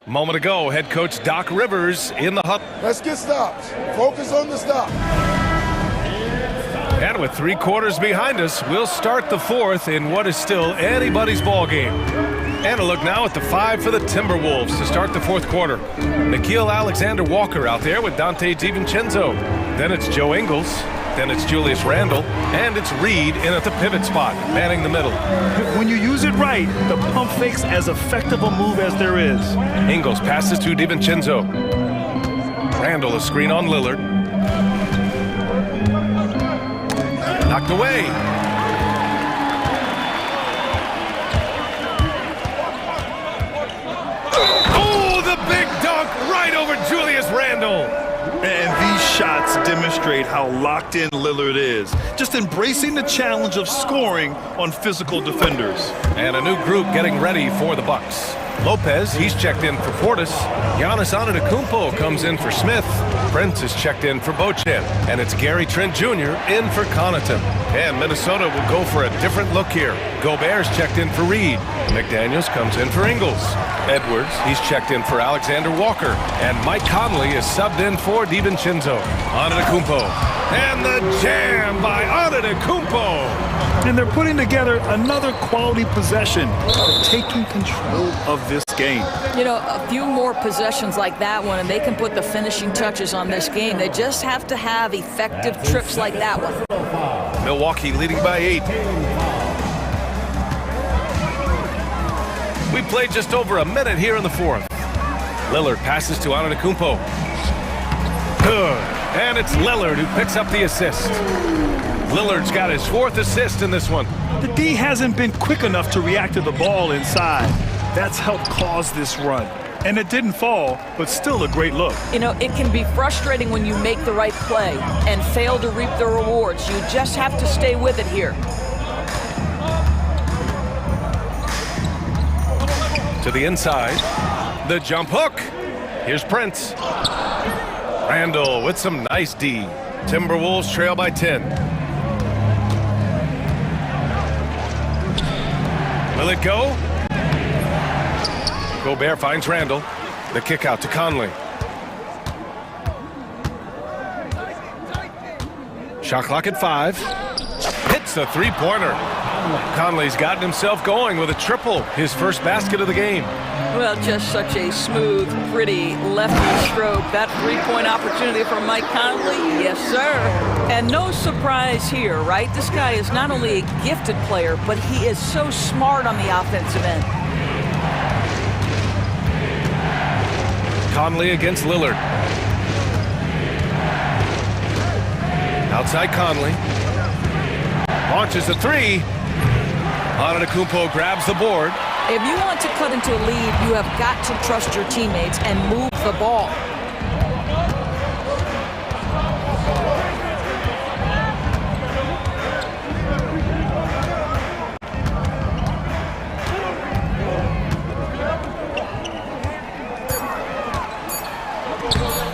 Moment ago, head coach Doc Rivers in the hut. Let's get stops. Focus on the stop. And with 3 quarters behind us, we'll start the fourth in what is still anybody's ball game. And a look now at the 5 for the Timberwolves to start the fourth quarter. Nickeil Alexander-Walker out there with Dante DiVincenzo. Then it's Joe Ingles. Then it's Julius Randle. And it's Reed in at the pivot spot, manning the middle. When you use it right, the pump fake's as effective a move as there is. Ingles passes to DiVincenzo. Randle a screen on Lillard. Knocked away. Oh, the big dunk right over Julius Randle. And these shots demonstrate how locked in Lillard is. Just embracing the challenge of scoring on physical defenders. And a new group getting ready for the Bucks. Lopez, he's checked in for Portis. Giannis Antetokounmpo comes in for Smith. Prince is checked in for Beauchamp. And it's Gary Trent Jr. in for Connaughton. And Minnesota will go for a different look here. Gobert's checked in for Reed. McDaniels comes in for Ingles. Edwards, he's checked in for Alexander Walker. And Mike Conley is subbed in for DiVincenzo. Antetokounmpo. And the jam by Antetokounmpo. And they're putting together another quality possession, taking control of this game. You know, a few more possessions like that one, and they can put the finishing touches on this game. They just have to have effective trips like that one. Milwaukee leading by 8. We played just over a minute here in the fourth. Lillard passes to Antetokounmpo. Good. And it's Lillard who picks up the assist. Lillard's got his 4th assist in this one. The D hasn't been quick enough to react to the ball inside. That's helped cause this run. And it didn't fall, but still a great look. You know, it can be frustrating when you make the right play and fail to reap the rewards. You just have to stay with it here. To the inside, the jump hook. Here's Prince. Randall with some nice D. Timberwolves trail by 10. Will it go? Gobert finds Randall. The kick out to Conley. Shot clock at 5. Hits the three-pointer. Conley's gotten himself going with a triple, his first basket of the game. Well, just such a smooth, pretty lefty stroke. That three-point opportunity for Mike Conley, yes, sir. And no surprise here, right? This guy is not only a gifted player, but he is so smart on the offensive end. Conley against Lillard. Outside Conley. Launches a three. Antetokounmpo grabs the board. If you want to cut into a lead, you have got to trust your teammates and move the ball.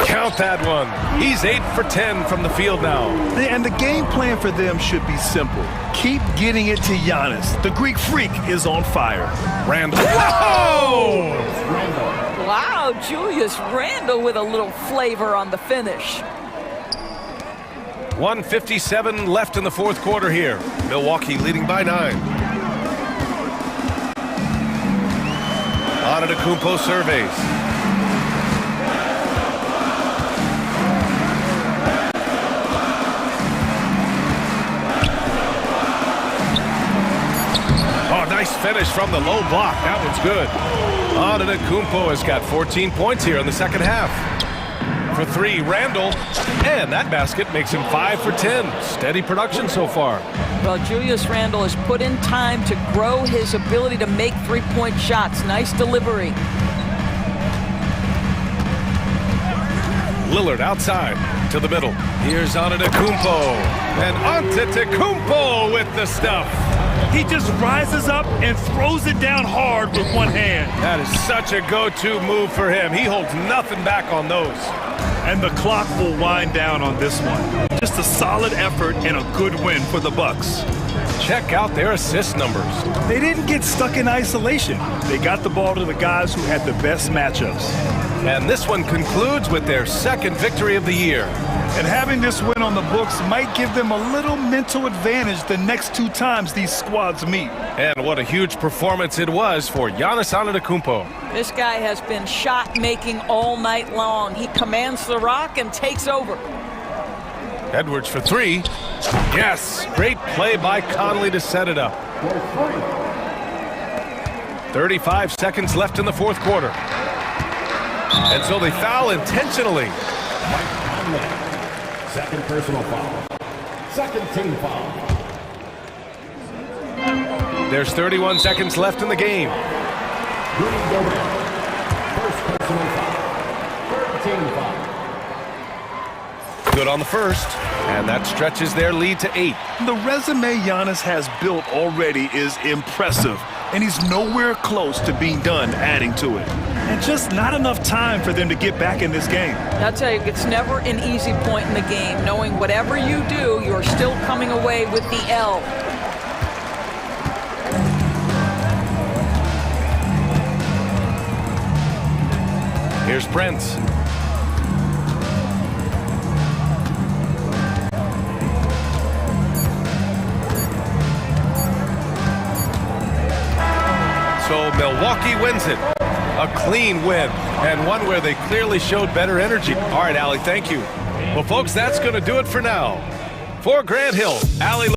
Count that one. He's 8 for 10 from the field now. And the game plan for them should be simple. Keep getting it to Giannis. The Greek freak is on fire. Randall. Whoa! Wow, Julius Randle with a little flavor on the finish. 1:57 left in the fourth quarter here. Milwaukee leading by 9. Antetokounmpo surveys. Oh, nice finish from the low block. That one's good. Antetokounmpo has got 14 points here in the second half. For three, Randall. And that basket makes him 5 for 10. Steady production so far. Well, Julius Randle has put in time to grow his ability to make three-point shots. Nice delivery. Lillard outside to the middle. Here's Antetokounmpo. And Antetokounmpo with the stuff. He just rises up and throws it down hard with one hand. That is such a go-to move for him. He holds nothing back on those. And the clock will wind down on this one. Just a solid effort and a good win for the Bucks. Check out their assist numbers. They didn't get stuck in isolation. They got the ball to the guys who had the best matchups. And this one concludes with their second victory of the year. And having this win on the books might give them a little mental advantage the next two times these squads meet. And what a huge performance it was for Giannis Antetokounmpo. This guy has been shot-making all night long. He commands the rock and takes over. Edwards for three. Yes, great play by Conley to set it up. 35 seconds left in the fourth quarter. And so they foul intentionally. Second personal foul. Second team foul. There's 31 seconds left in the game. Rudy Gobert. First personal foul. Third team foul. Good on the first, and that stretches their lead to 8. The resume Giannis has built already is impressive, and he's nowhere close to being done adding to it. And just not enough time for them to get back in this game. I'll tell you, it's never an easy point in the game, knowing whatever you do, you're still coming away with the L. Here's Prince. So Milwaukee wins it. A clean win, and one where they clearly showed better energy. All right, Allie, thank you. Well, folks, that's going to do it for now. For Grant Hill, Allie.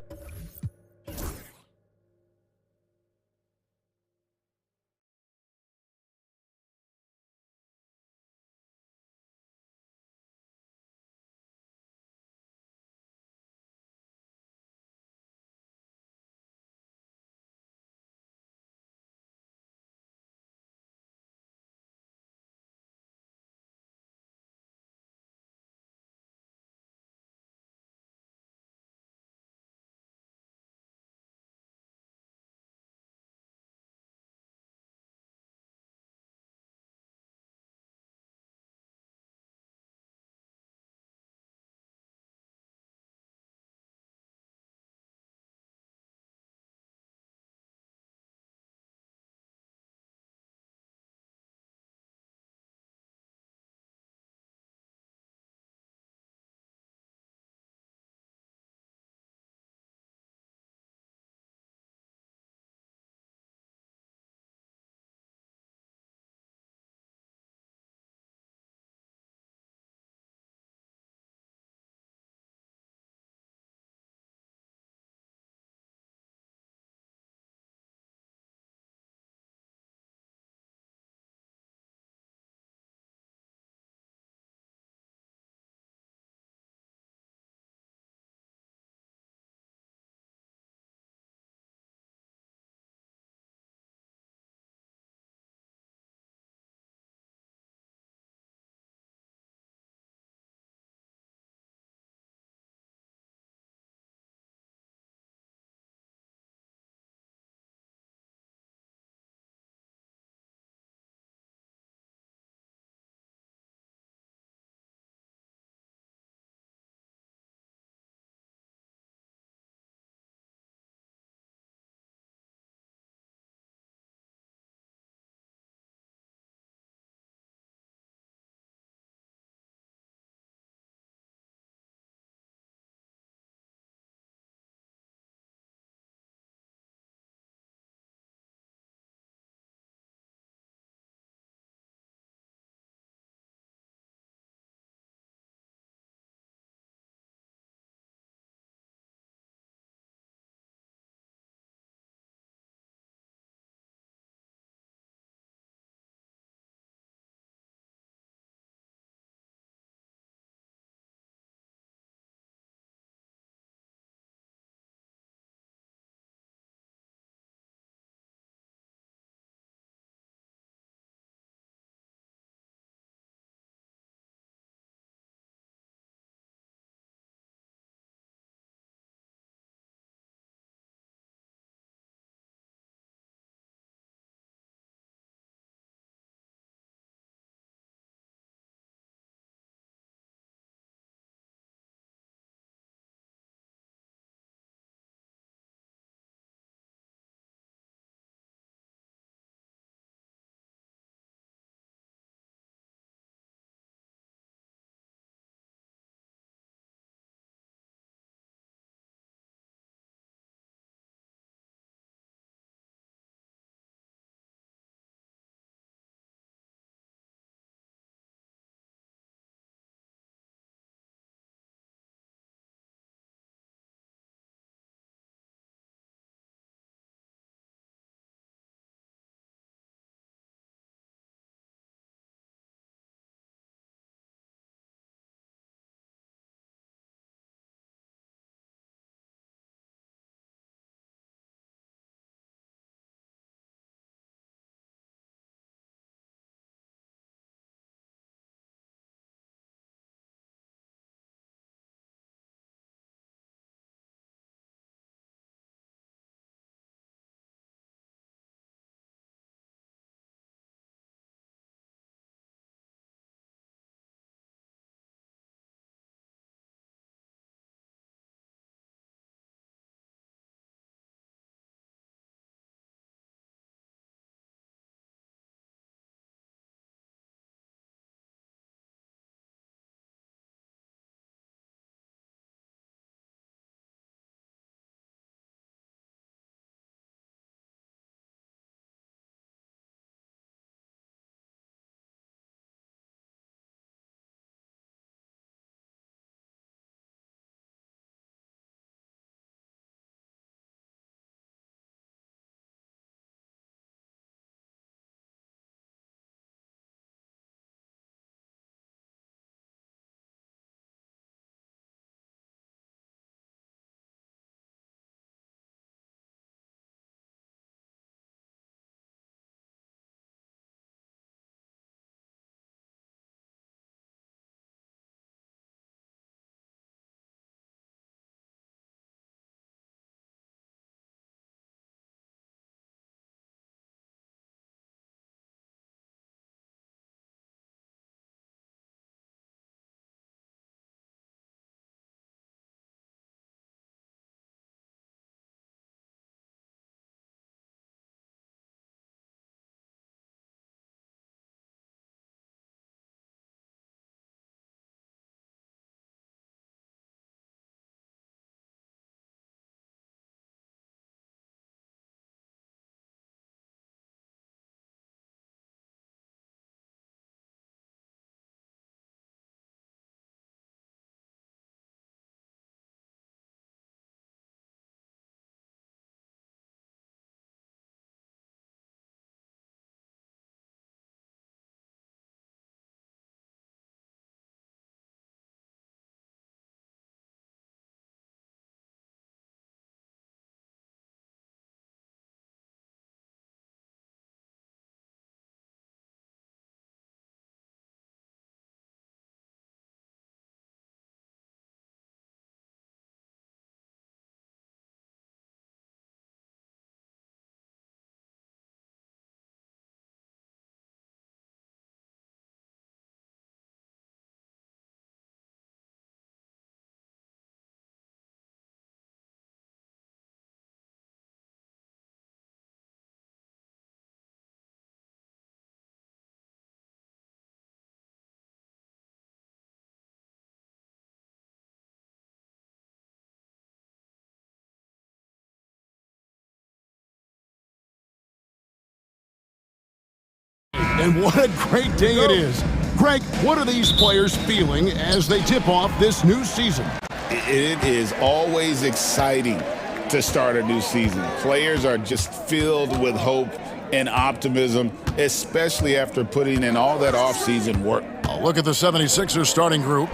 And what a great day it is. Greg, what are these players feeling as they tip off this new season? It is always exciting to start a new season. Players are just filled with hope and optimism, especially after putting in all that offseason work. Look at the 76ers starting group.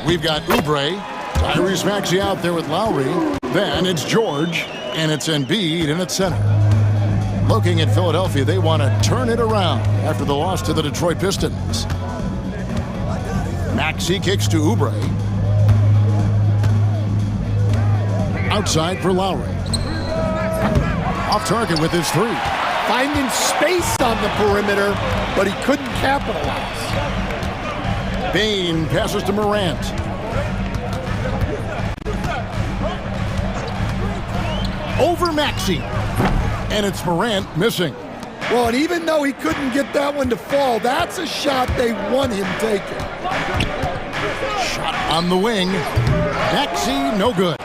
We've got Oubre, Tyrese Maxey out there with Lowry. Then it's George, and it's Embiid in at center. Looking at Philadelphia, they want to turn it around after the loss to the Detroit Pistons. Maxey kicks to Oubre. Outside for Lowry. Off target with his three. Finding space on the perimeter, but he couldn't capitalize. Bane passes to Morant. Over Maxey. And it's Morant missing. Well, and even though he couldn't get that one to fall, that's a shot they want him taking. Shot on the wing. Maxey, no good.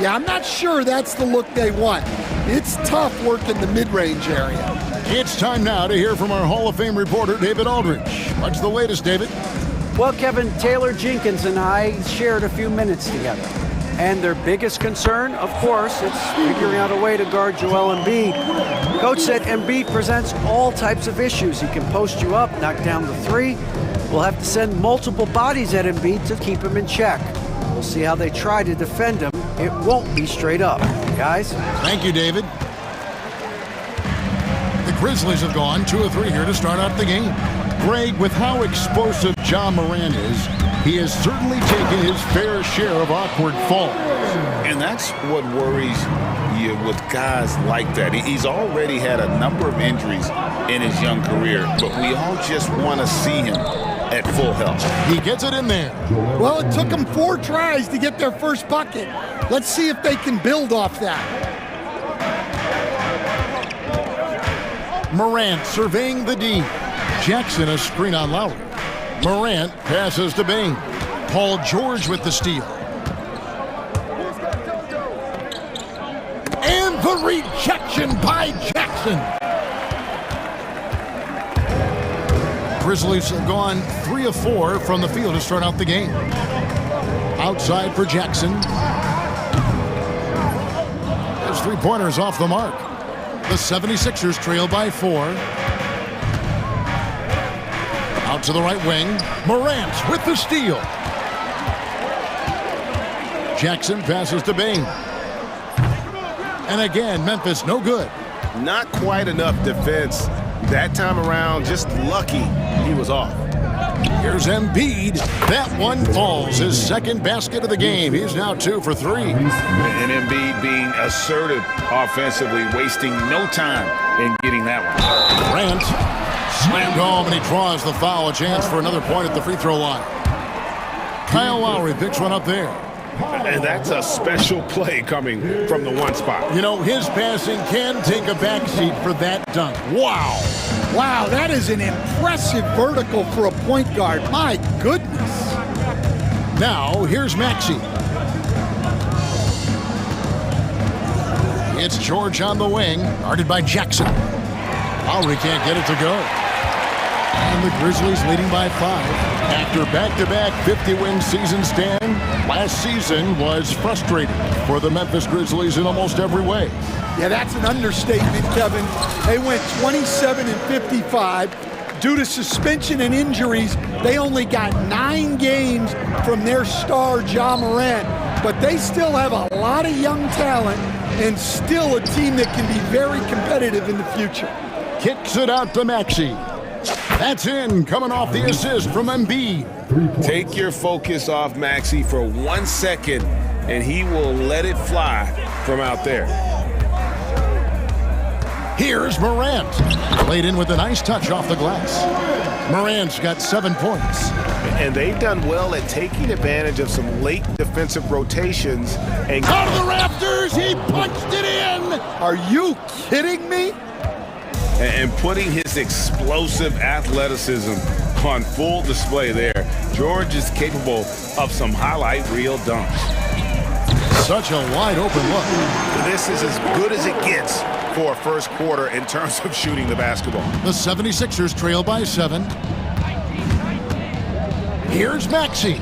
Yeah, I'm not sure that's the look they want. It's tough working the mid-range area. It's time now to hear from our Hall of Fame reporter, David Aldridge. What's the latest, David? Well, Kevin, Taylor Jenkins and I shared a few minutes together. And their biggest concern, of course, is figuring out a way to guard Joel Embiid. Coach said Embiid presents all types of issues. He can post you up, knock down the three. We'll have to send multiple bodies at Embiid to keep him in check. We'll see how they try to defend him. It won't be straight up. Guys? Thank you, David. The Grizzlies have gone 2 of 3 here to start out the game. Greg, with how explosive Ja Morant is, he has certainly taken his fair share of awkward falls. And that's what worries you with guys like that. He's already had a number of injuries in his young career, but we all just want to see him at full health. He gets it in there. Well, it took them 4 tries to get their first bucket. Let's see if they can build off that. Morant surveying the D. Jackson a screen on Lowry. Morant passes to Bane. Paul George with the steal. And the rejection by Jackson. Grizzlies have gone 3 of 4 from the field to start out the game. Outside for Jackson. There's 3-pointers off the mark. The 76ers trail by 4. Out to the right wing. Morant with the steal. Jackson passes to Bane. And again, Memphis no good. Not quite enough defense. That time around, just lucky he was off. Here's Embiid. That one falls. His second basket of the game. He's now 2 for 3. And Embiid being assertive offensively, wasting no time in getting that one. Grant slammed home, and he draws the foul. A chance for another point at the free throw line. Kyle Lowry picks one up there. And that's a special play coming from the one spot. You know, his passing can take a backseat for that dunk. Wow. Wow, that is an impressive vertical for a point guard. My goodness. Now, here's Maxey. It's George on the wing, guarded by Jackson. Lowry can't get it to go. And the Grizzlies leading by 5. After back-to-back 50-win season stand, last season was frustrating for the Memphis Grizzlies in almost every way. Yeah, that's an understatement, Kevin. They went 27-55. Due to suspension and injuries, they only got 9 games from their star, Ja Morant. But they still have a lot of young talent and still a team that can be very competitive in the future. Kicks it out to Maxey. That's in, coming off the assist from Embiid. Take your focus off Maxey for 1 second, and he will let it fly from out there. Here's Morant. Played in with a nice touch off the glass. Morant's got 7 points. And they've done well at taking advantage of some late defensive rotations. And out of the rafters, he punched it in. Are you kidding me? And putting his explosive athleticism on full display there. George is capable of some highlight reel dunks. Such a wide open look. This is as good as it gets for a first quarter in terms of shooting the basketball. The 76ers trail by 7. Here's Maxey.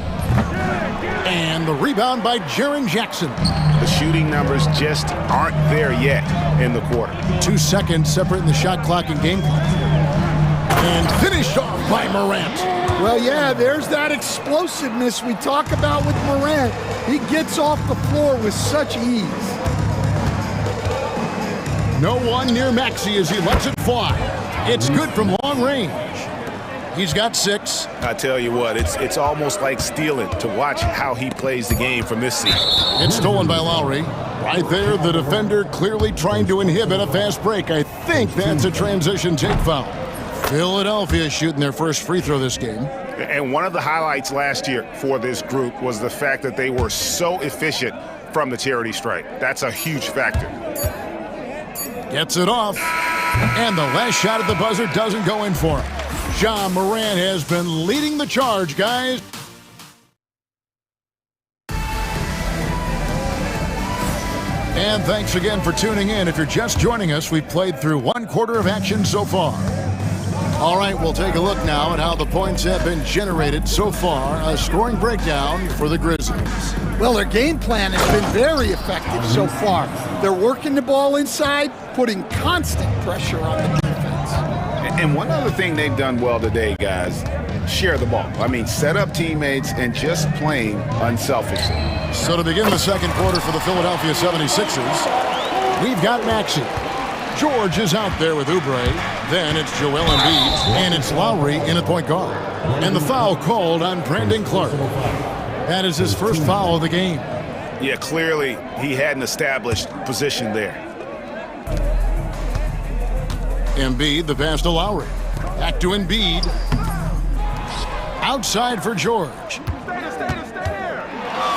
And the rebound by Jaren Jackson. The shooting numbers just aren't there yet in the quarter. 2 seconds separating the shot clock and game clock. And finished off by Morant. Well, yeah, there's that explosiveness we talk about with Morant. He gets off the floor with such ease. No one near Maxey as he lets it fly. It's good from long range. He's got 6. I tell you what, it's almost like stealing to watch how he plays the game from this seat. It's stolen by Lowry. Right there, the defender clearly trying to inhibit a fast break. I think that's a transition take foul. Philadelphia shooting their first free throw this game. And one of the highlights last year for this group was the fact that they were so efficient from the charity stripe. That's a huge factor. Gets it off. And the last shot at the buzzer doesn't go in for him. Ja Morant has been leading the charge, guys. And thanks again for tuning in. If you're just joining us, we've played through 1 quarter of action so far. All right, we'll take a look now at how the points have been generated so far. A scoring breakdown for the Grizzlies. Well, their game plan has been very effective so far. They're working the ball inside, putting constant pressure on the defense. And one other thing they've done well today, guys, share the ball. I mean, set up teammates and just playing unselfishly. So to begin the second quarter for the Philadelphia 76ers, we've got Maxey. George is out there with Oubre. Then it's Joel Embiid, and it's Lowry in at point guard. And the foul called on Brandon Clark. That is his first foul of the game. Yeah, clearly he had an established position there. Embiid, the pass to Lowry. Back to Embiid. Outside for George.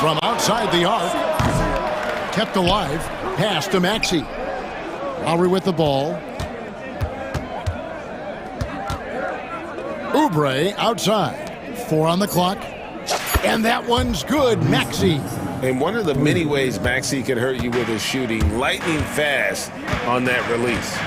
From outside the arc. Kept alive. Pass to Maxey. Lowry with the ball. Oubre outside. 4 on the clock. And that one's good. Maxey. And one of the many ways Maxey can hurt you with his shooting, lightning fast on that release.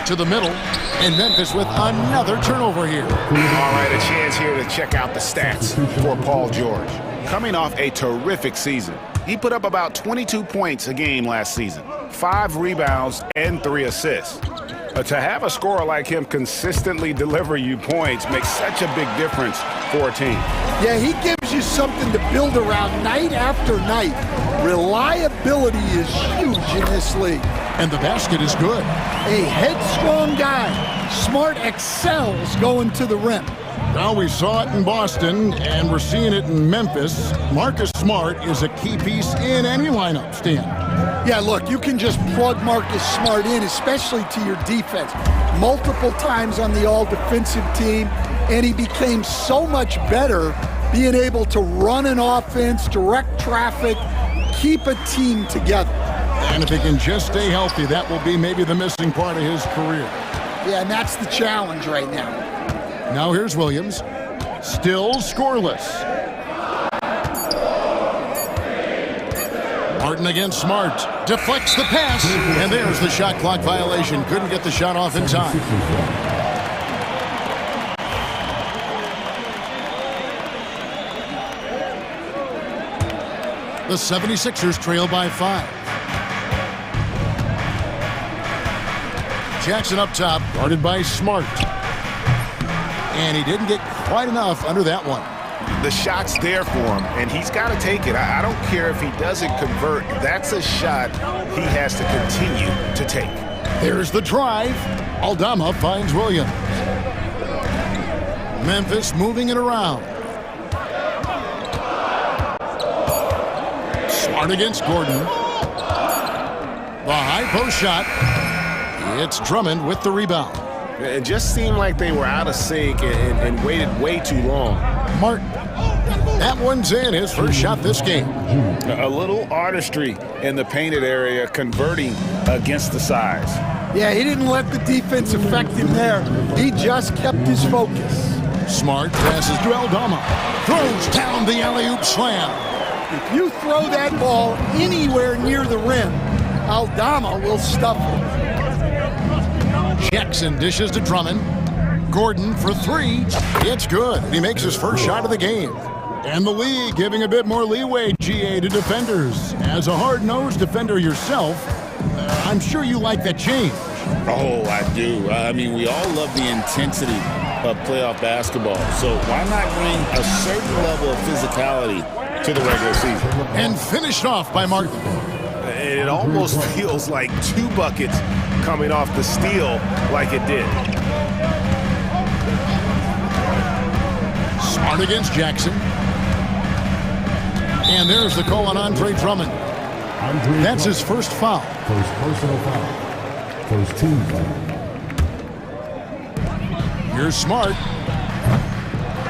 To the middle, and Memphis with another turnover here. All right, a chance here to check out the stats for Paul George. Coming off a terrific season, he put up about 22 points a game last season, 5 rebounds and 3 assists. To have a scorer like him consistently deliver you points makes such a big difference for a team. Yeah, he gives you something to build around night after night. Reliability is huge in this league. And the basket is good. A headstrong guy. Smart excels going to the rim. Well, we saw it in Boston, and we're seeing it in Memphis. Marcus Smart is a key piece in any lineup, Stan. Yeah, look, you can just plug Marcus Smart in, especially to your defense. Multiple times on the all-defensive team, and he became so much better being able to run an offense, direct traffic, keep a team together. And if he can just stay healthy, that will be maybe the missing part of his career. Yeah, and that's the challenge right now. Now here's Williams. Still scoreless. Martin against Smart. Deflects the pass. And there's the shot clock violation. Couldn't get the shot off in time. The 76ers trail by 5. Jackson up top, guarded by Smart. And he didn't get quite enough under that one. The shot's there for him, and he's got to take it. I don't care if he doesn't convert. That's a shot he has to continue to take. There's the drive. Aldama finds Williams. Memphis moving it around. Smart against Gordon. The high post shot. It's Drummond with the rebound. It just seemed like they were out of sync and waited way too long. Martin. That one's in, his first shot this game. A little artistry in the painted area, converting against the size. Yeah, he didn't let the defense affect him there. He just kept his focus. Smart passes to Aldama. Throws down the alley-oop slam. If you throw that ball anywhere near the rim, Aldama will stuff it. Jackson dishes to Drummond. Gordon for three. It's good. He makes his first shot of the game. And the league giving a bit more leeway, GA, to defenders. As a hard-nosed defender yourself, I'm sure you like that change. Oh, I do. I mean, we all love the intensity of playoff basketball. So why not bring a certain level of physicality to the regular season? And finished off by Martin. And it almost feels like 2 buckets coming off the steal like it did. Smart against Jackson. And there's the call on Andre Drummond. That's his first foul. First personal foul. First team foul. Here's Smart.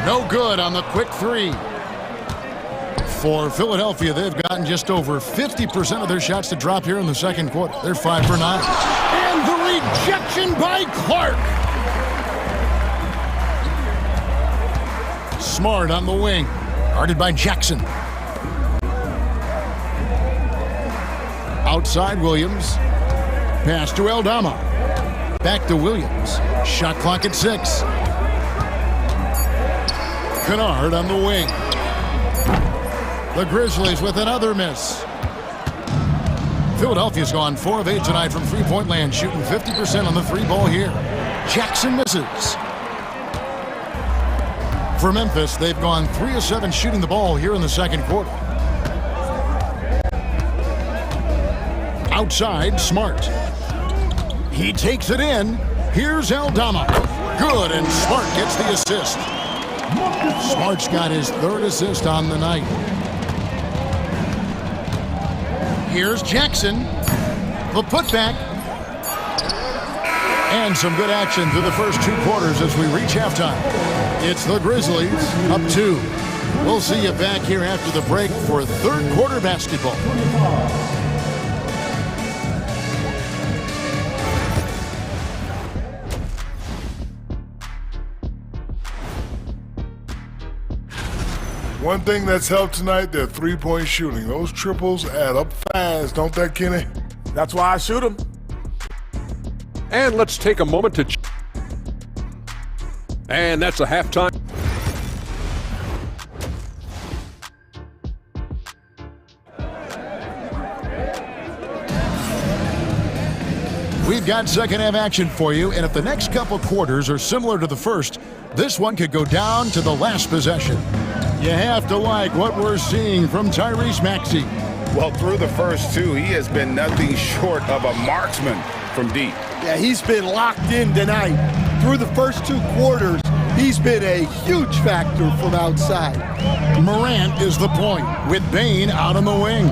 No good on the quick three. For Philadelphia, they've gotten just over 50% of their shots to drop here in the second quarter. They're 5 for 9. And the rejection by Clark. Smart on the wing. Guarded by Jackson. Outside Williams. Pass to Aldama. Back to Williams. Shot clock at 6. Kennard on the wing. The Grizzlies with another miss. Philadelphia's gone 4 of 8 tonight from three-point land, shooting 50% on the three ball here. Jackson misses. For Memphis, they've gone 3 of 7 shooting the ball here in the second quarter. Outside, Smart. He takes it in. Here's Aldama. Good, and Smart gets the assist. Smart's got his 3rd assist on the night. Here's Jackson. The putback. And some good action through the first 2 quarters as we reach halftime. It's the Grizzlies up 2. We'll see you back here after the break for 3rd quarter basketball. One thing that's helped tonight, their three-point shooting. Those triples add up fast, don't they, Kenny? That's why I shoot them. And let's take a moment to... And that's a halftime. We've got second half action for you, and if the next couple quarters are similar to the first, this one could go down to the last possession. You have to like what we're seeing from Tyrese Maxey. Well, through the first 2, he has been nothing short of a marksman from deep. Yeah, he's been locked in tonight. Through the first 2 quarters, he's been a huge factor from outside. Morant is the point, with Bain out on the wing.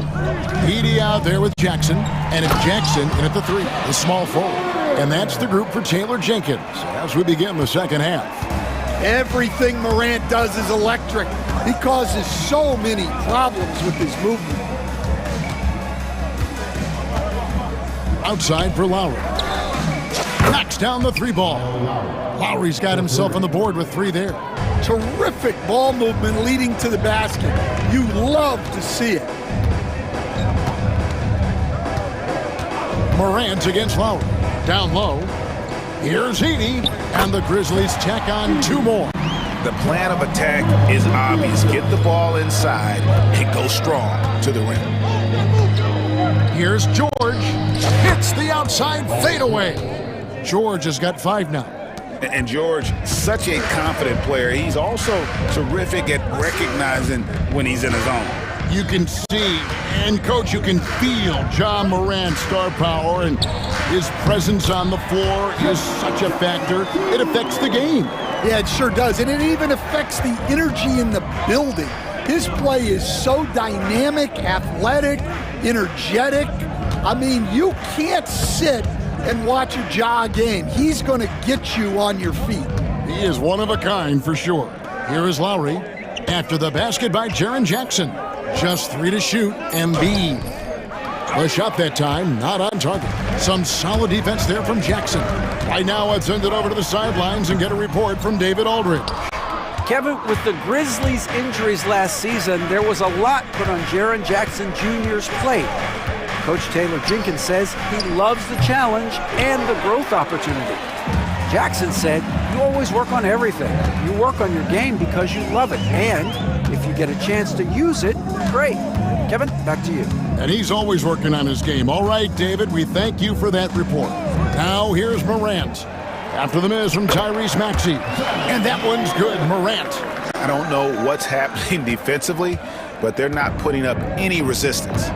Edey out there with Jackson, and it's Jackson in at the 3, the small forward. And that's the group for Taylor Jenkins as we begin the second half. Everything Morant does is electric. He causes so many problems with his movement. Outside for Lowry. Knocks down the 3 ball. Lowry's got himself on the board with 3 there. Terrific ball movement leading to the basket. You love to see it. Morant against Lowry. Down low. Here's Edey, and the Grizzlies tack on 2 more. The plan of attack is obvious. Get the ball inside and go strong to the rim. Here's George. Hits the outside fadeaway. George has got 5 now. And George, such a confident player. He's also terrific at recognizing when he's in his zone. You can see, and Coach, you can feel John Morant's star power, and his presence on the floor is such a factor. It affects the game. Yeah, it sure does, and it even affects the energy in the building. His play is so dynamic, athletic, energetic. I mean, you can't sit and watch a Ja game. He's going to get you on your feet. He is one of a kind for sure. Here is Lowry after the basket by Jaren Jackson. Just 3 to shoot, Embiid. The shot that time, not on target. Some solid defense there from Jackson. Right now, let's send it over to the sidelines and get a report from David Aldridge. Kevin, with the Grizzlies' injuries last season, there was a lot put on Jaren Jackson Jr.'s plate. Coach Taylor Jenkins says he loves the challenge and the growth opportunity. Jackson said, you always work on everything. You work on your game because you love it. And if you get a chance to use it, great. Kevin, back to you. And he's always working on his game. All right, David, we thank you for that report. Now here's Morant. After the miss from Tyrese Maxey. And that one's good, Morant. I don't know what's happening defensively, but they're not putting up any resistance.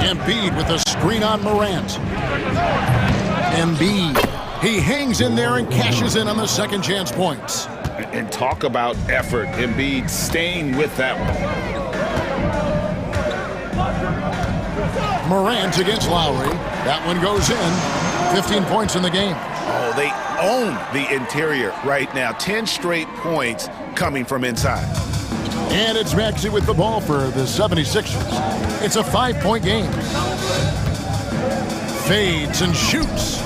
Embiid with a screen on Morant. Embiid. He hangs in there and cashes in on the second chance points. And talk about effort. Embiid staying with that one. Morant against Lowry. That one goes in. 15 points in the game. Oh, they own the interior right now. 10 straight points coming from inside. And it's Maxey with the ball for the 76ers. It's a 5-point game. Fades and shoots.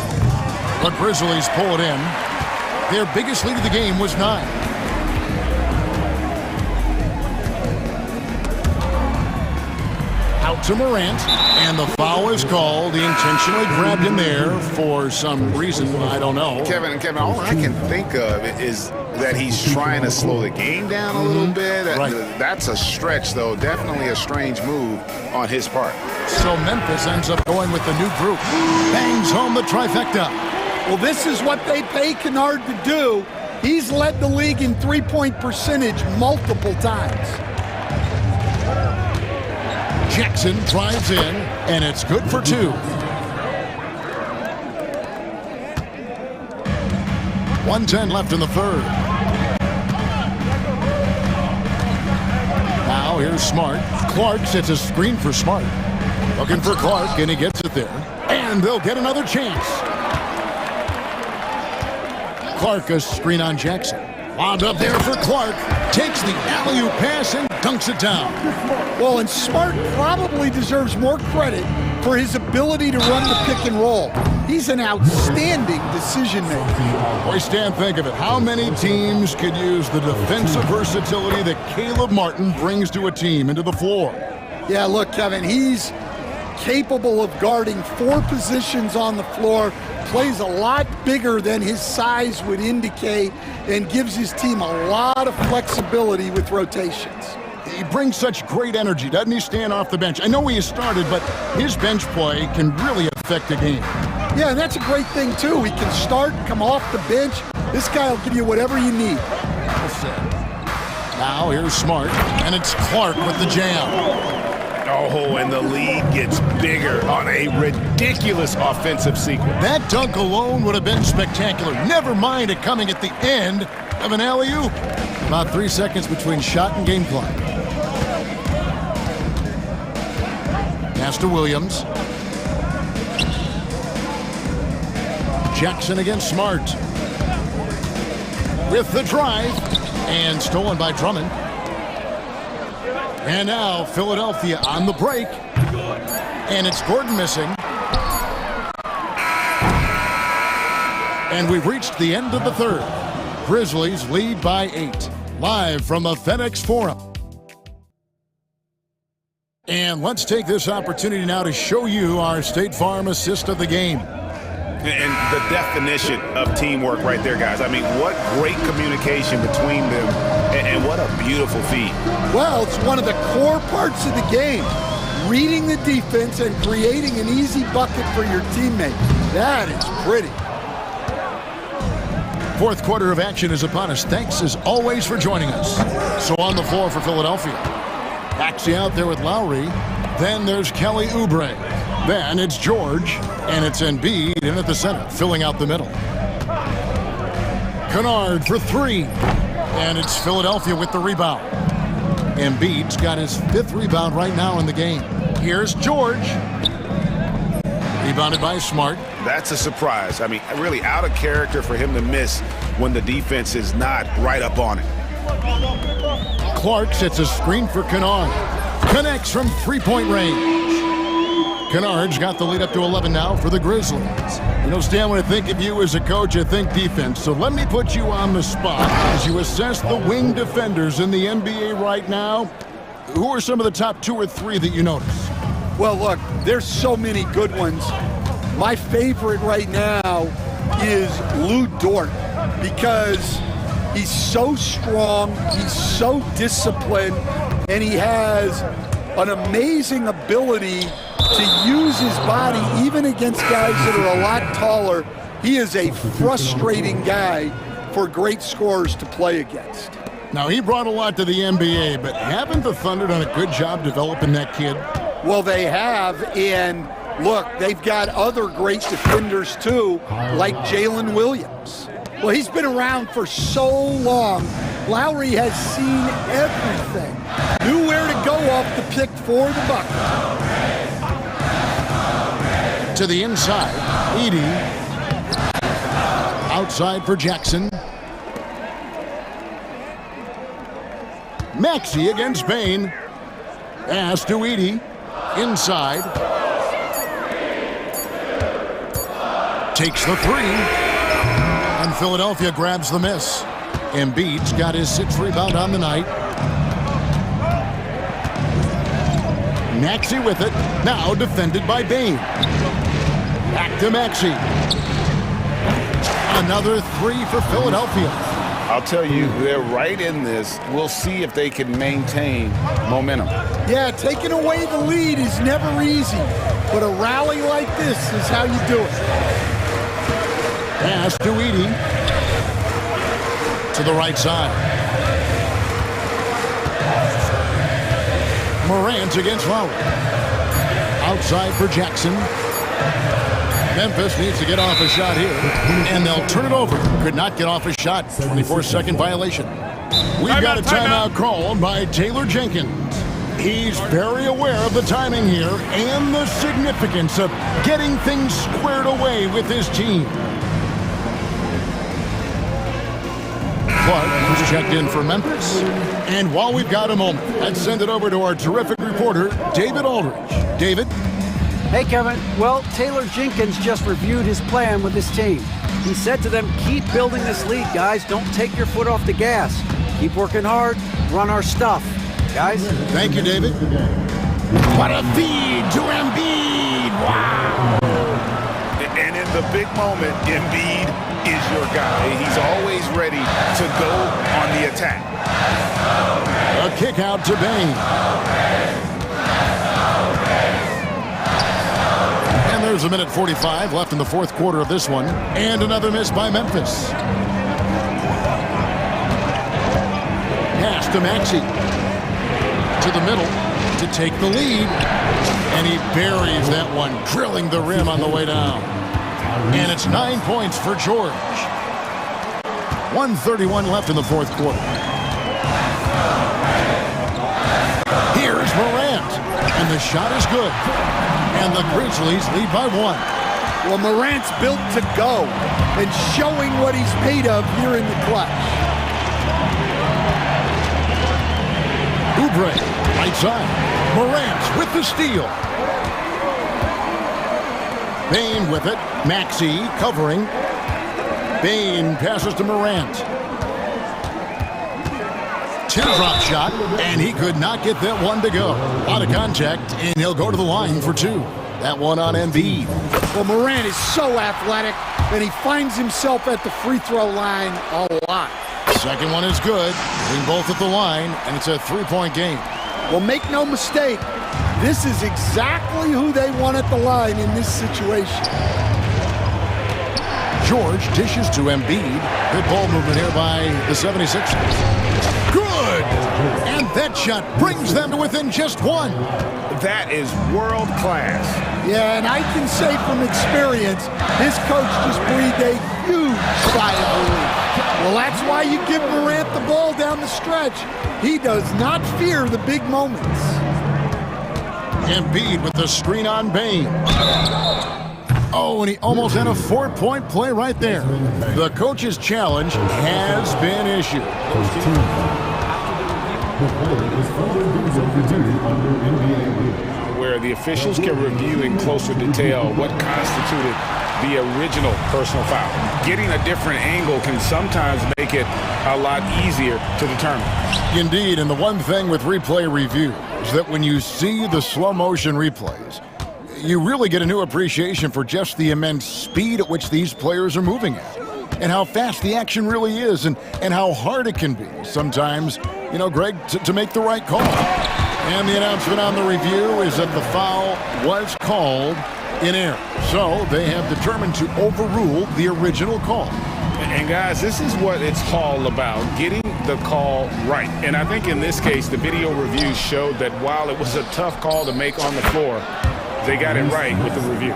The Grizzlies pull it in. Their biggest lead of the game was 9. Out to Morant, and the foul is called. He intentionally grabbed him there for some reason, I don't know. Kevin, all I can think of is that he's trying to slow the game down a little bit. Right. That's a stretch, though. Definitely a strange move on his part. So Memphis ends up going with the new group. Bangs home the trifecta. Well, this is what they pay Kennard to do. He's led the league in three-point percentage multiple times. Jackson drives in, and it's good for 2. 1:10 left in the third. Now here's Smart. Clark sets a screen for Smart. Looking for Clark, and he gets it there. And they'll get another chance. Clark a screen on Jackson. Wound up there for Clark. Takes the alley-oop pass and dunks it down. Well, and Smart probably deserves more credit for his ability to run the pick and roll. He's an outstanding decision maker. Boy, Stan, think of it. How many teams could use the defensive versatility that Caleb Martin brings to a team into the floor? Yeah, look, Kevin, he's capable of guarding 4 positions on the floor, plays a lot bigger than his size would indicate, and gives his team a lot of flexibility with rotations. He brings such great energy, doesn't he, stand off the bench? I know he has started, but his bench play can really affect a game. Yeah, and that's a great thing, too. He can start, come off the bench. This guy will give you whatever you need. Now here's Smart, and it's Clark with the jam. Oh, and the lead gets bigger on a ridiculous offensive sequence. That dunk alone would have been spectacular. Never mind it coming at the end of an alley-oop. About 3 seconds between shot and game clock. Pass to Williams. Jackson against Smart. With the drive. And stolen by Drummond. And now Philadelphia on the break. And it's Gordon missing. And we've reached the end of the third. Grizzlies lead by 8. Live from the FedEx Forum. And let's take this opportunity now to show you our State Farm assist of the game. And the definition of teamwork right there, guys. I mean, what great communication between them, and what a beautiful feed. Well, it's one of the core parts of the game. Reading the defense and creating an easy bucket for your teammate. That is pretty. Fourth quarter of action is upon us. Thanks, as always, for joining us. So on the floor for Philadelphia. Maxey out there with Lowry. Then there's Kelly Oubre. Then it's George, and it's Embiid in at the center, filling out the middle. Kennard for 3, and it's Philadelphia with the rebound. Embiid's got his 5th rebound right now in the game. Here's George. Rebounded by Smart. That's a surprise. I mean, really out of character for him to miss when the defense is not right up on it. Clark sets a screen for Kennard. Connects from 3-point range. Kennard's got the lead up to 11 now for the Grizzlies. You know, Stan, when I think of you as a coach, I think defense. So let me put you on the spot as you assess the wing defenders in the NBA right now. Who are some of the top 2 or 3 that you notice? Well, look, there's so many good ones. My favorite right now is Lou Dort because he's so strong, he's so disciplined, and he has an amazing ability to use his body even against guys that are a lot taller. He is a frustrating guy for great scorers to play against. Now, he brought a lot to the NBA, but haven't the Thunder done a good job developing that kid? Well, they have, and look, they've got other great defenders too, like Jalen Williams. Well, he's been around for so long. Lowry has seen everything. Knew where to go off the pick for the bucket. To the inside, Edey. Outside for Jackson. Maxey against Bain. Pass to Edey. Inside. Takes the 3. And Philadelphia grabs the miss. Embiid's got his 6th rebound on the night. Maxey with it. Now defended by Bain. Back to Maxey. Another 3 for Philadelphia. I'll tell you, they're right in this. We'll see if they can maintain momentum. Yeah, taking away the lead is never easy, but a rally like this is how you do it. Pass to Edey. To the right side. Morant against Lowry. Outside for Jackson. Memphis needs to get off a shot here, and they'll turn it over. Could not get off a shot. 24-second violation. We've got a timeout called by Taylor Jenkins. He's very aware of the timing here and the significance of getting things squared away with his team. Clark has checked in for Memphis. And while we've got a moment, let's send it over to our terrific reporter, David Aldridge. David? Hey, Kevin. Well, Taylor Jenkins just reviewed his plan with his team. He said to them, keep building this lead, guys. Don't take your foot off the gas. Keep working hard. Run our stuff. Guys? Thank you, David. What a feed to Embiid. Wow. And in the big moment, Embiid is your guy. He's always ready to go on the attack. A kick out to Bain. There's a minute 45 left in the 4th quarter of this one. And another miss by Memphis. Pass to Maxey. To the middle to take the lead. And he buries that one, drilling the rim on the way down. And it's 9 points for George. 1:31 left in the 4th quarter. Here's Morant. And the shot is good. And the Grizzlies lead by 1. Well, Morant's built to go and showing what he's made of here in the clutch. Oubre, right side. Morant with the steal. Bain with it. Maxey covering. Bain passes to Morant. Teardrop shot, and he could not get that one to go. Out of contact, and he'll go to the line for 2. That one on Embiid. Well, Morant is so athletic, and he finds himself at the free throw line a lot. Second one is good. Being both at the line, and it's a 3-point game. Well, make no mistake, this is exactly who they want at the line in this situation. George dishes to Embiid. Good ball movement here by the 76ers. Good! And that shot brings them to within just 1. That is world class. Yeah, and I can say from experience, this coach just breathed a huge sigh of relief. Well, that's why you give Morant the ball down the stretch. He does not fear the big moments. Embiid with the screen on Bain. Oh, and he almost had a 4-point play right there. The coach's challenge has been issued. where the officials can review in closer detail what constituted the original personal foul. Getting a different angle can sometimes make it a lot easier to determine. Indeed, and the one thing with replay review is that when you see the slow motion replays, you really get a new appreciation for just the immense speed at which these players are moving at, and how fast the action really is, and how hard it can be sometimes, you know, Greg, to make the right call. And the announcement on the review is that the foul was called in error. So they have determined to overrule the original call. And guys, this is what it's all about, getting the call right. And I think in this case, the video review showed that while it was a tough call to make on the floor, they got it right with the review.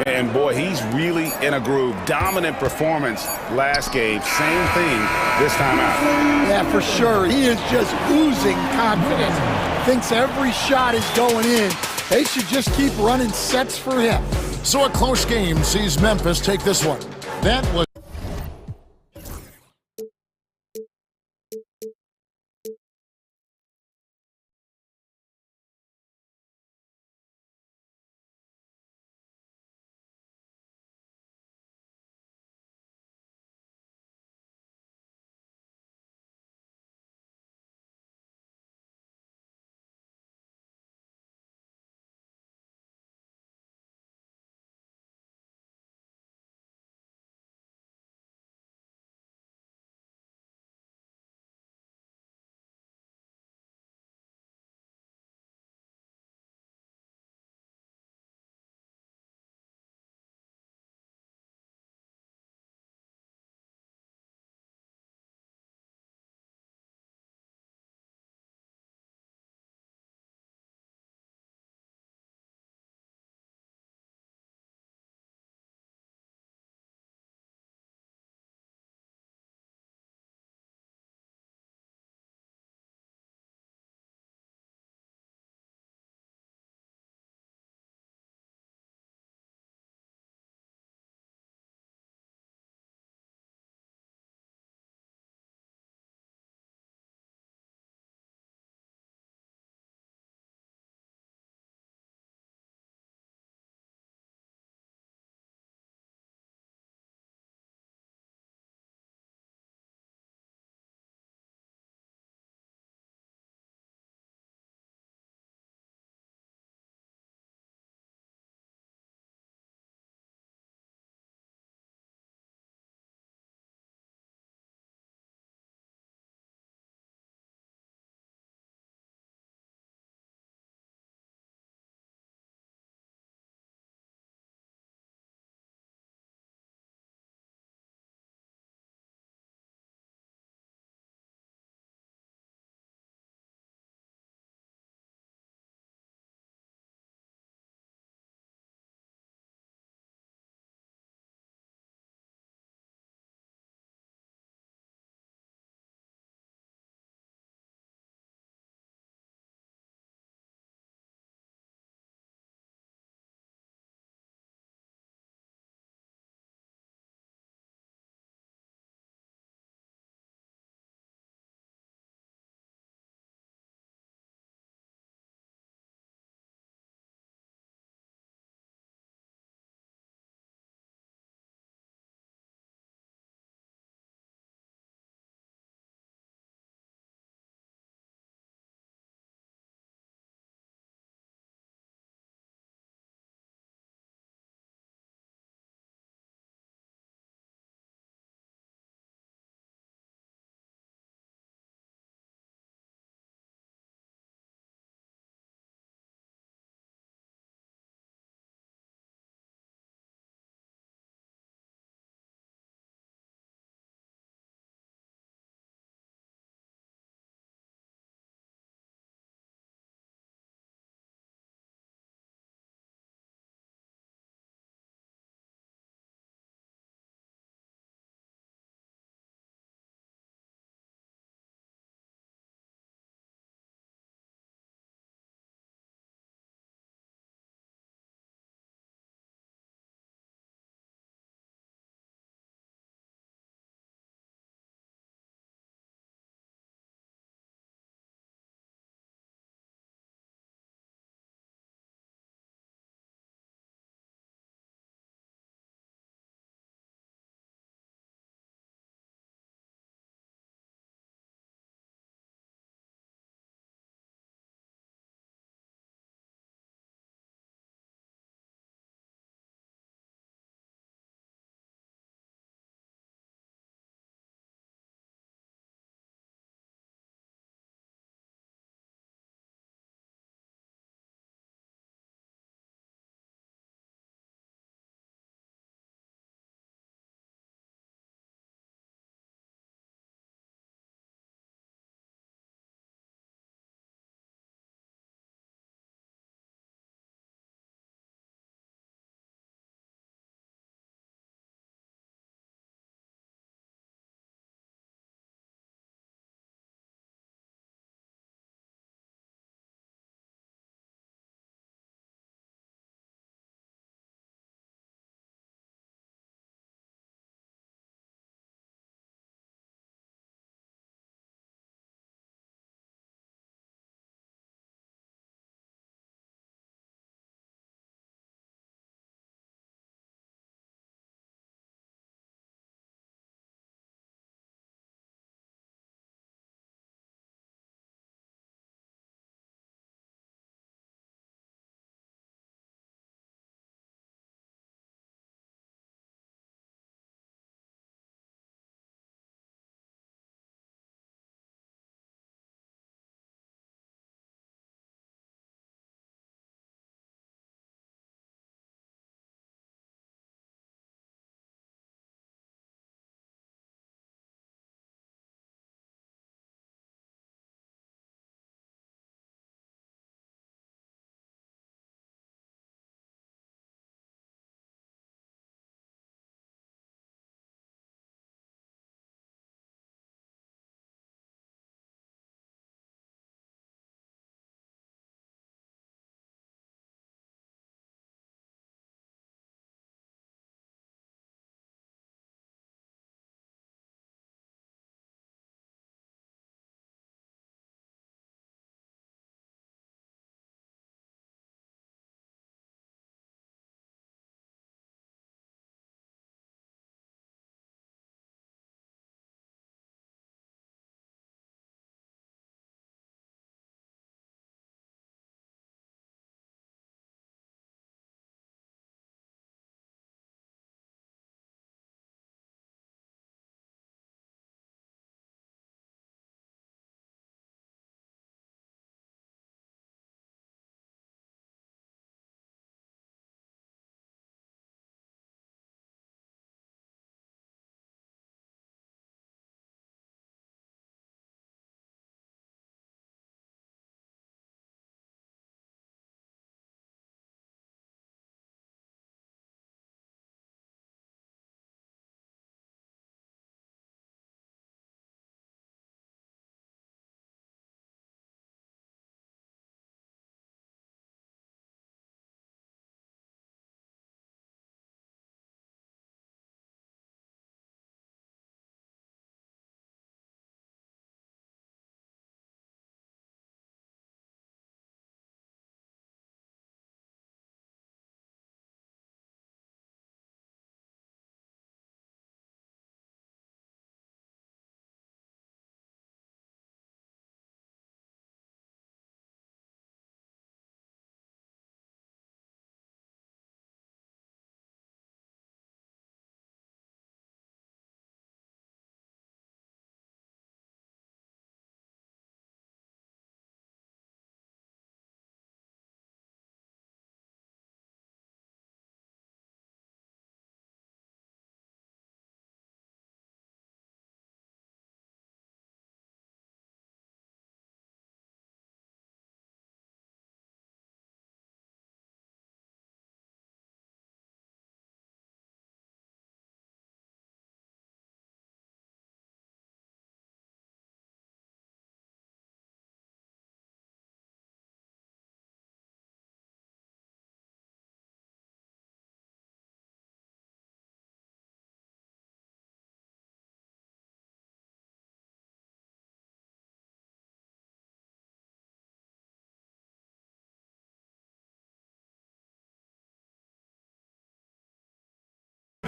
And boy, he's really in a groove. Dominant performance last game. Same thing this time out. Yeah, for sure. He is just oozing confidence. Thinks every shot is going in. They should just keep running sets for him. So a close game sees Memphis take this one. That was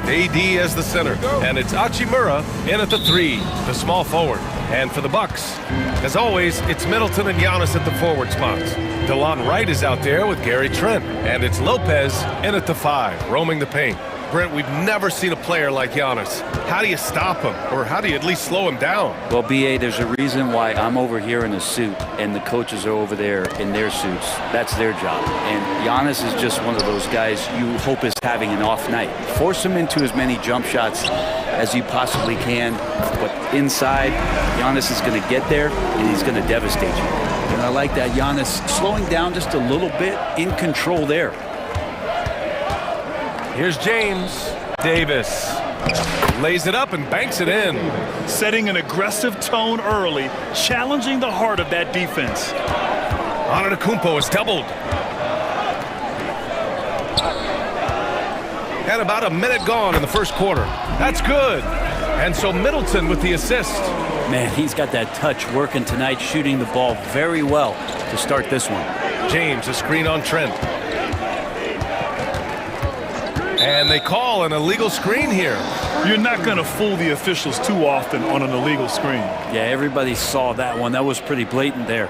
AD as the center. And it's Hachimura in at the 3, the small forward. And for the Bucks, as always, it's Middleton and Giannis at the forward spots. DeLon Wright is out there with Gary Trent. And it's Lopez in at the 5, roaming the paint. Brent, we've never seen a player like Giannis. How do you stop him? Or how do you at least slow him down? Well, BA, there's a reason why I'm over here in a suit and the coaches are over there in their suits. That's their job. And Giannis is just one of those guys you hope is having an off night. Force him into as many jump shots as you possibly can. But inside, Giannis is going to get there and he's going to devastate you. And I like that Giannis slowing down just a little bit, in control there. Here's James. Davis lays it up and banks it in. Setting an aggressive tone early, challenging the heart of that defense. Antetokounmpo is doubled. And about a minute gone in the first quarter. That's good. And so Middleton with the assist. Man, he's got that touch working tonight, shooting the ball very well to start this one. James, a screen on Trent. And they call an illegal screen here. You're not going to fool the officials too often on an illegal screen. Yeah, everybody saw that one. That was pretty blatant there.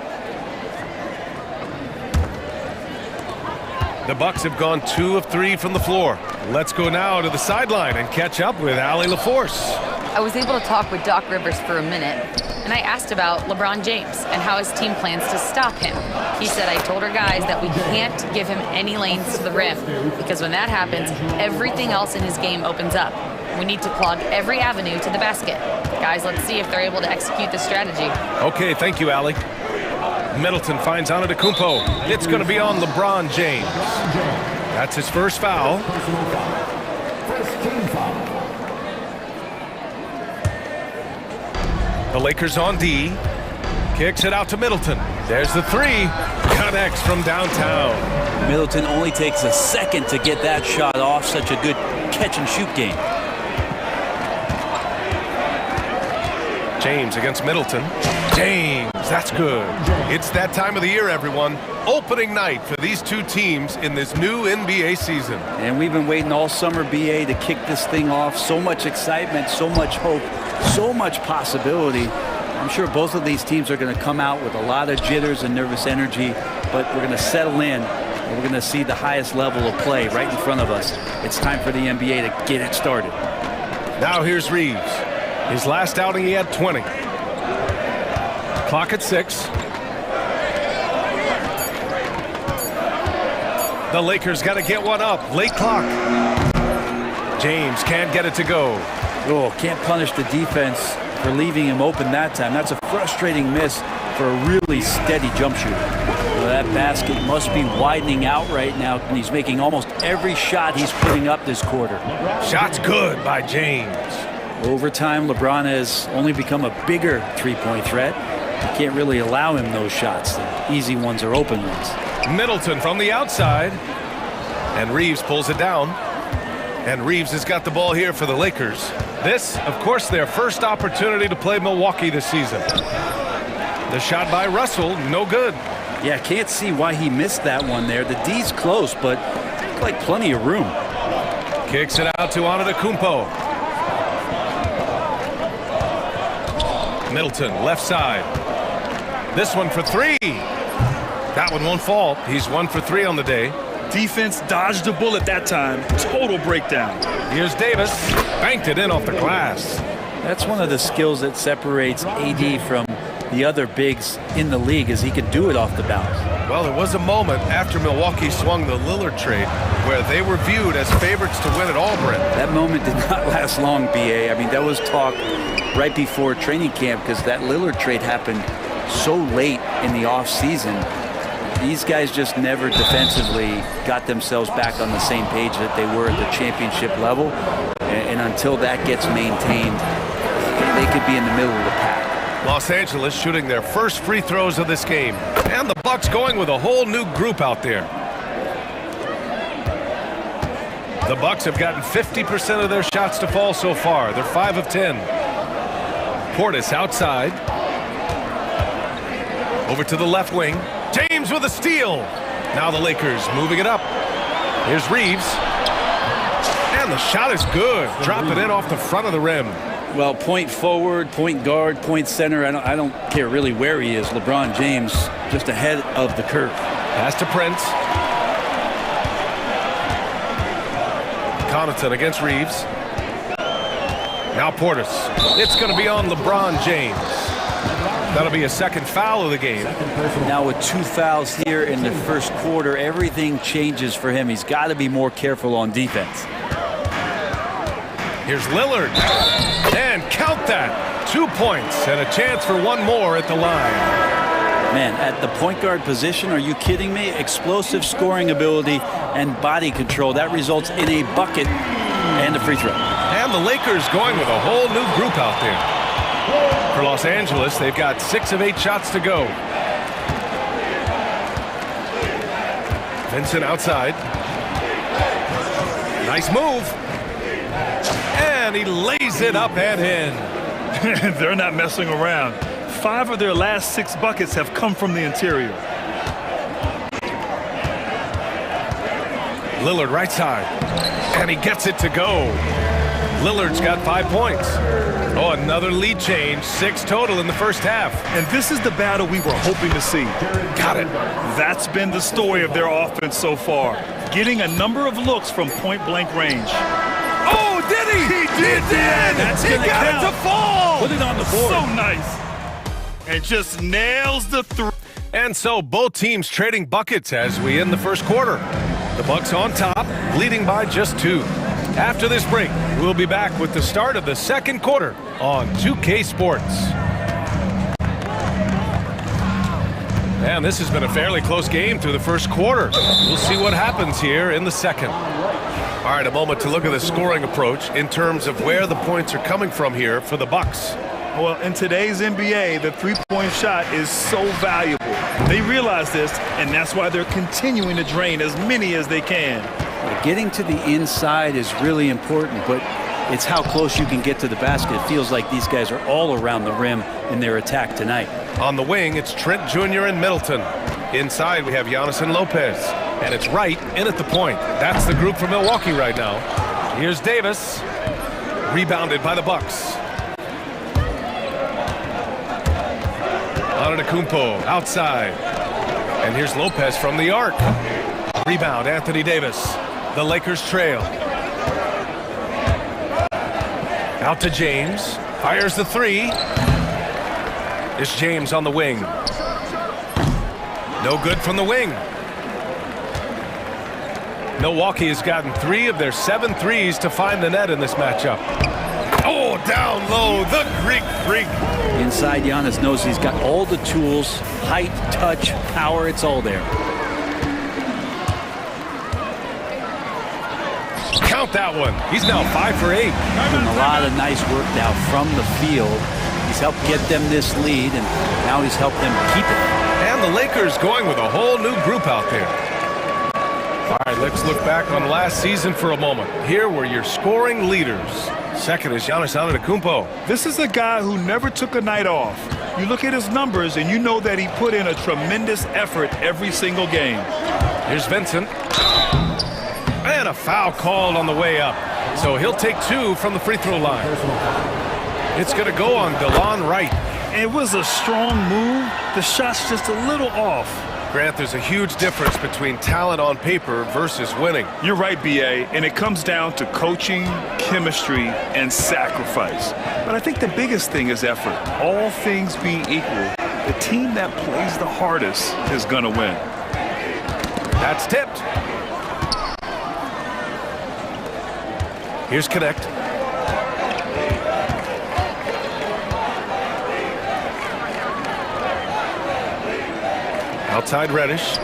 The Bucks have gone 2 of 3 from the floor. Let's go now to the sideline and catch up with Allie LaForce. I was able to talk with Doc Rivers for a minute, and I asked about LeBron James and how his team plans to stop him. He said, I told our guys that we can't give him any lanes to the rim, because when that happens, everything else in his game opens up. We need to clog every avenue to the basket. Guys, let's see if they're able to execute this strategy. Okay, thank you, Allie. Middleton finds Antetokounmpo. It's going to be on LeBron James. That's his first foul. The Lakers on D. Kicks it out to Middleton. There's the 3. Connects from downtown. Middleton only takes a second to get that shot off. Such a good catch-and-shoot game. James against Middleton. James, that's good. It's that time of the year, everyone. Opening night for these two teams in this new NBA season. And we've been waiting all summer, BA, to kick this thing off. So much excitement, so much hope, so much possibility. I'm sure both of these teams are going to come out with a lot of jitters and nervous energy, but we're going to settle in, and we're going to see the highest level of play right in front of us. It's time for the NBA to get it started. Now here's Reeves. His last outing, he had 20. Clock at 6. The Lakers got to get one up. Late clock. James can't get it to go. Oh, can't punish the defense for leaving him open that time. That's a frustrating miss for a really steady jump shooter. Well, that basket must be widening out right now, and he's making almost every shot he's putting up this quarter. Shot's good by James. Over time, LeBron has only become a bigger three-point threat. You can't really allow him those shots. The easy ones are open ones. Middleton from the outside. And Reeves pulls it down. And Reeves has got the ball here for the Lakers. This, of course, their first opportunity to play Milwaukee this season. The shot by Russell, no good. Yeah, can't see why he missed that one there. The D's close, but like plenty of room. Kicks it out to Antetokounmpo. Middleton, left side. This one for 3. That one won't fall. He's 1 for 3 on the day. Defense dodged a bullet that time. Total breakdown. Here's Davis. Banked it in off the glass. That's one of the skills that separates AD from the other bigs in the league, is he could do it off the bounce. Well, there was a moment after Milwaukee swung the Lillard trade where they were viewed as favorites to win it all, Brent. That moment did not last long, BA. I mean, that was talk right before training camp, because that Lillard trade happened so late in the offseason. These guys just never defensively got themselves back on the same page that they were at the championship level. And until that gets maintained, they could be in the middle of the pack. Los Angeles shooting their first free throws of this game. And the Bucks going with a whole new group out there. The Bucks have gotten 50% of their shots to fall so far. They're 5 of 10. Portis outside. Over to the left wing. James with a steal. Now the Lakers moving it up. Here's Reeves. And the shot is good. Drop it in off the front of the rim. Well, point forward, point guard, point center. I don't care really where he is. LeBron James just ahead of the curve. Pass to Prince. Connaughton against Reeves. Now Portis. It's going to be on LeBron James. That'll be a second foul of the game. Now with 2 fouls here in the first quarter, everything changes for him. He's got to be more careful on defense. Here's Lillard. And count that. 2 points and a chance for one more at the line. Man, at the point guard position, are you kidding me? Explosive scoring ability and body control. That results in a bucket and a free throw. And the Lakers going with a whole new group out there. For Los Angeles, they've got 6 of 8 shots to go. Vincent outside. Nice move. And he lays it up and in. They're not messing around. 5 of their last 6 buckets have come from the interior. Lillard right side. And he gets it to go. Lillard's got 5 points. Oh, another lead change. 6 total in the first half. And this is the battle we were hoping to see. Got it. That's been the story of their offense so far. Getting a number of looks from point-blank range. Oh, did he? He did! That's he got it to fall! Put it on the board. So nice. And just nails the three. And so both teams trading buckets as we end the first quarter. The Bucks on top, leading by just 2. After this break, we'll be back with the start of the second quarter on 2K Sports. And this has been a fairly close game through the first quarter. We'll see what happens here in the second. All right, a moment to look at the scoring approach in terms of where the points are coming from here for the Bucks. Well, in today's NBA, the three-point shot is so valuable. They realize this, and that's why they're continuing to drain as many as they can. Getting to the inside is really important, but it's how close you can get to the basket. It feels like these guys are all around the rim in their attack tonight. On the wing, it's Trent Jr. and Middleton. Inside, we have Giannis and Lopez. And it's Wright in at the point. That's the group from Milwaukee right now. Here's Davis. Rebounded by the Bucks. Antetokounmpo outside. And here's Lopez from the arc. Rebound, Anthony Davis. The Lakers trail. Out to James. Fires the 3. It's James on the wing. No good from the wing. Milwaukee has gotten 3 of their 7 threes to find the net in this matchup. Oh, down low, the Greek freak. Inside, Giannis knows he's got all the tools, height, touch, power, it's all there. Count that one. He's now 5 for 8. And a lot of nice work now from the field. He's helped get them this lead, and now he's helped them keep it. And the Lakers going with a whole new group out there. All right, let's look back on last season for a moment. Here were your scoring leaders. Second is Giannis Antetokounmpo. This is a guy who never took a night off. You look at his numbers, and you know that he put in a tremendous effort every single game. Here's Vincent. And a foul called on the way up. So he'll take 2 from the free throw line. It's going to go on DeLon Wright. It was a strong move. The shot's just a little off. Grant, there's a huge difference between talent on paper versus winning. You're right, B.A., and it comes down to coaching, chemistry, and sacrifice. But I think the biggest thing is effort. All things being equal, the team that plays the hardest is going to win. That's tipped. Here's Connect. Outside Reddish.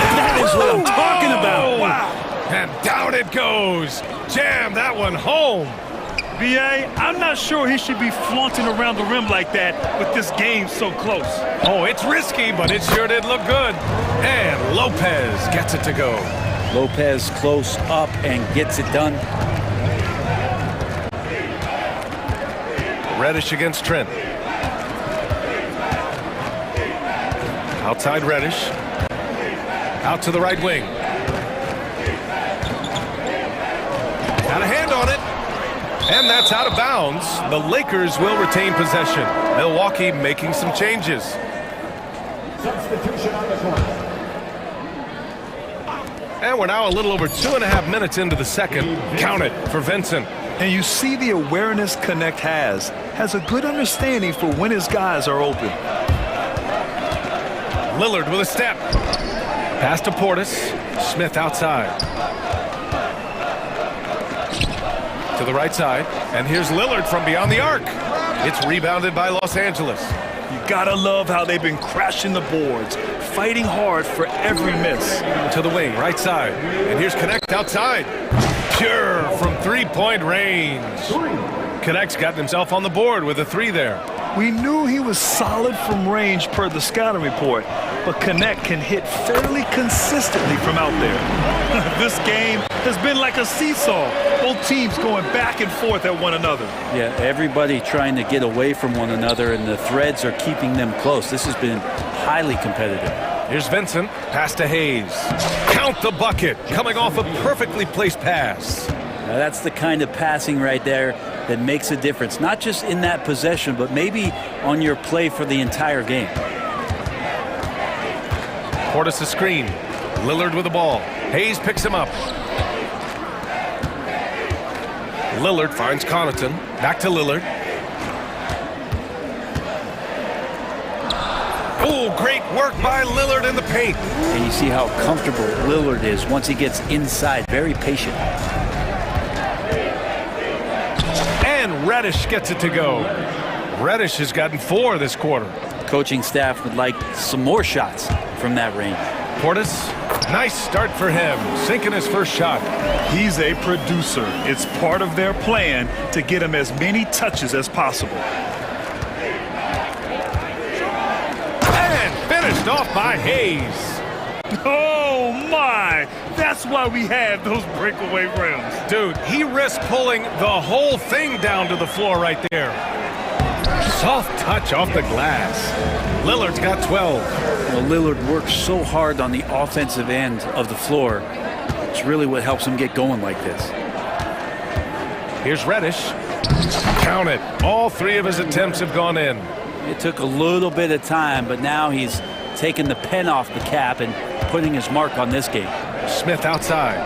That is what I'm talking about. Wow. And down it goes. Jam that one home. B.A., I'm not sure he should be flaunting around the rim like that with this game so close. Oh, it's risky, but it sure did look good. And Lopez gets it to go. Lopez close up and gets it done. Reddish against Trent. Outside Reddish. Out to the right wing. Got a hand on it. And that's out of bounds. The Lakers will retain possession. Milwaukee making some changes. Substitution on the court. And we're now a little over 2.5 minutes into the second. Count it for Vincent. And you see the awareness Connect has a good understanding for when his guys are open. Lillard with a step. Pass to Portis. Smith outside. To the right side. And here's Lillard from beyond the arc. It's rebounded by Los Angeles. You gotta love how they've been crashing the boards, fighting hard for every miss. To the wing, right side. And here's Connect outside. Pure from three-point range. Connect's gotten himself on the board with a 3 there. We knew he was solid from range per the scouting report, but Connect can hit fairly consistently from out there. This game has been like a seesaw. Both teams going back and forth at one another. Yeah, everybody trying to get away from one another, and the threads are keeping them close. This has been highly competitive. Here's Vincent. Pass to Hayes. Count the bucket. Coming off a perfectly placed pass. Now that's the kind of passing right there that makes a difference. Not just in that possession, but maybe on your play for the entire game. Portis a screen. Lillard with the ball. Hayes picks him up. Lillard finds Connaughton. Back to Lillard. Oh, great work by Lillard in the paint. And you see how comfortable Lillard is once he gets inside. Very patient. And Reddish gets it to go. Reddish has gotten 4 this quarter. Coaching staff would like some more shots from that range. Portis, nice start for him, sinking his first shot. He's a producer. It's part of their plan to get him as many touches as possible. And finished off by Hayes. Oh my! That's why we have those breakaway rims. Dude, he risked pulling the whole thing down to the floor right there. Soft touch off the glass. Lillard's got 12. Well, Lillard works so hard on the offensive end of the floor. It's really what helps him get going like this. Here's Reddish. Count it. All 3 of his attempts have gone in. It took a little bit of time, but now he's taking the pen off the cap and putting his mark on this game. Smith outside.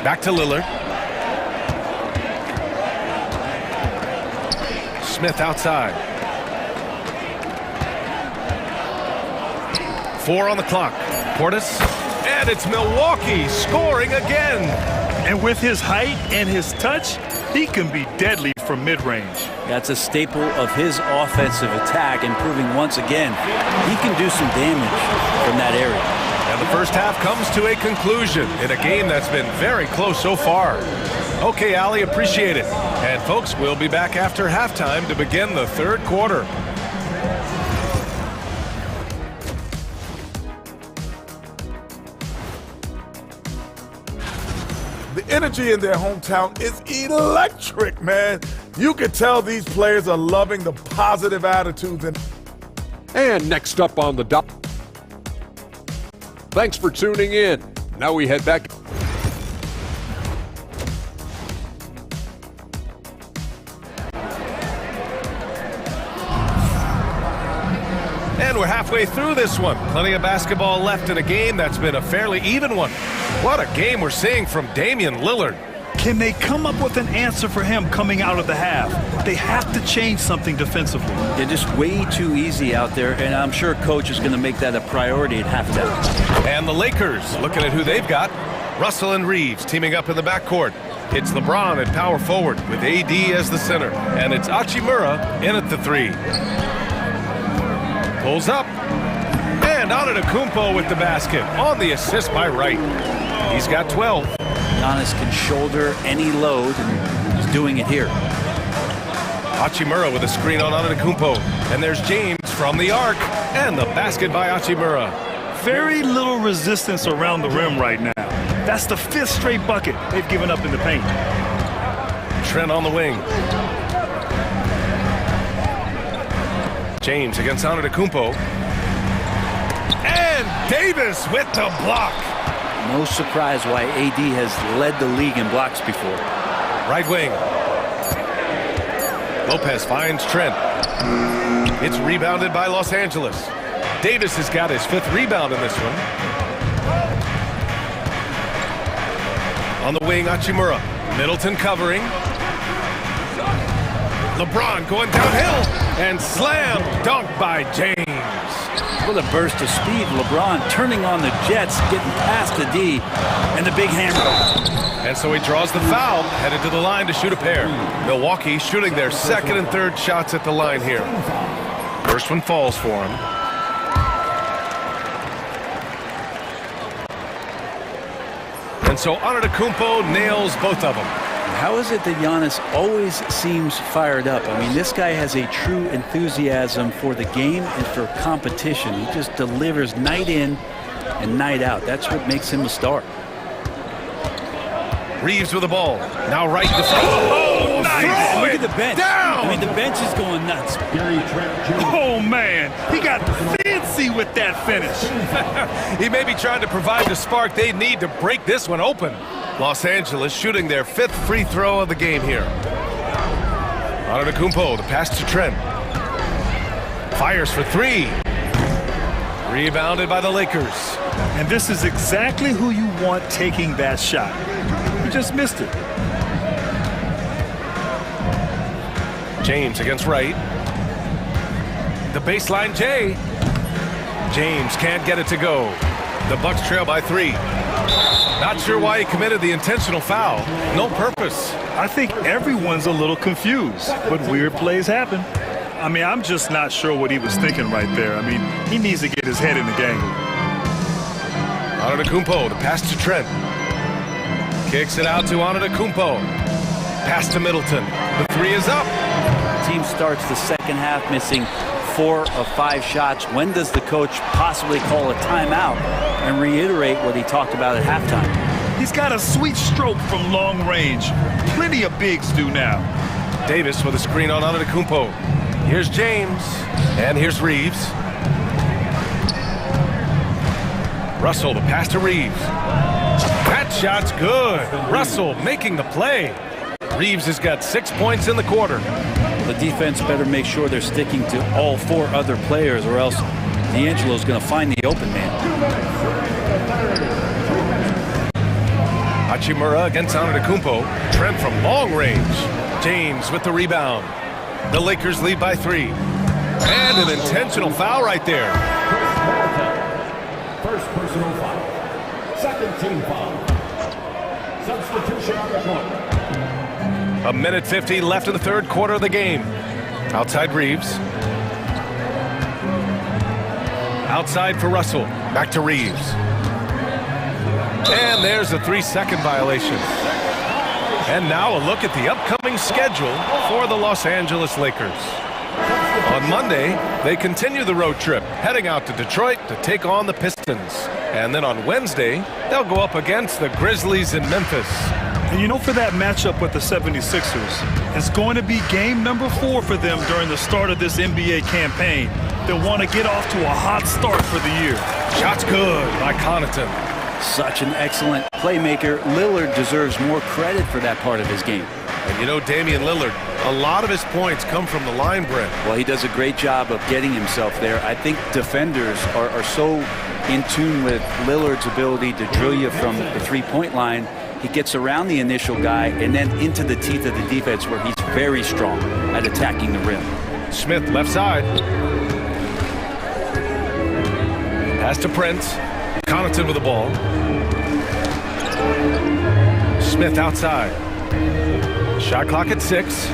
Back to Lillard. Smith outside. 4 on the clock. Portis. And it's Milwaukee scoring again. And with his height and his touch, he can be deadly from mid-range. That's a staple of his offensive attack, and proving once again he can do some damage from that area. And the first half comes to a conclusion in a game that's been very close so far. Okay, Ali, appreciate it. And folks, we'll be back after halftime to begin the third quarter. The energy in their hometown is electric, man. You can tell these players are loving the positive attitudes. And next up on the dock. Thanks for tuning in. Now we head back. And we're halfway through this one. Plenty of basketball left in a game that's been a fairly even one. What a game we're seeing from Damian Lillard. Can they come up with an answer for him coming out of the half? They have to change something defensively. They're just way too easy out there, and I'm sure Coach is going to make that a priority at halftime. And the Lakers, looking at who they've got. Russell and Reeves teaming up in the backcourt. It's LeBron at power forward with AD as the center. And it's Hachimura in at the 3. Pulls up. And Antetokounmpo with the basket on the assist by Wright. He's got 12. Giannis can shoulder any load, and he's doing it here. Hachimura with a screen on Antetokounmpo. And there's James from the arc. And the basket by Hachimura. Very little resistance around the rim right now. That's the 5th straight bucket they've given up in the paint. Trent on the wing. James against Antetokounmpo. And Davis with the block. No surprise why AD has led the league in blocks before. Right wing. Lopez finds Trent. It's rebounded by Los Angeles. Davis has got his 5th rebound in this one. On the wing, Hachimura. Middleton covering. LeBron going downhill and slam dunk by James. With a burst of speed, LeBron turning on the Jets, getting past the D, and the big hammer. And so he draws the foul, headed to the line to shoot a pair. Milwaukee shooting their 2nd and 3rd shots at the line here. First one falls for him. And so Antetokounmpo nails both of them. How is it that Giannis always seems fired up? I mean, this guy has a true enthusiasm for the game and for competition. He just delivers night in and night out. That's what makes him a star. Reeves with the ball. Now right to front. Oh, nice. Look at the bench. Down. I mean, the bench is going nuts. Oh, man. He got fancy with that finish. He may be trying to provide the spark they need to break this one open. Los Angeles shooting their 5th free throw of the game here. Antetokounmpo, the pass to Trent. Fires for 3. Rebounded by the Lakers. And this is exactly who you want taking that shot. You just missed it. James against Wright. The baseline J. James can't get it to go. The Bucks trail by 3. Not sure why he committed the intentional foul. No purpose. I think everyone's a little confused, but weird plays happen. I mean, I'm just not sure what he was thinking right there. I mean, he needs to get his head in the game. Antetokounmpo, the pass to Trent. Kicks it out to Antetokounmpo. Pass to Middleton. The 3 is up. Team starts the 2nd half missing 4 of 5 shots. When does the coach possibly call a timeout and reiterate what he talked about at halftime? He's got a sweet stroke from long range. Plenty of bigs do now. Davis with a screen on Antetokounmpo. Here's James, and here's Reeves. Russell, the pass to Reeves. That shot's good. Russell making the play. Reeves has got 6 points in the quarter. The defense better make sure they're sticking to all 4 other players, or else D'Angelo's going to find the open man. Hachimura against Antetokounmpo. Trent from long range. James with the rebound. The Lakers lead by 3. And an intentional foul right there. First personal foul. 2nd team foul. Substitution on the court. 1:50 left in the 3rd quarter of the game. Outside Reeves. Outside for Russell. Back to Reeves. And there's a 3-second violation. And now a look at the upcoming schedule for the Los Angeles Lakers. On Monday, they continue the road trip, heading out to Detroit to take on the Pistons. And then on Wednesday, they'll go up against the Grizzlies in Memphis. And you know, for that matchup with the 76ers, it's going to be game number 4 for them during the start of this NBA campaign. They'll want to get off to a hot start for the year. Shot's good by Connaughton. Such an excellent playmaker. Lillard deserves more credit for that part of his game. And you know, Damian Lillard, a lot of his points come from the line, Brent. Well, he does a great job of getting himself there. I think defenders are so in tune with Lillard's ability to drill you from the 3-point line. He gets around the initial guy and then into the teeth of the defense, where he's very strong at attacking the rim. Smith left side. Pass to Prince. Connaughton with the ball. Smith outside. Shot clock at 6.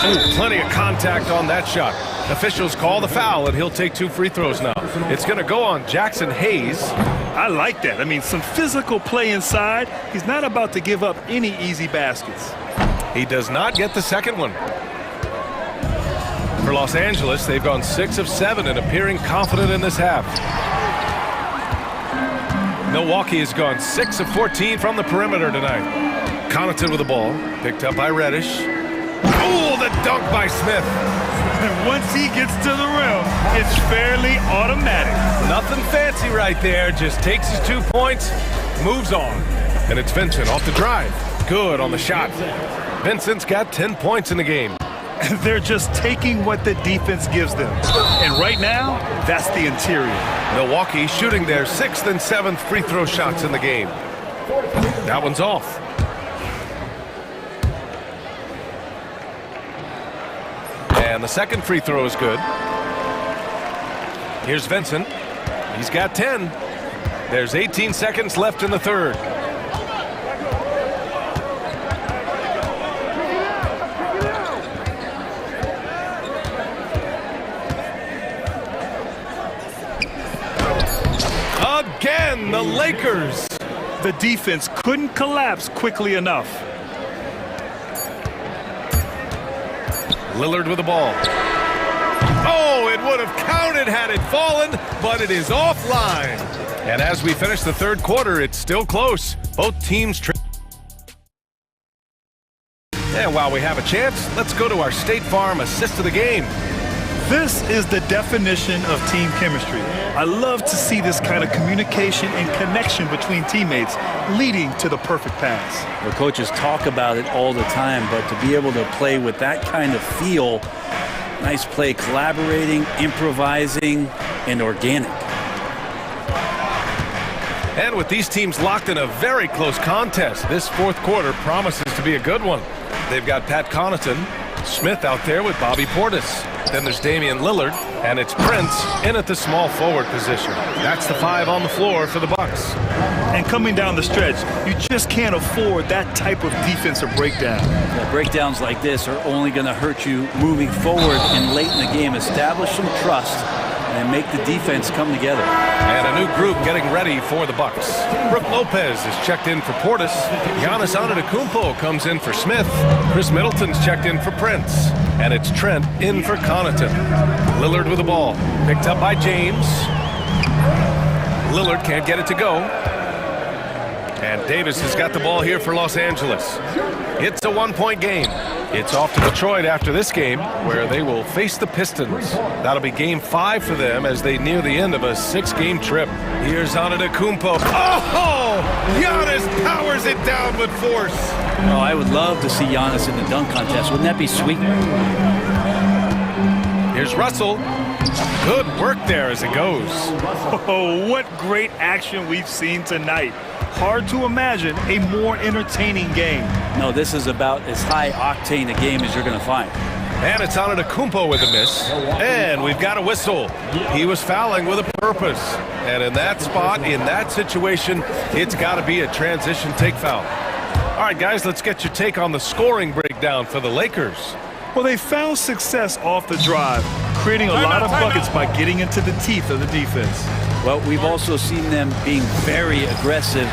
Ooh, plenty of contact on that shot. Officials call the foul, and he'll take 2 free throws now. It's going to go on Jackson Hayes. I like that. I mean, some physical play inside. He's not about to give up any easy baskets. He does not get the second one. For Los Angeles, they've gone 6 of 7 and appearing confident in this half. Milwaukee has gone 6 of 14 from the perimeter tonight. Connaughton with the ball, picked up by Reddish. Oh, the dunk by Smith. And once he gets to the rim, it's fairly automatic. Nothing fancy right there. Just takes his 2 points, moves on. And it's Vincent off the drive. Good on the shot. Vincent's got 10 points in the game. They're just taking what the defense gives them. And right now, that's the interior. Milwaukee shooting their 6th and 7th free throw shots in the game. That one's off. And the second free throw is good. Here's Vincent. He's got 10. There's 18 seconds left in the third. Again, the Lakers. The defense couldn't collapse quickly enough. Lillard with the ball. Oh, it would have counted had it fallen, but it is offline. And as we finish the third quarter, it's still close. Both teams. And while we have a chance, let's go to our State Farm assist of the game. This is the definition of team chemistry. I love to see this kind of communication and connection between teammates leading to the perfect pass. The coaches talk about it all the time, but to be able to play with that kind of feel, nice play, collaborating, improvising, and organic. And with these teams locked in a very close contest, this fourth quarter promises to be a good one. They've got Pat Connaughton, Smith out there with Bobby Portis. Then there's Damian Lillard, and it's Prince in at the small forward position. That's the 5 on the floor for the Bucks. And coming down the stretch, you just can't afford that type of defensive breakdown. Yeah, breakdowns like this are only going to hurt you moving forward and late in the game. Establish some trust and make the defense come together. And a new group getting ready for the Bucks. Brook Lopez is checked in for Portis. Giannis Antetokounmpo comes in for Smith. Chris Middleton's checked in for Prince. And it's Trent in for Connaughton. Lillard with the ball. Picked up by James. Lillard can't get it to go. And Davis has got the ball here for Los Angeles. It's a 1-point game. It's off to Detroit after this game, where they will face the Pistons. That'll be game 5 for them as they near the end of a 6-game trip. Here's Antetokounmpo. Oh! Giannis powers it down with force. Oh, I would love to see Giannis in the dunk contest. Wouldn't that be sweet? Here's Russell. Good work there as it goes. Oh, what great action we've seen tonight. Hard to imagine a more entertaining game. No, this is about as high-octane a game as you're going to find. And it's Antetokounmpo with a miss. And we've got a whistle. He was fouling with a purpose. And in that spot, in that situation, it's got to be a transition take foul. All right, guys, let's get your take on the scoring breakdown for the Lakers. Well, they found success off the drive, creating a lot of buckets by getting into the teeth of the defense. Well, we've also seen them being very aggressive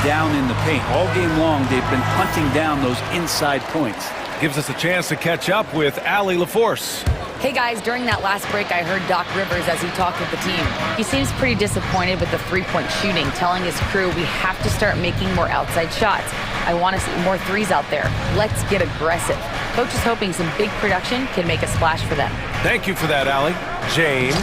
down in the paint. All game long, they've been hunting down those inside points. Gives us a chance to catch up with Allie LaForce. Hey guys, during that last break, I heard Doc Rivers as he talked with the team. He seems pretty disappointed with the three-point shooting, telling his crew we have to start making more outside shots. I want to see more threes out there. Let's get aggressive. Coach is hoping some big production can make a splash for them. Thank you for that, Allie. James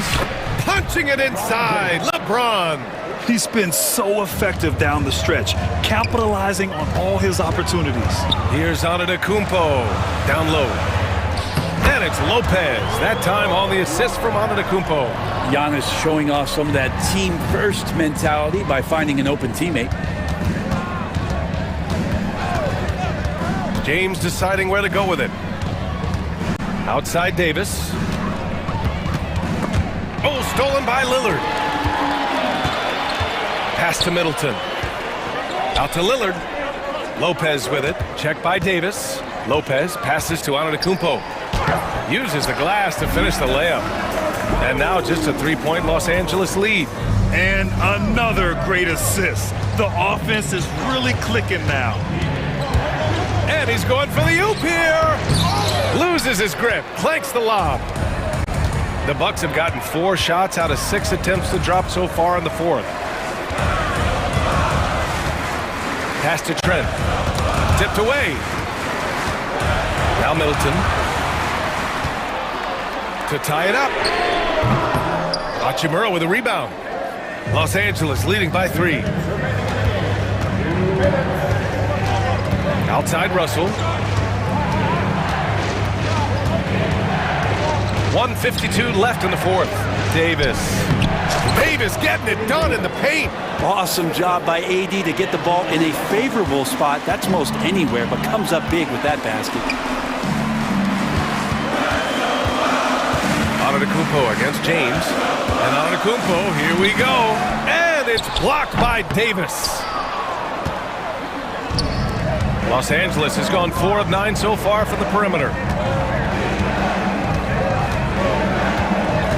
punching it inside. LeBron. He's been so effective down the stretch, capitalizing on all his opportunities. Here's Antetokounmpo down low. And it's Lopez, that time on the assist from Antetokounmpo. Giannis showing off some of that team-first mentality by finding an open teammate. James deciding where to go with it. Outside Davis. Oh, stolen by Lillard. Pass to Middleton. Out to Lillard. Lopez with it. Checked by Davis. Lopez passes to Antetokounmpo. Uses the glass to finish the layup. And now just a three-point Los Angeles lead. And another great assist. The offense is really clicking now. And he's going for the oop here. Loses his grip. Clanks the lob. The Bucks have gotten 4 shots out of 6 attempts to drop so far in the fourth. Pass to Trent. Tipped away. Now Middleton. to tie it up. Hachimura with a rebound. Los Angeles leading by 3. Outside Russell. 1:52 left in the fourth. Davis getting it done in the paint. Awesome job by AD to get the ball in a favorable spot. That's most anywhere, but comes up big with that basket. Antetokounmpo against James. And Antetokounmpo, here we go. And it's blocked by Davis. Los Angeles has gone 4 of 9 so far from the perimeter.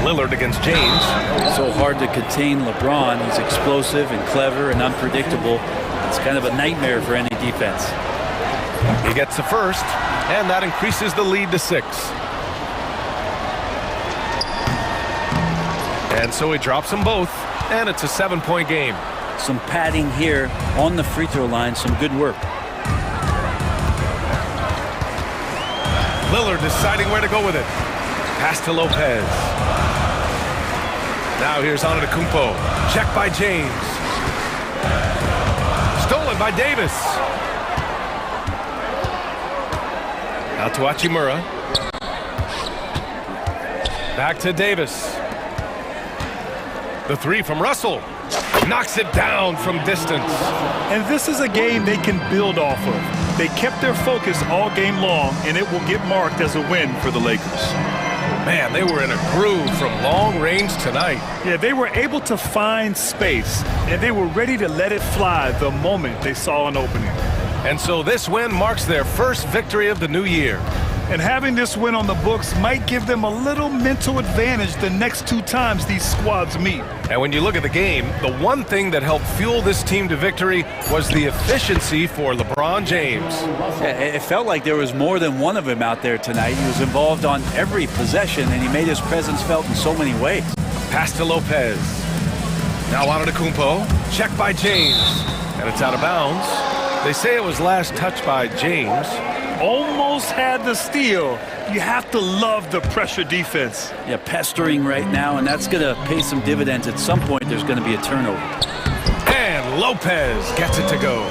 Lillard against James. So hard to contain LeBron. He's explosive and clever and unpredictable. It's kind of a nightmare for any defense. He gets the first, and that increases the lead to 6. And so he drops them both, and it's a 7-point game. Some padding here on the free throw line. Some good work. Lillard deciding where to go with it. Pass to Lopez. Now here's Antetokounmpo. Checked by James. Stolen by Davis. Now to Hachimura. Back to Davis. The 3 from Russell. Knocks it down from distance. And this is a game they can build off of. They kept their focus all game long, and it will get marked as a win for the Lakers. Man, they were in a groove from long range tonight. Yeah, they were able to find space, and they were ready to let it fly the moment they saw an opening. And so this win marks their first victory of the new year. And having this win on the books might give them a little mental advantage the next 2 times these squads meet. And when you look at the game, the one thing that helped fuel this team to victory was the efficiency for LeBron James. Yeah, it felt like there was more than one of him out there tonight. He was involved on every possession, and he made his presence felt in so many ways. Pass to Lopez. Now Antetokounmpo. Checked by James. And it's out of bounds. They say it was last touched by James. Almost had the steal. You have to love the pressure defense. Yeah, pestering right now, and that's going to pay some dividends. At some point, there's going to be a turnover. And Lopez gets it to go.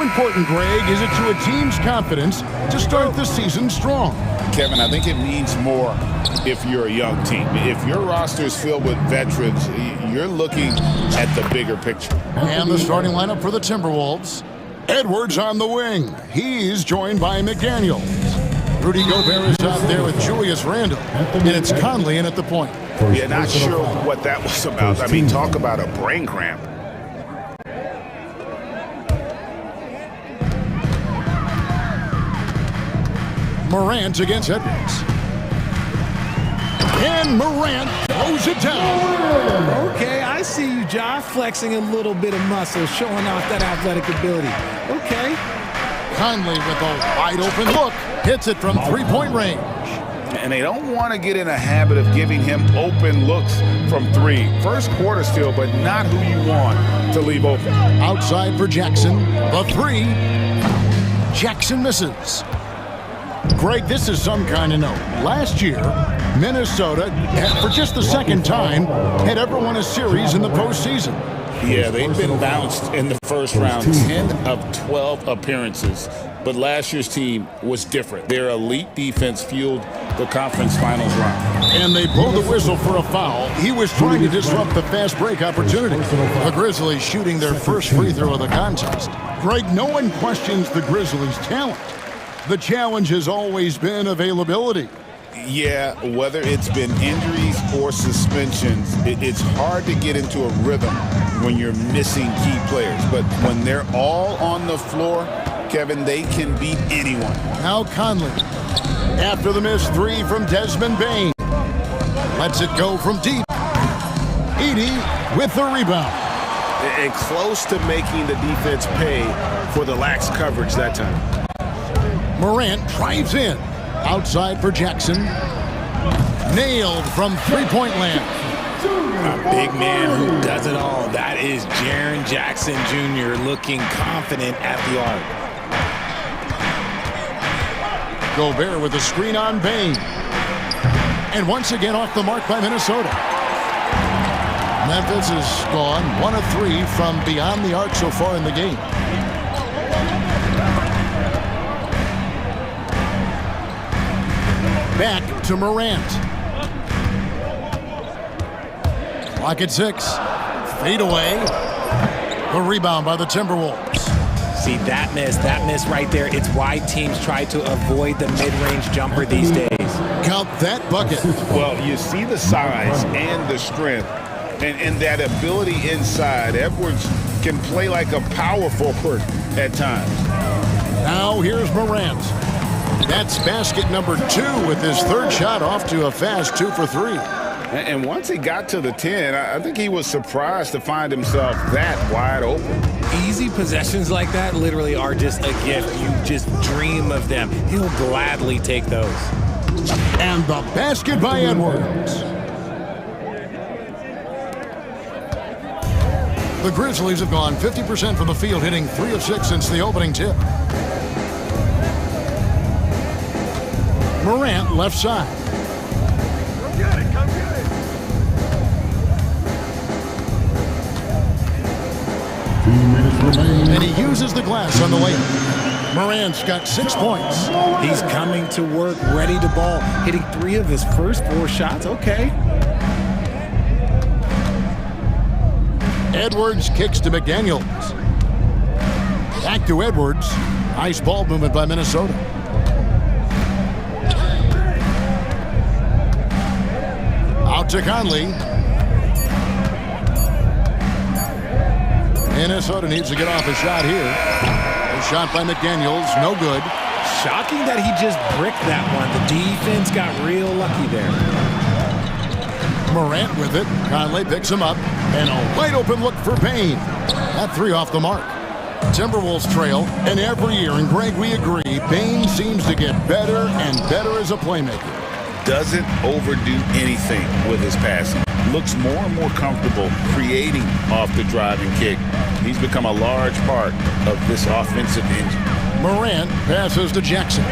important, Greg, is it to a team's confidence to start the season strong? Kevin, I think it means more if you're a young team. If your roster is filled with veterans, you're looking at the bigger picture. And the starting lineup for the Timberwolves. Edwards on the wing. He's joined by McDaniels. Rudy Gobert is out there with Julius Randle. And it's Conley in at the point. Yeah, not sure what that was about. I mean, talk about a brain cramp. Morant against Edwards. And Morant throws it down. Okay, I see you, Ja, flexing a little bit of muscle, showing off that athletic ability. Okay. Conley with a wide open look. Hits it from three-point range. And they don't want to get in a habit of giving him open looks from three. First quarter still, but not who you want to leave open. Outside for Jackson. The three. Jackson misses. Greg, this is some kind of note. Last year, Minnesota, for just the second time, had ever won a series in the postseason. Yeah, they've been bounced in the first round, 10 of 12 appearances. But last year's team was different. Their elite defense fueled the conference finals run. And they blow the whistle for a foul. He was trying to disrupt the fast break opportunity. The Grizzlies shooting their first free throw of the contest. Greg, no one questions the Grizzlies' talent. The challenge has always been availability. Yeah, whether it's been injuries or suspensions, it's hard to get into a rhythm when you're missing key players. But when they're all on the floor, Kevin, they can beat anyone. Now Conley, after the missed three from Desmond Bain, lets it go from deep. Edey with the rebound. And close to making the defense pay for the lax coverage that time. Morant drives in. Outside for Jackson. Nailed from three-point land. A big man who does it all. That is Jaren Jackson Jr. looking confident at the arc. Gobert with a screen on Bain. And once again off the mark by Minnesota. Memphis is gone 1 of 3 from beyond the arc so far in the game. Back to Morant. Clock at 6. Fade away. The rebound by the Timberwolves. See, that miss right there. It's why teams try to avoid the mid-range jumper these days. Count that bucket. Well, you see the size and the strength and that ability inside. Edwards can play like a power forward at times. Now here's Morant. That's basket number 2 with his third shot off to a fast 2 for 3. And once he got to the 10, I think he was surprised to find himself that wide open. Easy possessions like that literally are just a gift. You just dream of them. He'll gladly take those. And the basket by Edwards. The Grizzlies have gone 50% from the field, hitting 3 of 6 since the opening tip. Morant left side. Come get it. 2 minutes remain. And he uses the glass on the layup. Morant's got 6 points. He's coming to work, ready to ball, hitting 3 of his first 4 shots. Okay. Edwards kicks to McDaniels. Back to Edwards. Nice ball movement by Minnesota. Out to Conley. Minnesota needs to get off a shot here. A shot by McDaniels, no good. Shocking that he just bricked that one. The defense got real lucky there. Morant with it. Conley picks him up. And a wide open look for Bain. That 3 off the mark. Timberwolves trail, and every year, and Greg, we agree, Bain seems to get better and better as a playmaker. Doesn't overdo anything with his passing. Looks more and more comfortable creating off the driving kick. He's become a large part of this offensive engine. Morant passes to Jackson.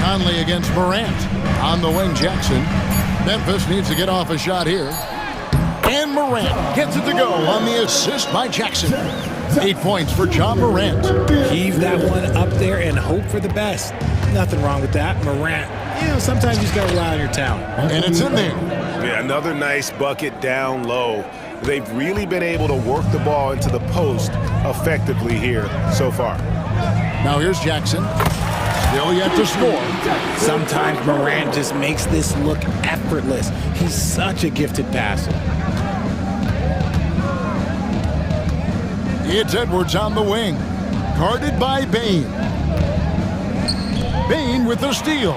Conley against Morant. On the wing, Jackson. Memphis needs to get off a shot here. And And Morant gets it to go on the assist by Jackson. 8 points for John Morant. Heave that one up there and hope for the best. Nothing wrong with that. Morant, sometimes you just got to rely on your talent. And it's in there. Yeah, another nice bucket down low. They've really been able to work the ball into the post effectively here so far. Now here's Jackson. Still yet to score. Sometimes Morant just makes this look effortless. He's such a gifted passer. It's Edwards on the wing. Guarded by Bain. Bain with the steal.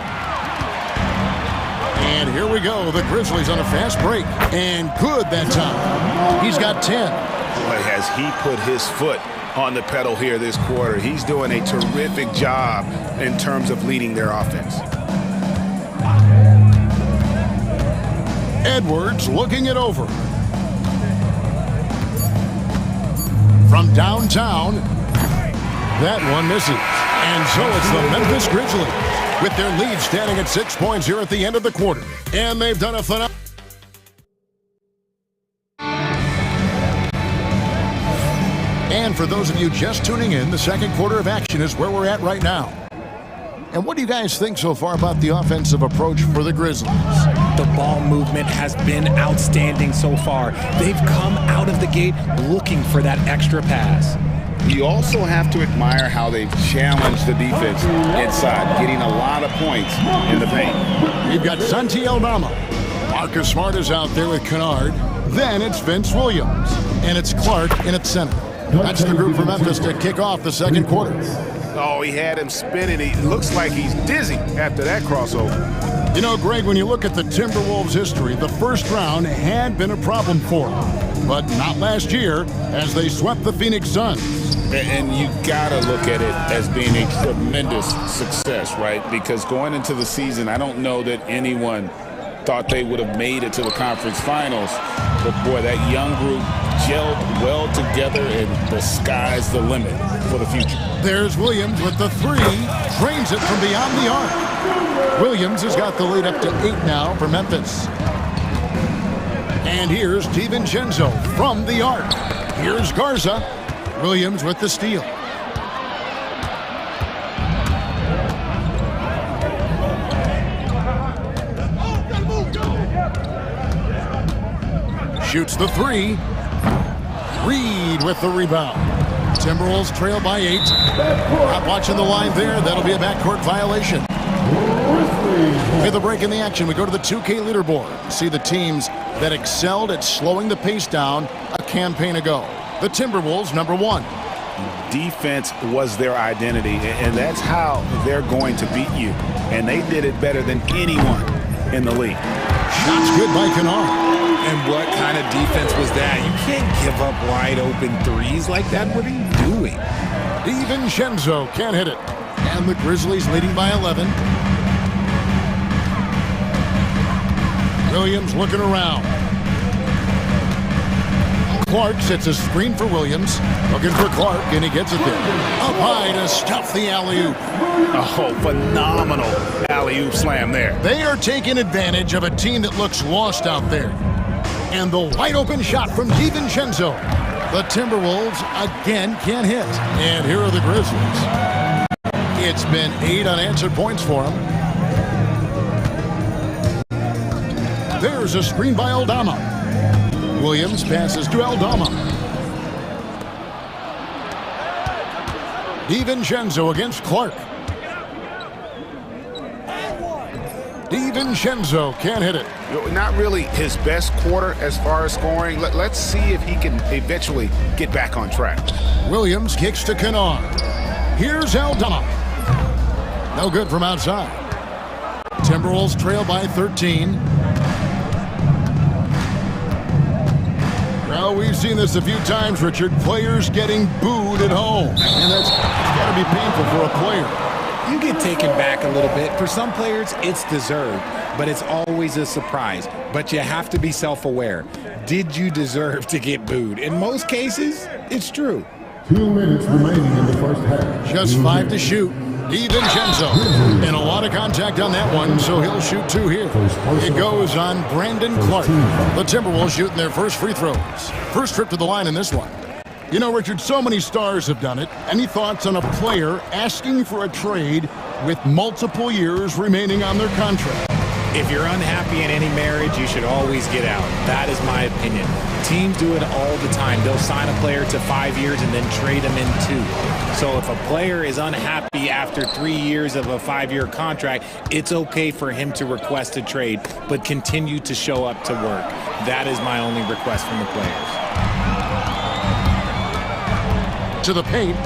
And here we go. The Grizzlies on a fast break. And good that time. He's got 10. Boy, has he put his foot on the pedal here this quarter. He's doing a terrific job in terms of leading their offense. Edwards looking it over. From downtown, that one misses. And so it's the Memphis Grizzlies with their lead standing at 6 points here at the end of the quarter. And they've done a phenomenal. And for those of you just tuning in, the second quarter of action is where we're at right now. And what do you guys think so far about the offensive approach for the Grizzlies? The ball movement has been outstanding so far. They've come out of the gate looking for that extra pass. You also have to admire how they've challenged the defense inside, getting a lot of points in the paint. We've got Santi Aldama. Marcus Smart is out there with Kennard. Then it's Vince Williams. And it's Clark in at center. That's the group for Memphis to kick off the second quarter. Oh, he had him spinning. He looks like he's dizzy after that crossover. You know, Greg, when you look at the Timberwolves' history, the first round had been a problem for them. But not last year, as they swept the Phoenix Suns. And you got to look at it as being a tremendous success, right? Because going into the season, I don't know that anyone thought they would have made it to the conference finals. But, boy, that young group gelled well together, and the sky's the limit for the future. There's Williams with the three. Drains it from beyond the arc. Williams has got the lead up to 8 now for Memphis. And here's DiVincenzo from the arc. Here's Garza. Williams with the steal. Shoots the three. Reed with the rebound. Timberwolves trail by 8. Not watching the line there. That'll be a backcourt violation. With a break in the action, we go to the 2K leaderboard. See the teams that excelled at slowing the pace down a campaign ago. The Timberwolves, number 1. Defense was their identity, and that's how they're going to beat you. And they did it better than anyone in the league. Shots good by Kennard. And what kind of defense was that? You can't give up wide open threes like that. What are you doing? DiVincenzo can't hit it. And the Grizzlies leading by 11. Williams looking around. Clark sets a screen for Williams. Looking for Clark, and he gets it there. Up high to stuff the alley-oop. Oh, phenomenal alley-oop slam there. They are taking advantage of a team that looks lost out there. And the wide-open shot from DiVincenzo. The Timberwolves again can't hit. And here are the Grizzlies. It's been 8 unanswered points for them. There's a screen by Aldama. Williams passes to Aldama. DiVincenzo against Clark. DiVincenzo can't hit it. Not really his best quarter as far as scoring. Let's see if he can eventually get back on track. Williams kicks to Kennard. Here's Aldama. No good from outside. Timberwolves trail by 13. Well, we've seen this a few times, Richard. Players getting booed at home. And that's got to be painful for a player. You get taken back a little bit. For some players, it's deserved, but it's always a surprise. But you have to be self-aware. Did you deserve to get booed? In most cases, it's true. 2 minutes remaining in the first half. Just 5 to shoot. DiVincenzo. And a lot of contact on that one, so he'll shoot 2 here. It goes on Brandon Clark. The Timberwolves shooting their first free throws. First trip to the line in this one. You know, Richard, so many stars have done it. Any thoughts on a player asking for a trade with multiple years remaining on their contract? If you're unhappy in any marriage, you should always get out. That is my opinion. Teams do it all the time. They'll sign a player to 5 years and then trade him in 2. So if a player is unhappy after 3 years of a 5-year contract, it's okay for him to request a trade, but continue to show up to work. That is my only request from the players. To the paint.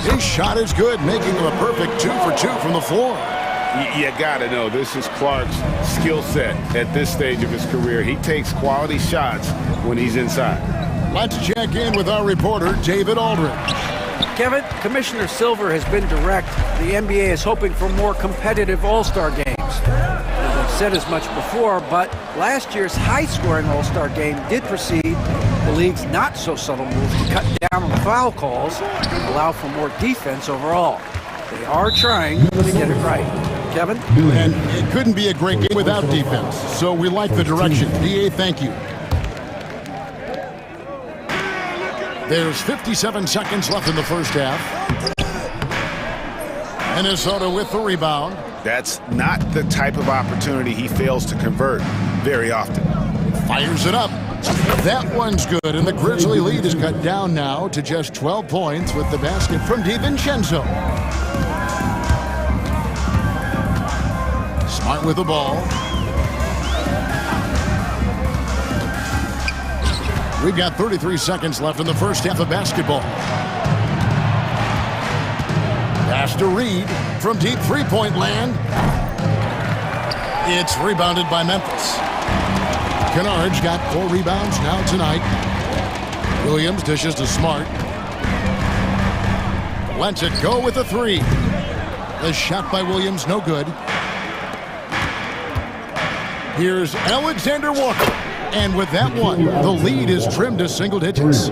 His shot is good, making him a perfect 2 for 2 from the floor. You got to know, this is Clark's skill set at this stage of his career. He takes quality shots when he's inside. Let's check in with our reporter, David Aldridge. Kevin, Commissioner Silver has been direct. The NBA is hoping for more competitive All-Star games. I've said as much before, but last year's high-scoring All-Star game did precede the league's not-so-subtle move to cut down on foul calls and allow for more defense overall. They are trying to get it right. Kevin? And it couldn't be a great game without defense, so we like the direction. DA, thank you. There's 57 seconds left in the first half. Minnesota with the rebound. That's not the type of opportunity he fails to convert very often. Fires it up. That one's good, and the Grizzly lead is cut down now to just 12 points with the basket from DiVincenzo. Smart with the ball. We've got 33 seconds left in the first half of basketball. Pass to Reed from deep three-point land. It's rebounded by Memphis. Kennard's got 4 rebounds now tonight. Williams dishes to Smart. Lets it go with a 3. The shot by Williams, no good. Here's Alexander Walker. And with that one, the lead is trimmed to single digits.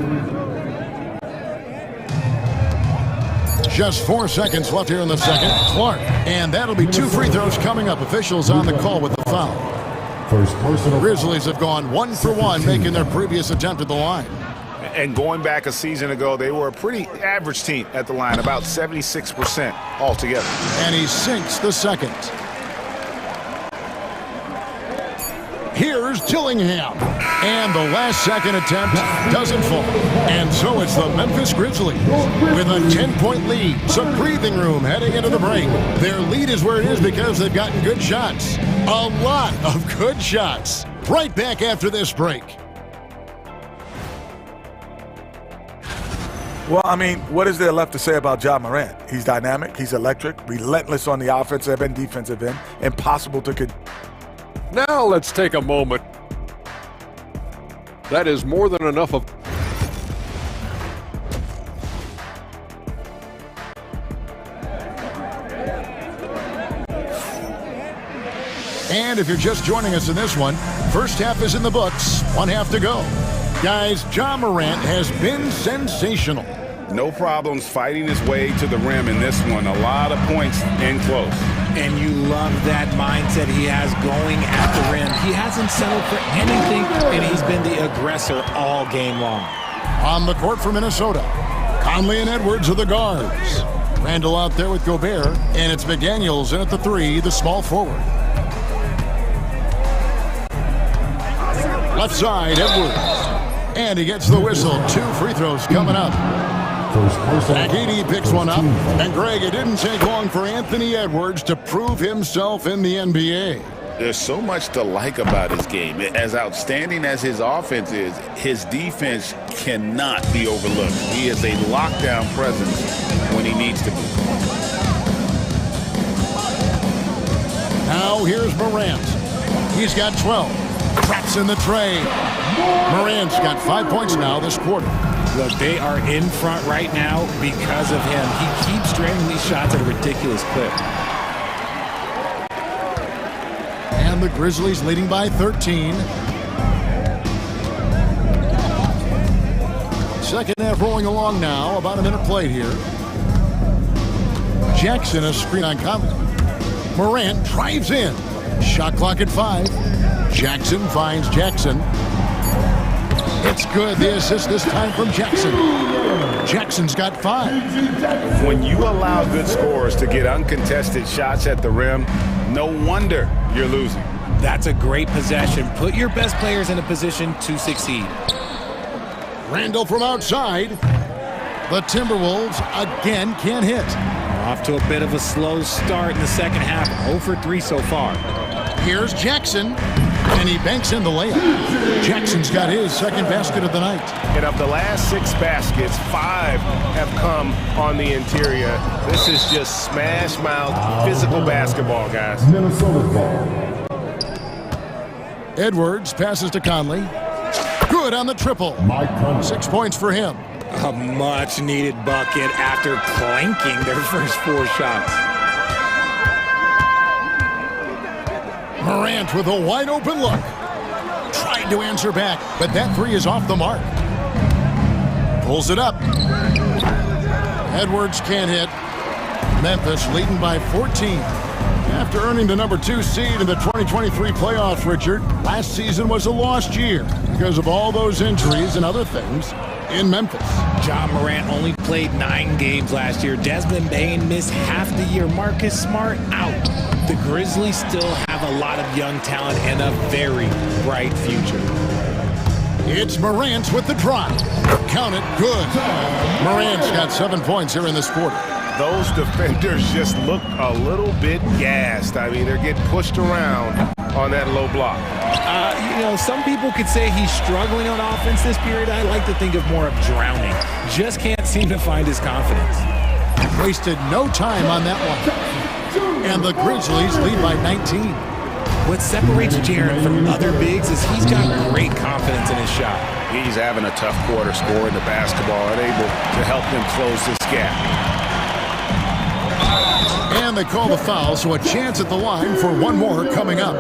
Just 4 seconds left here in the second. Clark. And that'll be 2 free throws coming up. Officials on the call with the foul. The Grizzlies have gone 1 for 1, making their previous attempt at the line. And going back a season ago, they were a pretty average team at the line, about 76% altogether. And he sinks the second. Here's Dillingham. And the last second attempt doesn't fall. And so it's the Memphis Grizzlies with a 10-point lead. Some breathing room heading into the break. Their lead is where it is because they've gotten good shots. A lot of good shots. Right back after this break. Well, I mean, what is there left to say about Ja Morant? He's dynamic, he's electric, relentless on the offensive and defensive end, impossible to... Now let's take a moment. That is more than enough of... And if you're just joining us in this one, first half is in the books, 1 half to go. Guys, Ja Morant has been sensational. No problems fighting his way to the rim in this one. A lot of points in close. And you love that mindset he has going at the rim. He hasn't settled for anything, and he's been the aggressor all game long. On the court for Minnesota, Conley and Edwards are the guards. Randall out there with Gobert, and it's McDaniels in at the 3, the small forward. Left side, Edwards. And he gets the whistle. 2 free throws coming up. Agidi picks one up. And Greg, it didn't take long for Anthony Edwards to prove himself in the NBA. There's so much to like about his game. As outstanding as his offense is, his defense cannot be overlooked. He is a lockdown presence when he needs to be. Now here's Morant. He's got 12. Traps in the tray. Morant's got 5 points now this quarter. Look, they are in front right now because of him. He keeps draining these shots at a ridiculous clip. And the Grizzlies leading by 13. Second half rolling along now. About a minute played here. Jackson, a screen on Conley. Morant drives in. Shot clock at 5. Jackson finds Jackson. It's good. The assist this time from Jackson. Jackson's got 5. When you allow good scorers to get uncontested shots at the rim, no wonder you're losing. That's a great possession. Put your best players in a position to succeed. Randall from outside. The Timberwolves again can't hit. Off to a bit of a slow start in the second half. 0 for 3 so far. Here's Jackson, and he banks in the layup. Jackson's got his second basket of the night. And of the last 6 baskets, 5 have come on the interior. This is just smash mouth physical basketball, guys. Minnesota's ball. Edwards passes to Conley. Good on the triple. 6 points for him. A much-needed bucket after clanking their first 4 shots. Morant with a wide-open look. Tried to answer back, but that 3 is off the mark. Pulls it up. Edwards can't hit. Memphis leading by 14. After earning the number 2 seed in the 2023 playoffs, Richard, last season was a lost year because of all those injuries and other things in Memphis. Ja Morant only played 9 games last year. Desmond Bane missed half the year. Marcus Smart out. The Grizzlies still have a lot of young talent and a very bright future. It's Morant with the drive. Count it, good. Morant's got 7 points here in this quarter. Those defenders just look a little bit gassed. I mean, they're getting pushed around on that low block. Some people could say he's struggling on offense this period. I like to think of more of drowning. Just can't seem to find his confidence. Wasted no time on that one. And the Grizzlies lead by 19. What separates Jaren from other bigs is he's got great confidence in his shot. He's having a tough quarter scoring the basketball and able to help them close this gap. And they call the foul, so a chance at the line for one more coming up.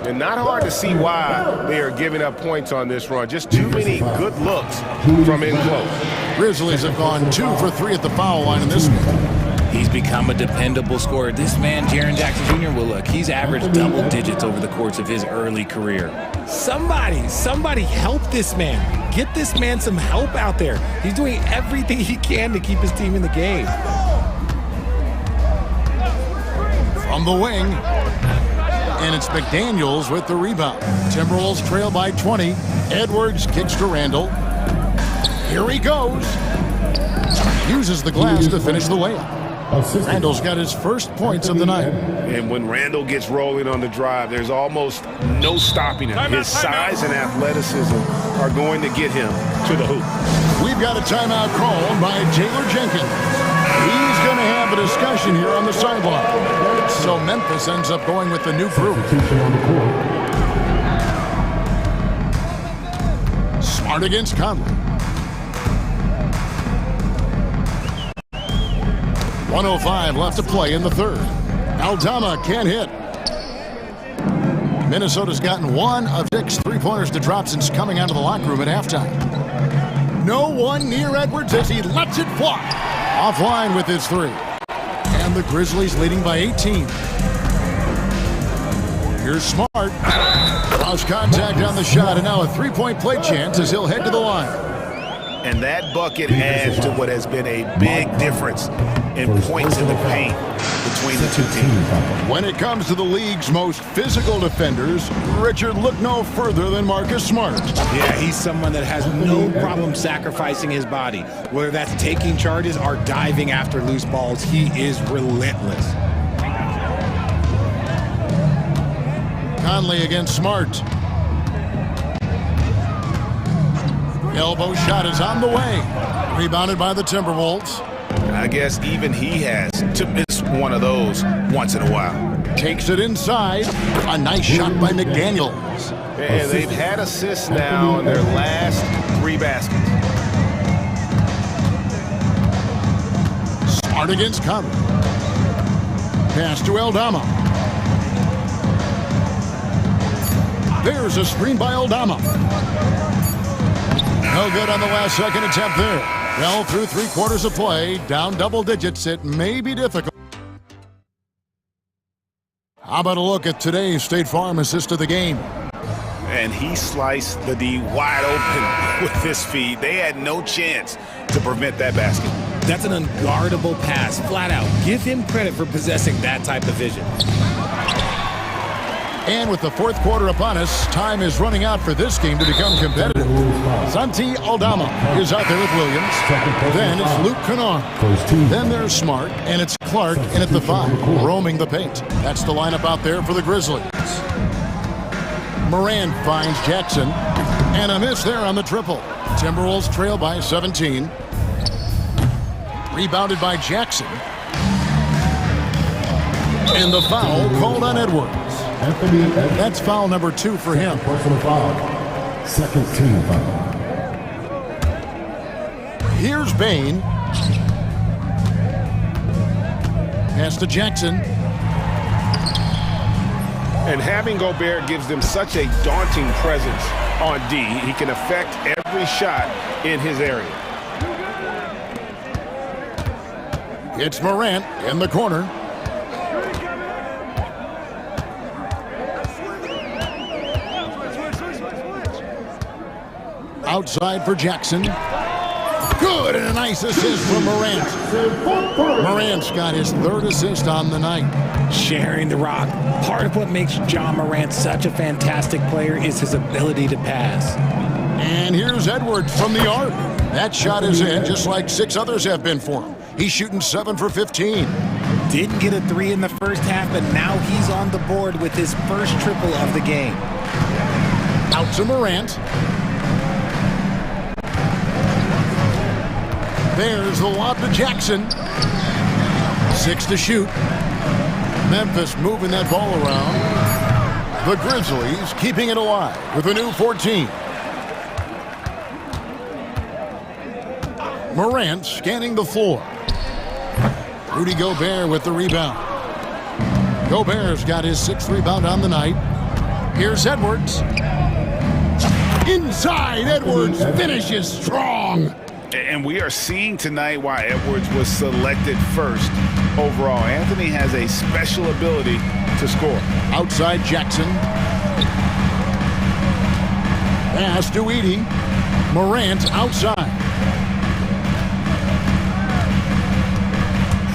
And not hard to see why they are giving up points on this run. Just too many good looks from in close. Grizzlies have gone 2 for 3 at the foul line in this one. He's become a dependable scorer. This man, Jaren Jackson Jr., well, look, he's averaged double digits over the course of his early career. Somebody help this man. Get this man some help out there. He's doing everything he can to keep his team in the game. From the wing, and it's McDaniels with the rebound. Timberwolves trail by 20. Edwards kicks to Randall. Here he goes. Uses the glass to finish the layup. Randall's got his first points of the night. And when Randall gets rolling on the drive, there's almost no stopping him. His size and athleticism are going to get him to the hoop. We've got a timeout called by Taylor Jenkins. He's going to have a discussion here on the sideline. So Memphis ends up going with the new group. Smart against Conley. 1:05 left to play in the third. Aldama can't hit. Minnesota's gotten 1 of 6 3-pointers to drop since coming out of the locker room at halftime. No one near Edwards as he lets it fly. Offline with his 3. And the Grizzlies leading by 18. Here's Smart. Lost contact on the shot, and now a 3-point play chance as he'll head to the line. And that bucket adds to what has been a big difference in points in the paint between the two teams. When it comes to the league's most physical defenders, Richard, look no further than Marcus Smart. Yeah, he's someone that has no problem sacrificing his body. Whether that's taking charges or diving after loose balls, he is relentless. Conley against Smart. Elbow shot is on the way. Rebounded by the Timberwolves. I guess even he has to miss one of those once in a while. Takes it inside. A nice shot by McDaniels. And they've had assists now in their last 3 baskets. Smart against Conley. Pass to Aldama. There's a screen by Aldama. No good on the last second attempt there. Well, through 3 quarters of play, down double digits, it may be difficult. How about a look at today's State Farm assist of the game? And he sliced the D wide open with this feed. They had no chance to prevent that basket. That's an unguardable pass, flat out. Give him credit for possessing that type of vision. And with the fourth quarter upon us, time is running out for this game to become competitive. Santi Aldama is out there with Williams. Then it's Luke Kennard. Then there's Smart, and it's Clark in at the 5, roaming the paint. That's the lineup out there for the Grizzlies. Moran finds Jackson, and a miss there on the triple. Timberwolves trail by 17. Rebounded by Jackson. And the foul called on Edwards. That's foul number 2 for him. Personal foul. Second team foul. Here's Bain. Pass to Jackson. And having Gobert gives them such a daunting presence on D. He can affect every shot in his area. It's Morant in the corner. Outside for Jackson. Good, and a nice assist from Morant. Morant's got his 3rd assist on the night. Sharing the rock. Part of what makes John Morant such a fantastic player is his ability to pass. And here's Edwards from the arc. That shot is in, just like 6 others have been for him. He's shooting 7 for 15. Didn't get a 3 in the first half, but now he's on the board with his first triple of the game. Out to Morant. There's the lob to Jackson. 6 to shoot. Memphis moving that ball around. The Grizzlies keeping it alive with a new 14. Morant scanning the floor. Rudy Gobert with the rebound. Gobert's got his 6th rebound on the night. Here's Edwards. Inside, Edwards finishes strong. And we are seeing tonight why Edwards was selected first overall. Anthony has a special ability to score. Outside Jackson. Pass to Edey. Morant outside.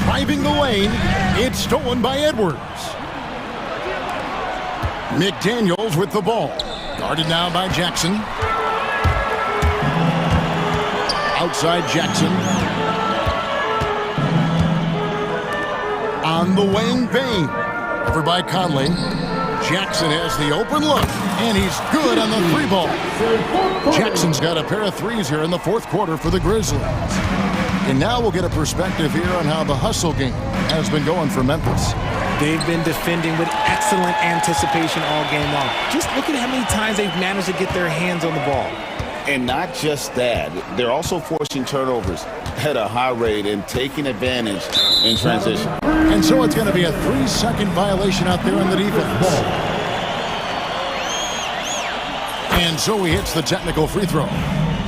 Driving the lane. It's stolen by Edwards. McDaniels with the ball. Guarded now by Jackson. Outside Jackson. On the wing, Bain. Over by Conley. Jackson has the open look, and he's good on the 3 ball. Jackson's got a pair of 3s here in the 4th quarter for the Grizzlies. And now we'll get a perspective here on how the hustle game has been going for Memphis. They've been defending with excellent anticipation all game long. Just look at how many times they've managed to get their hands on the ball. And not just that, they're also forcing turnovers at a high rate and taking advantage in transition. And so it's going to be a 3-second violation out there on the defense. And so he hits the technical free throw.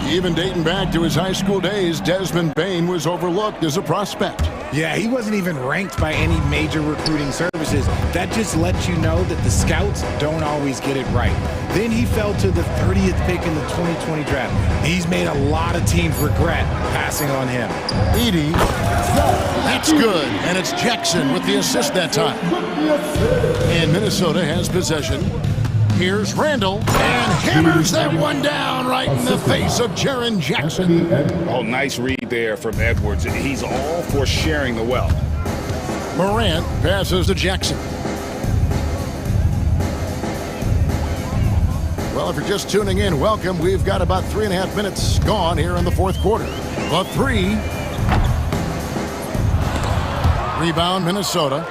Even dating back to his high school days, Desmond Bain was overlooked as a prospect. Yeah, he wasn't even ranked by any major recruiting services. That just lets you know that the scouts don't always get it right. Then he fell to the 30th pick in the 2020 draft. He's made a lot of teams regret passing on him. Edey, that's good. And it's Jackson with the assist that time. And Minnesota has possession. Here's Randall, and hammers that one down right in the face of Jaren Jackson. Oh, nice read there from Edwards. He's all for sharing the wealth. Morant passes to Jackson. Well, if you're just tuning in, welcome. We've got about 3.5 minutes gone here in the 4th quarter. The 3. Rebound, Minnesota.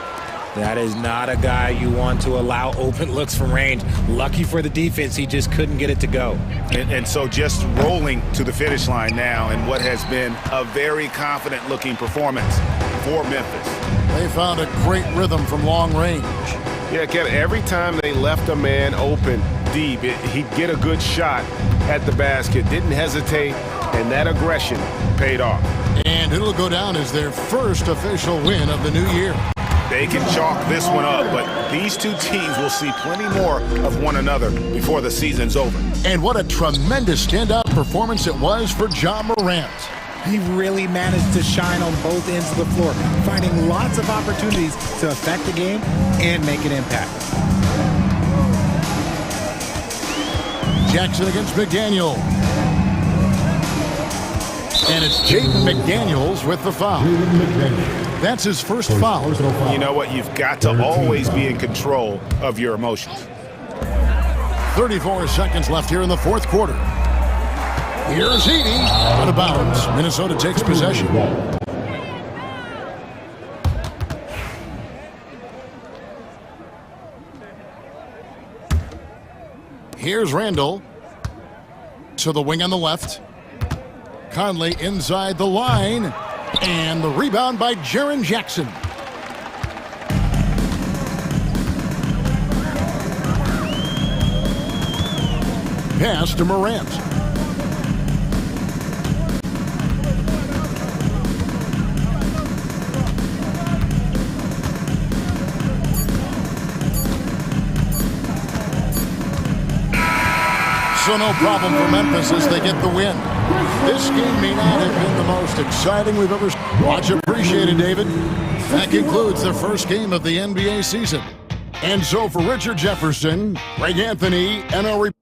That is not a guy you want to allow open looks from range. Lucky for the defense, he just couldn't get it to go. And so just rolling to the finish line now in what has been a very confident-looking performance for Memphis. They found a great rhythm from long range. Yeah, Kevin, every time they left a man open deep, he'd get a good shot at the basket. Didn't hesitate, and that aggression paid off. And it'll go down as their first official win of the new year. They can chalk this one up, but these two teams will see plenty more of one another before the season's over. And what a tremendous standout performance it was for Ja Morant. He really managed to shine on both ends of the floor, finding lots of opportunities to affect the game and make an impact. Jackson against McDaniel. And it's Jaden McDaniels with the foul. That's his first foul. You know what? You've got to always be in control of your emotions. 34 seconds left here in the fourth quarter. Here's Edey. Out of bounds. Minnesota takes possession. Here's Randall. To the wing on the left. Conley inside the line. And the rebound by Jaren Jackson. Pass to Morant. So no problem for Memphis as they get the win. This game may not have been the most exciting we've ever seen. Much appreciated, David. That concludes the first game of the NBA season. And so for Richard Jefferson, Greg Anthony, and a